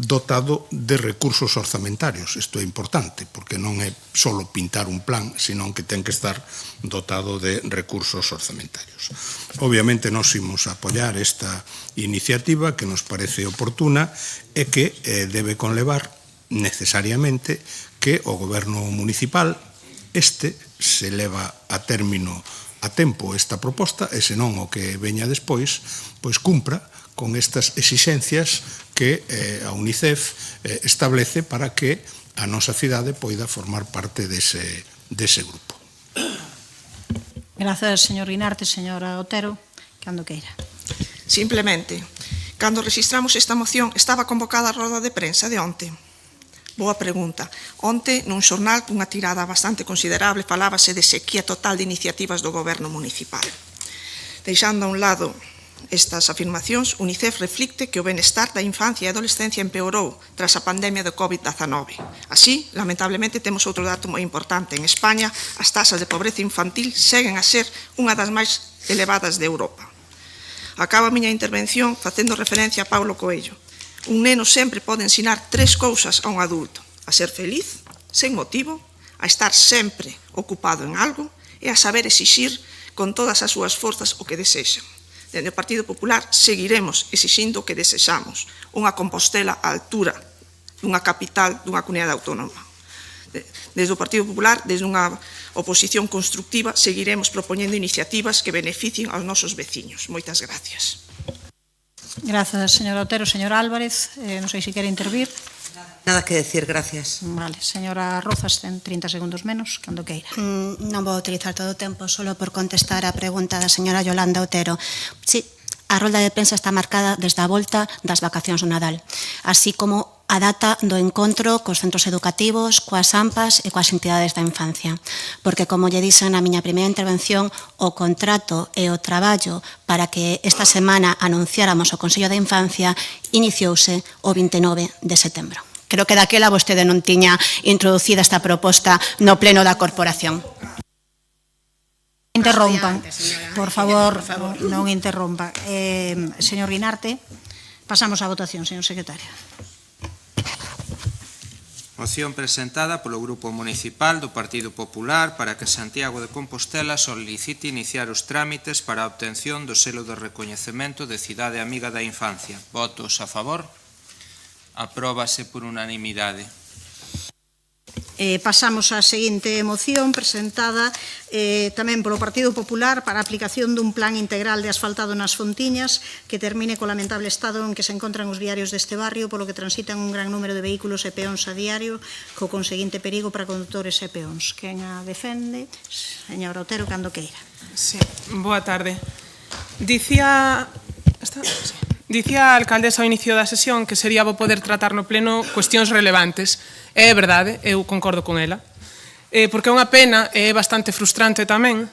dotado de recursos orzamentarios. Isto é importante, porque non é só pintar un plan, senón que ten que estar dotado de recursos orzamentarios. Obviamente, nós imos apoiar esta iniciativa que nos parece oportuna e que debe conlevar necesariamente que o goberno municipal se leva a término a tempo esta proposta e senón o que veña despois, pois cumpra con estas exixencias que a UNICEF establece para que a nosa cidade poida formar parte dese grupo. Grazas, señor Guinarte. Señora Otero, cando queira. Simplemente, cando registramos esta moción, estaba convocada a roda de prensa de onte. Boa pregunta. Onte, nun xornal cunha tirada bastante considerable, falábase de sequía total de iniciativas do goberno municipal. Deixando a un lado estas afirmacións, UNICEF reflicte que o benestar da infancia e adolescencia empeorou tras a pandemia do COVID-19. Así, lamentablemente, temos outro dato moi importante. En España, as tasas de pobreza infantil seguen a ser unha das máis elevadas de Europa. Acabo a miña intervención facendo referencia a Paulo Coelho. Un neno sempre pode ensinar 3 cousas a un adulto: a ser feliz, sen motivo, a estar sempre ocupado en algo e a saber exixir con todas as súas forzas o que desexan. Dende o Partido Popular seguiremos exixindo o que desexamos, unha Compostela á altura dunha capital dunha comunidade autónoma. Desde o Partido Popular, desde unha oposición constructiva, seguiremos propoñendo iniciativas que beneficien aos nosos veciños. Moitas gracias. Grazas, señora Otero. Señora Álvarez, non sei se quere intervir. Nada que decir, gracias. Vale, señora Rozas, ten 30 segundos menos, cando queira. Non vou utilizar todo o tempo solo por contestar a pregunta da señora Yolanda Otero. Sí, a rolda de prensa está marcada desde a volta das vacacións do Nadal, así como a data do encontro cos centros educativos, coas AMPAs e coas entidades da infancia. Porque, como lle dixen na miña primeira intervención, o contrato e o traballo para que esta semana anunciáramos o Consello da Infancia iniciouse o 29 de setembro. Creo que daquela vostede non tiña introducida esta proposta no pleno da corporación. Interrompan, por favor, non interrompa. Señor Guinarte, pasamos á votación, señor secretario. Moción presentada polo Grupo Municipal do Partido Popular para que Santiago de Compostela solicite iniciar os trámites para a obtención do selo de recoñecemento de Cidade Amiga da Infancia. Votos a favor? Apróbase por unanimidade. Pasamos á seguinte moción presentada tamén polo Partido Popular para a aplicación dun plan integral de asfaltado nas Fontiñas que termine co lamentable estado en que se encontran os viarios deste barrio, polo que transitan un gran número de vehículos e peóns a diario, co conseguinte perigo para condutores e peóns. Quen a defende? Señora Otero, cando queira. Sí, boa tarde. Dicía a alcaldesa ao inicio da sesión que sería bo poder tratar no pleno cuestións relevantes. É verdade, eu concordo con ela, porque é unha pena e é bastante frustrante tamén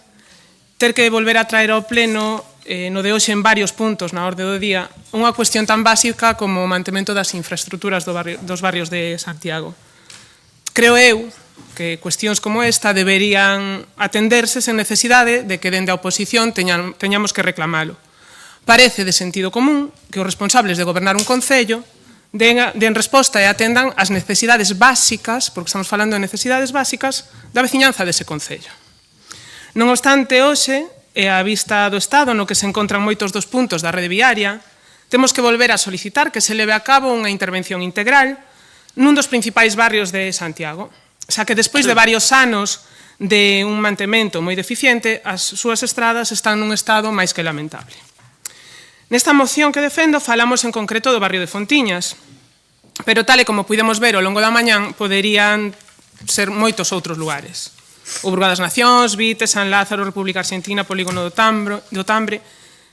ter que volver a traer ao pleno no de hoxe en varios puntos na orde do día unha cuestión tan básica como o mantemento das infraestructuras dos barrios de Santiago. Creo eu que cuestións como esta deberían atenderse sen necesidade de que dende a oposición teñamos que reclamalo. Parece de sentido común que os responsables de gobernar un concello den resposta e atendan as necesidades básicas, porque estamos falando de necesidades básicas, da veciñanza dese concello. Non obstante, hoxe, e á vista do estado no que se encontran moitos dos puntos da rede viaria, temos que volver a solicitar que se leve a cabo unha intervención integral nun dos principais barrios de Santiago, xa que despois de varios anos de un mantemento moi deficiente, as súas estradas están nun estado máis que lamentable. Nesta moción que defendo falamos en concreto do barrio de Fontiñas, pero tal e como pudemos ver ao longo da mañán, poderían ser moitos outros lugares. O Burgo das Nacións, Vite, San Lázaro, República Argentina, Polígono do Tambre.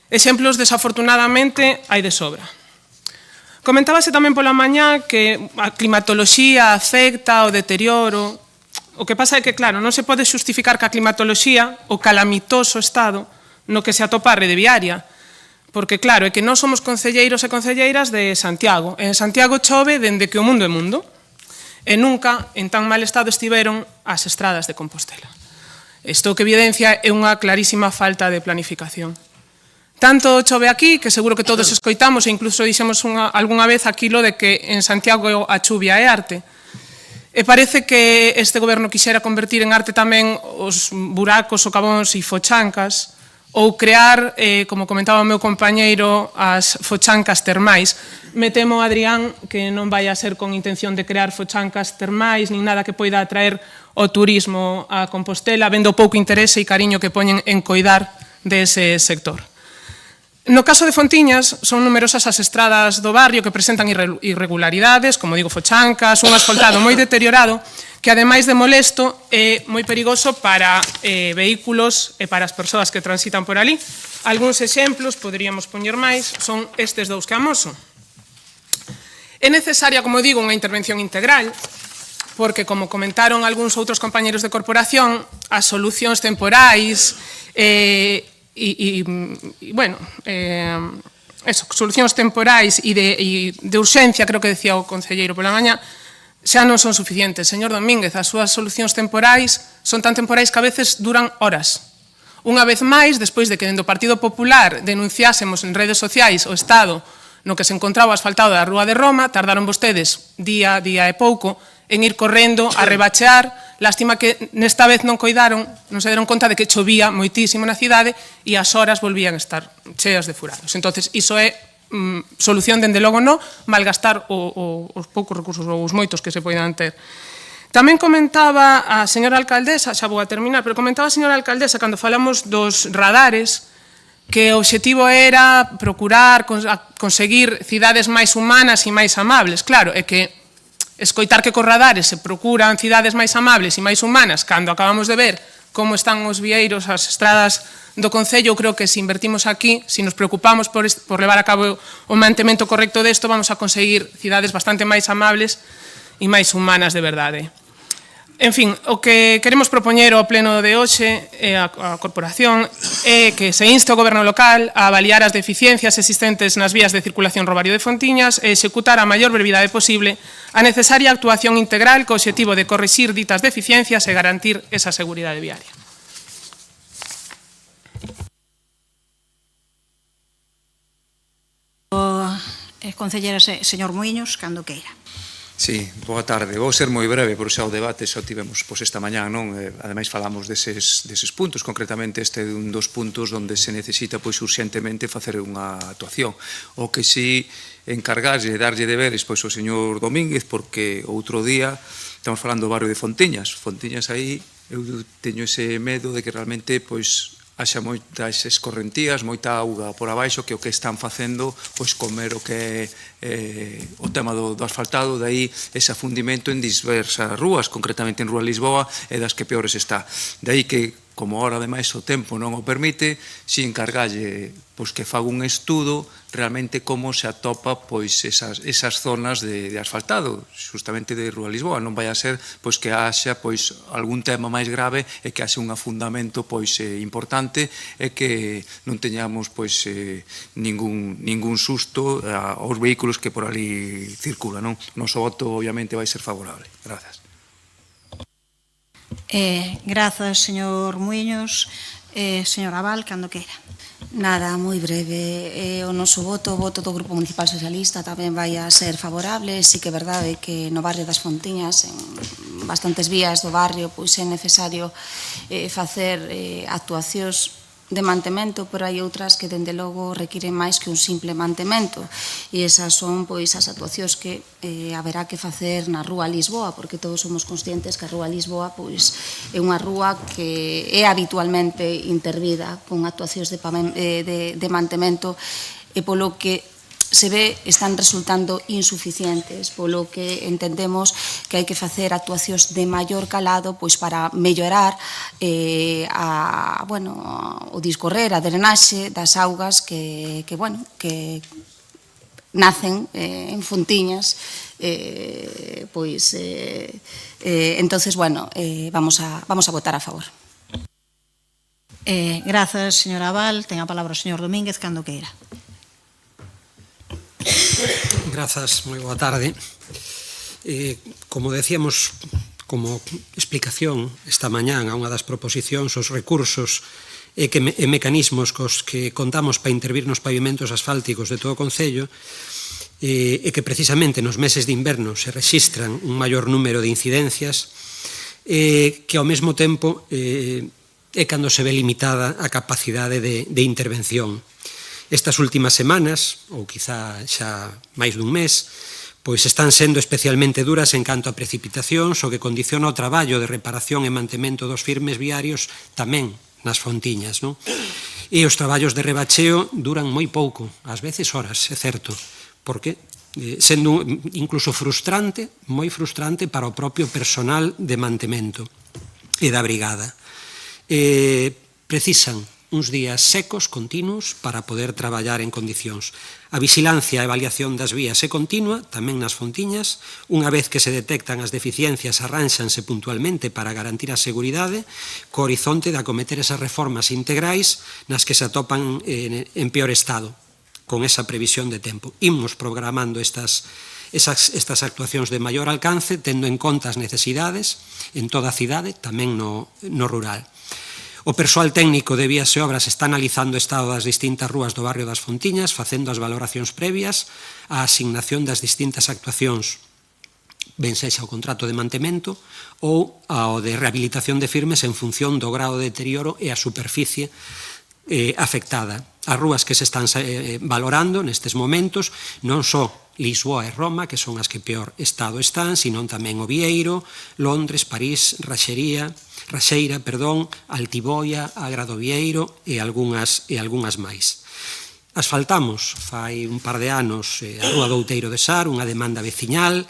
Exemplos, desafortunadamente, hai de sobra. Comentábase tamén pola mañá que a climatoloxía afecta o deterioro. O que pasa é que, claro, non se pode xustificar que a climatoloxía, o calamitoso estado no que se atopa a rede viaria, porque, claro, é que non somos concelleiros e concelleiras de Santiago. En Santiago chove dende que o mundo é mundo, e nunca en tan mal estado estiveron as estradas de Compostela. Isto que evidencia é unha clarísima falta de planificación. Tanto chove aquí, que seguro que todos escoitamos, e incluso dixemos algunha vez aquilo de que en Santiago a chuvia é arte. E parece que este goberno quixera convertir en arte tamén os buracos, socavóns e fochancas, ou crear, como comentaba o meu compañeiro, as fochancas termais. Me temo, Adrián, que non vai a ser con intención de crear fochancas termais, nin nada que poida atraer o turismo a Compostela, vendo o pouco interese e cariño que poñen en coidar dese sector. No caso de Fontiñas, son numerosas as estradas do barrio que presentan irregularidades, como digo, fochancas, un asfaltado moi deteriorado, que ademais de molesto é moi perigoso para vehículos e para as persoas que transitan por ali. Algúns exemplos, poderíamos poñer máis, son estes dous que amoso. É necesaria, como digo, unha intervención integral, porque, como comentaron algúns outros compañeros de corporación, as solucións temporais bueno, eso, solucións temporais e de urxencia, creo que decía o concelleiro pola mañá, xa non son suficientes. Señor Domínguez, as súas solucións temporais son tan temporais que a veces duran horas. Unha vez máis, despois de que dentro do Partido Popular denunciásemos en redes sociais o estado no que se encontraba o asfaltado da Rúa de Roma, tardaron vostedes día e pouco en ir correndo a rebachear. Lástima que nesta vez non se deron conta de que chovía moitísimo na cidade e as horas volvían a estar cheas de furados. Entonces, iso é solución, dende logo, non malgastar os poucos recursos ou os moitos que se poidan ter. Tamén comentaba a señora alcaldesa, xa vou a terminar, pero comentaba a señora alcaldesa cando falamos dos radares que o obxectivo era procurar conseguir cidades máis humanas e máis amables. Claro, é que escoitar que cos radares se procuran cidades máis amables e máis humanas cando acabamos de ver como están os vieiros, as estradas do Concello, creo que se invertimos aquí, se nos preocupamos por levar a cabo o mantemento correcto desto, vamos a conseguir cidades bastante máis amables e máis humanas de verdade. En fin, o que queremos propoñer ao pleno de hoxe e a corporación é que se inste o goberno local a avaliar as deficiencias existentes nas vías de circulación Robario de Fontiñas e executar a maior brevidade posible a necesaria actuación integral co obxectivo de corrixir ditas deficiencias e garantir esa seguridade viaria. Concelleira, señor Muiños, cando queira. Sí, boa tarde. Vou ser moi breve, por xa o debate xa o tivemos esta mañá, non? Ademais falamos deses puntos, concretamente este é un dos puntos onde se necesita urxentemente facer unha actuación. O que si encargarlle, darlle deberes ao señor Domínguez, porque outro día estamos falando do barrio de Fontiñas. Fontiñas aí, eu teño ese medo de que realmente haxa moitas escorrentías, moita auga por abaixo, que o que están facendo comer o que é o tema do asfaltado, dai ese afundimento en diversas rúas, concretamente en Rúa Lisboa, é das que peores está. Dai que, como ahora ademais o tempo non o permite, si encargalle que faga un estudo realmente como se atopa esas zonas de asfaltado, justamente de Rúa Lisboa. Non vai a ser que haxa algún tema máis grave e que haxa un afundamento importante e que non teñamos ningún susto aos vehículos que por ali circulan. O noso voto obviamente vai ser favorable. Grazas. Grazas, señor Muiños. Señor Abal, cando queira. Nada, moi breve. O noso voto, o voto do Grupo Municipal Socialista tamén vai a ser favorable. Sí que é verdade que no barrio das Fontiñas, en bastantes vías do barrio, é necesario facer actuacións de mantemento, pero hai outras que, dende logo, requiren máis que un simple mantemento. E esas son as actuacións que haberá que facer na Rúa Lisboa, porque todos somos conscientes que a Rúa Lisboa é unha rúa que é habitualmente intervida con actuacións de mantemento e polo que se ve están resultando insuficientes, polo que entendemos que hai que facer actuacións de maior calado para mellorar o discorrer, a drenaxe das augas que nacen en Fontiñas. Entonces, vamos a votar a favor. Grazas, señora Abal. Ten a palabra o señor Domínguez, cando queira. Grazas, moi boa tarde. Como decíamos, como explicación esta mañán a unha das proposicións, os recursos e mecanismos cos que contamos para intervir nos pavimentos asfálticos de todo o Concello, e que precisamente nos meses de inverno se rexistran un maior número de incidencias, que ao mesmo tempo é cando se ve limitada a capacidade de intervención. Estas últimas semanas, ou quizá xa máis dun mes, están sendo especialmente duras en canto a precipitacións, o que condiciona o traballo de reparación e mantemento dos firmes viarios tamén nas Fontiñas. E os traballos de rebacheo duran moi pouco, ás veces horas, é certo, porque sendo incluso frustrante, moi frustrante para o propio personal de mantemento e da brigada. Precisan uns días secos, continuos, para poder traballar en condicións. A vigilancia e avaliación das vías é continua, tamén nas fontiñas. Unha vez que se detectan as deficiencias, arránxanse puntualmente para garantir a seguridade, co horizonte de acometer esas reformas integrais nas que se atopan en peor estado, con esa previsión de tempo. Imos programando estas actuacións de maior alcance, tendo en conta as necesidades en toda a cidade, tamén no rural. O persoal técnico de Vías e Obras está analizando o estado das distintas rúas do barrio das Fontiñas, facendo as valoracións previas á asignación das distintas actuacións, ben sexa o contrato de mantemento ou ao de rehabilitación de firmes en función do grado de deterioro e a superficie afectada. As rúas que se están valorando nestes momentos non só Lisboa e Roma, que son as que peor estado están, sino tamén Oviedo, Londres, París, Raxeira, Altiboia, Agra do Vieiro e algunhas máis. Asfaltamos fai un par de anos a rúa do Outeiro de Sar, unha demanda veciñal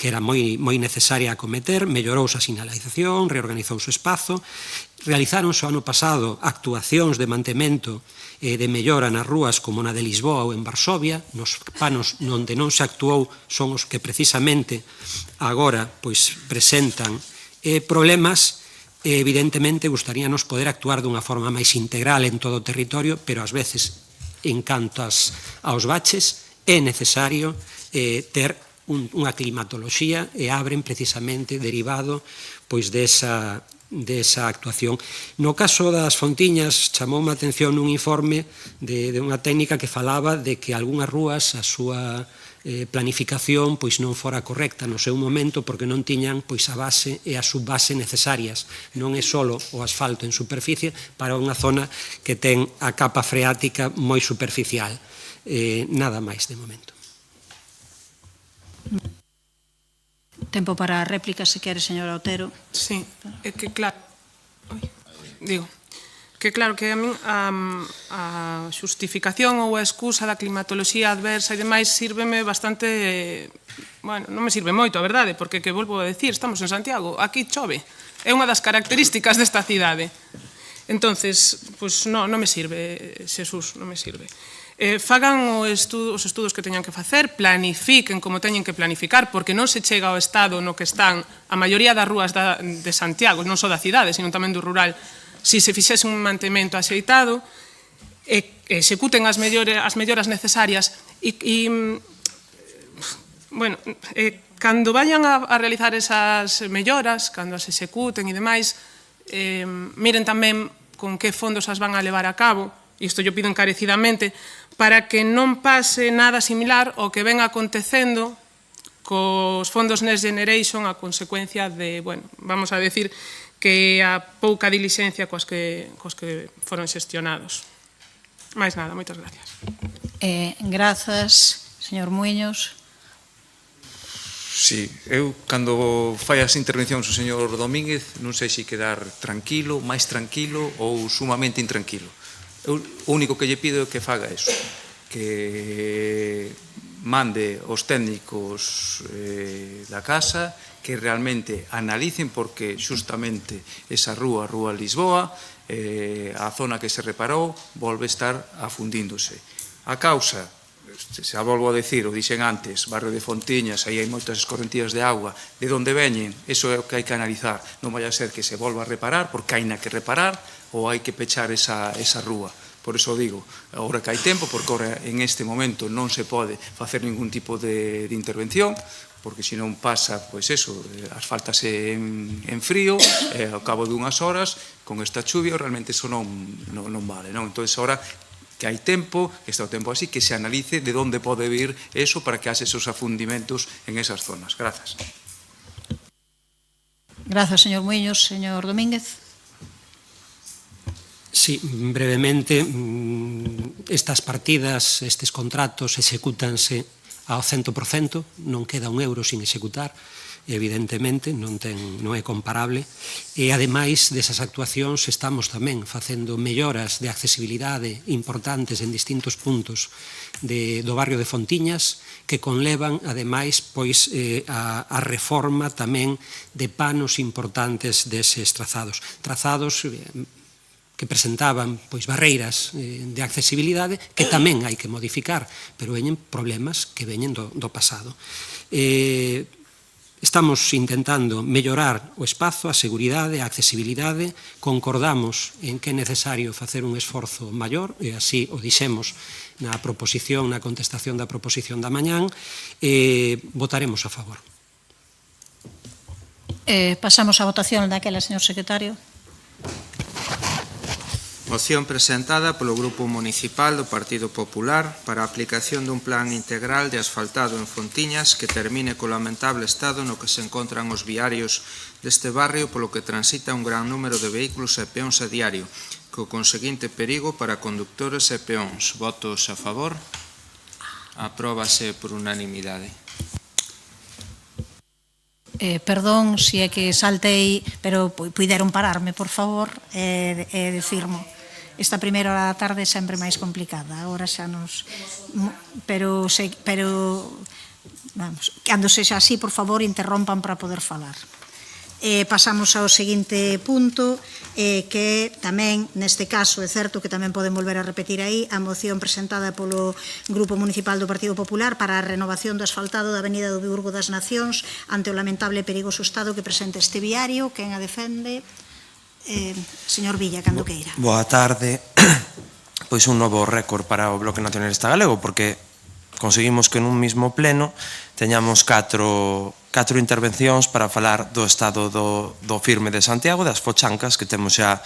que era moi necesaria acometer, mellorouse a sinalización, reorganizouse o espazo, realizáronse o ano pasado actuacións de mantemento e de mellora nas rúas como na de Lisboa ou en Varsovia. Nos panos onde non se actuou son os que precisamente agora presentan problemas. Evidentemente gustaríanos poder actuar dunha forma máis integral en todo o territorio, pero ás veces, en canto aos baches, é necesario ter unha climatoloxía e abren precisamente derivado desa actuación. No caso das Fontiñas, chamoume a atención un informe de unha técnica que falaba de que algunhas rúas a súa planificación non fora correcta no seu momento porque non tiñan a base e a subbase necesarias. Non é só o asfalto en superficie para unha zona que ten a capa freática moi superficial. Nada máis de momento. Tempo para réplica, se quere, señora Otero. Sí, é que claro, que a min a xustificación ou a excusa da climatoloxía adversa e demais sírveme bastante, bueno, non me sirve moito, a verdade, porque que volvo a decir, estamos en Santiago, aquí chove, é unha das características desta cidade. Entonces, non me sirve, Xesús, non me sirve. Fagan os estudos que teñan que facer, planifiquen como teñen que planificar, porque non se chega ao estado no que están a maioría das rúas de Santiago, non só da cidade, sino tamén do rural, se se fixese un mantemento axeitado, executen as melloras necesarias e cando vayan a realizar esas melloras, cando as executen e demais, miren tamén con que fondos as van a levar a cabo, e isto yo pido encarecidamente, para que non pase nada similar ao que ven acontecendo cos fondos Next Generation a consecuencia de, vamos a decir, que a pouca diligencia cos que foron xestionados. Máis nada, moitas gracias. Grazas, señor Muiños. Sí, eu, cando fai as intervencións o señor Domínguez, non sei se quedar tranquilo, máis tranquilo ou sumamente intranquilo. O único que lle pido é que faga eso, que mande os técnicos da casa, que realmente analicen porque xustamente esa rúa Lisboa, a zona que se reparou, volve a estar afundíndose. A causa, xa volvo a decir, o dixen antes, barrio de Fontiñas, aí hai moitas escorrentías de agua, de onde veñen, eso é o que hai que analizar. Non vai a ser que se volva a reparar, porque hai na que reparar, ou hai que pechar esa rúa. Por iso digo, agora que hai tempo, porque agora en este momento non se pode facer ningún tipo de intervención, porque se non pasa, pois eso, asfáltase en frío, ao cabo dunhas horas, con esta chuvia, realmente eso non vale, non? Entón, agora que hai tempo, que está o tempo así, que se analice de onde pode vir eso para que haxe esos afundimentos en esas zonas. Grazas. Grazas, señor Muiños. Señor Domínguez. Sí, brevemente, estas partidas, estes contratos execútanse ao 100%, non queda un euro sin executar, evidentemente, non é comparable, e ademais desas actuacións estamos tamén facendo melloras de accesibilidade importantes en distintos puntos do barrio de Fontiñas que conlevan, ademais, a reforma tamén de panos importantes deses trazados que presentaban pois barreiras de accesibilidade que tamén hai que modificar, pero veñen problemas que veñen do pasado. Estamos intentando mellorar o espazo, a seguridade, a accesibilidade, concordamos en que é necesario facer un esforzo maior, e así o dixemos na proposición, na contestación da proposición da mañán, votaremos a favor. Pasamos á votación daquela, señor secretario. Moción presentada polo Grupo Municipal do Partido Popular para a aplicación dun plan integral de asfaltado en Fontiñas que termine co lamentable estado no que se encontran os viarios deste barrio polo que transita un gran número de vehículos e peóns a diario, co conseguinte perigo para conductores e peóns. Votos a favor? Apróbase por unanimidade. Perdón se é que saltei, pero puideron pararme, por favor, e decirmo. Esta primeira hora da tarde é sempre máis complicada, agora xa nos... Pero vamos, cando sexa así, por favor, interrompan para poder falar. Pasamos ao seguinte punto, que tamén, neste caso, é certo que tamén poden volver a repetir aí, a moción presentada polo Grupo Municipal do Partido Popular para a renovación do asfaltado da Avenida do Burgo das Nacións ante o lamentable e perigoso estado que presenta este viario. Quen a defende? Señor Villa, cando queira. Boa tarde. Pois un novo récord para o Bloque Nacionalista Galego, porque conseguimos que nun mismo pleno teñamos catro intervencións para falar do estado do firme de Santiago, das fochancas que temos xa,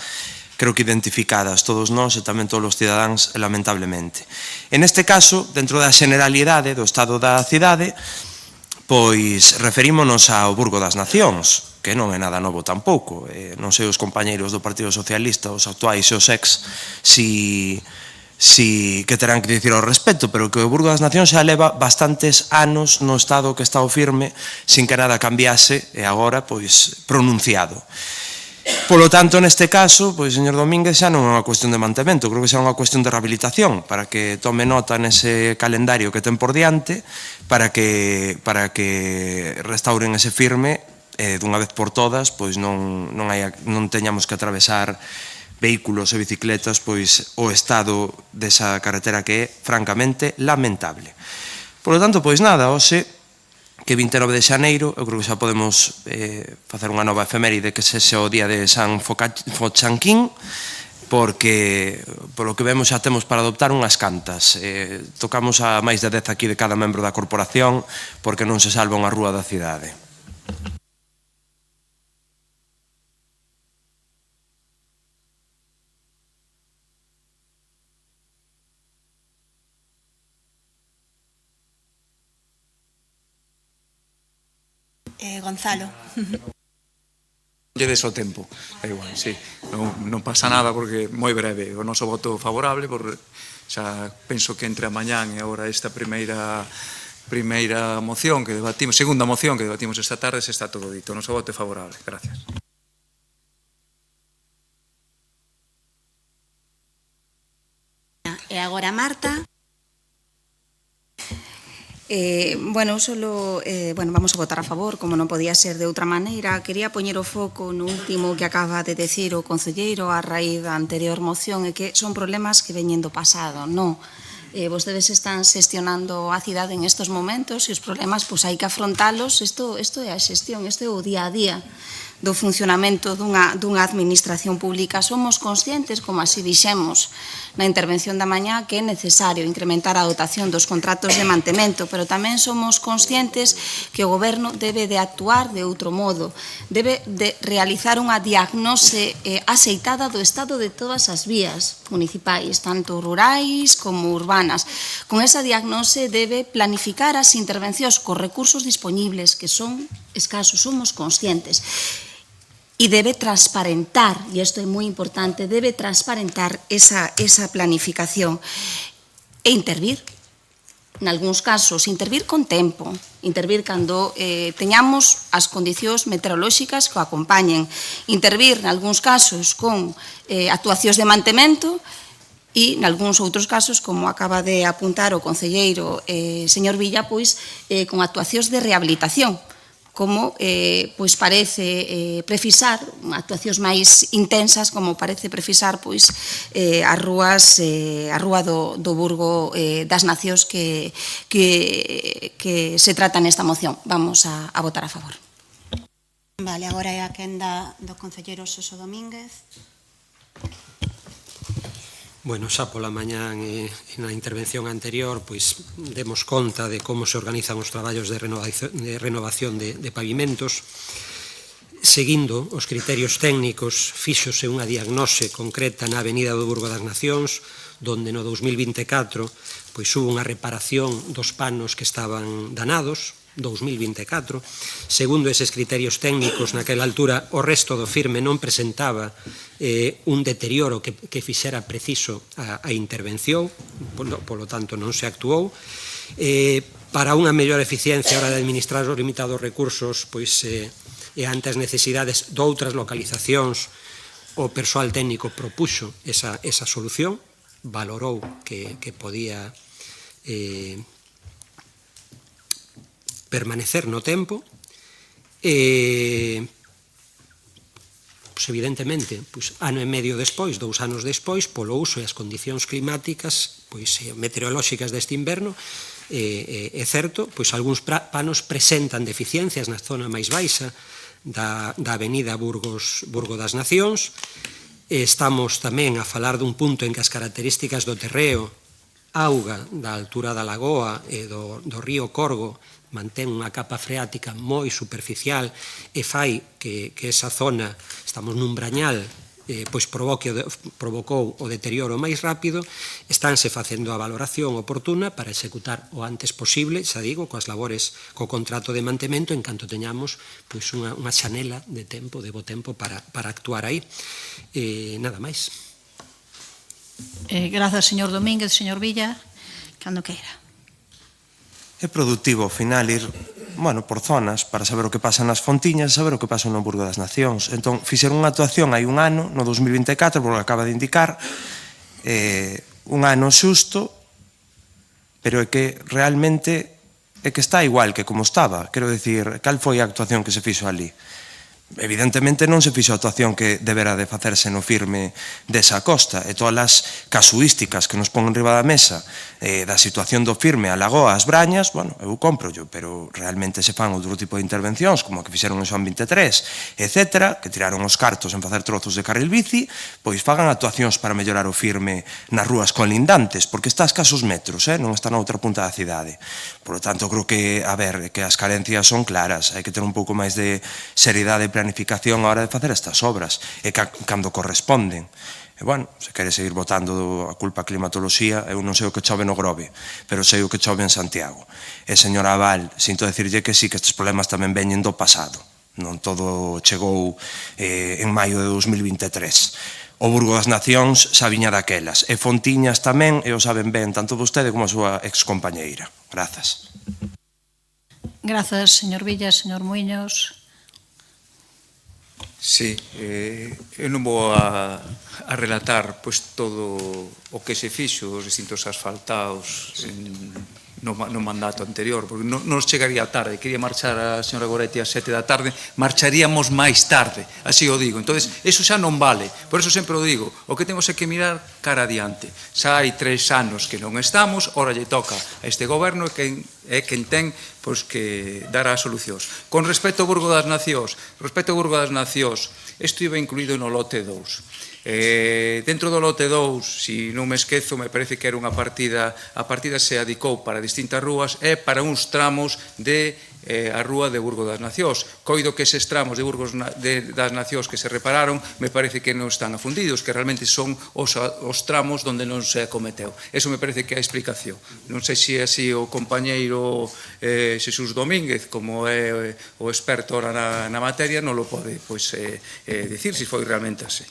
creo que identificadas todos nós e tamén todos os cidadáns, lamentablemente. En este caso, dentro da generalidade do estado da cidade, pois referímonos ao Burgo das Nacións, que non é nada novo tampouco. Non sei os compañeiros do Partido Socialista, os actuais e os ex, que terán que dicir ao respecto, pero que o Burgo das Nacións xa leva bastantes anos no estado que está o firme, sin que nada cambiase, e agora, pois, pronunciado. Polo tanto, neste caso, pois, señor Domínguez, xa non é unha cuestión de mantemento, creo que xa é unha cuestión de rehabilitación, para que tome nota nese calendario que ten por diante, para que restauren ese firme, dunha vez por todas, pois non teñamos que atravesar vehículos e bicicletas, pois o estado desa carretera que é francamente lamentable. Por lo tanto, pois nada, hoxe, que 29 de xaneiro, eu creo que xa podemos facer unha nova efeméride que sexa o día de San Fochanquín, porque, polo que vemos, xa temos para adoptar unhas cantas. Tocamos a máis de 10 aquí de cada membro da corporación, porque non se salva unha rúa da cidade. Gonzalo. Lle des o tempo, é igual, sí. Non pasa nada porque moi breve. O noso voto favorable, xa penso que entre a mañán e agora esta primeira moción que debatimos, segunda moción que debatimos esta tarde, se está todo dito. O noso voto é favorable. Gracias. E agora Marta. Vamos a votar a favor, como non podía ser de outra maneira. Quería poñer o foco no último que acaba de decir o concelleiro a raíz da anterior moción, e que son problemas que veñen do pasado, non. Vostedes están xestionando a cidade en estes momentos e os problemas hai que afrontalos. Isto é a xestión, isto é o día a día do funcionamento dunha administración pública. Somos conscientes, como así dixemos na intervención da mañá, que é necesario incrementar a dotación dos contratos de mantemento, pero tamén somos conscientes que o Goberno debe de actuar de outro modo, debe de realizar unha diagnose aceitada do estado de todas as vías municipais, tanto rurais como urbanas. Con esa diagnose debe planificar as intervencións cos recursos disponibles, que son escasos, somos conscientes. E debe transparentar, e isto é moi importante, debe transparentar esa planificación e intervir. En algúns casos, intervir con tempo, intervir cando teñamos as condicións meteorolóxicas que o acompañen, intervir, en algúns casos, con actuacións de mantemento e, en algúns outros casos, como acaba de apuntar o concelleiro señor Villa, pois con actuacións de rehabilitación. como pois parece precisar actuacións máis intensas, como parece precisar pois as rúas a rúa do Burgo das Nacións que se trata nesta moción. Vamos a votar a favor. Vale, agora é a quenda do concelleiro Xosé Domínguez. Bueno, xa pola mañán e na intervención anterior pois demos conta de como se organizan os traballos de renovación de pavimentos. Seguindo os criterios técnicos, fíxose unha diagnose concreta na Avenida do Burgo das Nacións, donde no 2024 pois hubo unha reparación dos panos que estaban danados, 2024. Segundo eses criterios técnicos, naquela altura o resto do firme non presentaba un deterioro que fixera preciso a intervención, polo tanto non se actuou. Para unha mellor eficiencia a hora de administrar os limitados recursos, pois e ante as necesidades de outras localizacións, o persoal técnico propuxo esa solución, valorou que podía permanecer no tempo e, pois, evidentemente, pois, ano e medio despois, 2 anos despois, polo uso e as condicións climáticas meteorolóxicas deste inverno, é certo, pois algúns panos presentan deficiencias na zona máis baixa da Avenida Burgo das Nacións. Estamos tamén a falar dun punto en que as características do terreo, auga da altura da lagoa e do río Corgo mantén unha capa freática moi superficial e fai que esa zona, estamos nun brañal, pois provocou o deterioro máis rápido. Estánse facendo a valoración oportuna para executar o antes posible, xa digo, coas labores, co contrato de mantemento, en canto teñamos pois unha xanela de tempo, de bo tempo para actuar aí. Nada máis. Grazas, señor Domínguez. Señor Villa, cando queira. É productivo, ao final, ir por zonas para saber o que pasa nas Fontiñas e saber o que pasa no Burgo das Nacións. Entón, fixeron unha actuación hai un ano, no 2024, porque acaba de indicar, un ano xusto, pero é que realmente é que está igual que como estaba. Quero dicir, cal foi a actuación que se fixo ali? Evidentemente non se fixo a actuación que debera de facerse no firme desa costa, e todas as casuísticas que nos pon enriba da mesa da situación do firme, a lagoa, as brañas, eu comprollo, pero realmente se fan outro tipo de intervencións, como a que fixeron en Xoán 23, etc., que tiraron os cartos en facer trozos de carril bici, pois fagan actuacións para mellorar o firme nas rúas colindantes, porque está a escasos metros, non está na outra punta da cidade. Por lo tanto, creo que, que as carencias son claras, hai que ter un pouco máis de seriedade e planificación a hora de facer estas obras, e cando corresponden. E, se quere seguir botando a culpa a climatoloxía, eu non sei o que chove no Grove, pero sei o que chove en Santiago. E, señora Abal, sinto decirlle que sí, que estes problemas tamén veñen do pasado. Non todo chegou en maio de 2023. O Burgo das Nacións xa viña daquelas, e Fontiñas tamén, e o saben ben, tanto vostede como a súa excompañeira. Grazas. Grazas, señor Villa. Señor Muiños. Sí, eu non vou a relatar todo o que se fixo, os distintos asfaltados no mandato anterior, porque non nos chegaría tarde. Quería marchar a señora Goretti a 7 da tarde, marcharíamos máis tarde, así o digo. Entón, eso xa non vale, por eso sempre o digo, o que temos é que mirar cara adiante. Xa hai 3 anos que non estamos, ora lle toca a este goberno é quen ten que dar as solucións. Con respecto ao Burgo das Nacións, isto iba incluído no lote 2. Dentro do lote 2, se non me esquezo, me parece que era unha partida, a partida se adicou para distintas rúas e para uns tramos de a rúa de Burgo das Nacións. Coido que eses tramos de Burgo das Nacións que se repararon, me parece que non están afundidos, que realmente son os tramos onde non se acometeu. Eso me parece que é a explicación. Non sei se é así o compañeiro Xesús Domínguez, como é o experto ora na materia, non lo pode dicir se foi realmente así.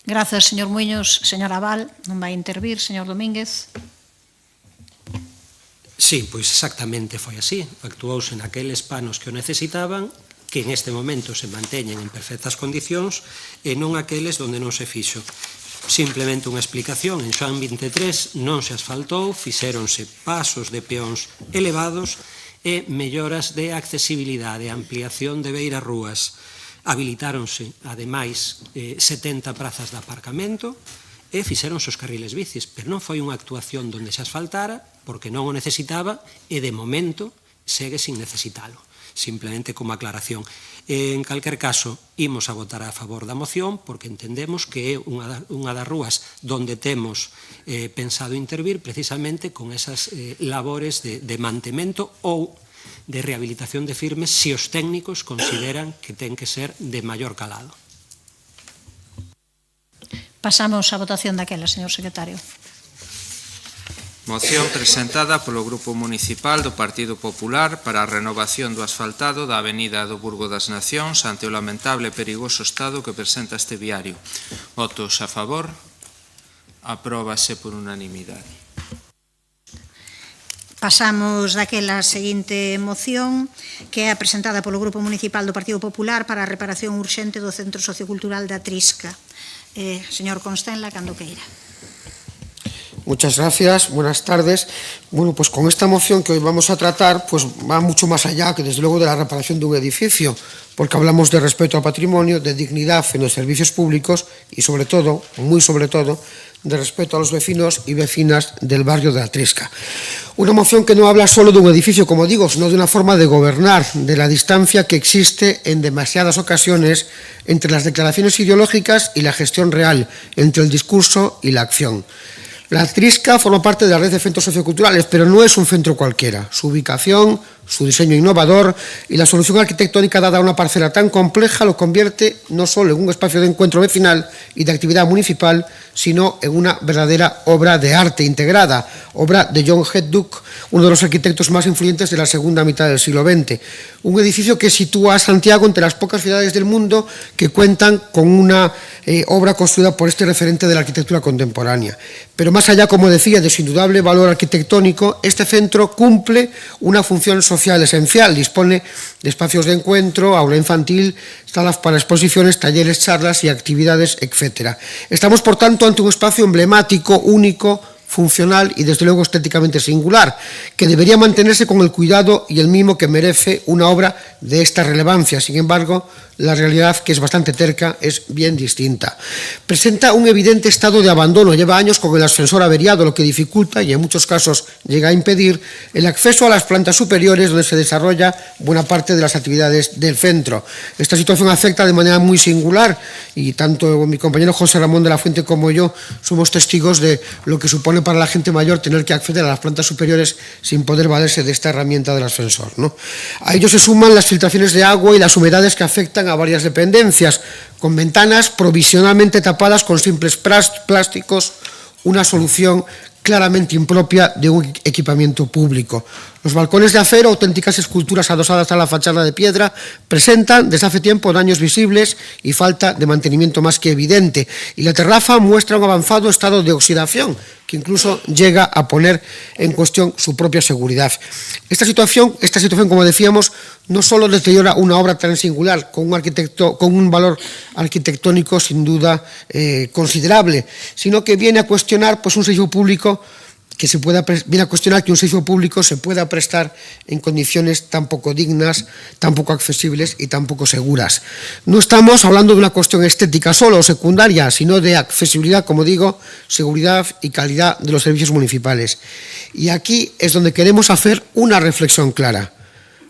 Grazas, señor Muiños. Señor Abal, non vai intervir. Señor Domínguez. Sí, pois exactamente foi así. Actuouse naqueles panos que o necesitaban, que en este momento se manteñen en perfectas condicións, e non aqueles onde non se fixo. Simplemente unha explicación. En Xoán 23 non se asfaltou, fixéronse pasos de peóns elevados, e melloras de accesibilidade, ampliación de beiras rúas. Habilitáronse, ademais, 70 prazas de aparcamento e fixeronse os carriles bicis, pero non foi unha actuación onde se asfaltara porque non o necesitaba e, de momento, segue sin necesitalo. Simplemente como aclaración. En calquer caso, imos a votar a favor da moción porque entendemos que é unha das rúas onde temos pensado intervir precisamente con esas labores de mantemento ou de rehabilitación de firmes se os técnicos consideran que ten que ser de maior calado. Pasamos á votación daquela, señor secretario. Moción presentada polo Grupo Municipal do Partido Popular para a renovación do asfaltado da Avenida do Burgo das Nacións ante o lamentable e perigoso estado que presenta este viario. Votos a favor. Apróbase por unanimidade. Pasamos daquela seguinte moción que é a presentada polo Grupo Municipal do Partido Popular para a reparación urxente do Centro Sociocultural da Trisca. Señor Constenla, cando queira. Muchas gracias, buenas tardes. Bueno, pues con esta moción que hoy vamos a tratar, pues va mucho más allá que desde luego de la reparación de un edificio, porque hablamos de respeto al patrimonio, de dignidad en los servicios públicos y sobre todo, muy sobre todo, de respeto a los vecinos y vecinas del barrio de La Trisca. Una moción que no habla solo de un edificio, como digo, sino de una forma de gobernar, de la distancia que existe en demasiadas ocasiones entre las declaraciones ideológicas y la gestión real, entre el discurso y la acción. La Trisca forma parte de la red de centros socioculturales, pero no es un centro cualquiera. Su ubicación, su diseño innovador y la solución arquitectónica dada a una parcela tan compleja lo convierte no solo en un espacio de encuentro vecinal y de actividad municipal, sino en una verdadera obra de arte integrada, obra de John Hejduk, uno de los arquitectos más influyentes de la segunda mitad del siglo XX. Un edificio que sitúa a Santiago entre las pocas ciudades del mundo que cuentan con una obra construida por este referente de la arquitectura contemporánea. Pero más allá, como decía, de su indudable valor arquitectónico, este centro cumple una función social esencial. Dispone de espacios de encuentro, aula infantil, salas para exposiciones, talleres, charlas y actividades, etc. Estamos, por tanto, ante un espacio emblemático, único, funcional y desde luego estéticamente singular, que debería mantenerse con el cuidado y el mimo que merece una obra de esta relevancia. Sin embargo, la realidad, que es bastante terca, es bien distinta. Presenta un evidente estado de abandono, lleva años con el ascensor averiado, lo que dificulta y en muchos casos llega a impedir el acceso a las plantas superiores donde se desarrolla buena parte de las actividades del centro. Esta situación afecta de manera muy singular y tanto mi compañero José Ramón de la Fuente como yo somos testigos de lo que supone para la gente mayor tener que acceder a las plantas superiores sin poder valerse de esta herramienta del ascensor, ¿no? A ello se suman las filtraciones de agua y las humedades que afectan a varias dependencias, con ventanas provisionalmente tapadas con simples plásticos, una solución claramente impropia de un equipamiento público. Los balcones de acero, auténticas esculturas adosadas a la fachada de piedra, presentan desde hace tiempo daños visibles y falta de mantenimiento más que evidente. Y la terraza muestra un avanzado estado de oxidación, que incluso llega a poner en cuestión su propia seguridad. Esta situación, como decíamos, no solo deteriora una obra tan singular, con un valor arquitectónico sin duda considerable, sino que viene a cuestionar pues, un servicio público que se pueda prestar en condiciones tan poco dignas, tan poco accesibles y tan poco seguras. No estamos hablando de una cuestión estética solo o secundaria, sino de accesibilidad, como digo, seguridad y calidad de los servicios municipales. Y aquí es donde queremos hacer una reflexión clara.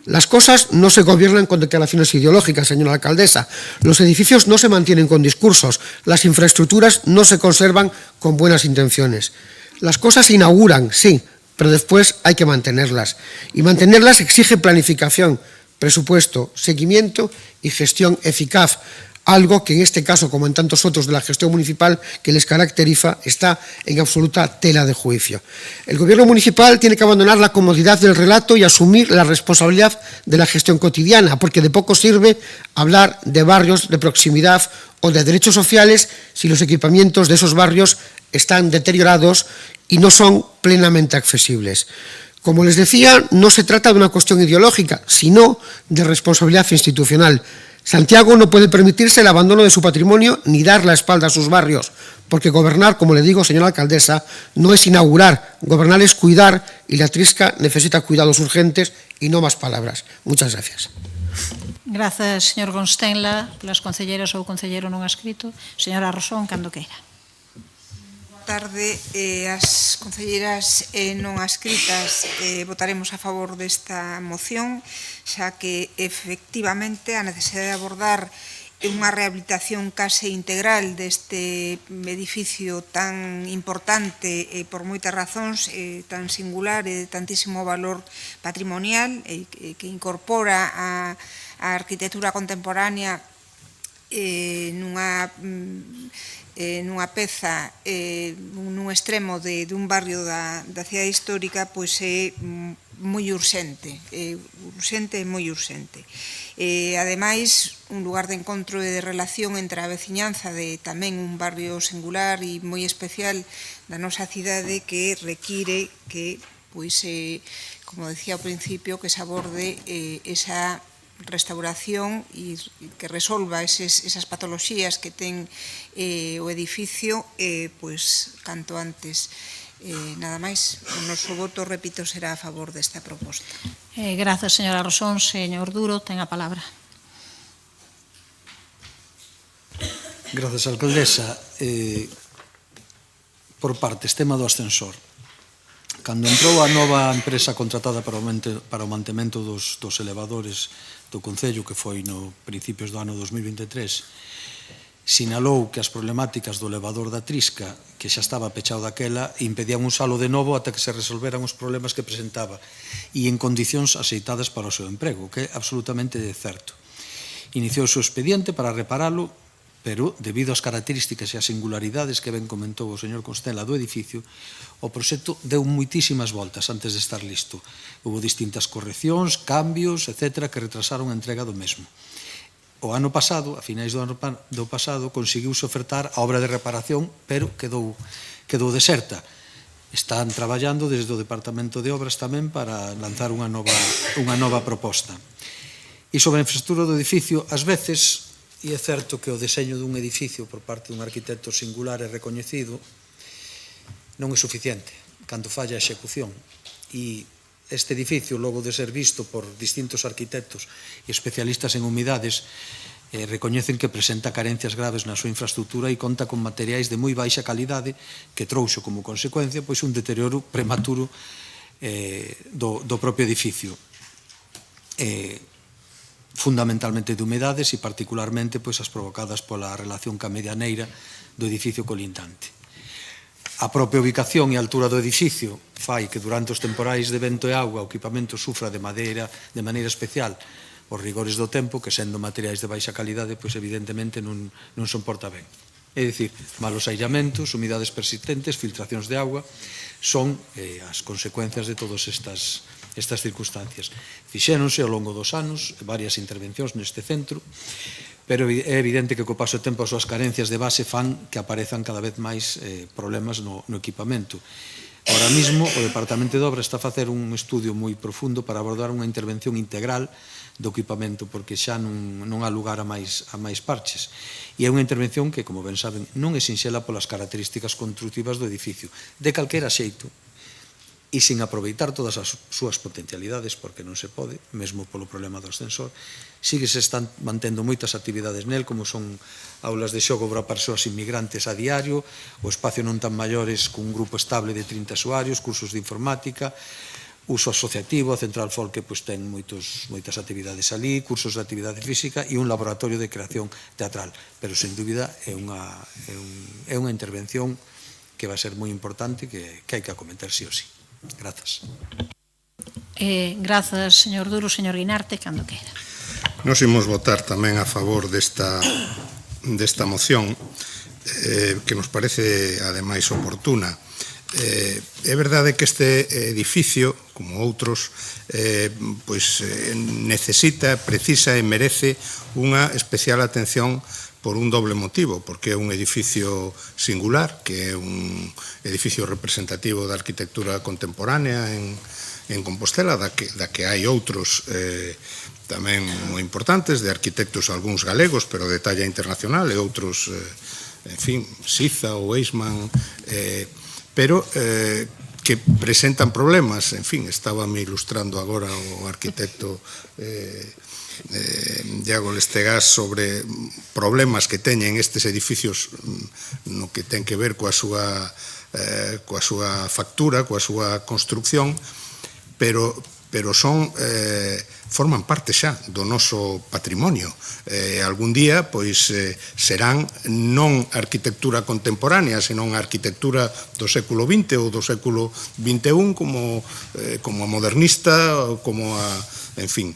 Las cosas no se gobiernan con declaraciones ideológicas, señora alcaldesa. Los edificios no se mantienen con discursos. Las infraestructuras no se conservan con buenas intenciones. Las cosas se inauguran, sí, pero después hay que mantenerlas. Y mantenerlas exige planificación, presupuesto, seguimiento y gestión eficaz. Algo que en este caso, como en tantos otros de la gestión municipal que les caracteriza, está en absoluta tela de juicio. El gobierno municipal tiene que abandonar la comodidad del relato y asumir la responsabilidad de la gestión cotidiana, porque de poco sirve hablar de barrios de proximidad o de derechos sociales si los equipamientos de esos barrios están deteriorados y no son plenamente accesibles. Como les decía, no se trata de una cuestión ideológica, sino de responsabilidad institucional. Santiago no puede permitirse el abandono de su patrimonio ni dar la espalda a sus barrios. porque gobernar, como le digo, señora alcaldesa, no es inaugurar, gobernar es cuidar, y la Trisca necesita cuidados urgentes y no más palabras. Muchas gracias. Grazas, señor Gonstenla, las concelleras ou concellero non adscrito. Señora Rosón, cando queira. Boa tarde. As concelleras non adscritas votaremos a favor desta moción, xa que efectivamente a necesidade de abordar unha rehabilitación case integral deste edificio tan importante por moitas razóns, tan singular e de tantísimo valor patrimonial, que incorpora a arquitectura contemporánea nunha peza nun extremo dun barrio da cidade histórica, pois é moi urxente, moi urxente. Ademais, un lugar de encontro e de relación entre a veciñanza de tamén un barrio singular e moi especial da nosa cidade, que require que, pois, como decía ao principio, que se aborde esa restauración e que resolva esas patoloxías que ten o edificio, pois, canto antes. Nada máis, o noso voto, repito, será a favor desta proposta. Grazas, señora Rosón. Señor Duro, ten a palabra. Grazas, alcaldesa. Por partes, tema do ascensor. Cando entrou a nova empresa contratada para o mantemento dos elevadores do Concello, que foi no principios do ano 2023, sinalou que as problemáticas do elevador da Trisca, que xa estaba pechado daquela, impedían usalo de novo ata que se resolveran os problemas que presentaba e en condicións aceitadas para o seu emprego, que é absolutamente certo. Iniciou o seu expediente para reparalo, pero, debido ás características e ás singularidades que ben comentou o señor Constela do edificio, o proxecto deu moitísimas voltas antes de estar listo. Houve distintas correccións, cambios, etc., que retrasaron a entrega do mesmo. O ano pasado, a finais do ano pasado, conseguiuse ofertar a obra de reparación, pero quedou deserta. Están traballando desde o Departamento de Obras tamén para lanzar unha nova proposta. E sobre a infraestructura do edificio, ás veces, e é certo que o deseño dun edificio por parte dun arquitecto singular e recoñecido non é suficiente cando falla a execución. E este edificio, logo de ser visto por distintos arquitectos e especialistas en humidades, recoñecen que presenta carencias graves na súa infraestructura e conta con materiais de moi baixa calidade que trouxo como consecuencia pois un deterioro prematuro do propio edificio. Fundamentalmente de humedades e particularmente pois as provocadas pola relación ca medianeira do edificio colindante. A propia ubicación e altura do edificio fai que durante os temporais de vento e auga o equipamento sufra de maneira especial os rigores do tempo, que sendo materiais de baixa calidade, pois evidentemente non soporta ben. É dicir, malos aillamentos, humidades persistentes, filtracións de auga, son as consecuencias de todas estas circunstancias. Fixéronse ao longo dos anos varias intervencións neste centro, pero é evidente que co paso do tempo as súas carencias de base fan que aparezan cada vez máis problemas no equipamento. Ahora mesmo o Departamento de Obras está a facer un estudio moi profundo para abordar unha intervención integral do equipamento, porque xa non há lugar a máis parches. E é unha intervención que, como ben saben, non é sinxela polas características construtivas do edificio. De calquera xeito, e sin aproveitar todas as súas potencialidades, porque non se pode, mesmo polo problema do ascensor, sigue se están mantendo moitas actividades nel, como son aulas de xogo para persoas inmigrantes a diario, o espacio non tan maiores cun grupo estable de 30 usuarios, cursos de informática, uso asociativo, a Central Folk pois ten moitas actividades ali, cursos de actividade física e un laboratorio de creación teatral, pero sen dúbida é unha intervención que vai ser moi importante que hai que acometer sí ou sí. Grazas. Grazas, señor Duro. Señor Guinarte, cando queira. Nos imos votar tamén a favor desta moción, que nos parece, ademais, oportuna. É verdade que este edificio, como outros, necesita, precisa e merece unha especial atención por un doble motivo, porque é un edificio singular, que é un edificio representativo da arquitectura contemporánea en Compostela, da que hai outros tamén moi importantes, de arquitectos algúns galegos, pero de talla internacional, e outros en fin, Siza ou Eisman, pero que presentan problemas. En fin, estábame ilustrando agora o arquitecto Iago Lestegás sobre problemas que teñen estes edificios no que ten que ver coa súa factura, coa súa construcción, pero forman parte xa do noso patrimonio. Algún día, pois, serán non arquitectura contemporánea, senón arquitectura do século XX ou do século XXI, como a modernista, como a, en fin.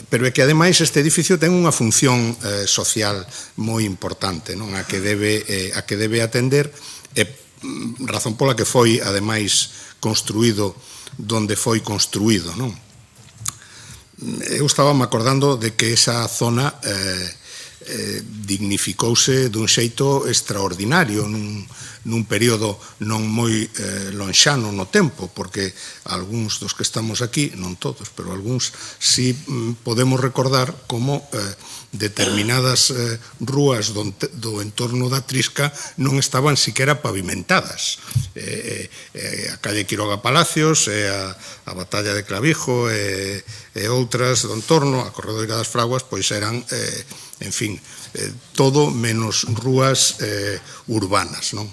Pero é que, ademais, este edificio ten unha función social moi importante, non? A que debe atender, razón pola que foi, ademais, construído donde foi construído, non? Eu estaba me acordando de que esa zona dignificouse dun xeito extraordinario nun período non moi lonxano no tempo, porque algúns dos que estamos aquí, non todos, pero algúns sí podemos recordar como determinadas rúas do entorno da Trisca non estaban siquera pavimentadas. A calle Quiroga Palacios, a Batalla de Clavijo e outras do entorno, a Corredoira das Fraguas, pois eran, en fin, todo menos rúas urbanas, non?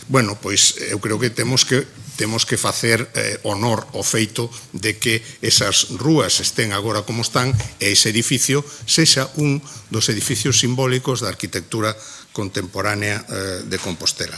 Bueno, pois eu creo que temos que facer honor ao feito de que esas rúas estén agora como están e ese edificio sexa un dos edificios simbólicos da arquitectura contemporánea de Compostela.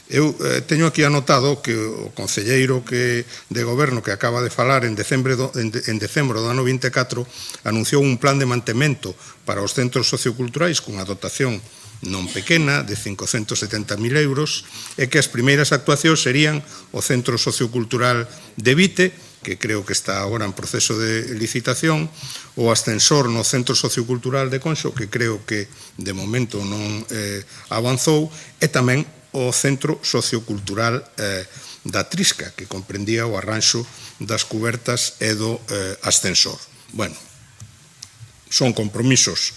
Eu teño aquí anotado que o concelleiro de goberno que acaba de falar en decembro do ano 24 anunciou un plan de mantemento para os centros socioculturais cunha dotación non pequena de 570.000 euros e que as primeiras actuacións serían o Centro Sociocultural de Vite, que creo que está agora en proceso de licitación, o ascensor no Centro Sociocultural de Conxo, que creo que de momento non avanzou, e tamén o Centro Sociocultural da Trisca, que comprendía o arranxo das cubertas e do ascensor. Bueno, son compromisos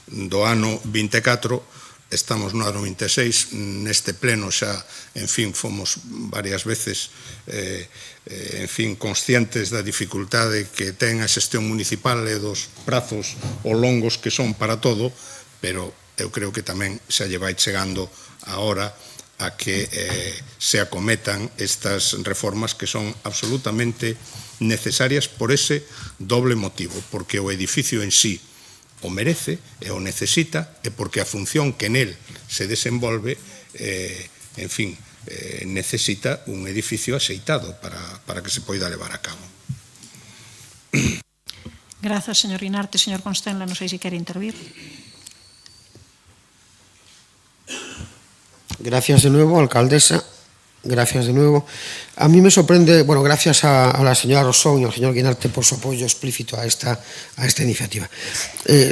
do ano 24, estamos no ano 26, neste pleno xa, en fin, fomos varias veces, en fin, conscientes da dificultade que ten a xestión municipal e dos prazos o longos que son para todo, pero eu creo que tamén xa lle vai chegando a hora a que se acometan estas reformas que son absolutamente necesarias por ese doble motivo, porque o edificio en sí o merece e o necesita e porque a función que nel se desenvolve, en fin, necesita un edificio axeitado para que se poida levar a cabo. Grazas, señor Guinarte. Señor Constenla, non sei se quere intervir. Gracias de nuevo, alcaldesa. Gracias de nuevo. A mí me sorprende, bueno, gracias a la señora Rosón y al señor Guinarte por su apoyo explícito a esta iniciativa.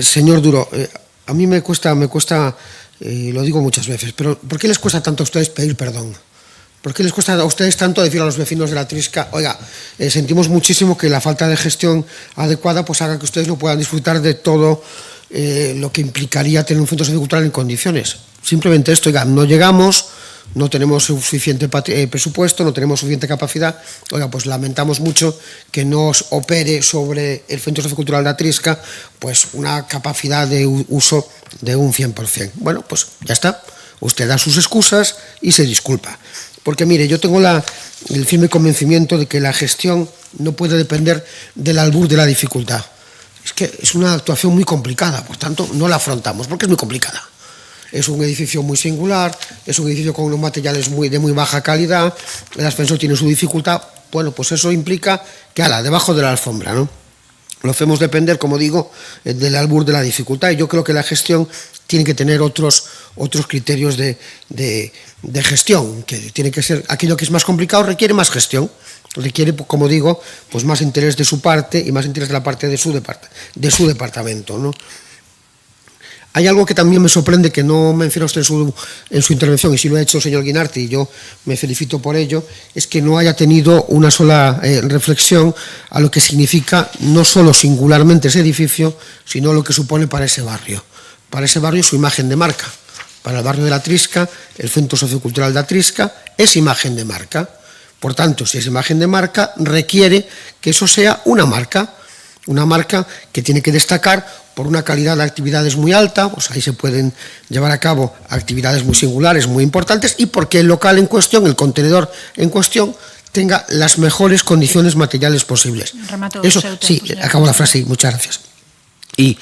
Señor Duro, a mí me cuesta, lo digo muchas veces, pero ¿por qué les cuesta tanto a ustedes pedir perdón? ¿Por qué les cuesta a ustedes tanto decir a los vecinos de la Trisca, oiga, sentimos muchísimo que la falta de gestión adecuada pues haga que ustedes no puedan disfrutar de todo lo que implicaría tener un centro sociocultural en condiciones? Simplemente esto, oiga, no llegamos, no tenemos suficiente presupuesto, no tenemos suficiente capacidad. Oiga, pues lamentamos mucho que nos opere sobre el Centro Sociocultural de Trisca pues una capacidad de uso de un 100%. Bueno, pues ya está. Usted da sus excusas y se disculpa. Porque mire, yo tengo el firme convencimiento de que la gestión no puede depender del albur de la dificultad. Es que es una actuación muy complicada, por tanto no la afrontamos porque es muy complicada. Es un edificio muy singular, es un edificio con unos materiales de muy baja calidad, el ascensor tiene su dificultad. Bueno, pues eso implica que, debajo de la alfombra, ¿no? Lo hacemos depender, como digo, del albur de la dificultad, y yo creo que la gestión tiene que tener otros criterios de gestión, que tiene que ser aquello que es más complicado, requiere más gestión, requiere, como digo, pues más interés de su parte y más interés de la parte de su departamento, ¿no? Hay algo que también me sorprende que no menciona usted en su intervención, y sí lo ha hecho el señor Guinarte, y yo me felicito por ello, es que no haya tenido una sola reflexión a lo que significa no solo singularmente ese edificio, sino lo que supone para ese barrio su imagen de marca, para el barrio de La Trisca, el Centro Sociocultural de La Trisca, es imagen de marca. Por tanto, si es imagen de marca, requiere que eso sea una marca que tiene que destacar por una calidad de actividades muy alta, pues ahí se pueden llevar a cabo actividades muy singulares, muy importantes, y porque el local en cuestión, el contenedor en cuestión, tenga las mejores condiciones materiales posibles. Eso, sí, acabo la frase, muchas gracias. Y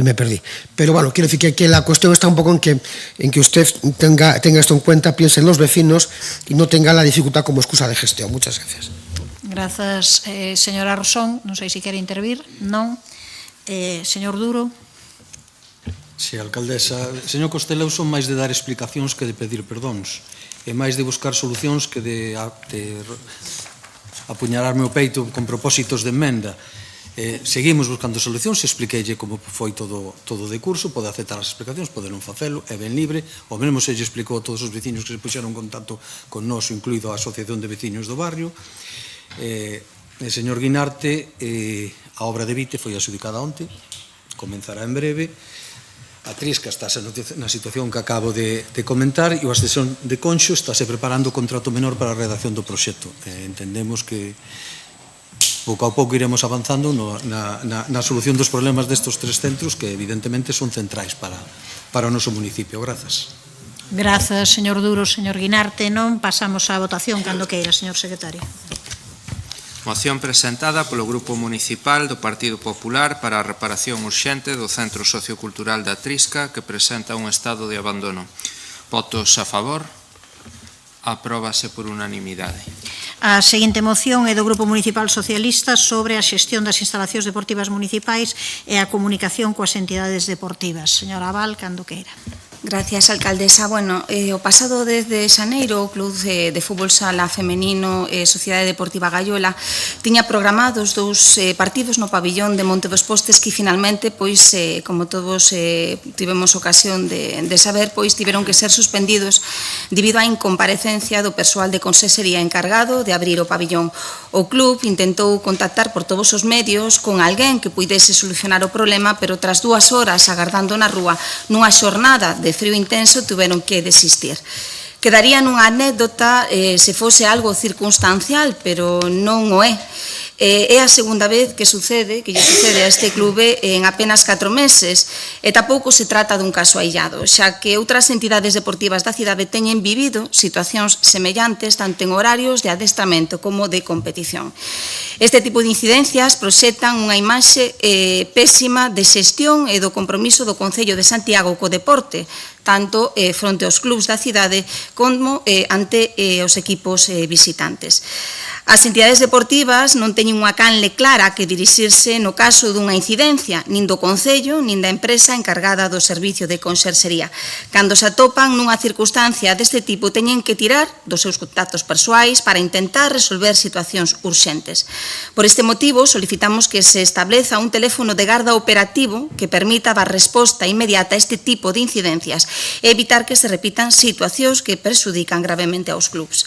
me perdí. Pero bueno, quiero decir que la cuestión está un poco en que usted tenga esto en cuenta, piense en los vecinos y no tenga la dificultad como excusa de gestión. Muchas gracias. Grazas, señora Rosón. Non sei se quere intervir. Non. Señor Duro. Si, alcaldesa. Señor Costello, son máis de dar explicacións que de pedir perdóns. E máis de buscar solucións que de apuñalarme o peito con propósitos de emenda. Seguimos buscando solucións, expliqueille como foi todo de curso, pode aceptar as explicacións, pode non facelo, é ben libre, o mesmo se lle explicou a todos os veciños que se puxeron en contacto con nós, incluído a Asociación de Veciños do Barrio. Señor Guinarte, a obra de Vite foi adxudicada onte, comenzará en breve. A Trisca está na situación que acabo de comentar e a estación de Conxo estáse preparando o contrato menor para a redacción do proxecto. Entendemos que pouco a pouco iremos avanzando na solución dos problemas destes tres centros que evidentemente son centrais para o noso municipio. Grazas. Grazas, señor Duro. Señor Guinarte, non. Pasamos á votación cando queira, señor secretario. Moción presentada polo Grupo Municipal do Partido Popular para a reparación urxente do Centro Sociocultural da Trisca que presenta un estado de abandono. Votos a favor? Apróbase por unanimidade. A seguinte moción é do Grupo Municipal Socialista sobre a xestión das instalacións deportivas municipais e a comunicación coas entidades deportivas. Señora Abal, cando queira. Gracias, alcaldesa. Bueno, o pasado 10 de xaneiro o Club de Fútbol Sala Femenino Sociedade Deportiva Gallola tiña programados dous partidos no pabillón de Monte dos Postes que finalmente, pois, como todos tivemos ocasión de saber, pois tiveron que ser suspendidos debido á incomparecencia do persoal de conserxería encargado de abrir o pabillón. O club intentou contactar por todos os medios con alguén que puidese solucionar o problema, pero tras 2 horas agardando na rúa nunha xornada de frío intenso, tuveron que desistir. Quedaría nunha anécdota se fose algo circunstancial, pero non o é. É a segunda vez que lle sucede a este clube en apenas 4 meses e tampouco se trata dun caso aillado, xa que outras entidades deportivas da cidade teñen vivido situacións semellantes tanto en horarios de adestramento como de competición. Este tipo de incidencias proxectan unha imaxe pésima de xestión e do compromiso do Concello de Santiago co deporte, tanto fronte aos clubs da cidade como ante os equipos visitantes. As entidades deportivas non teñen unha canle clara que dirixirse no caso dunha incidencia, nin do Concello, nin da empresa encargada do servicio de conserxería. Cando se atopan nunha circunstancia deste tipo, teñen que tirar dos seus contactos persoais para intentar resolver situacións urxentes. Por este motivo, solicitamos que se estableza un teléfono de garda operativo que permita dar resposta inmediata a este tipo de incidencias e evitar que se repitan situacións que perxudican gravemente aos clubs.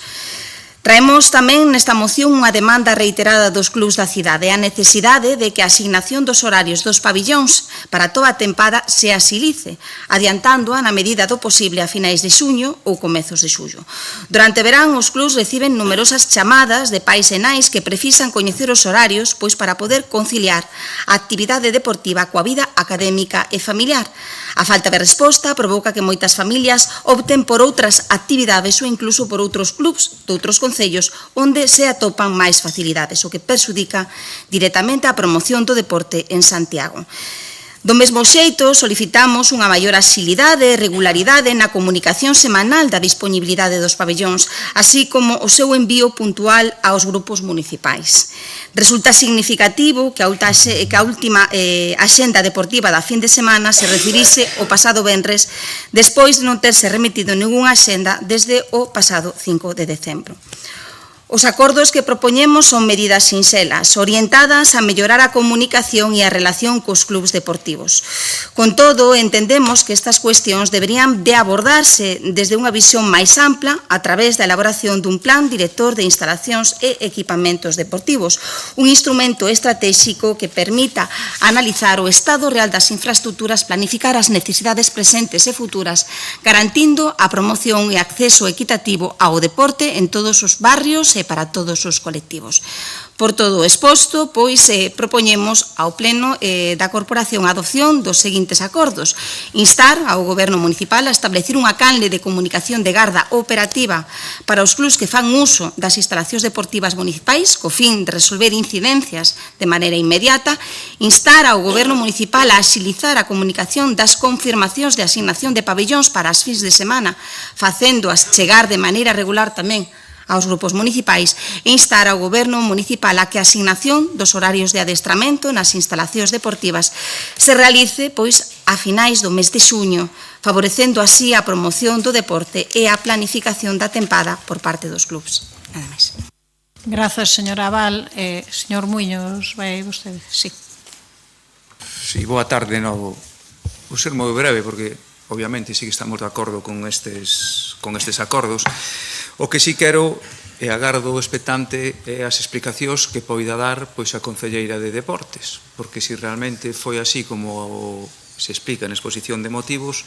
Traemos tamén nesta moción unha demanda reiterada dos clubs da cidade, a necesidade de que a asignación dos horarios dos pabillóns para toda a tempada se asilice, adiantándoa na medida do posible a finais de xuño ou comezos de xullo. Durante o verán, os clubs reciben numerosas chamadas de pais e nais que precisan coñecer os horarios pois para poder conciliar a actividade deportiva coa vida académica e familiar. A falta de resposta provoca que moitas familias opten por outras actividades ou incluso por outros clubs de outros concellos onde se atopan máis facilidades, o que perxudica directamente a promoción do deporte en Santiago. Do mesmo xeito, solicitamos unha maior axilidade e regularidade na comunicación semanal da disponibilidade dos pabellóns, así como o seu envío puntual aos grupos municipais. Resulta significativo que a última axenda deportiva da fin de semana se recibise o pasado venres, despois de non terse remitido ningunha axenda desde o pasado 5 de decembro. Os acordos que propoñemos son medidas sinxelas, orientadas a mellorar a comunicación e a relación cos clubs deportivos. Con todo, entendemos que estas cuestións deberían de abordarse desde unha visión máis ampla a través da elaboración dun plan director de instalacións e equipamentos deportivos, un instrumento estratégico que permita analizar o estado real das infraestructuras, planificar as necesidades presentes e futuras, garantindo a promoción e acceso equitativo ao deporte en todos os barrios e para todos os colectivos. Por todo o exposto, pois, propoñemos ao Pleno da Corporación a adopción dos seguintes acordos. Instar ao Goberno Municipal a establecer unha canle de comunicación de garda operativa para os clubs que fan uso das instalacións deportivas municipais co fin de resolver incidencias de maneira inmediata. Instar ao Goberno Municipal a axilizar a comunicación das confirmacións de asignación de pabellóns para as fins de semana, facéndoas chegar de maneira regular tamén aos grupos municipais, e instar ao Goberno Municipal a que a asignación dos horarios de adestramento nas instalacións deportivas se realice pois a finais do mes de xuño, favorecendo así a promoción do deporte e a planificación da tempada por parte dos clubs. Nada máis. Grazas, señora Abal. Señor Muiños, vai vostede? Sí. Sí, boa tarde de novo. Vou ser moi breve porque obviamente sí que estamos de acordo con estes acordos. O que sí quero e agardo expectante é as explicacións que poida dar pois a Concelleira de Deportes, porque se realmente foi así como se explica na exposición de motivos,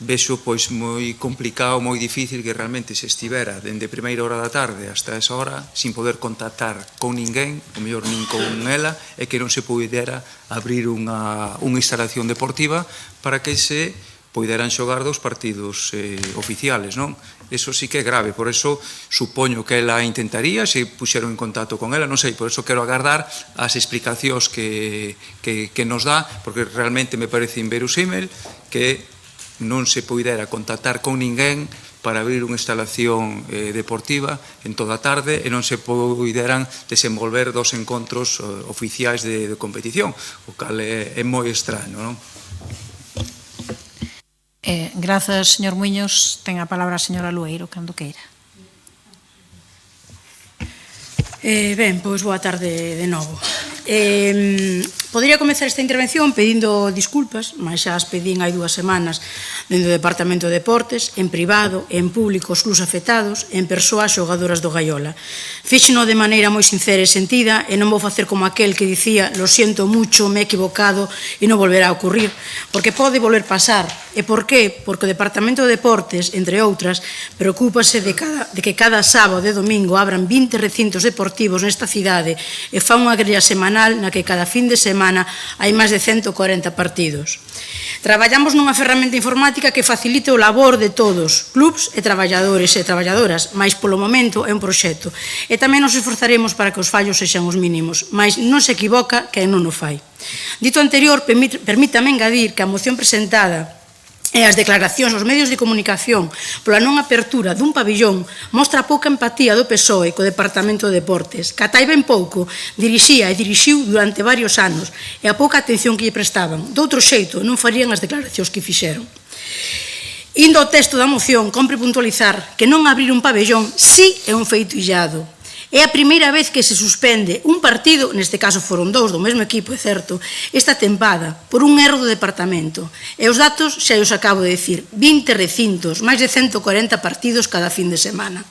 vexo pois moi complicado, moi difícil que realmente se estivera dende primeira hora da tarde hasta esa hora sin poder contactar con ninguén, o mellor nin con ela, e que non se pudera abrir unha instalación deportiva para que se poideran xogar dos partidos oficiales, non? Eso sí que é grave, por eso supoño que ela intentaría, se puxeron en contacto con ela, non sei, por eso quero agardar as explicacións que nos dá, porque realmente me parece inverosímil que non se poidera contactar con ninguén para abrir unha instalación deportiva en toda a tarde e non se poideran desenvolver dos encontros oficiais de competición, o cal é moi extraño, non? Grazas, señor Muiños. Ten a palabra a señora Lueiro, cando queira. Ben, pois boa tarde de novo. Podería comezar esta intervención pedindo disculpas, mas xa as pedín hai 2 semanas dentro do Departamento de Deportes, en privado, en público, os clubs afectados, en persoas xogadoras do Gaiola. Fíxeno de maneira moi sincera e sentida e non vou facer como aquel que dicía lo siento mucho, me he equivocado e non volverá a ocurrir, porque pode volver pasar. E por qué? Porque o Departamento de Deportes, entre outras, preocúpase de que cada sábado e domingo abran 20 recintos deportivos nesta cidade e fan unha grella semanal na que cada fin de semana hai máis de 140 partidos. Traballamos nunha ferramenta informática que facilite o labor de todos, clubs e traballadores e traballadoras, mas polo momento é un proxecto. E tamén nos esforzaremos para que os fallos sexan os mínimos, mas non se equivoca quen non o fai. Dito anterior, permítame engadir que a moción presentada e as declaracións aos medios de comunicación pola non apertura dun pabillón mostra a pouca empatía do PSOE co Departamento de Deportes, que ata hai ben pouco dirixía e dirixiu durante varios anos, e a pouca atención que lle prestaban. De outro xeito, non farían as declaracións que fixeron. Indo ao texto da moción, compre puntualizar que non abrir un pabellón si é un feito illado. É a primeira vez que se suspende un partido, neste caso foron 2 do mesmo equipo, é certo, esta tempada, por un erro do departamento. E os datos xa os acabo de decir, 20 recintos, máis de 140 partidos cada fin de semana.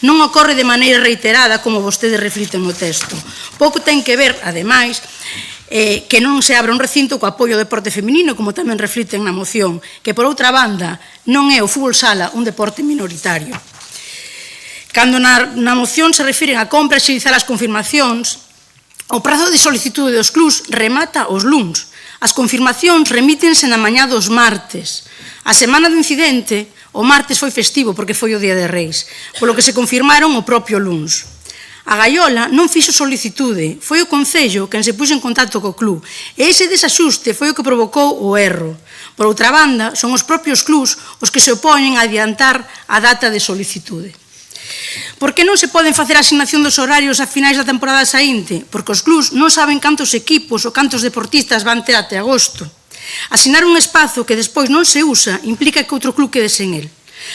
Non ocorre de maneira reiterada como vostedes refliten no texto. Pouco ten que ver, ademais, que non se abra un recinto co apoio ao deporte feminino, como tamén refliten na moción, que por outra banda non é o fútbol sala un deporte minoritario. Cando na moción se refiren a compra e axilizar as confirmacións, o prazo de solicitude dos clubs remata os luns. As confirmacións remítense na mañá dos martes. A semana do incidente, o martes foi festivo porque foi o Día de Reis, polo que se confirmaron o propio luns. A Gaiola non fixo solicitude, foi o Concello quen se puxo en contacto co club, e ese desaxuste foi o que provocou o erro. Por outra banda, son os propios clubs os que se opoñen a adiantar a data de solicitude. Por que non se poden facer a asignación dos horarios a finais da temporada saínte? Porque os clubs non saben cantos equipos ou cantos deportistas van ter até agosto. Asignar un espazo que despois non se usa implica que outro club quede sen el.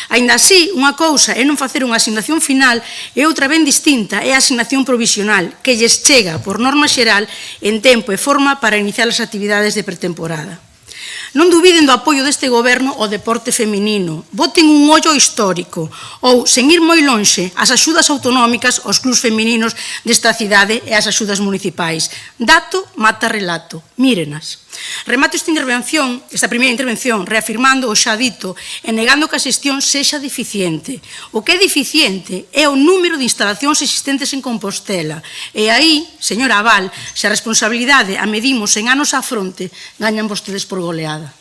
Aínda así, unha cousa é non facer unha asignación final e outra ben distinta é a asignación provisional, que lles chega, por norma xeral, en tempo e forma para iniciar as actividades de pretemporada. Non dubiden do apoio deste goberno ao deporte feminino. Boten un ollo histórico ou, sen ir moi lonxe, as axudas autonómicas aos clubs femininos desta cidade e as axudas municipais. Dato mata relato. Mírenas. Remato esta primeira intervención, reafirmando o xa dito e negando que a xestión sexa deficiente. O que é deficiente é o número de instalacións existentes en Compostela. E aí, señora Abal, se a responsabilidade a medimos en anos á fronte, gañan vostedes por goleada.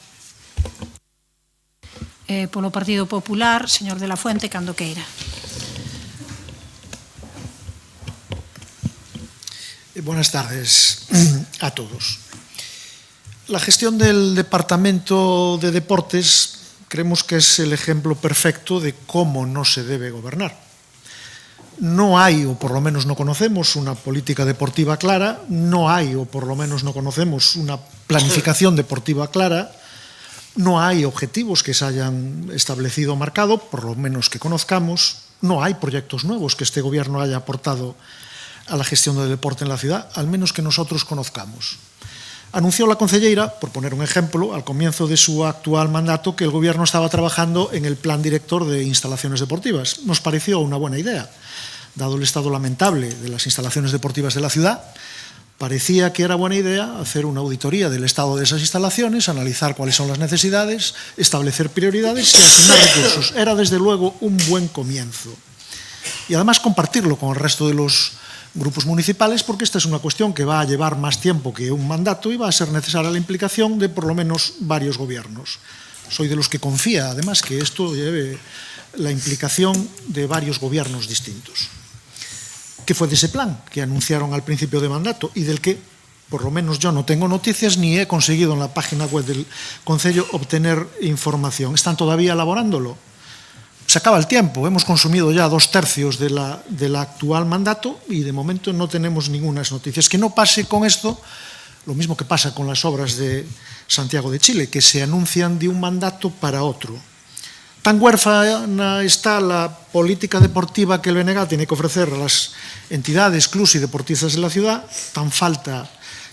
Polo Partido Popular, señor de la Fuente, cando queira. Buenas tardes a todos. La gestión del Departamento de Deportes creemos que es el ejemplo perfecto de cómo no se debe gobernar. No hay, o por lo menos no conocemos, una política deportiva clara, no hay, o por lo menos no conocemos, una planificación deportiva clara, no hay objetivos que se hayan establecido o marcado, por lo menos que conozcamos, no hay proyectos nuevos que este gobierno haya aportado a la gestión del deporte en la ciudad, al menos que nosotros conozcamos. Anunció la concelleira, por poner un ejemplo, al comienzo de su actual mandato, que el gobierno estaba trabajando en el plan director de instalaciones deportivas. Nos pareció una buena idea, dado el estado lamentable de las instalaciones deportivas de la ciudad. Parecía que era buena idea hacer una auditoría del estado de esas instalaciones, analizar cuáles son las necesidades, establecer prioridades y asignar recursos. Era, desde luego, un buen comienzo. Y además compartirlo con el resto de los grupos municipales, porque esta es una cuestión que va a llevar más tiempo que un mandato y va a ser necesaria la implicación de por lo menos varios gobiernos. Soy de los que confía, además, que esto lleve la implicación de varios gobiernos distintos. ¿Qué fue de ese plan que anunciaron al principio de mandato y del que, por lo menos yo no tengo noticias ni he conseguido en la página web del Concello obtener información? ¿Están todavía elaborándolo? Se acaba el tiempo, hemos consumido ya 2/3 del actual mandato y de momento no tenemos ninguna noticia. Que no pase con esto lo mismo que pasa con las obras de Santiago de Chile, que se anuncian de un mandato para otro. Tan huérfana está la política deportiva que el BNG tiene que ofrecer a las entidades, clubs y deportistas de la ciudad, tan falta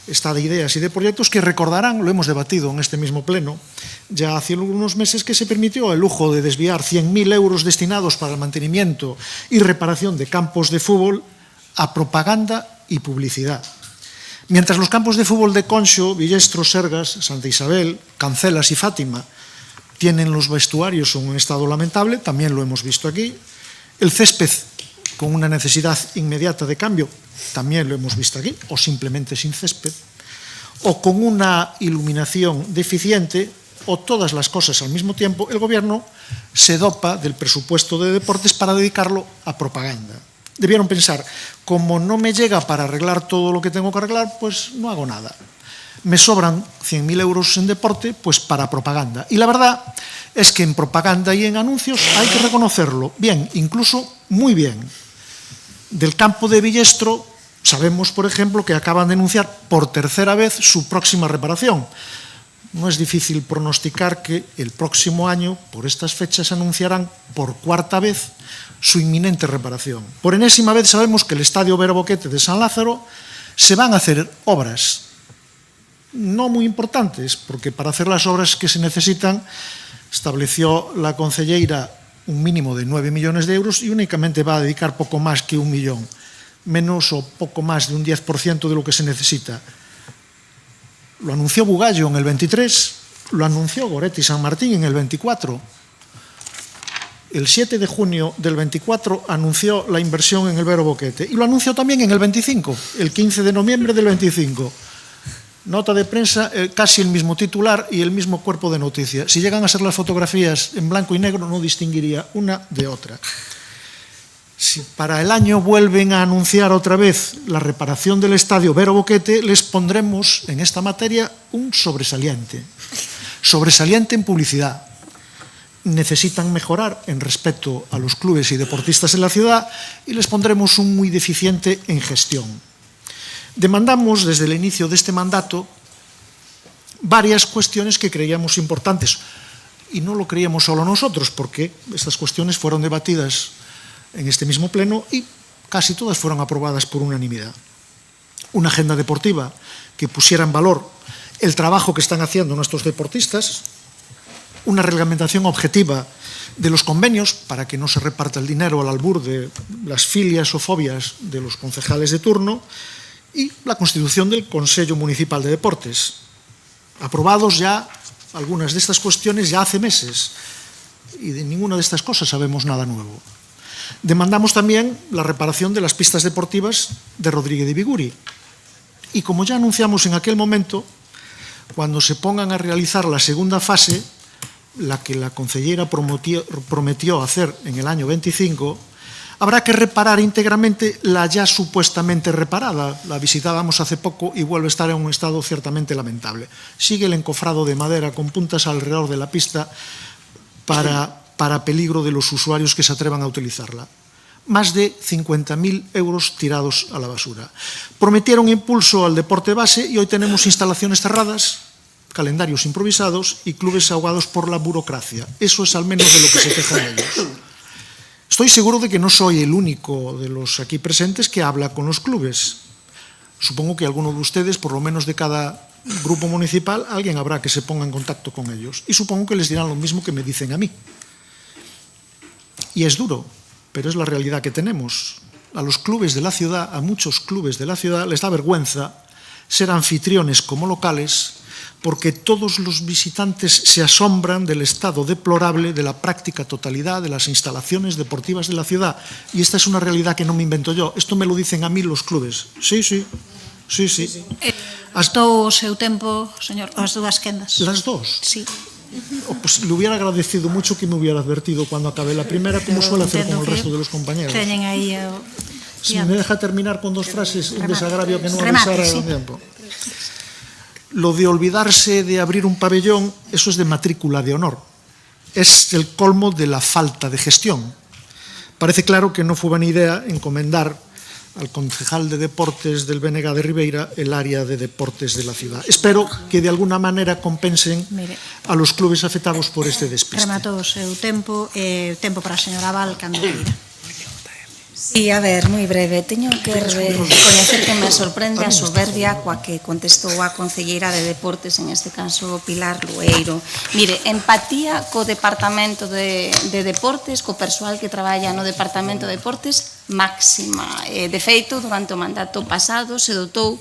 está de ideas y de proyectos, que recordarán, lo hemos debatido en este mismo pleno, ya hace unos meses, que se permitió el lujo de desviar 100.000 euros destinados para el mantenimiento y reparación de campos de fútbol a propaganda y publicidad. Mientras los campos de fútbol de Conxo, Villestro, Sergas, Santa Isabel, Cancelas y Fátima tienen los vestuarios en un estado lamentable, también lo hemos visto aquí. El césped, con una necesidad inmediata de cambio, también lo hemos visto aquí, o simplemente sin césped, o con una iluminación deficiente, o todas las cosas al mismo tiempo. El gobierno se dopa del presupuesto de deportes para dedicarlo a propaganda. Debieron pensar, como no me llega para arreglar todo lo que tengo que arreglar, pues no hago nada. Me sobran 100.000 euros en deporte, pues para propaganda. Y la verdad es que en propaganda y en anuncios hay que reconocerlo bien, incluso muy bien. Del campo de Villestro sabemos, por ejemplo, que acaban de anunciar por tercera vez su próxima reparación. No es difícil pronosticar que el próximo año, por estas fechas, anunciarán por cuarta vez su inminente reparación. Por enésima vez sabemos que el Estadio Vero Boquete de San Lázaro se van a hacer obras, no muy importantes, porque para hacer las obras que se necesitan estableció la concelleira un mínimo de 9 millones de euros y únicamente va a dedicar poco más que 1 millón, menos o poco más de un 10% de lo que se necesita. Lo anunció Bugallo en el 23, lo anunció Goretti San Martín en el 24. El 7 de junio del 24 anunció la inversión en el Vero Boquete y lo anunció también en el 25, el 15 de noviembre del 25. Nota de prensa, casi el mismo titular y el mismo cuerpo de noticias. Si llegan a ser las fotografías en blanco y negro, no distinguiría una de otra. Si para el año vuelven a anunciar otra vez la reparación del Estadio Vero Boquete, les pondremos en esta materia un sobresaliente. Sobresaliente en publicidad. Necesitan mejorar en respecto a los clubes y deportistas en la ciudad y les pondremos un muy deficiente en gestión. Demandamos desde el inicio de este mandato varias cuestiones que creíamos importantes. Y no lo creíamos solo nosotros, porque estas cuestiones fueron debatidas en este mismo pleno y casi todas fueron aprobadas por unanimidad. Una agenda deportiva que pusiera en valor el trabajo que están haciendo nuestros deportistas, una reglamentación objetiva de los convenios para que no se reparta el dinero al albur de las filias o fobias de los concejales de turno y la constitución del Consello Municipal de Deportes. Aprobados ya algunas de estas cuestiones ya hace meses y de ninguna de estas cosas sabemos nada nuevo. Demandamos también la reparación de las pistas deportivas de Rodríguez de Biguri. Y como ya anunciamos en aquel momento, cuando se pongan a realizar la segunda fase, la que la concejera prometió hacer en el año 25, habrá que reparar íntegramente la ya supuestamente reparada. La visitábamos hace poco y vuelve a estar en un estado ciertamente lamentable. Sigue el encofrado de madera con puntas alrededor de la pista para peligro de los usuarios que se atrevan a utilizarla. Más de 50.000 euros tirados a la basura. Prometieron impulso al deporte base y hoy tenemos instalaciones cerradas, calendarios improvisados y clubes ahogados por la burocracia. Eso es al menos de lo que se quejan ellos. Estoy seguro de que no soy el único de los aquí presentes que habla con los clubes. Supongo que alguno de ustedes, por lo menos de cada grupo municipal, alguien habrá que se ponga en contacto con ellos. Y supongo que les dirán lo mismo que me dicen a mí. Y es duro, pero es la realidad que tenemos. A los clubes de la ciudad, a muchos clubes de la ciudad, les da vergüenza ser anfitriones como locales porque todos los visitantes se asombran del estado deplorable de la práctica totalidad de las instalaciones deportivas de la ciudad. Y esta es una realidad que no me invento yo. Esto me lo dicen a mí los clubes. Sí. Gastou o seu tempo, señor, as dúas quendas. Las dos. Sí. Pues le hubiera agradecido mucho que me hubiera advertido cuando acabé la primera, como suele hacer con el resto de los compañeros. Teñen aí Si me deja terminar con dos frases, un desagravio que no avisara a tiempo. Lo de olvidarse de abrir un pabellón, eso es de matrícula de honor. Es el colmo de la falta de gestión. Parece claro que no fue buena idea encomendar al concejal de deportes del BNG de Ribeira el área de deportes de la ciudad. Espero que de alguna manera compensen a los clubes afectados por este despiste. Rematou o seu tempo, tempo para a señora Val, cando queira. Sí, a ver, moi breve. Teño que recoñecer que me sorprende a soberbia coa que contestou a concelleira de Deportes, en este caso Pilar Lueiro. Mire, empatía co Departamento de Deportes, co persoal que traballa no Departamento de Deportes, máxima. De feito, durante o mandato pasado se dotou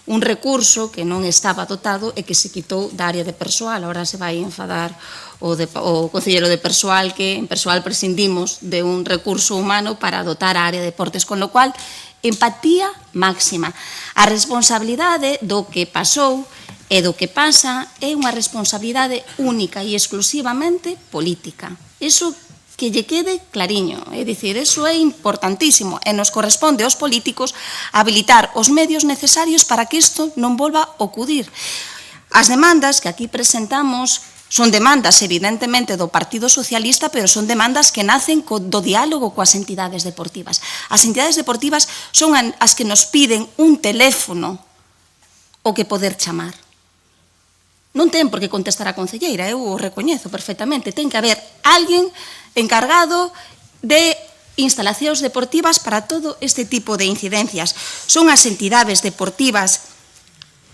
un recurso que non estaba dotado e que se quitou da área de persoal. Ahora se vai enfadar o concelleiro de persoal que en persoal prescindimos de un recurso humano para dotar a área de deportes, con lo cual, empatía máxima. A responsabilidade do que pasou e do que pasa é unha responsabilidade única e exclusivamente política. Iso que lle quede clariño, é dicir, eso é importantísimo e nos corresponde aos políticos habilitar os medios necesarios para que isto non volva a acudir. As demandas que aquí presentamos son demandas, evidentemente, do Partido Socialista, pero son demandas que nacen do diálogo coas entidades deportivas. As entidades deportivas son as que nos piden un teléfono o que poder chamar. Non ten por que contestar a concelleira, eu o recoñezo perfectamente. Ten que haber alguén encargado de instalacións deportivas para todo este tipo de incidencias. Son as entidades deportivas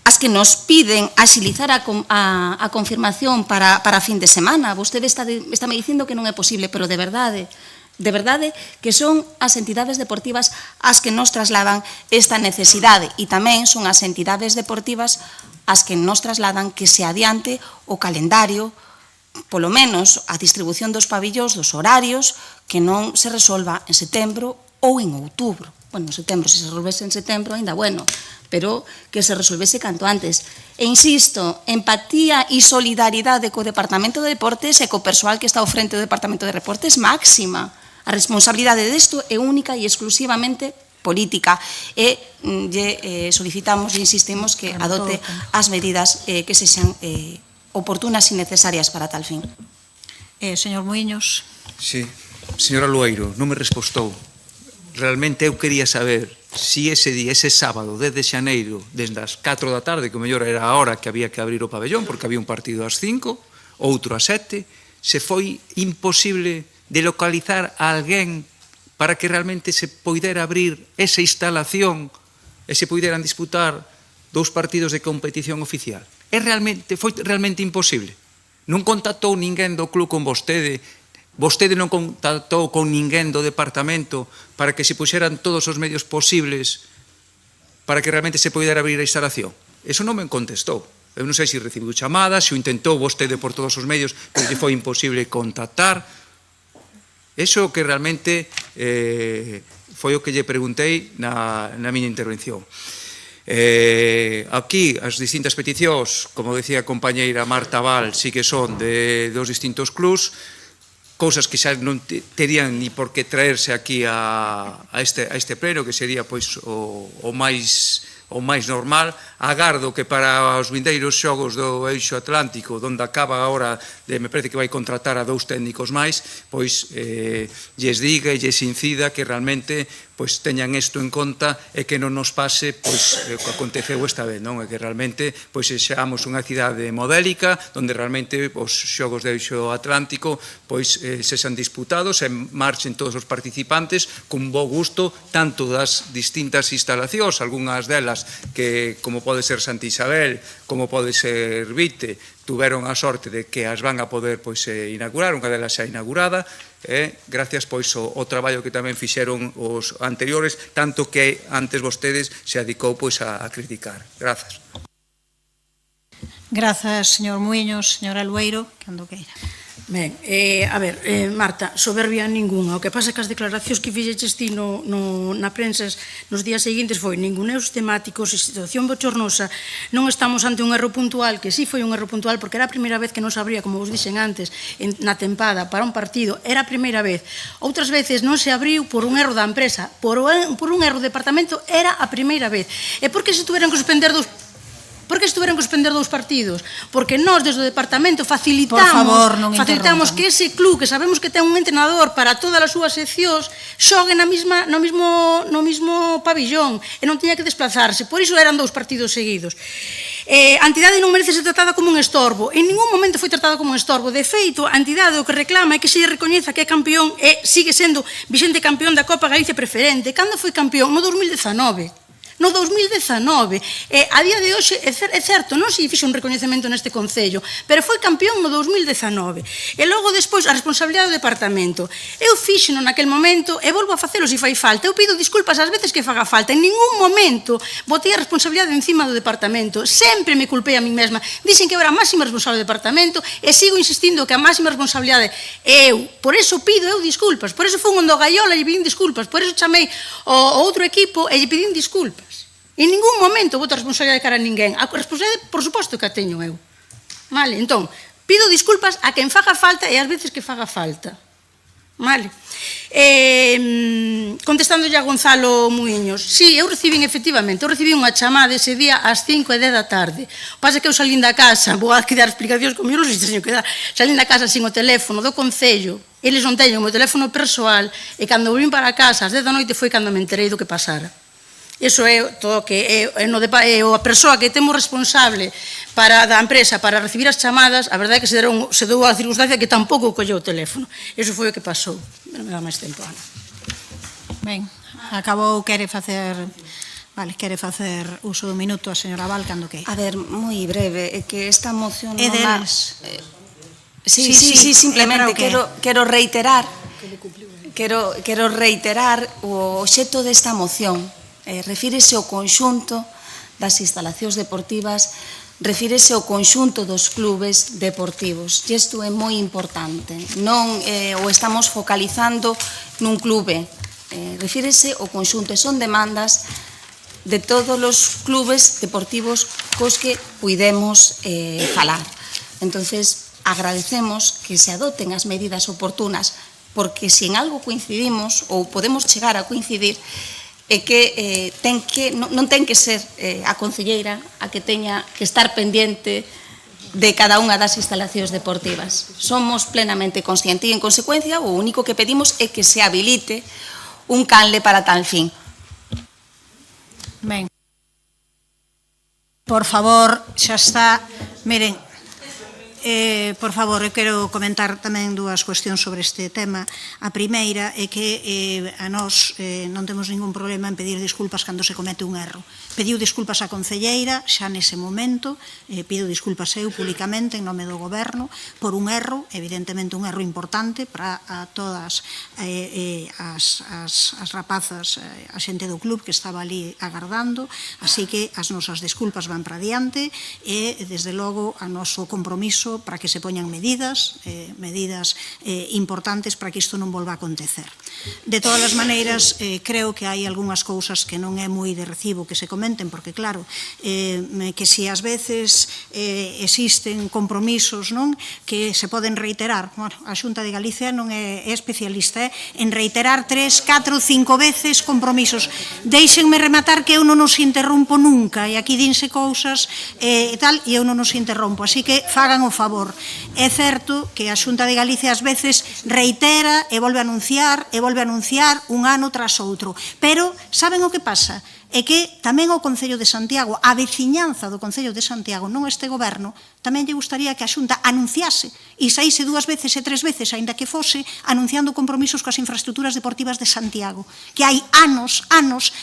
as que nos piden axilizar a confirmación para fin de semana. Vostede está me dicindo que non é posible, pero de verdade que son as entidades deportivas as que nos trasladan esta necesidade e tamén son as entidades deportivas as que nos trasladan que se adiante o calendario, polo menos a distribución dos pabillóns, dos horarios, que non se resolva en setembro ou en outubro. Bueno, en setembro, se resolvese en setembro, ainda bueno, pero que se resolvese canto antes. E insisto, empatía e solidaridade co Departamento de Deportes e co persoal que está ao frente do Departamento de Deportes máxima. A responsabilidade desto é única e exclusivamente política e solicitamos e insistimos que adote as medidas que sexan oportunas e necesarias para tal fin. Señor Muiños. Sí, señora Lueiro, non me respostou. Realmente eu quería saber si ese día, ese sábado, 10 de xaneiro, desde as 4 da tarde, que o mellor era a hora que había que abrir o pabellón, porque había un partido ás 5, outro ás 7, se foi imposible de localizar a alguén para que realmente se poidera abrir esa instalación e se poideran disputar 2 partidos de competición oficial. Foi realmente imposible. Non contactou ninguén do club con vostede, vostede non contactou con ninguén do departamento para que se puxeran todos os medios posibles para que realmente se poidera abrir a instalación. Eso non me contestou. Eu non sei se recibiu chamadas, se o intentou vostede por todos os medios, pero lle foi imposible contactar. Eso que realmente foi o que lle preguntei na miña intervención. Aquí as distintas peticións, como decía a compañeira Marta Val, sí que son dos distintos clubs, cousas que xa non terían ni por que traerse aquí a este pleno, que sería pois o máis normal. Agardo que para os vindeiros xogos do Eixo Atlántico, onde acaba agora, me parece que vai contratar a 2 técnicos máis, pois lles diga e lles incida que realmente pois teñan isto en conta e que non nos pase pois o que aconteceu esta vez, non? E que realmente pois sexamos unha cidade modélica onde realmente os xogos de Eixo Atlántico pois sexan disputados e marchen todos os participantes con bo gusto, tanto das distintas instalacións, algunhas delas que como pode ser Santa Isabel, como pode ser Vite, tuveron a sorte de que as van a poder pois inaugurar, unha delas xa inaugurada, gracias pois ao traballo que tamén fixeron os anteriores, tanto que antes vostedes se adicou pois a criticar. Grazas. Grazas, señor Muiños. Señora Lueiro, cando queira. Ben, a ver, Marta, soberbia ninguna. O que pasa é que as declaracións que fixeches ti na prensa nos días seguintes foi ninguneos temáticos, situación bochornosa, non estamos ante un erro puntual, que sí foi un erro puntual, porque era a primeira vez que non se abría, como vos dixen antes, na tempada para un partido, era a primeira vez. Outras veces non se abriu por un erro da empresa, por un erro do departamento, era a primeira vez. E por que se tuveran que suspender dous partidos? Porque nós, desde o departamento, facilitamos que ese club, que sabemos que ten un entrenador para todas as súas seccións, xogue no mismo pabillón e non tiña que desplazarse. Por iso eran 2 partidos seguidos. A entidade non merece ser tratada como un estorbo. En ningún momento foi tratada como un estorbo. De feito, a entidade o que reclama é que se lle recoñeza que é campeón e sigue sendo vixente campeón da Copa Galicia Preferente. Cando foi campeón? No 2019. No 2019, a día de hoxe, é certo, non se fixe un recoñecemento neste Concello, pero foi campeón no 2019. E logo, despois, a responsabilidade do departamento. Eu fixeno naquel momento e volvo a facelo se fai falta. Eu pido disculpas ás veces que faga falta. En ningún momento botei a responsabilidade encima do departamento. Sempre me culpei a mí mesma. Dixen que eu era a máxima responsable do departamento e sigo insistindo que a máxima responsabilidade é eu. Por eso pido eu disculpas. Por eso fui un do Gaiola e lle pedín disculpas. Por eso chamei ao outro equipo e lle pedín disculpas. En ningún momento boto a responsabilidade de cara a ninguén. A responsabilidade, por suposto, que a teño eu. Vale, entón, pido disculpas a quen faga falta e ás veces que faga falta. Vale. Contestándolle a Gonzalo Muiños, sí, eu recibín efectivamente, eu recibí unha chamada ese día ás 5:10 da tarde. Pasa que eu salín da casa, vou aquí dar explicacións como eu non sei se teño que dar, salín da casa sin o teléfono do Concello, eles non teñen o meu teléfono persoal e cando volvín para casa ás 10 da noite foi cando me enterei do que pasara. Iso é todo que é a persoa que temos responsable da empresa para recibir as chamadas, a verdade é que se deu a circunstancia que tampouco colleu o teléfono. Iso foi o que pasou. Non me dá máis tempo, Ana. Ben, acabou, quere facer uso do minuto a señora Val cando que. A ver, moi breve, é que esta moción é deles. Sí, simplemente quero reiterar o obxecto desta moción. Refírese ao conxunto das instalacións deportivas, refírese ao conxunto dos clubes deportivos. E isto é moi importante. Non o estamos focalizando nun clube. Refírese ao conxunto e son demandas de todos os clubes deportivos cos que puidemos falar. Entonces, agradecemos que se adoten as medidas oportunas, porque se en algo coincidimos ou podemos chegar a coincidir, é que non ten que ser a concelleira a que teña que estar pendiente de cada unha das instalacións deportivas. Somos plenamente conscientes e, en consecuencia, o único que pedimos é que se habilite un canle para tal fin. Ben. Por favor, xa está. Miren, Por favor, eu quero comentar tamén dúas cuestións sobre este tema. A primeira é que a nós non temos ningún problema en pedir disculpas cando se comete un erro. Pediu disculpas a concelleira xa nese momento, pido disculpas eu públicamente en nome do Goberno por un erro, evidentemente un erro importante para todas as rapazas, a xente do club que estaba ali agardando, así que as nosas disculpas van para diante e, desde logo, a noso compromiso para que se poñan medidas importantes para que isto non volva a acontecer. De todas as maneiras, creo que hai algunhas cousas que non é moi de recibo que se comenten, porque claro, que si ás veces existen compromisos que se poden reiterar. A Xunta de Galicia non é especialista en reiterar 3, 4, 5 veces compromisos. Déixenme rematar que eu non os interrompo nunca, e aquí dinse cousas e tal, e eu non os interrompo, así que fagan o favor. É certo que a Xunta de Galicia ás veces reitera e volve a anunciar un ano tras outro, pero saben o que pasa? É que tamén o Concello de Santiago, a veciñanza do Concello de Santiago, non este goberno, tamén lle gustaría que a Xunta anunciase e saíse 2 veces e 3 veces, aínda que fose, anunciando compromisos coas infraestructuras deportivas de Santiago. Que hai anos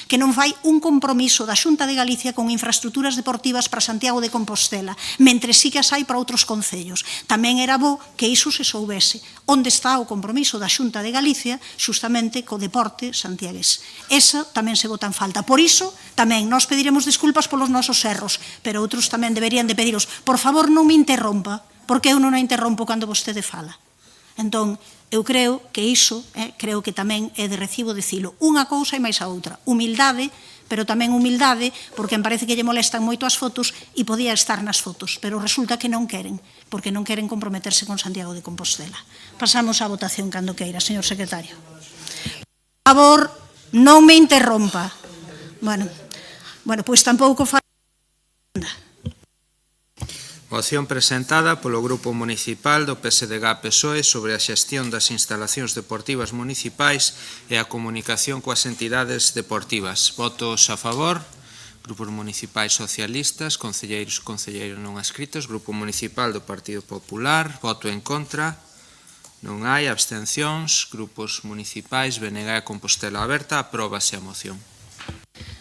que non fai un compromiso da Xunta de Galicia con infraestructuras deportivas para Santiago de Compostela, mentre sí que as hai para outros concellos. Tamén era bo que iso se soubese. Onde está o compromiso da Xunta de Galicia xustamente co deporte santiagués. Esa tamén se bota en falta. Por iso, tamén nós pediremos desculpas polos nosos erros, pero outros tamén deberían de pediros, por favor, non me interrompa, porque eu non a interrompo cando vostede fala. Entón, eu creo que iso, creo que tamén é de recibo dicilo. Unha cousa e máis a outra. Humildade, pero tamén humildade, porque me parece que lle molestan moito as fotos e podía estar nas fotos, pero resulta que non queren, porque non queren comprometerse con Santiago de Compostela. Pasamos á votación cando queira, señor secretario. Por favor, non me interrompa. Bueno, pois tampouco fa... Moción presentada polo Grupo Municipal do PSDG-PSOE sobre a xestión das instalacións deportivas municipais e a comunicación coas entidades deportivas. Votos a favor. Grupos municipais socialistas, concelleiros non adscritos, Grupo Municipal do Partido Popular, voto en contra. Non hai abstencións. Grupos municipais, BNG e Compostela Aberta, apróbase a moción.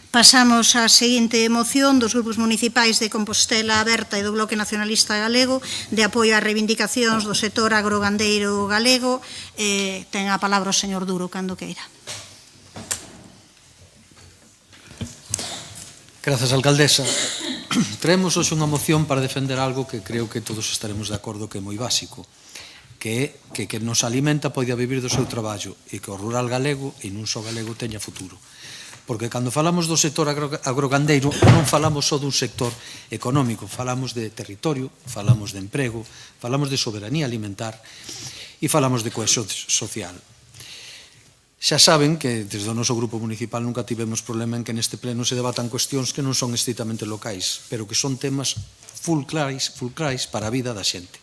Pasamos á seguinte moción dos grupos municipais de Compostela Aberta e do Bloque Nacionalista Galego de apoio ás reivindicacións do sector agrogandeiro galego. Ten a palabra o señor Duro, cando queira. Grazas, alcaldesa. Traemos hoxe unha moción para defender algo que creo que todos estaremos de acordo que é moi básico, que é que nos alimenta poida vivir do seu traballo e que o rural galego e non só galego teña futuro. Porque cando falamos do sector agrogandeiro non falamos só dun sector económico, falamos de territorio, falamos de emprego, falamos de soberanía alimentar e falamos de cohesión social. Xa saben que desde o noso grupo municipal nunca tivemos problema en que neste pleno se debatan cuestións que non son estritamente locais, pero que son temas fulcrais para a vida da xente.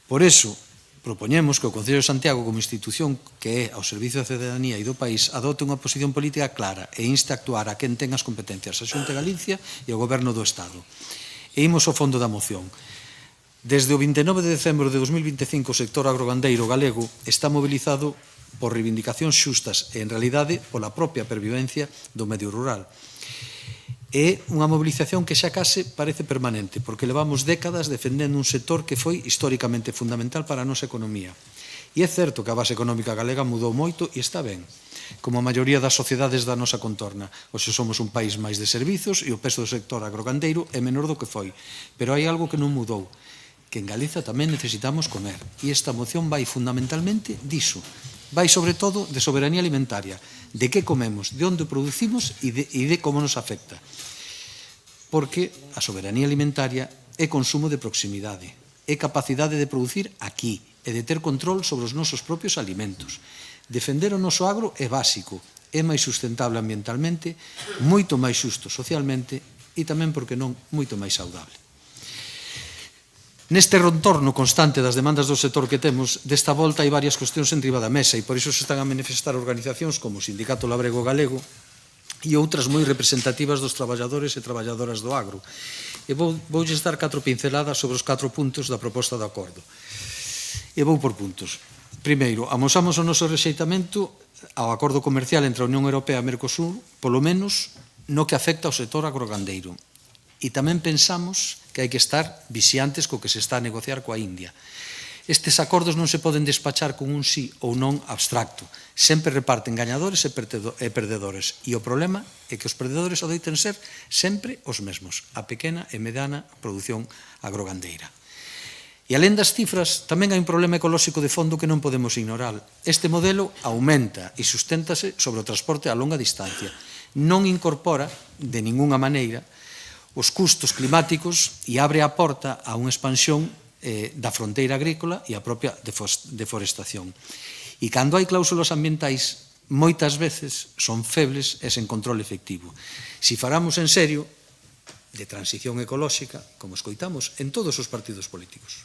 Por iso, propoñemos que o Concello de Santiago, como institución que é ao servicio da cidadanía e do país, adote unha posición política clara e inste a actuar a quen ten as competencias, a Xunta de Galicia e o Goberno do Estado. E imos ao fondo da moción. Desde o 29 de decembro de 2025, o sector agrogandeiro galego está mobilizado por reivindicacións xustas e, en realidade, pola propia pervivencia do medio rural. É unha mobilización que xa case parece permanente, porque levamos décadas defendendo un sector que foi históricamente fundamental para a nosa economía. E é certo que a base económica galega mudou moito e está ben, como a maioría das sociedades da nosa contorna. Hoxe somos un país máis de servizos e o peso do sector agrogandeiro é menor do que foi. Pero hai algo que non mudou, que en Galiza tamén necesitamos comer. E esta moción vai fundamentalmente diso. Vai sobre todo de soberanía alimentaria, de que comemos, de onde producimos e de como nos afecta. Porque a soberanía alimentaria é consumo de proximidade, é capacidade de producir aquí e de ter control sobre os nosos propios alimentos. Defender o noso agro é básico, é máis sustentable ambientalmente, moito máis xusto socialmente e tamén, porque non, moito máis saudable. Neste retorno constante das demandas do sector que temos, desta volta hai varias cuestións enriba da mesa e por iso se están a manifestar organizacións como o Sindicato Labrego Galego e outras moi representativas dos traballadores e traballadoras do agro. E voulle dar 4 pinceladas sobre os 4 puntos da proposta de acordo. E vou por puntos. Primeiro, amosamos o noso rexeitamento ao acordo comercial entre a Unión Europea e a Mercosur, polo menos no que afecta ao sector agrogandeiro. E tamén pensamos que hai que estar vixiantes co que se está a negociar coa India. Estes acordos non se poden despachar con un sí ou non abstracto. Sempre reparten gañadores e perdedores. E o problema é que os perdedores adoiten ser sempre os mesmos, a pequena e mediana produción agrogandeira. E alén das cifras, tamén hai un problema ecolóxico de fondo que non podemos ignorar. Este modelo aumenta e susténtase sobre o transporte a longa distancia. Non incorpora, de ningunha maneira, os custos climáticos e abre a porta a unha expansión da fronteira agrícola e a propia deforestación. E cando hai cláusulas ambientais, moitas veces son febles e sen control efectivo. Si faramos en serio de transición ecolóxica, como escoitamos en todos os partidos políticos,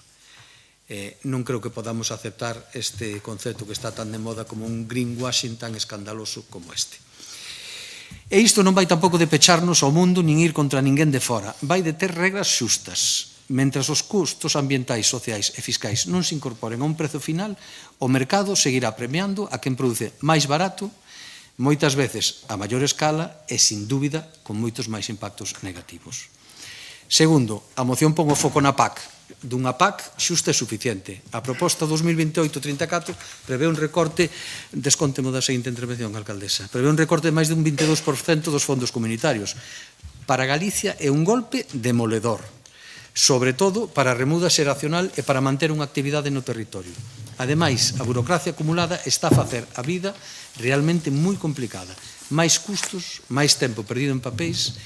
non creo que podamos aceptar este concepto que está tan de moda como un greenwashing tan escandaloso como este. E isto non vai tampouco de pecharnos ao mundo nin ir contra ninguén de fora, vai de ter regras xustas. Mentres os custos ambientais, sociais e fiscais non se incorporen a un prezo final, o mercado seguirá premiando a quen produce máis barato, moitas veces a maior escala e, sin dúbida, con moitos máis impactos negativos. Segundo, a moción pon o foco na PAC. Dunha PAC xusta e suficiente. A proposta 2028-34 prevé un recorte, descóntemo da seguinte intervención, alcaldesa, prevé un recorte de máis de un 22% dos fondos comunitarios. Para Galicia é un golpe demoledor, sobre todo para a remuda xeracional e para manter unha actividade no territorio. Ademais, a burocracia acumulada está a facer a vida realmente moi complicada. Máis custos, máis tempo perdido en papéis,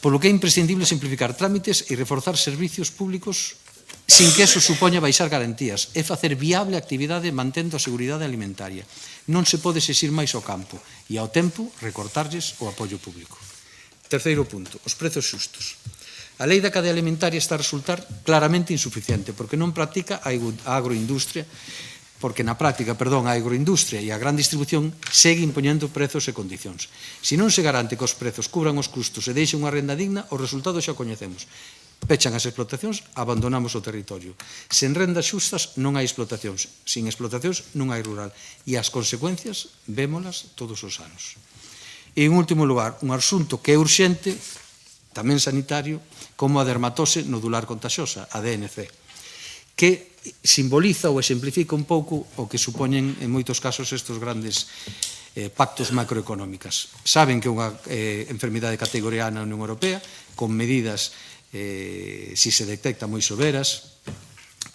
polo que é imprescindible simplificar trámites e reforzar servicios públicos sin que eso supoña baixar garantías e facer viable a actividade mantendo a seguridade alimentaria. Non se pode exixir máis ao campo e ao tempo recortarlles o apoio público. Terceiro punto, os prezos xustos. A lei da cadea alimentaria está a resultar claramente insuficiente porque non practica a agroindustria, porque na práctica, a agroindustria e a gran distribución segue impoñendo prezos e condicións. Se non se garante que os prezos cubran os custos e deixen unha renda digna, os resultados xa coñecemos. Pechan as explotacións, abandonamos o territorio. Sen rendas xustas non hai explotacións, sin explotacións non hai rural e as consecuencias vémolas todos os anos. E en último lugar, un asunto que é urxente, tamén sanitario, como a dermatose nodular contagiosa, a DNC, que simboliza ou exemplifica un pouco o que supoñen en moitos casos estes grandes pactos macroeconómicas. Saben que é unha enfermidade categoría A na Unión Europea, con medidas, si se detecta, moi severas.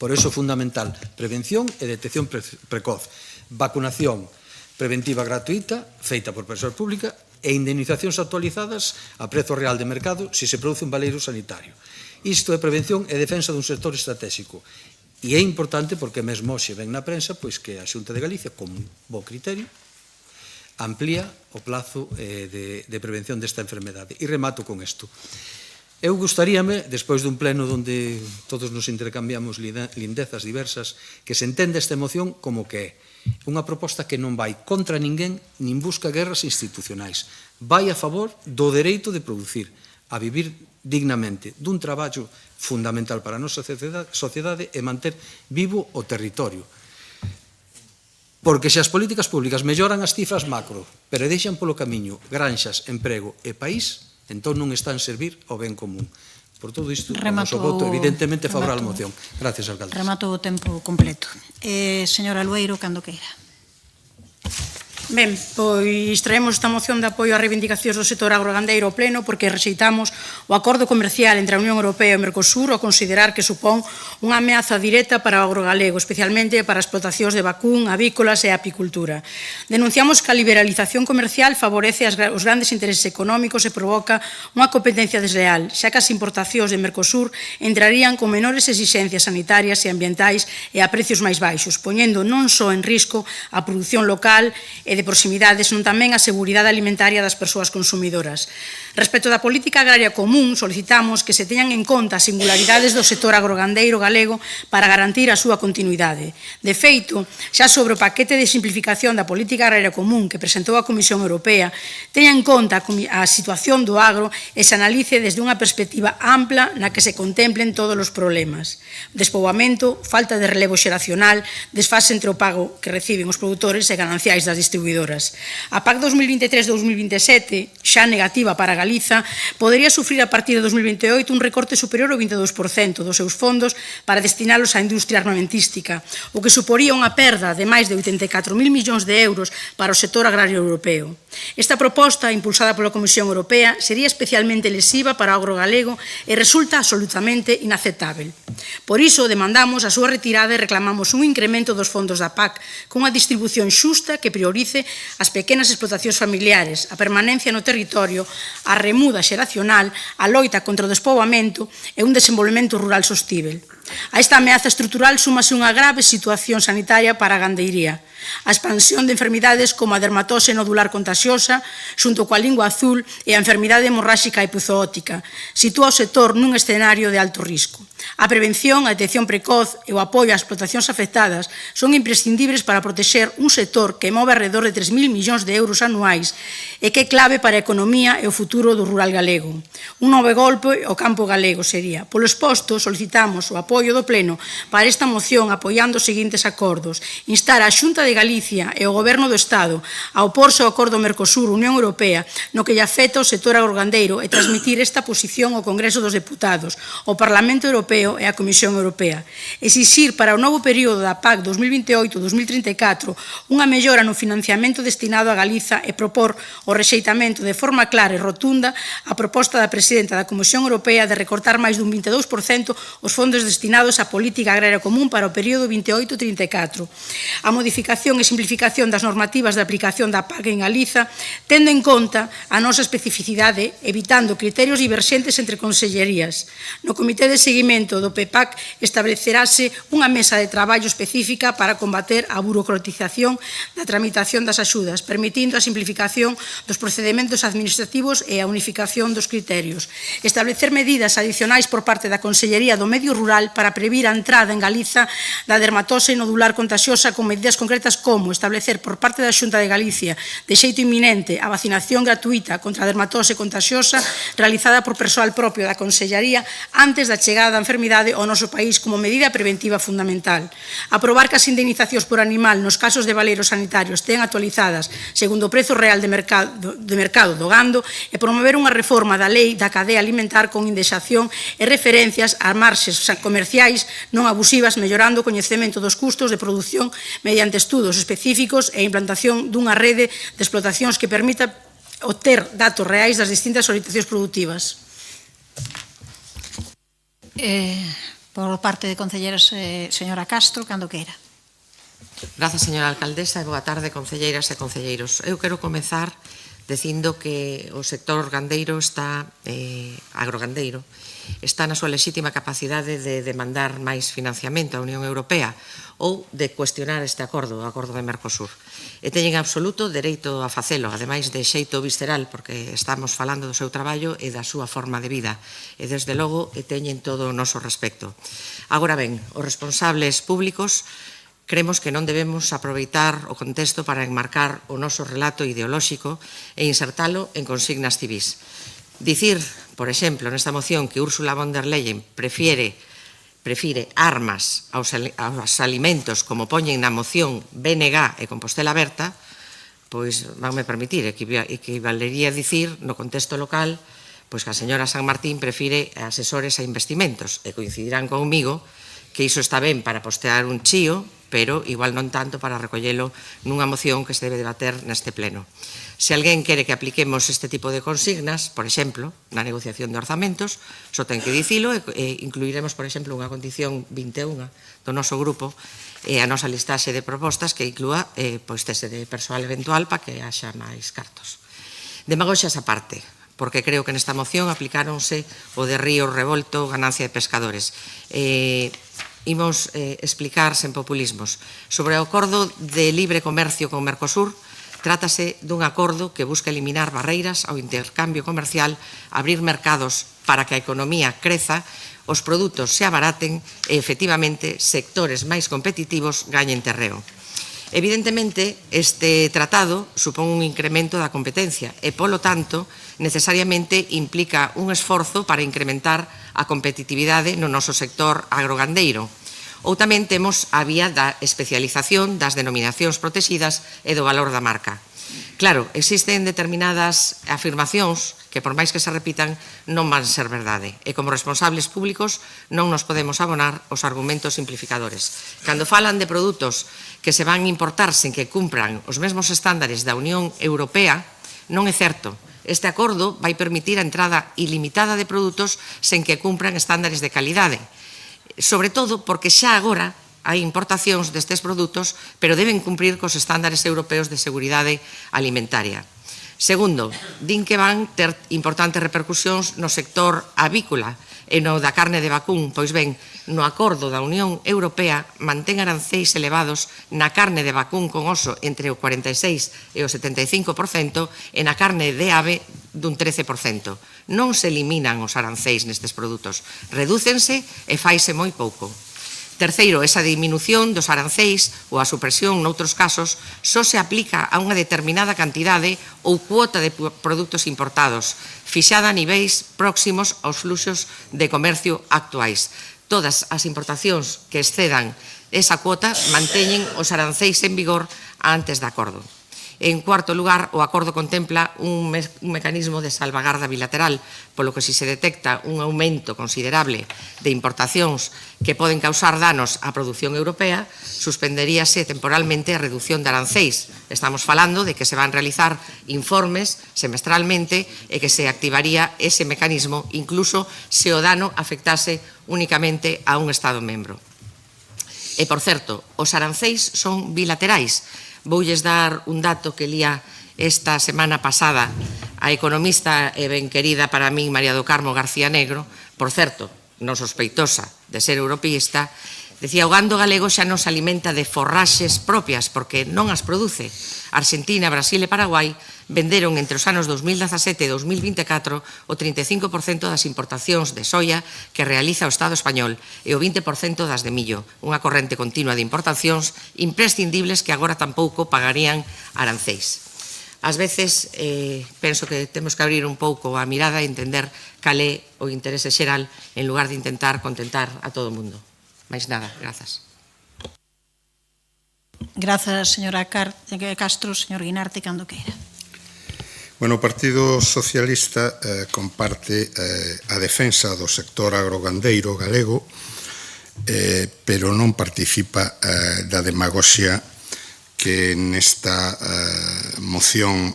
Por iso é fundamental prevención e detección precoz, vacunación preventiva gratuita, feita por persoa pública, e indemnizacións actualizadas a prezo real de mercado se se produce un baleiro sanitario. Isto é prevención e defensa dun sector estratégico. E é importante porque mesmo hoxe ven na prensa pois que a Xunta de Galicia, con bo criterio, amplía o plazo de prevención desta enfermedade. E remato con isto. Eu gustaríame, despois dun pleno onde todos nos intercambiamos lindezas diversas, que se entenda esta emoción como que é unha proposta que non vai contra ninguén nin busca guerras institucionais. Vai a favor do dereito de producir, a vivir dignamente, dun traballo fundamental para a nosa sociedade e manter vivo o territorio. Porque se as políticas públicas melloran as cifras macro, pero deixan polo camiño granxas, emprego e país, entón non están a servir ao ben común. Por todo isto, o noso voto evidentemente favorável á moción. Gracias, alcalde. Remato o tempo completo. Señora Lueiro, cando queira. Ben, pois traemos esta moción de apoio ás reivindicacións do sector agrogandeiro ao pleno porque rexeitamos o acordo comercial entre a Unión Europea e o Mercosur ao considerar que supón unha ameaza directa para o agrogalego, especialmente para as explotacións de vacún, avícolas e apicultura. Denunciamos que a liberalización comercial favorece os grandes intereses económicos e provoca unha competencia desleal, xa que as importacións de Mercosur entrarían con menores exixencias sanitarias e ambientais e a precios máis baixos, poñendo non só en risco a produción local e de proximidade, senón tamén a seguridade alimentaria das persoas consumidoras. Respecto da política agraria común, solicitamos que se teñan en conta as singularidades do sector agrogandeiro galego para garantir a súa continuidade. De feito, xa sobre o paquete de simplificación da política agraria común que presentou a Comisión Europea, teña en conta a situación do agro e se analice desde unha perspectiva ampla na que se contemplen todos os problemas. Despoboamento, falta de relevo xeracional, desfase entre o pago que reciben os produtores e gananciais das distribuidoras. A PAC 2023-2027, xa negativa para Galiza, podería sufrir a partir de 2028 un recorte superior ao 22% dos seus fondos para destinalos á industria armamentística, o que suporía unha perda de máis de 84.000 millóns de euros para o sector agrario europeo. Esta proposta, impulsada pola Comisión Europea, sería especialmente lesiva para o agro galego e resulta absolutamente inaceptável. Por iso, demandamos a súa retirada e reclamamos un incremento dos fondos da PAC cunha distribución xusta que priorice as pequenas explotacións familiares, a permanencia no territorio, a remuda xeracional, a loita contra o despoboamento e un desenvolvemento rural sostíbel. A esta ameaza estrutural súmase unha grave situación sanitaria para a gandeiría. A expansión de enfermidades como a dermatose nodular contagiosa, xunto coa lingua azul e a enfermidade hemorráxica epizootica, sitúa o sector nun escenario de alto risco. A prevención, a detección precoz e o apoio ás explotacións afectadas son imprescindibles para protexer un sector que move alrededor de 3.000 millóns de euros anuais e que é clave para a economía e o futuro do rural galego. Un novo golpe ao campo galego sería. Polo exposto, solicitamos o apoio do Pleno para esta moción apoiando os seguintes acordos. Instar a Xunta de Galicia e o Goberno do Estado a oporse ao acordo Mercosur-Unión Europea no que lle afecta o sector agrogandeiro e transmitir esta posición ao Congreso dos Deputados, ao Parlamento Europeo e á Comisión Europea. Exixir para o novo período da PAC 2028-2034 unha mellora no financiamento destinado a Galiza e propor o rexeitamento de forma clara e rotunda a proposta da Presidenta da Comisión Europea de recortar máis dun 22% os fondos destinados á política agraria común para o período 28-34. A modificación e simplificación das normativas de aplicación da PAC en Galiza, tendo en conta a nosa especificidade, evitando criterios diverxentes entre consellerías. No Comité de Seguimento do PEPAC estableceráse unha mesa de traballo específica para combater a burocratización da tramitación das axudas, permitindo a simplificación dos procedementos administrativos e a unificación dos criterios. Establecer medidas adicionais por parte da Consellería do Medio Rural para previr a entrada en Galiza da dermatose nodular contagiosa con medidas concretas como establecer por parte da Xunta de Galicia de xeito inminente a vacinación gratuita contra a dermatose contagiosa realizada por persoal propio da Consellería antes da chegada da enfermidade ao noso país como medida preventiva fundamental. Aprobar que as indemnizacións por animal nos casos de valeiros sanitarios tean actualizadas segundo o prezo real de mercado do gando e promover unha reforma da lei da cadea alimentar con indexación e referencias a marxes comerciais non abusivas, mellorando o coñecemento dos custos de produción mediante estudos específicos e implantación dunha rede de explotacións que permita obter datos reais das distintas orientacións productivas. Por parte de concelleras, señora Castro, cando queira. Grazas, señora alcaldesa, e boa tarde, concelleiras e concelleiros. Eu quero comezar dicindo que o sector gandeiro agrogandeiro está na súa lexítima capacidade de demandar máis financiamento á Unión Europea ou de cuestionar este acordo, o acordo de Mercosur. E teñen absoluto dereito a facelo, ademais de xeito visceral, porque estamos falando do seu traballo e da súa forma de vida. E, desde logo, teñen todo o noso respecto. Agora ben, os responsables públicos creemos que non debemos aproveitar o contexto para enmarcar o noso relato ideolóxico e insertalo en consignas civís. Dicir, por exemplo, nesta moción que Ursula von der Leyen prefire armas aos alimentos como poñen na moción BNG e Compostela Aberta, pois vanme permitir, equivalería dicir no contexto local pois que a señora San Martín prefire asesores a investimentos e coincidirán comigo que iso está ben para postear un chío, pero igual non tanto para recollelo nunha moción que se debe debater neste pleno. Se alguén quere que apliquemos este tipo de consignas, por exemplo, na negociación de orzamentos, só ten que dicilo e incluiremos, por exemplo, unha condición 21 do noso grupo e a nosa listaxe de propostas que inclúa cese de persoal eventual para que haxa máis cartos. Demagoxias aparte, porque creo que nesta moción aplicáronse o de río revolto, ganancia de pescadores. Imos explicar sen populismos. Sobre o acordo de libre comercio con Mercosur, Trátase dun acordo que busca eliminar barreiras ao intercambio comercial, abrir mercados para que a economía creza, os produtos se abaraten e, efectivamente, sectores máis competitivos gañen terreo. Evidentemente, este tratado supón un incremento da competencia e, polo tanto, necesariamente implica un esforzo para incrementar a competitividade no noso sector agrogandeiro. Ou tamén temos a vía da especialización das denominacións protegidas e do valor da marca. Claro, existen determinadas afirmacións que, por máis que se repitan, non van ser verdade. E como responsables públicos non nos podemos abonar os argumentos simplificadores. Cando falan de produtos que se van importar sen que cumpran os mesmos estándares da Unión Europea, non é certo. Este acordo vai permitir a entrada ilimitada de produtos sen que cumpran estándares de calidade. Sobre todo porque xa agora hai importacións destes produtos, pero deben cumprir cos estándares europeos de seguridade alimentaria. Segundo, din que van ter importantes repercusións no sector avícola e no da carne de vacún. Pois ben, no acordo da Unión Europea mantén arancéis elevados na carne de vacún con oso entre o 46% e o 75% e na carne de ave dun 13%. Non se eliminan os arancéis nestes produtos, redúcense e faise moi pouco. Terceiro, esa diminución dos arancéis ou a supresión noutros casos só se aplica a unha determinada cantidade ou cuota de produtos importados, fixada a niveis próximos aos fluxos de comercio actuais. Todas as importacións que excedan esa cuota manteñen os arancéis en vigor antes do acordo. En cuarto lugar, o acordo contempla un mecanismo de salvagarda bilateral, polo que se detecta un aumento considerable de importacións que poden causar danos á produción europea, suspenderíase temporalmente a reducción de arancéis. Estamos falando de que se van realizar informes semestralmente e que se activaría ese mecanismo incluso se o dano afectase únicamente a un Estado membro. E, por certo, os arancéis son bilaterais. Voulles dar un dato que lía esta semana pasada a economista e ben querida para min María do Carmo García Negro, por certo, non sospeitosa de ser europeísta, decía: o gando galego xa non se alimenta de forraxes propias porque non as produce. Argentina, Brasil e Paraguai venderon entre os anos 2017 e 2024 o 35% das importacións de soia que realiza o Estado español e o 20% das de millo, unha corrente continua de importacións imprescindibles que agora tampouco pagarían arancéis. Ás veces penso que temos que abrir un pouco a mirada e entender cal é o interese xeral en lugar de intentar contentar a todo o mundo. Mais nada, grazas. Grazas, señora Castro. Señor Guinarte, cando queira. Bueno, o Partido Socialista comparte a defensa do sector agrogandeiro galego, pero non participa da demagoxia que nesta moción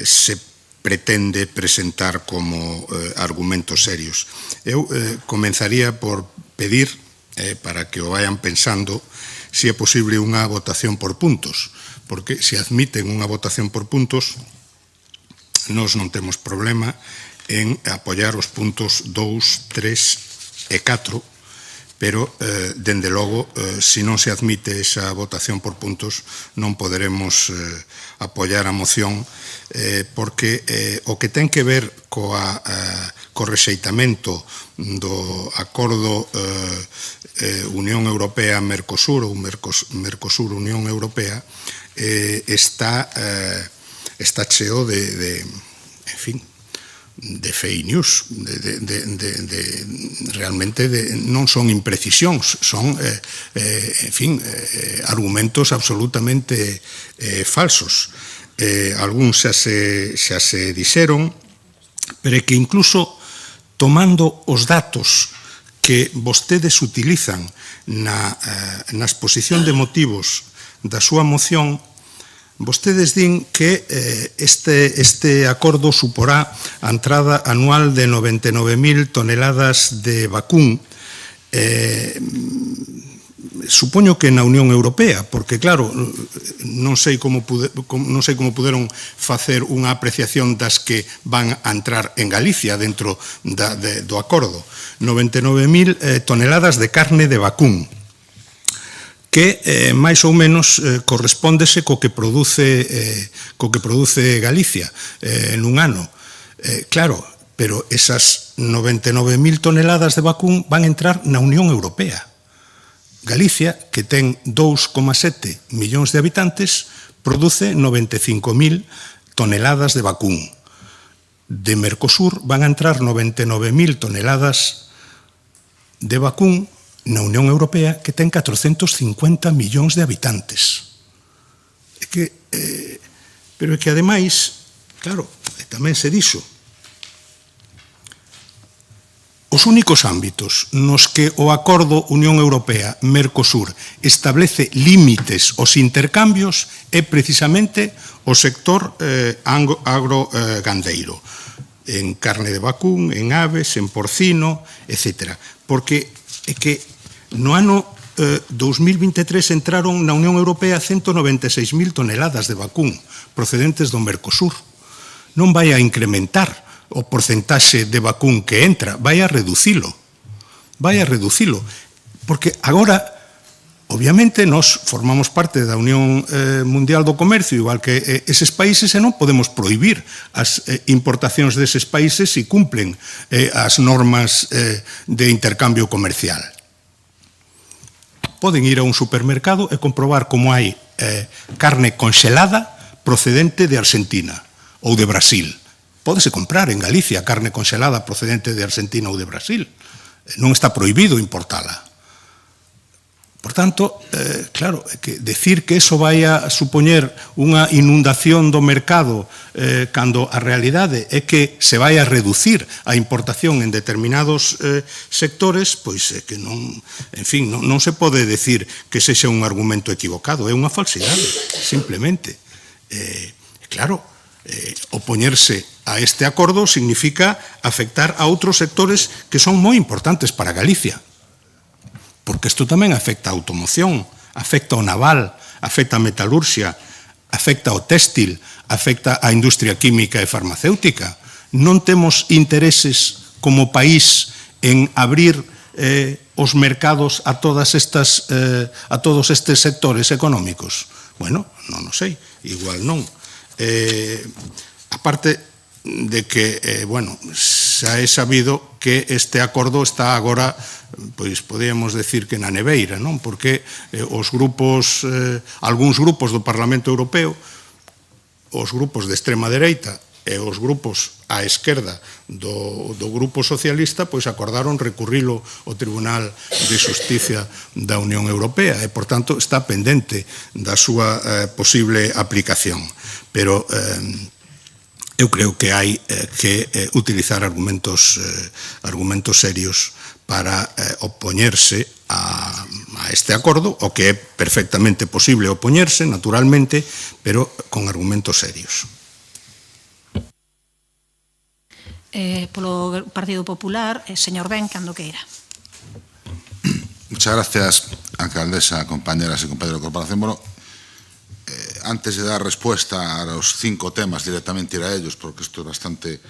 se pretende presentar como argumentos serios. Eu comenzaría por pedir, para que o vayan pensando, se é posible unha votación por puntos, porque se admiten unha votación por puntos, nós non temos problema en apoiar os puntos 2, 3 e 4, pero, dende logo, se non se admite esa votación por puntos, non poderemos apoiar a moción, porque o que ten que ver co rexeitamento do acordo Unión Europea-Mercosur ou Mercosur-Unión Europea está cheo de fake news, realmente non son imprecisións, son argumentos absolutamente falsos. Algúns xa se dixeron, pero é que incluso tomando os datos que vostedes utilizan na exposición de motivos da súa moción, vostedes din que este acordo suporá a entrada anual de 99.000 toneladas de vacún. Supoño que na Unión Europea, porque claro, non sei como puderon facer unha apreciación das que van a entrar en Galicia dentro do acordo. 99.000 toneladas de carne de vacún. que máis ou menos correspóndese co que produce Galicia nun ano. Claro, pero esas 99.000 toneladas de vacún van a entrar na Unión Europea. Galicia, que ten 2,7 millóns de habitantes, produce 95.000 toneladas de vacún. De Mercosur van a entrar 99.000 toneladas de vacún na Unión Europea, que ten 450 millóns de habitantes. Pero é que, ademais, claro, tamén se dixo, os únicos ámbitos nos que o acordo Unión Europea-Mercosur establece límites aos intercambios é precisamente o sector agrogandeiro, en carne de vacún, en aves, en porcino, etc. Porque é que no ano 2023 entraron na Unión Europea 196.000 toneladas de vacún procedentes do Mercosur. Non vai a incrementar o porcentaxe de vacún que entra, vai a reducilo, porque agora, obviamente, nós formamos parte da Unión Mundial do Comercio, igual que eses países, e non podemos prohibir as importacións deses países se cumplen as normas de intercambio comercial. Poden ir a un supermercado e comprobar como hai carne conxelada procedente de Argentina ou de Brasil. Pódese comprar en Galicia carne conxelada procedente de Argentina ou de Brasil. Non está prohibido importala. Por tanto, claro, que decir que eso vai a supoñer unha inundación do mercado cando a realidade é que se vai a reducir a importación en determinados sectores, pois é que non, en fin, non se pode decir que sexa un argumento equivocado, é unha falsidade, simplemente. Claro, opoñerse a este acordo significa afectar a outros sectores que son moi importantes para Galicia, porque isto tamén afecta a automoción, afecta ao naval, afecta a metalurxia, afecta ao téxtil, afecta á industria química e farmacéutica. Non temos intereses como país en abrir os mercados a todos estes sectores económicos. Bueno, non o sei, igual non. Aparte de que, bueno, xa é sabido que este acordo está agora, pois podíamos decir que na neveira, non? Porque os grupos, algúns grupos do Parlamento Europeo, os grupos de extrema dereita e os grupos á esquerda do grupo socialista, pois acordaron recurrilo ao Tribunal de Xusticia da Unión Europea e, por tanto, está pendente da súa posible aplicación. Pero eu creo que hai que utilizar argumentos serios para opoñerse a este acordo, o que é perfectamente posible opoñerse, naturalmente, pero con argumentos serios. Polo Partido Popular, señor Ben, cando queira. Muchas gracias, alcaldesa, compañeras y compañeros de corporación. Bueno, antes de dar respuesta a los 5 temas, directamente ir a ellos, porque esto es bastante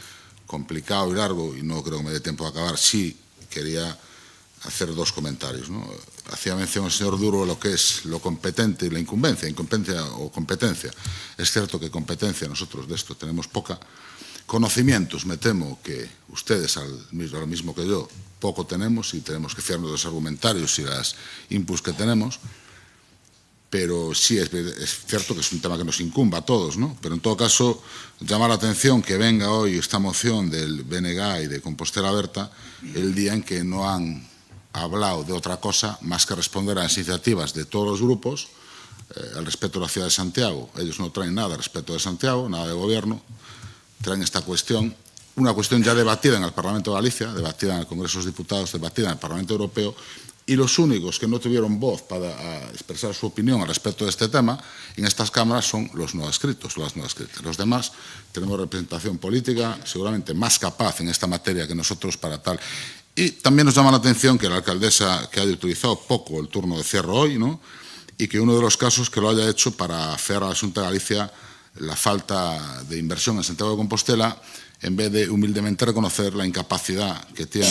complicado y largo y no creo que me dé tiempo de acabar, sí quería hacer 2 comentarios, ¿no? Hacía mención el señor Duro a lo que es lo competente y la incumbencia o competencia. Es cierto que competencia nosotros de esto tenemos poca. Conocimientos, me temo que ustedes, lo mismo que yo, poco tenemos y tenemos que fiarnos de los argumentarios y las inputs que tenemos, pero sí es cierto que es un tema que nos incumba a todos, ¿no? Pero en todo caso, llama la atención que venga hoy esta moción del BNG y de Compostela Berta el día en que no han hablado de otra cosa más que responder a las iniciativas de todos los grupos al respecto de la ciudad de Santiago. Ellos no traen nada respecto de Santiago, nada de gobierno, traen esta cuestión, una cuestión ya debatida en el Parlamento de Galicia, debatida en el Congreso de los Diputados, debatida en el Parlamento Europeo, y los únicos que no tuvieron voz para expresar su opinión al respecto de este tema en estas cámaras son los no adscritos, las no adscritas. Los demás tenemos representación política seguramente más capaz en esta materia que nosotros para tal. Y también nos llama la atención que la alcaldesa que haya utilizado poco el turno de cierre hoy, ¿no? Y que uno de los casos que lo haya hecho para afear a la Xunta de Galicia la falta de inversión en Santiago de Compostela, en vez de humildemente reconocer la incapacidad que tiene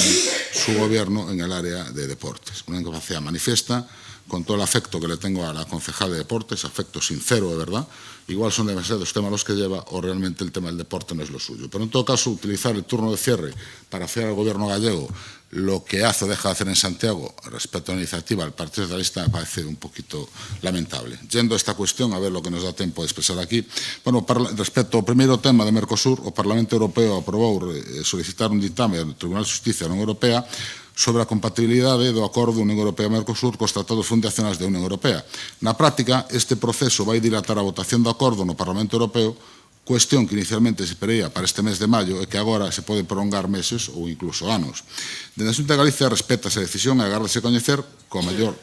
su gobierno en el área de deportes. Una incapacidad manifiesta, con todo el afecto que le tengo a la concejal de deportes, afecto sincero, de verdad, igual son demasiados temas los que lleva o realmente el tema del deporte no es lo suyo. Pero en todo caso, utilizar el turno de cierre para hacer al gobierno gallego lo que hace o deja de hacer en Santiago respecto a la iniciativa del Partido Socialista me parece un poquito lamentable. Yendo a esta cuestión, a ver lo que nos dá tempo de expresar aquí. Bueno, respecto ao primeiro tema de Mercosur, o Parlamento Europeo aprobou solicitar un ditame ao Tribunal de Justicia da Unión Europea sobre a compatibilidade do acordo Unión Europea-Mercosur cos tratados fundacionais da Unión Europea. Na práctica, este proceso vai dilatar a votación do acordo no Parlamento Europeo, cuestión que inicialmente se preía para este mes de maio e que agora se pode prolongar meses ou incluso anos. Dende a Xunta de Galicia respeta esa decisión e agárdase coñecer coa mellor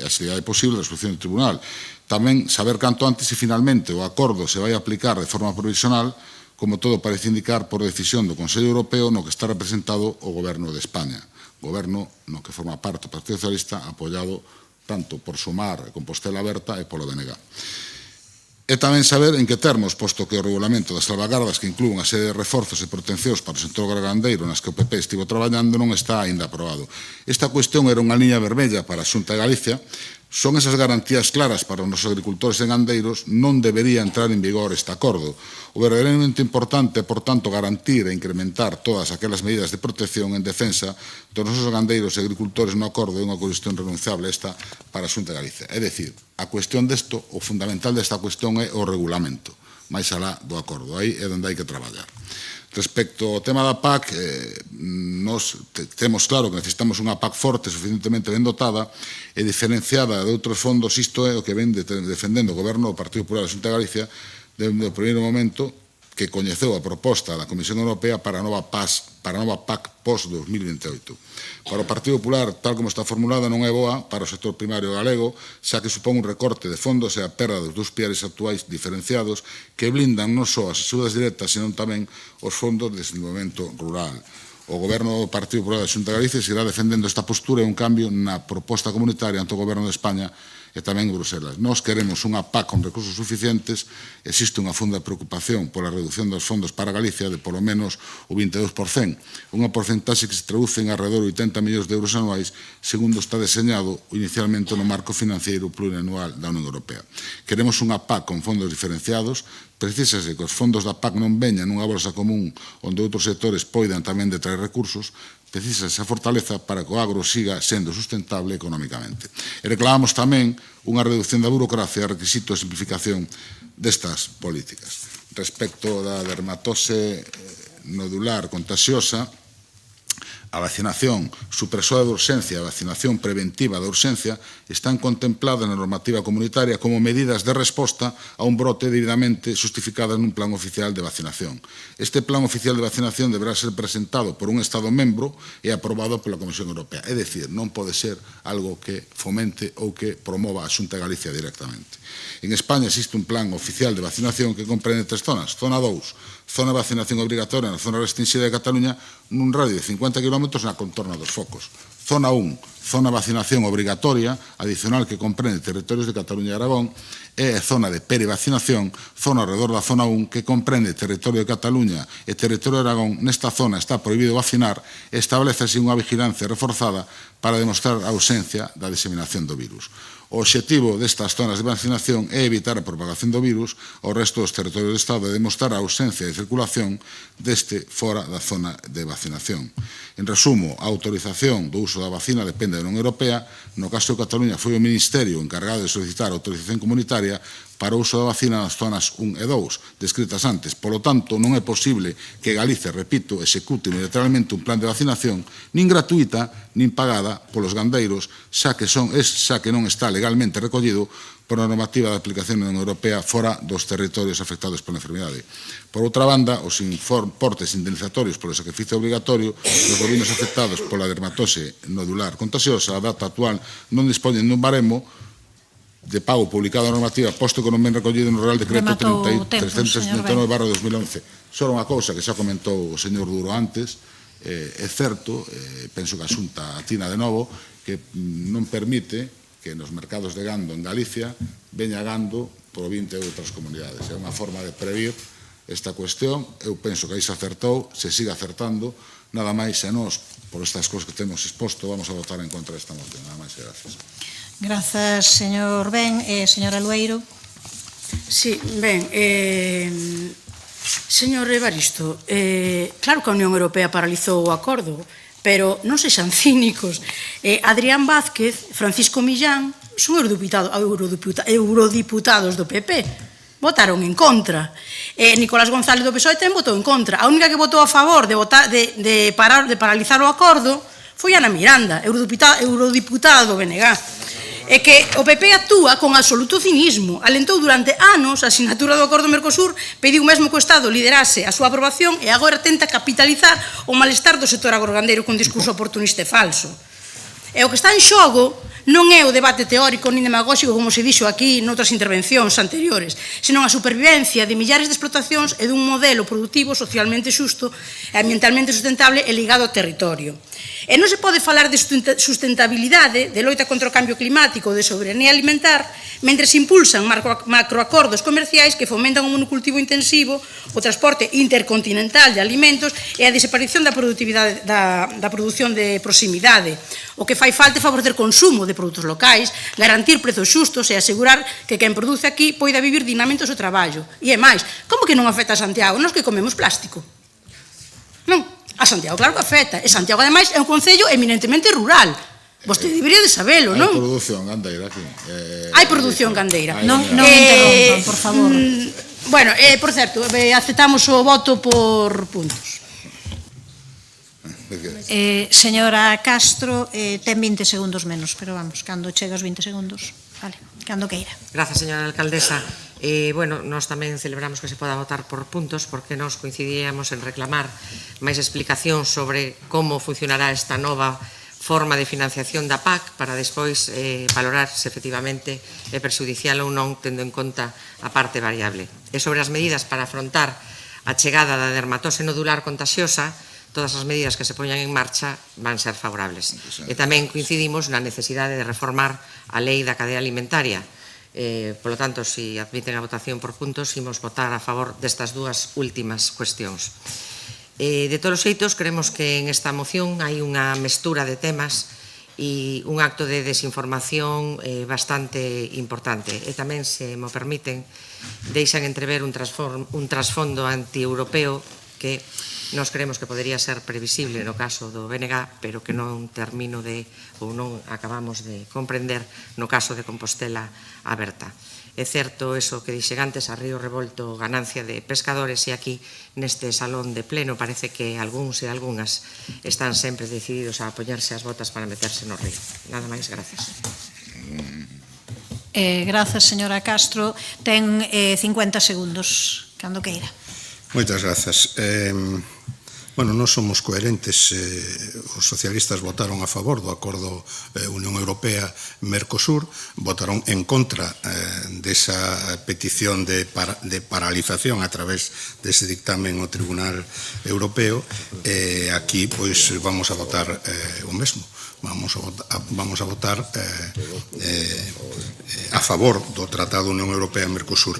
axilidade posible a resolución do Tribunal. Tamén saber canto antes se finalmente o acordo se vai aplicar de forma provisional, como todo parece indicar por decisión do Consello Europeo no que está representado o Goberno de España. Goberno no que forma parte do Partido Socialista apoiado tanto por Sumar e Compostela Aberta e polo BNG. E tamén saber en que termos, posto que o regulamento das salvagardas que inclúe unha serie de reforzos e proteccións para o sector gandeiro nas que o PP estivo traballando non está aínda aprobado. Esta cuestión era unha liña vermella para a Xunta de Galicia. Son esas garantías claras para os nosos agricultores e gandeiros, non debería entrar en vigor este acordo. O verdadeiramente importante é, por tanto, garantir e incrementar todas aquelas medidas de protección en defensa dos nosos gandeiros e agricultores no acordo é unha cuestión renunciable esta para a Xunta de Galicia. É dicir, a cuestión desto, o fundamental desta cuestión é o regulamento, máis alá do acordo. Aí é onde hai que traballar. Respecto ao tema da PAC, nos temos claro que necesitamos unha PAC forte, suficientemente ben dotada e diferenciada de outros fondos. Isto é o que ven defendendo o Goberno do Partido Popular da Xunta de Galicia desde o primeiro momento que coñeceu a proposta da Comisión Europea para a nova PAC post-2028. Para o Partido Popular, tal como está formulada, non é boa para o sector primario galego, xa que supón un recorte de fondos e a perda dos dous piares actuais diferenciados que blindan non só as axudas directas, senón tamén os fondos de desenvolvemento rural. O Goberno do Partido Popular da Xunta de Galicia seguirá defendendo esta postura e un cambio na proposta comunitaria ante o Goberno de España e tamén Bruselas. Nós queremos unha PAC con recursos suficientes. Existe unha fonda preocupación pola reducción dos fondos para Galicia de polo menos o 22%, unha porcentaxe que se traduce en alrededor de 80 millóns de euros anuais, segundo está deseñado inicialmente no marco financiero plurianual da Unión Europea. Queremos unha PAC con fondos diferenciados. Precisase que os fondos da PAC non veñan nunha bolsa común onde outros sectores poidan tamén detraer recursos. Precisa esa fortaleza para que o agro siga sendo sustentable económicamente. E reclamamos tamén unha reducción da burocracia e requisitos de simplificación destas políticas. Respecto da dermatose nodular contagiosa, a vacinación supresora de urxencia e a vacinación preventiva de urxencia están contempladas na normativa comunitaria como medidas de resposta a un brote debidamente justificadas nun plan oficial de vacinación. Este plan oficial de vacinación deberá ser presentado por un Estado membro e aprobado pola Comisión Europea. É dicir, non pode ser algo que fomente ou que promova a Xunta de Galicia directamente. En España existe un plan oficial de vacinación que comprende 3 zonas. Zona 2, zona de vacinación obrigatoria na zona restringida de Cataluña nun radio de 50 km na contorna dos focos. Zona 1, zona de vacinación obrigatoria adicional que comprende territorios de Cataluña e Aragón, e a zona de perevacinación, zona alrededor da zona 1 que comprende territorio de Cataluña e territorio de Aragón. Nesta zona está prohibido vacinar e establecese unha vigilancia reforzada para demostrar a ausencia da diseminación do virus. O obxectivo destas zonas de vacinación é evitar a propagación do virus ao resto dos territorios do Estado e demostrar a ausencia de circulación deste fora da zona de vacinación. En resumo, a autorización do uso da vacina depende da Unión Europea. No caso de Cataluña foi o Ministerio encargado de solicitar a autorización comunitaria para o uso da vacina nas zonas 1 e 2, descritas antes. Polo tanto, non é posible que Galicia, repito, execute unilateralmente un plan de vacinación, nin gratuita, nin pagada polos gandeiros, xa que non está legalmente recollido por a normativa de aplicación da Unión Europea fora dos territorios afectados pola enfermidade. Por outra banda, os importes indemnizatorios polo sacrificio obligatorio dos bovinos afectados pola dermatose nodular contagiosa, a data actual non dispoñen dun baremo de pago publicado a normativa, posto que non ben recollido no Real Decreto 379/2011. Só unha cousa que xa comentou o señor Duro antes, é certo, penso que a Xunta atina de novo, que non permite que nos mercados de gando en Galicia veña gando provinte de outras comunidades. É unha forma de previr esta cuestión. Eu penso que aí se acertou, se sigue acertando, nada máis, e nós, por estas cousas que temos exposto, vamos a votar en contra desta moción. Nada máis, gracias. Grazas, señor Ben. Señora Lueiro. Sí, ben, señor Evaristo, claro que a Unión Europea paralizou o acordo, pero non sexan cínicos. Adrián Vázquez, Francisco Millán, son eurodiputados do PP. Votaron en contra. Nicolás González do PSOE tamén votou en contra. A única que votou a favor de paralizar o acordo foi Ana Miranda, eurodiputada do BNG. É que o PP actúa con absoluto cinismo. Alentou durante anos a sinatura do acordo Mercosur, pediu mesmo que o Estado liderase a súa aprobación e agora tenta capitalizar o malestar do sector agrogandeiro con discurso oportunista e falso. E o que está en xogo non é o debate teórico nin demagóxico como se dixo aquí noutras intervencións anteriores, senón a supervivencia de millares de explotacións e dun modelo productivo socialmente xusto e ambientalmente sustentable e ligado ao territorio. E non se pode falar de sustentabilidade, de loita contra o cambio climático, de soberanía alimentar, mentre se impulsan macroacordos comerciais que fomentan o monocultivo intensivo, o transporte intercontinental de alimentos e a desaparición da produtividade da produción de proximidade. O que fai falta é favorecer consumo de produtos locais, garantir prezos xustos e asegurar que quen produce aquí poida vivir dignamente o seu traballo. E é máis, como que non afecta a Santiago? Nós que comemos plástico. Non. A Santiago, claro que afecta. E Santiago, ademais, é un concello eminentemente rural. Vostede debería de sabelo, non? Hai produción gandeira aquí. Hai produción gandeira. Non interrompan, por favor. Bueno, por certo, aceptamos o voto por puntos. Señora Castro, ten 20 segundos menos, pero vamos, cando chega aos 20 segundos, vale, cando queira. Grazas, señora alcaldesa. Bueno, nós tamén celebramos que se poda votar por puntos porque nos coincidiríamos en reclamar máis explicación sobre como funcionará esta nova forma de financiación da PAC para despois valorar se efectivamente é perxudicial ou non tendo en conta a parte variable. E sobre as medidas para afrontar a chegada da dermatose nodular contagiosa, todas as medidas que se poñan en marcha van ser favorables. E tamén coincidimos na necesidade de reformar a lei da cadea alimentaria. Por lo tanto, se admiten a votación por puntos, imos votar a favor destas dúas últimas cuestións. De todos os xeitos, creemos que en esta moción hai unha mestura de temas e un acto de desinformación bastante importante. E tamén, se mo permiten, deixan entrever un trasfondo anti-europeo que nós creemos que podería ser previsible no caso do BNG, pero que non termino de, ou non acabamos de comprender no caso de Compostela Aberta. É certo eso que dixen antes, a río revolto ganancia de pescadores, e aquí neste salón de pleno parece que algúns e algunhas están sempre decididos a poñerse as botas para meterse no río. Nada máis, gracias. Grazas, señora Castro. Ten 50 segundos, cando queira. Moitas grazas. Bueno, non somos coherentes. Os socialistas votaron a favor do acordo Unión Europea-Mercosur, votaron en contra desa petición de paralización a través dese dictamen ao Tribunal Europeo. Aquí, pois, vamos a votar o mesmo. Vamos a votar a favor do Tratado Unión Europea-Mercosur.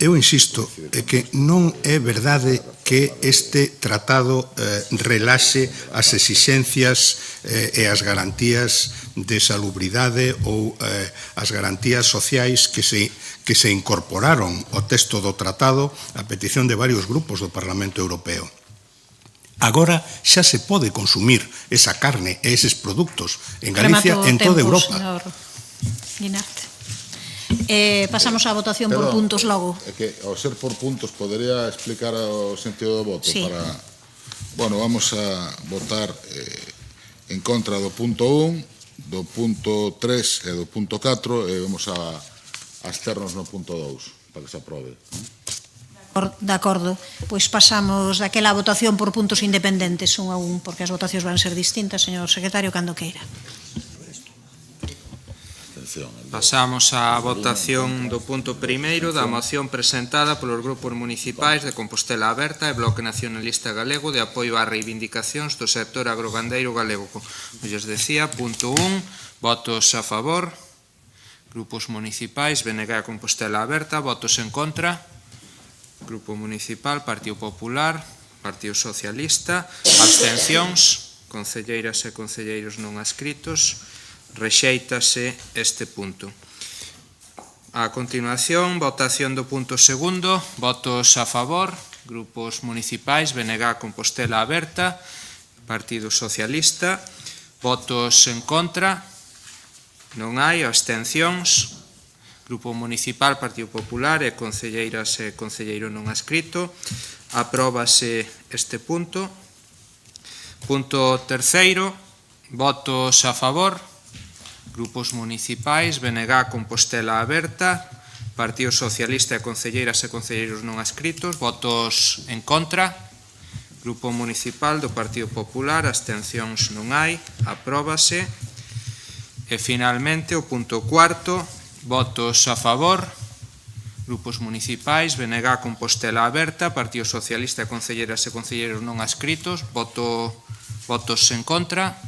Eu insisto, é que non é verdade que este tratado relaxe as exixencias e as garantías de salubridade ou as garantías sociais que se incorporaron ao texto do tratado a petición de varios grupos do Parlamento Europeo. Agora xa se pode consumir esa carne e eses produtos en Galicia e en toda Europa. Pasamos á votación por puntos logo. É que, ao ser por puntos, podería explicar o sentido do voto? Sí. Bueno, vamos a votar en contra do punto 1, do punto 3 e do punto 4, e vamos a absternos no punto 2, para que se aprobe. De acordo, pois pasamos daquela votación por puntos independentes, un a un, porque as votacións van ser distintas, señor secretario, cando queira. Pasamos á votación do punto primeiro da moción presentada polos grupos municipais de Compostela Aberta e Bloque Nacionalista Galego de apoio ás reivindicacións do sector agrogandeiro galego. Como lles decía, punto 1, votos a favor, grupos municipais, BNG Compostela Aberta, votos en contra, Grupo Municipal, Partido Popular, Partido Socialista. Abstencións, concelleiras e concelleiros non adscritos. Rexéitase este punto. A continuación, votación do punto segundo. Votos a favor. Grupos municipais, BNG, Compostela Aberta, Partido Socialista. Votos en contra. Non hai. Abstencións. Grupo Municipal, Partido Popular e concelleiras e concelleiro non adscrito. Apróbase este punto. Punto terceiro. Votos a favor. Grupos municipais, BNG, Compostela Aberta, Partido Socialista e concelleiras e concelleiros non adscritos. Votos en contra. Grupo Municipal do Partido Popular, abstencións non hai. Apróbase. E finalmente o punto cuarto. Votos a favor. Grupos municipais, BNG, Compostela Aberta, Partido Socialista e concelleiras e concelleiros non adscritos. Votos en contra.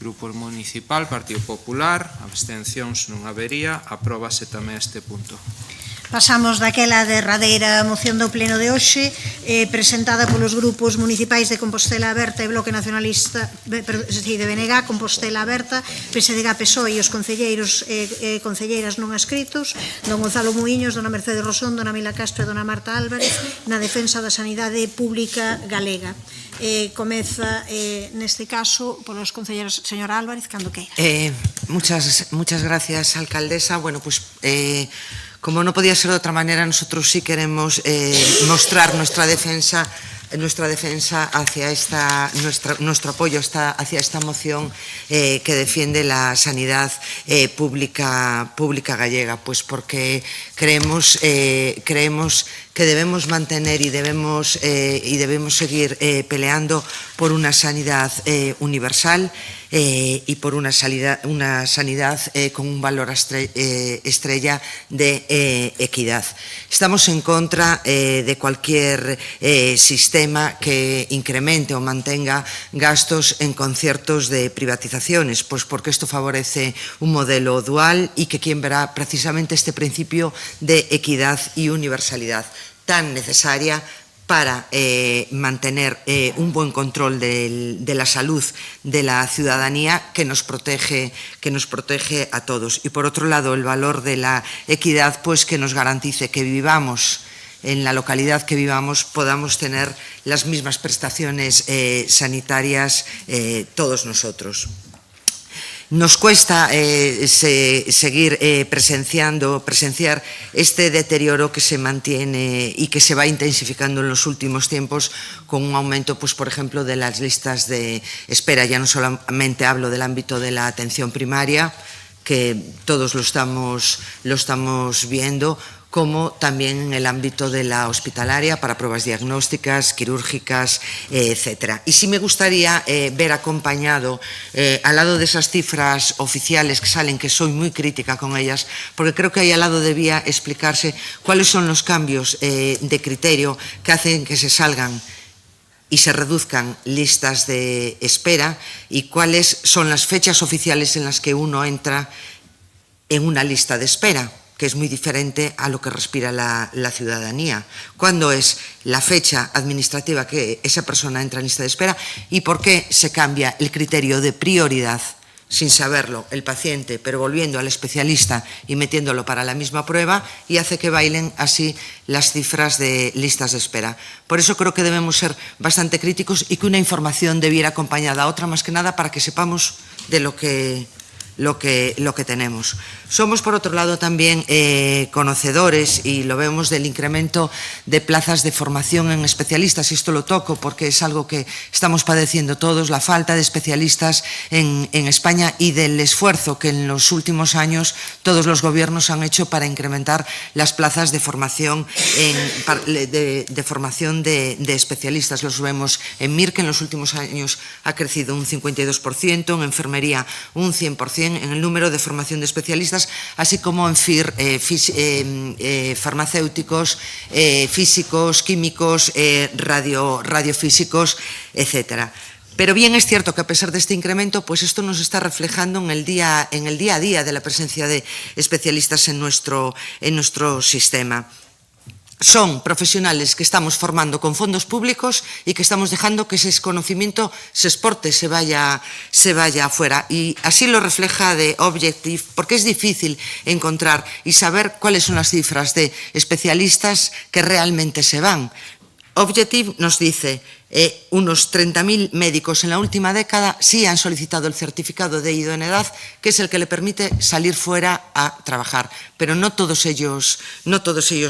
Grupo Municipal, Partido Popular, abstencións non habería. Apróbase tamén este punto. Pasamos daquela derradeira moción do pleno de hoxe, presentada polos grupos municipais de Compostela Aberta e Bloque Nacionalista, de BNG, Compostela Aberta, PSDG, PSOE e os concelleiros e concelleiras non adscritos, don Gonzalo Muiños, dona Mercedes Rosón, dona Mila Castro e dona Marta Álvarez, na defensa da sanidade pública galega. Comeza, neste caso, polos concelleiros, señora Álvarez, cando queira. Muchas gracias, alcaldesa. Bueno, pues como no podía ser de otra manera, nosotros sí queremos mostrar nuestra defensa hacia nuestro apoyo hacia esta moción que defiende la sanidad pública gallega, pues porque creemos que debemos mantener y debemos seguir peleando por una sanidad universal y por una sanidad con un valor estrella de equidad. Estamos en contra de cualquier sistema que incremente o mantenga gastos en conciertos de privatizaciones, pues porque esto favorece un modelo dual y que quiebra precisamente este principio de equidad y universalidad tan necesaria para mantener un buen control de la salud de la ciudadanía que nos protege a todos. Y por otro lado, el valor de la equidad, pues que nos garantice que vivamos en la localidad que vivamos, podamos tener las mismas prestaciones sanitarias todos nosotros. Nos cuesta seguir presenciar este deterioro que se mantiene y que se va intensificando en los últimos tiempos con un aumento, pues por ejemplo, de las listas de espera. Ya no solamente hablo del ámbito de la atención primaria, que todos lo estamos viendo, como también en el ámbito de la hospitalaria para pruebas diagnósticas, quirúrgicas, etc. Y sí me gustaría ver acompañado, al lado de esas cifras oficiales que salen, que soy muy crítica con ellas, porque creo que ahí al lado debía explicarse cuáles son los cambios de criterio que hacen que se salgan y se reduzcan listas de espera y cuáles son las fechas oficiales en las que uno entra en una lista de espera, que es muy diferente a lo que respira la ciudadanía. ¿Cuándo es la fecha administrativa que esa persona entra en lista de espera y por qué se cambia el criterio de prioridad sin saberlo el paciente, pero volviendo al especialista y metiéndolo para la misma prueba, y hace que bailen así las cifras de listas de espera? Por eso creo que debemos ser bastante críticos y que una información debiera acompañada a otra, más que nada para que sepamos de lo que tenemos. Somos, por otro lado, también conocedores, y lo vemos, del incremento de plazas de formación en especialistas, y esto lo toco porque es algo que estamos padeciendo todos, la falta de especialistas en España, y del esfuerzo que en los últimos años todos los gobiernos han hecho para incrementar las plazas de formación de especialistas. Los vemos en MIR, que en los últimos años ha crecido un 52%, en enfermería un 100%, en el número de formación de especialistas, así como en FIR, farmacéuticos, físicos, químicos, radiofísicos, etcétera. Pero bien es cierto que a pesar de este incremento, pues esto nos está reflejando en el día a día de la presencia de especialistas en nuestro sistema. son profesionales que estamos formando con fondos públicos y que estamos dejando que ese conocimiento se exporte, se vaya afuera. Y así lo refleja de Objective, porque es difícil encontrar y saber cuáles son las cifras de especialistas que realmente se van. Objective nos dice unos 30.000 médicos en la última década sí han solicitado el certificado de idoneidad, que es el que le permite salir fuera a trabajar, pero no todos ellos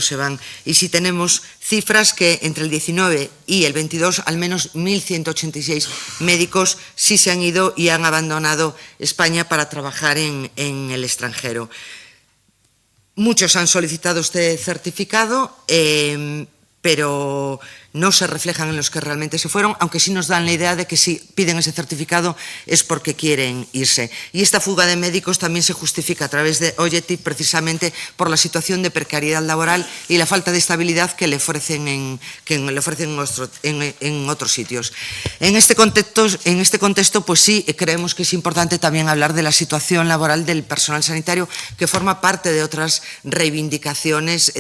se van. Y si tenemos cifras que entre el 19 y el 22 al menos 1.186 médicos sí se han ido y han abandonado España para trabajar en el extranjero. Muchos han solicitado este certificado, pero no se reflejan en los que realmente se fueron, aunque sí nos dan la idea de que si piden ese certificado es porque quieren irse. Y esta fuga de médicos también se justifica a través de Objective precisamente por la situación de precariedad laboral y la falta de estabilidad que le ofrecen en otros sitios. En este contexto, pues sí, creemos que es importante también hablar de la situación laboral del personal sanitario, que forma parte de otras reivindicaciones,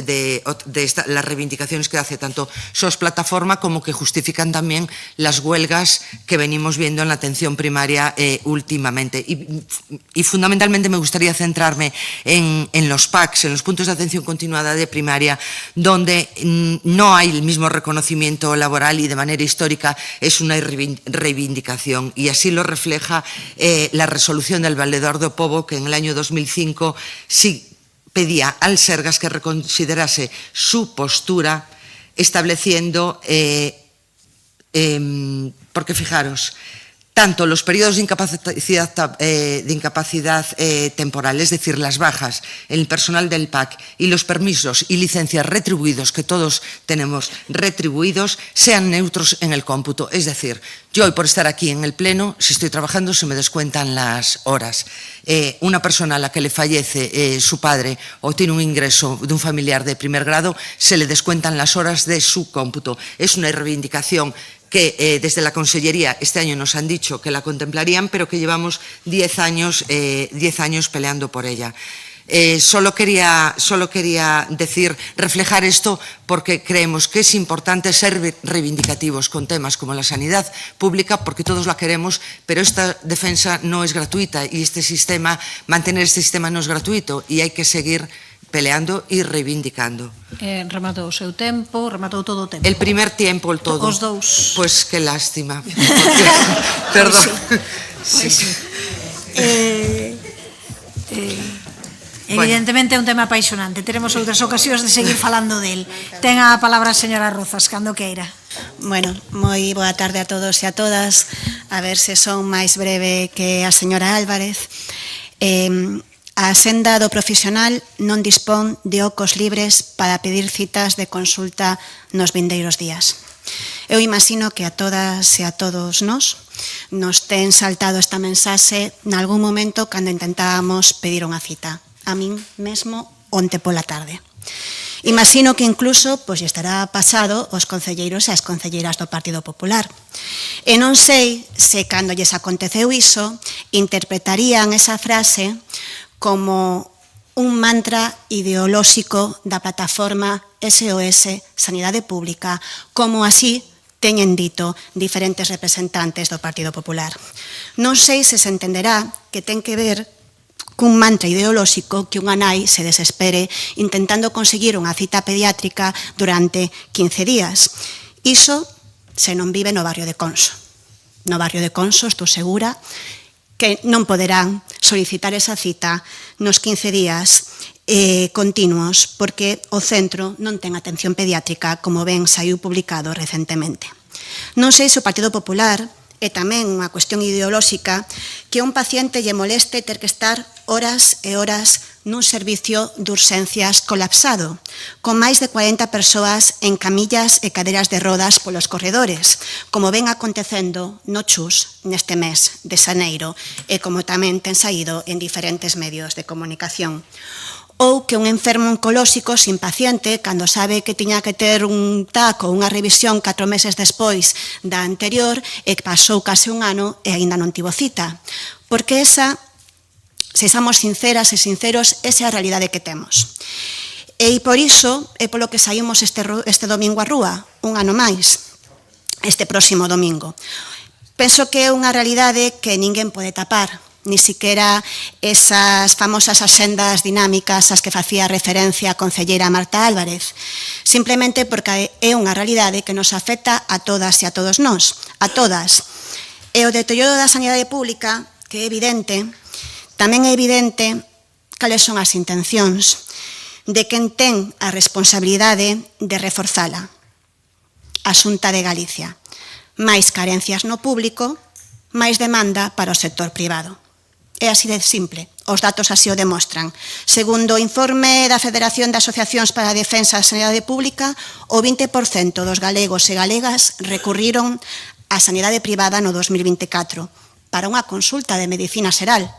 las reivindicaciones que hace tanto SOS Plataforma como que justifican también las huelgas que venimos viendo en la atención primaria últimamente. Y fundamentalmente me gustaría centrarme en los PACs, en los puntos de atención continuada de primaria, donde no hay el mismo reconocimiento laboral y de manera histórica es una reivindicación. Y así lo refleja la resolución del Valedor do Pobo, que en el año 2005 sí pedía al Sergas que reconsiderase su postura, estableciendo, porque fijaros, tanto los periodos de incapacidad temporal, es decir, las bajas, el personal del PAC y los permisos y licencias retribuidos, que todos tenemos retribuidos, sean neutros en el cómputo. Es decir, yo hoy por estar aquí en el Pleno, si estoy trabajando, se me descuentan las horas. Una persona a la que le fallece su padre o tiene un ingreso de un familiar de primer grado, se le descuentan las horas de su cómputo. Es una reivindicación que desde la Consellería este año nos han dicho que la contemplarían, pero que llevamos 10 años peleando por ella. Solo quería reflejar esto porque creemos que es importante ser reivindicativos con temas como la sanidad pública, porque todos la queremos, pero esta defensa no es gratuita y mantener este sistema no es gratuito y hay que seguir peleando e reivindicando. Rematou o seu tempo, rematou todo o tempo. El primer tiempo, el todo. Os dous. Pues qué lástima. Perdón. Sí. Evidentemente é un tema apaixonante. Teremos outras ocasións de seguir falando del. Ten a palabra a señora Rozas, cando queira. Bueno, moi boa tarde a todos e a todas. A ver se son máis breve que a señora Álvarez. A senda do profesional non dispón de ocos libres para pedir citas de consulta nos vindeiros días. Eu imagino que a todas e a todos nos ten saltado esta mensaxe nalgún momento cando intentábamos pedir unha cita. A min mesmo onte pola tarde. Imagino que incluso lle estará pasado aos concelleiros e as concelleiras do Partido Popular. E non sei se cando lles aconteceu iso interpretarían esa frase como un mantra ideolóxico da plataforma SOS Sanidade Pública, como así teñen dito diferentes representantes do Partido Popular. Non sei se se entenderá que ten que ver cun mantra ideolóxico que unha nai se desespere intentando conseguir unha cita pediátrica durante 15 días. Iso se non vive no barrio de Conso. No barrio de Conso estou segura que non poderán solicitar esa cita nos 15 días continuos porque o centro non ten atención pediátrica, como ben saiu publicado recentemente. Non sei se o Partido Popular é tamén unha cuestión ideolóxica que a un paciente lle moleste ter que estar horas e horas nun servicio de urxencias colapsado, con máis de 40 persoas en camillas e caderas de rodas polos corredores, como ven acontecendo no Chus neste mes de xaneiro e como tamén ten saído en diferentes medios de comunicación. Ou que un enfermo oncolóxico sin paciente, cando sabe que tiña que ter un TAC ou unha revisión 4 meses despois da anterior e que pasou case un ano e aínda non tivo cita. Porque esa, se somos sinceras e sinceros, esa é a realidade que temos. E por iso é polo que saímos este domingo á rúa, un ano máis, este próximo domingo. Penso que é unha realidade que ninguén pode tapar, ni siquiera esas famosas axendas dinámicas ás que facía referencia a concelleira Marta Álvarez, simplemente porque é unha realidade que nos afecta a todas e a todos nós, a todas. E o deterioro da sanidade pública, que é evidente, tamén é evidente cales son as intencións de quen ten a responsabilidade de reforzala. A Xunta de Galicia. Máis carencias no público, máis demanda para o sector privado. É así de simple, os datos así o demostran. Segundo o informe da Federación de Asociacións para a Defensa da Sanidade Pública, o 20% dos galegos e galegas recurriron á sanidade privada no 2024 para unha consulta de medicina xeral.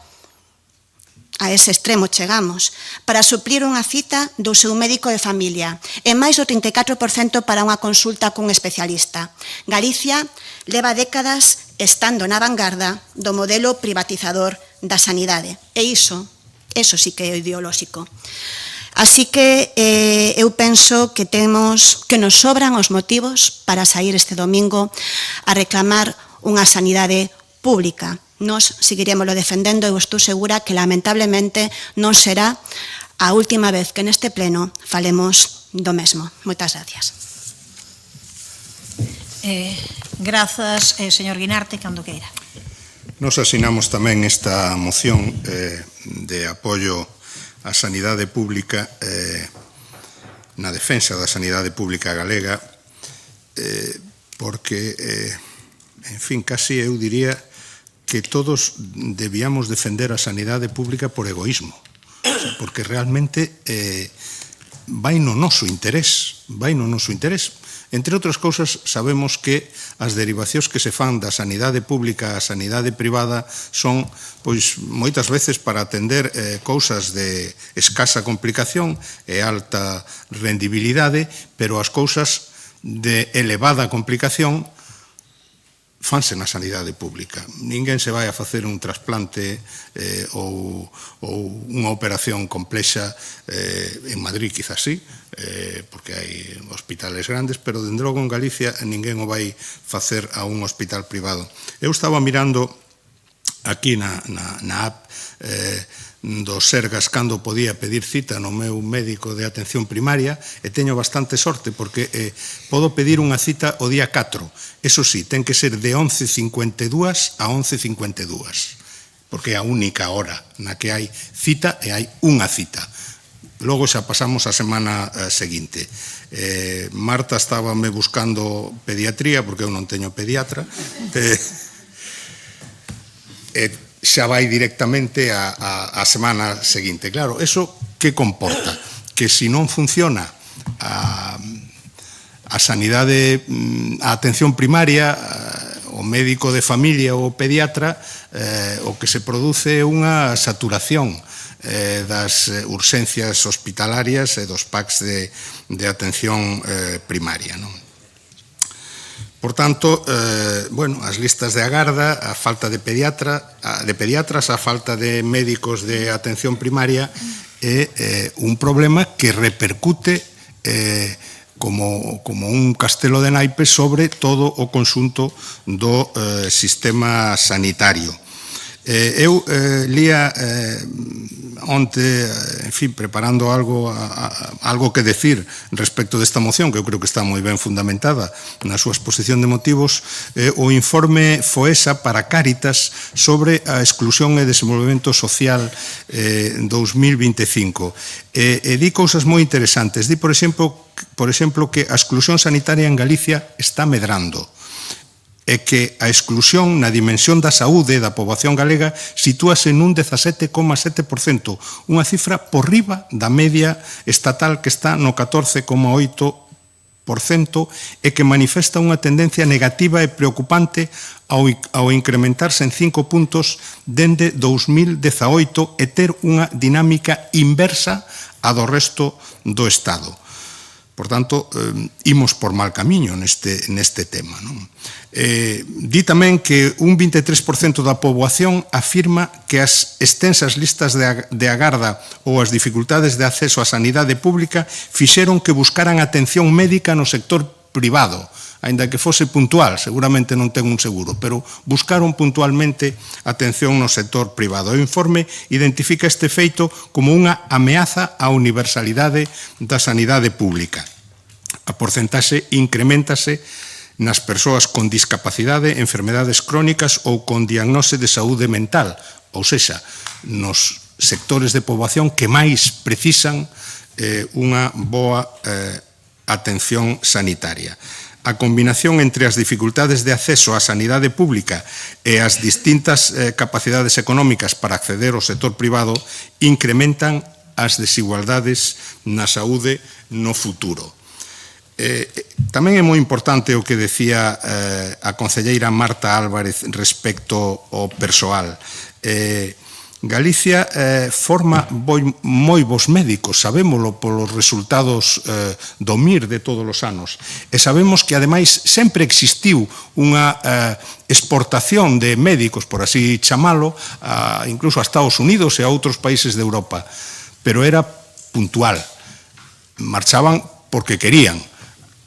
A ese extremo chegamos, para suplir unha cita do seu médico de familia e máis do 34% para unha consulta cun especialista. Galicia leva décadas estando na vanguarda do modelo privatizador da sanidade. E iso sí que é ideolóxico. Así que eu penso que nos sobran os motivos para sair este domingo a reclamar unha sanidade pública. Nos seguiremoslo defendendo e estou segura que lamentablemente non será a última vez que neste pleno falemos do mesmo. Moitas gracias. Grazas, señor Guinarte, cando queira. Nos asinamos tamén esta moción de apoio á sanidade pública na defensa da sanidade pública galega porque, en fin, casi eu diría que todos debíamos defender a sanidade pública por egoísmo, porque realmente vai no noso interés, Entre outras cousas, sabemos que as derivacións que se fan da sanidade pública á sanidade privada son, pois, moitas veces para atender cousas de escasa complicación e alta rendibilidade, pero as cousas de elevada complicación fanse na sanidade pública. Ninguén se vai a facer un trasplante ou unha operación complexa en Madrid, quizás sí, porque hai hospitales grandes, pero dende logo en Galicia ninguén o vai facer a un hospital privado. Eu estaba mirando aquí na app do Sergas cando podía pedir cita no meu médico de atención primaria e teño bastante sorte porque podo pedir unha cita o día 4. Eso sí, ten que ser de 11:52 a 11:52 porque é a única hora na que hai cita e hai unha cita. Logo xa pasamos a semana seguinte. Marta estábame buscando pediatría porque eu non teño pediatra xa vai directamente a semana seguinte. Claro, eso que comporta? Que se non funciona a sanidade, a atención primaria, o médico de familia ou o pediatra, o que se produce é unha saturación das urxencias hospitalarias e dos PACs de atención primaria, non? Por tanto, as listas de agarda, a falta de pediatras, a falta de médicos de atención primaria é un problema que repercute como un castelo de naipes sobre todo o conxunto do sistema sanitario. Eu lía onte, en fin, preparando algo que decir respecto desta moción, que eu creo que está moi ben fundamentada na súa exposición de motivos, o informe FOESA para Cáritas sobre a exclusión e desenvolvemento social 2025. Di cousas moi interesantes. Di, por exemplo, que a exclusión sanitaria en Galicia está medrando, e que a exclusión na dimensión da saúde da poboación galega sitúase nun 17,7%, unha cifra por riba da media estatal que está no 14,8% e que manifesta unha tendencia negativa e preocupante ao incrementarse en 5 puntos dende 2018 e ter unha dinámica inversa a do resto do Estado. Por tanto, imos por mal camiño neste tema, non? Di tamén que un 23% da poboación afirma que as extensas listas de agarda ou as dificultades de acceso á sanidade pública fixeron que buscaran atención médica no sector privado, aínda que fose puntual, seguramente non ten un seguro, pero buscaron puntualmente atención no sector privado. O informe identifica este feito como unha ameaza á universalidade da sanidade pública. A porcentaxe increméntase nas persoas con discapacidade, enfermedades crónicas ou con diagnose de saúde mental, ou sexa, nos sectores de poboación que máis precisan unha boa atención sanitaria. A combinación entre as dificultades de acceso á sanidade pública e as distintas capacidades económicas para acceder ao sector privado incrementan as desigualdades na saúde no futuro. Tamén é moi importante o que decía a concelleira Marta Álvarez respecto ao persoal. Galicia forma moi bons médicos, sabémolo polos resultados do MIR de todos os anos, e sabemos que ademais sempre existiu unha exportación de médicos, por así chamalo, incluso a Estados Unidos e a outros países de Europa, pero era puntual, marchaban porque querían.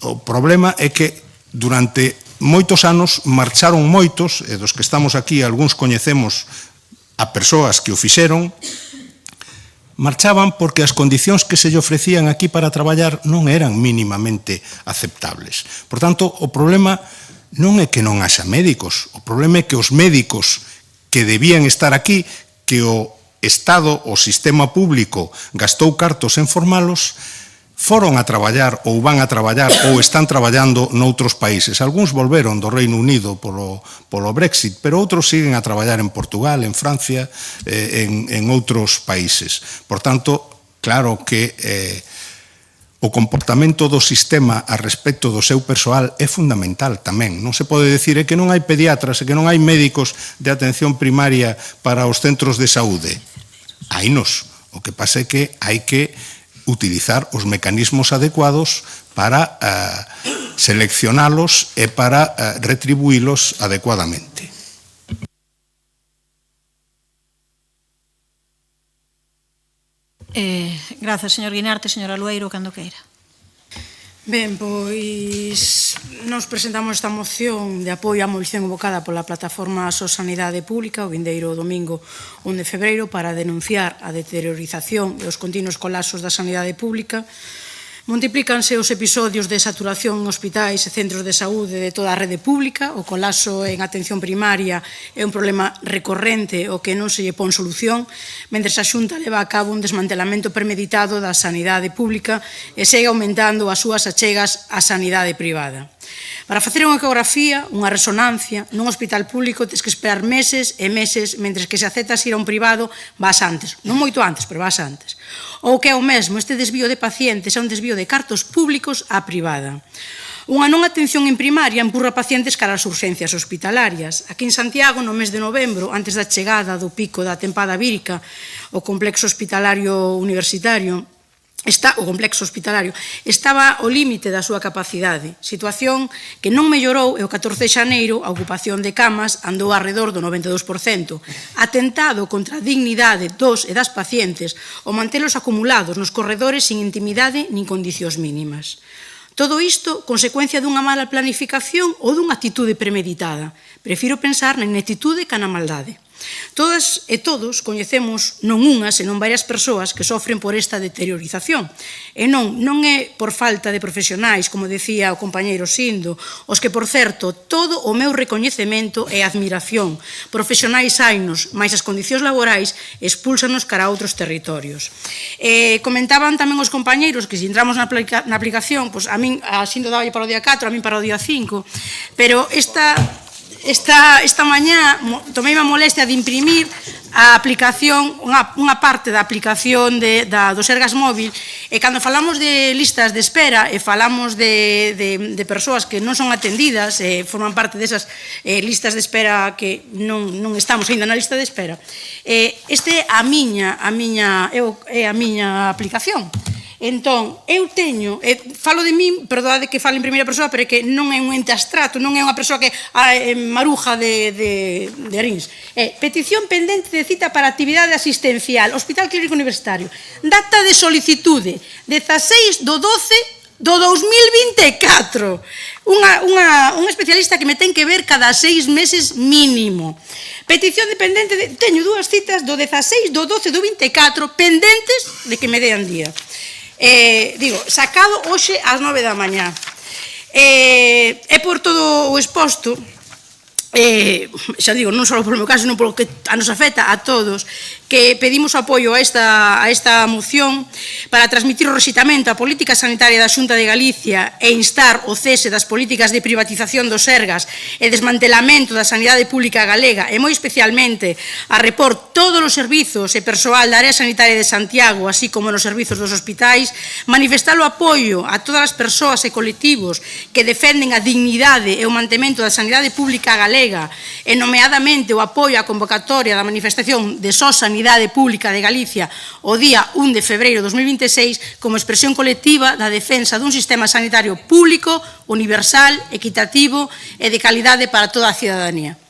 O problema é que durante moitos anos marcharon moitos, e dos que estamos aquí algúns coñecemos a persoas que o fixeron, marchaban porque as condicións que se lle ofrecían aquí para traballar non eran mínimamente aceptables. Por tanto, o problema non é que non haxa médicos, o problema é que os médicos que debían estar aquí, que o Estado, o sistema público, gastou cartos en formalos, foron a traballar ou van a traballar ou están traballando noutros países. Algúns volveron do Reino Unido polo Brexit, pero outros siguen a traballar en Portugal, en Francia, en outros países. Por tanto, claro que o comportamento do sistema a respecto do seu persoal é fundamental tamén. Non se pode dicir que non hai pediatras e que non hai médicos de atención primaria para os centros de saúde. Hainos. O que pasa é que hai que utilizar os mecanismos adecuados para seleccionalos e para retribuílos adecuadamente. Grazas, señor Guinarte. Señora Lueiro, cando queira. Ben, pois nos presentamos esta moción de apoio á movilización convocada pola Plataforma So Sanidade Pública o vindeiro domingo 1 de febreiro para denunciar a deteriorización e os continuos colapsos da sanidade pública. Multiplícanse os episodios de saturación en hospitais e centros de saúde de toda a rede pública. O colapso en atención primaria é un problema recorrente ao que non se lle pon solución, mentres a Xunta leva a cabo un desmantelamento premeditado da sanidade pública e segue aumentando as súas achegas á sanidade privada. Para facer unha ecografía, unha resonancia, nun hospital público tens que esperar meses e meses, mentres que se aceptas ir a un privado, vas antes. Non moito antes, pero vas antes. Ou que é o mesmo, este desvío de pacientes é un desvío de cartos públicos á privada. Unha non atención en primaria empurra pacientes cara ás urxencias hospitalarias. Aquí en Santiago, no mes de novembro, antes da chegada do pico da tempada vírica, o complexo hospitalario universitario, o complexo hospitalario estaba ao límite da súa capacidade, situación que non mellorou e o 14 de xaneiro a ocupación de camas andou alrededor do 92%, atentado contra a dignidade dos e das pacientes o mantelos acumulados nos corredores sin intimidade nin condicións mínimas. Todo isto, consecuencia dunha mala planificación ou dunha actitude premeditada. Prefiro pensar na ineptitude que na maldade. Todas e todos coñecemos non unhas, senón varias persoas que sofren por esta deteriorización. E non é por falta de profesionais, como decía o compañeiro Sindo, os que, por certo, todo o meu recoñecemento e admiración. Profesionais hainos, máis as condicións laborais expúlsanos cara a outros territorios. Comentaban tamén os compañeiros que se entramos na aplicación, pois a min, a Sindo daba para o día 4, a min para o día 5, pero Esta mañá tomei a molestia de imprimir a aplicación, unha parte da aplicación do Sergas Móvil, e cando falamos de listas de espera e falamos de persoas que non son atendidas e forman parte desas listas de espera que non estamos ainda na lista de espera, este é a miña aplicación. Entón, eu teño, falo de min, perdóade que falo en primeira persoa, pero é que non é un ente abstrato, non é unha persoa que maruja de Arins. Petición pendente de cita para actividade asistencial, Hospital Clínico Universitario. Data de solicitude, 16 do 12 do 2024. Un especialista que me ten que ver cada 6 meses mínimo. Petición dependente, teño dúas citas do 16 do 12 do 24 pendentes de que me dean día. Digo, sacado hoxe ás 9 da mañá. E por todo o exposto, xa digo, non só polo meu caso, non polo que nos afecta a todos, que pedimos apoio a esta moción para transmitir o rexeitamento á política sanitaria da Xunta de Galicia e instar o cese das políticas de privatización dos Sergas e desmantelamento da sanidade pública galega e moi especialmente a repor todos os servizos e persoal da área sanitaria de Santiago, así como nos servizos dos hospitais, manifestar o apoio a todas as persoas e colectivos que defenden a dignidade e o mantemento da sanidade pública galega e nomeadamente o apoio á convocatoria da manifestación de SOS Sanidade Pública de Galicia o día 1 de febreiro de 2026 como expresión colectiva da defensa dun sistema sanitario público, universal, equitativo e de calidade para toda a cidadanía.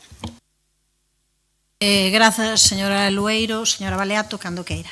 Grazas, señora Lueiro. Señora Baleato, cando queira.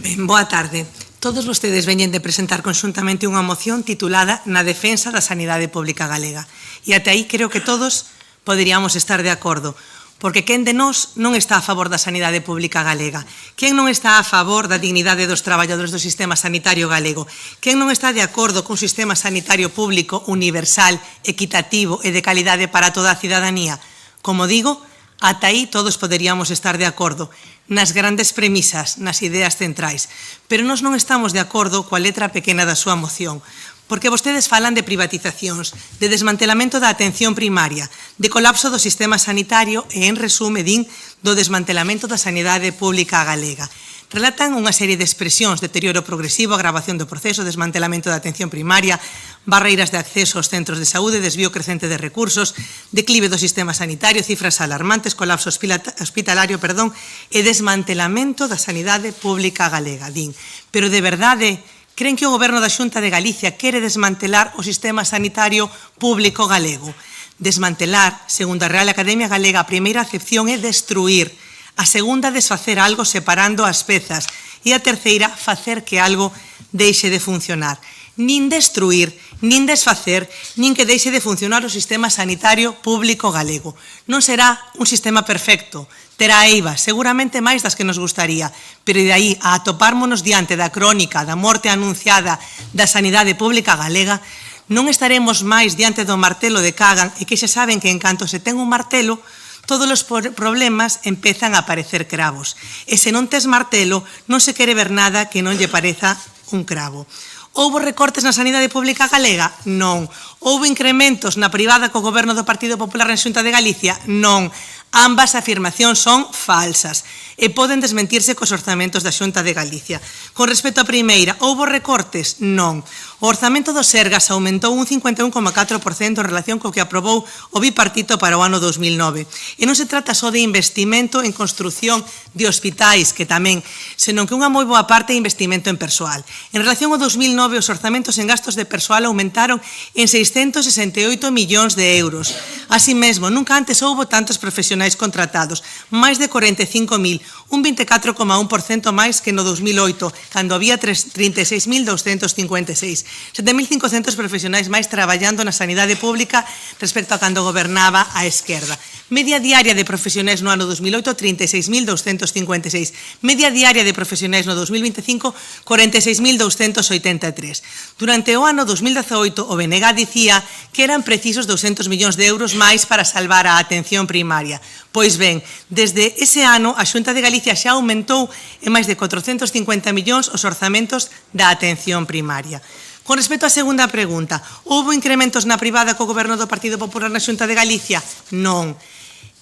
Ben, boa tarde. Todos vostedes veñen de presentar conxuntamente unha moción titulada Na defensa da sanidade pública galega. E até aí creo que todos poderíamos estar de acordo, porque quen de nós non está a favor da sanidade pública galega? Quen non está a favor da dignidade dos traballadores do sistema sanitario galego? Quen non está de acordo cun sistema sanitario público, universal, equitativo e de calidade para toda a cidadanía? Como digo, ata aí todos poderíamos estar de acordo nas grandes premisas, nas ideas centrais, pero nós non estamos de acordo coa letra pequena da súa moción, porque vostedes falan de privatizacións, de desmantelamento da atención primaria, de colapso do sistema sanitario e, en resume, din do desmantelamento da sanidade pública galega. Relatan unha serie de expresións, deterioro progresivo, agravación do proceso, desmantelamento da atención primaria, barreiras de acceso aos centros de saúde, desvío crecente de recursos, declive do sistema sanitario, cifras alarmantes, colapso hospitalario, e desmantelamento da sanidade pública galega, din. Pero de verdade, creen que o Goberno da Xunta de Galicia quere desmantelar o sistema sanitario público galego? Desmantelar, segundo a Real Academia Galega, a primeira acepción é destruir, a segunda, desfacer algo separando as pezas e a terceira, facer que algo deixe de funcionar. Nin destruir, nin desfacer, nin que deixe de funcionar o sistema sanitario público galego. Non será un sistema perfecto, terá eivas, seguramente máis das que nos gustaría, pero de aí a atopármonos diante da crónica da morte anunciada da sanidade pública galega, non estaremos máis diante do martelo de Kagan e que xa saben que en canto se ten un martelo, todos os problemas empezan a aparecer cravos. E se non tes martelo, non se quere ver nada que non lle pareza un cravo. Houbo recortes na sanidade pública galega? Non. Houbo incrementos na privada co goberno do Partido Popular na Xunta de Galicia? Non. Ambas afirmacións son falsas e poden desmentirse cos orzamentos da Xunta de Galicia. Con respecto á primeira, houbo recortes? Non. O orzamento dos Sergas aumentou un 51,4% en relación co que aprobou o bipartito para o ano 2009. E non se trata só de investimento en construción de hospitais, que tamén, senón que unha moi boa parte é investimento en persoal. En relación ao 2009, os orzamentos en gastos de persoal aumentaron en 668 millóns de euros. Así mesmo, nunca antes houbo tantos profesionais contratados, máis de 45.000, un 24,1% máis que no 2008, cando había 36.256. 7.500 profesionais máis traballando na sanidade pública respecto a cando gobernaba a esquerda. Media diaria de profesionais no ano 2008, 36.256. Media diaria de profesionais no 2025, 46.283. Durante o ano 2018, o BNG dicía que eran precisos 200 millóns de euros máis para salvar a atención primaria. Pois ben, desde ese ano, a Xunta de Galicia xa aumentou en máis de 450 millóns os orzamentos da atención primaria. Con respecto á segunda pregunta, houbo incrementos na privada co goberno do Partido Popular na Xunta de Galicia? Non.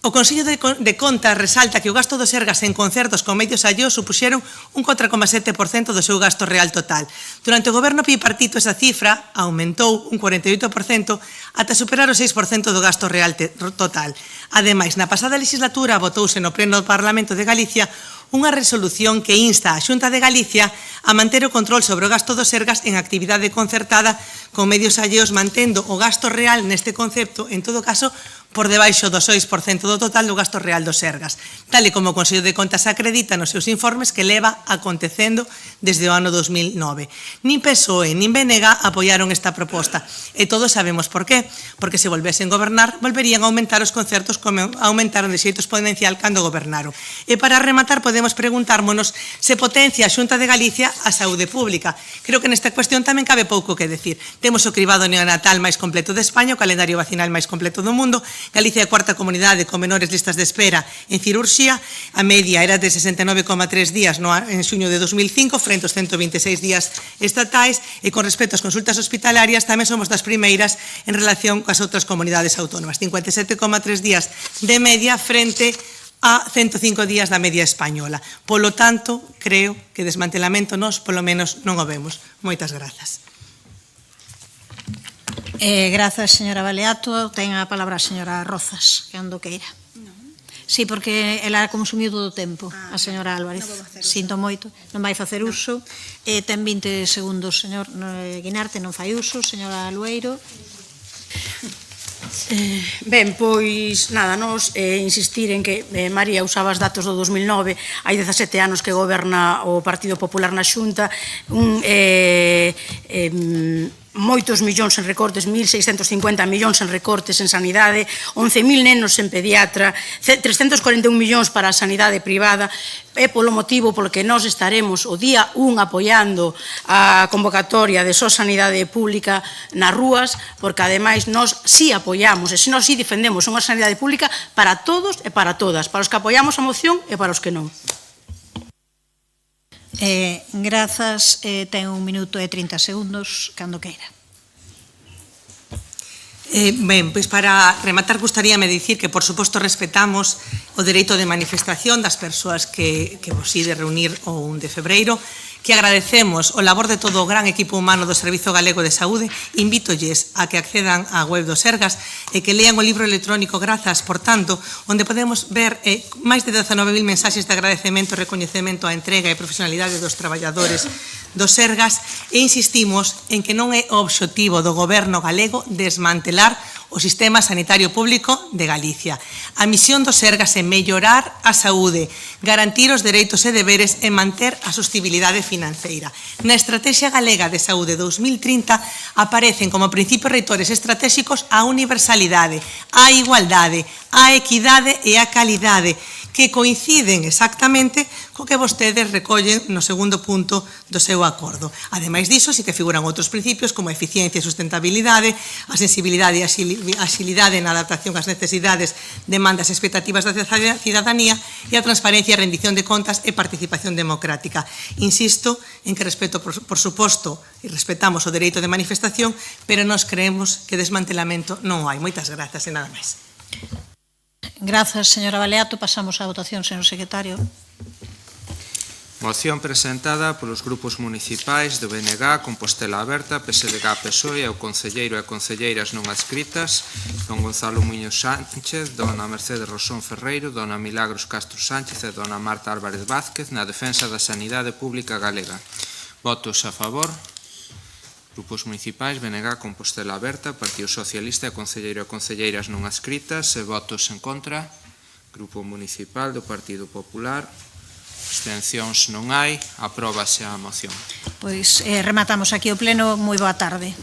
O Consello de Contas resalta que o gasto dos Sergas en concertos con medios alleos supuxeron un 4,7% do seu gasto real total. Durante o goberno bipartito esa cifra aumentou un 48% ata superar o 6% do gasto real total. Ademais, na pasada legislatura votouse no Pleno do Parlamento de Galicia unha resolución que insta a Xunta de Galicia a manter o control sobre o gasto do Sergas en actividade concertada con medios alleos, mantendo o gasto real neste concepto, en todo caso, por debaixo do 6% do total do gasto real do Sergas, tal e como o Consello de Contas acredita nos seus informes que leva acontecendo desde o ano 2009. Nin PSOE nin BNG apoiaron esta proposta, e todos sabemos por qué, porque se volvesen gobernar, volverían a aumentar os concertos como aumentaron de xeito exponencial cando gobernaron. E para rematar, podemos preguntármonos se potencia a Xunta de Galicia a saúde pública. Creo que nesta cuestión tamén cabe pouco que decir. Temos o cribado neonatal máis completo de España, o calendario vacinal máis completo do mundo. Galicia é a cuarta comunidade con menores listas de espera en cirurxía. A media era de 69,3 días en xuño de 2005 frente aos 126 días estatais, e con respecto ás consultas hospitalarias tamén somos das primeiras en relación coas outras comunidades autónomas, 57,3 días de media frente a 105 días da media española. Polo tanto, creo que desmantelamento nós, polo menos, non o vemos. Moitas grazas. Grazas, señora Baleato. Ten a palabra a señora Rozas, que ando queira. Sí, porque ela consumiu todo o tempo, a señora Álvarez. Sinto moito, non vai facer uso. Ten 20 segundos, señor Guinarte, non fai uso. Señora Lueiro. Ben, pois, nada, nos insistir en que María usaba os datos do 2009, hai 17 anos que goberna o Partido Popular na Xunta, moitos millóns en recortes, 1.650 millóns en recortes en sanidade, 11.000 nenos en pediatra, 341 millóns para a sanidade privada. É polo motivo polo que nós estaremos o día 1 apoiando a convocatoria de sanidade pública nas rúas, porque ademais nós sí apoiamos e nós sí defendemos unha sanidade pública para todos e para todas, para os que apoiamos a moción e para os que non. Grazas. Ten 1 minuto e 30 segundos, cando queira. Ben, pois para rematar gustaríame dicir que, por suposto, respetamos o dereito de manifestación das persoas que vos ide reunir o 1 de febreiro, que agradecemos o labor de todo o gran equipo humano do Servizo Galego de Saúde. Invítolles a que accedan á web do Sergas e que lean o libro electrónico Grazas, por tanto, onde podemos ver máis de 19.000 mensaxes de agradecemento e recoñecemento á entrega e profesionalidade dos traballadores do Sergas, e insistimos en que non é o obxectivo do goberno galego desmantelar o sistema sanitario público de Galicia. A misión do Sergas é mellorar a saúde, garantir os dereitos e deberes e manter a sostibilidade financeira. Na Estrategia Galega de Saúde 2030 aparecen como principios reitores estratégicos a universalidade, a igualdade, a equidade e a calidade, que coinciden exactamente co que vostedes recollen no segundo punto do seu acordo. Ademais diso, sí que figuran outros principios como a eficiencia e sustentabilidade, a sensibilidade e a axilidade na adaptación ás necesidades, demandas e expectativas da cidadanía, e a transparencia, rendición de contas e participación democrática. Insisto en que respeto, por suposto, e respetamos o dereito de manifestación, pero nós creemos que desmantelamento non hai. Moitas grazas e nada máis. Grazas, señora Baleato. Pasamos á votación, señor secretario. Moción presentada polos grupos municipais do BNG, Compostela Aberta, PSDG, PSOE e o concelleiro e concelleiras non adscritas, don Gonzalo Muñoz Sánchez, dona Mercedes Rosón Ferreiro, dona Milagros Castro Sánchez e dona Marta Álvarez Vázquez na defensa da sanidade pública galega. Votos a favor. Grupos municipais, BNG, Compostela Aberta, Partido Socialista e concelleiro e concelleiras non adscritas, e votos en contra. Grupo municipal do Partido Popular. Abstencións non hai. Apróbase a moción. Pois rematamos aquí o pleno. Moi boa tarde.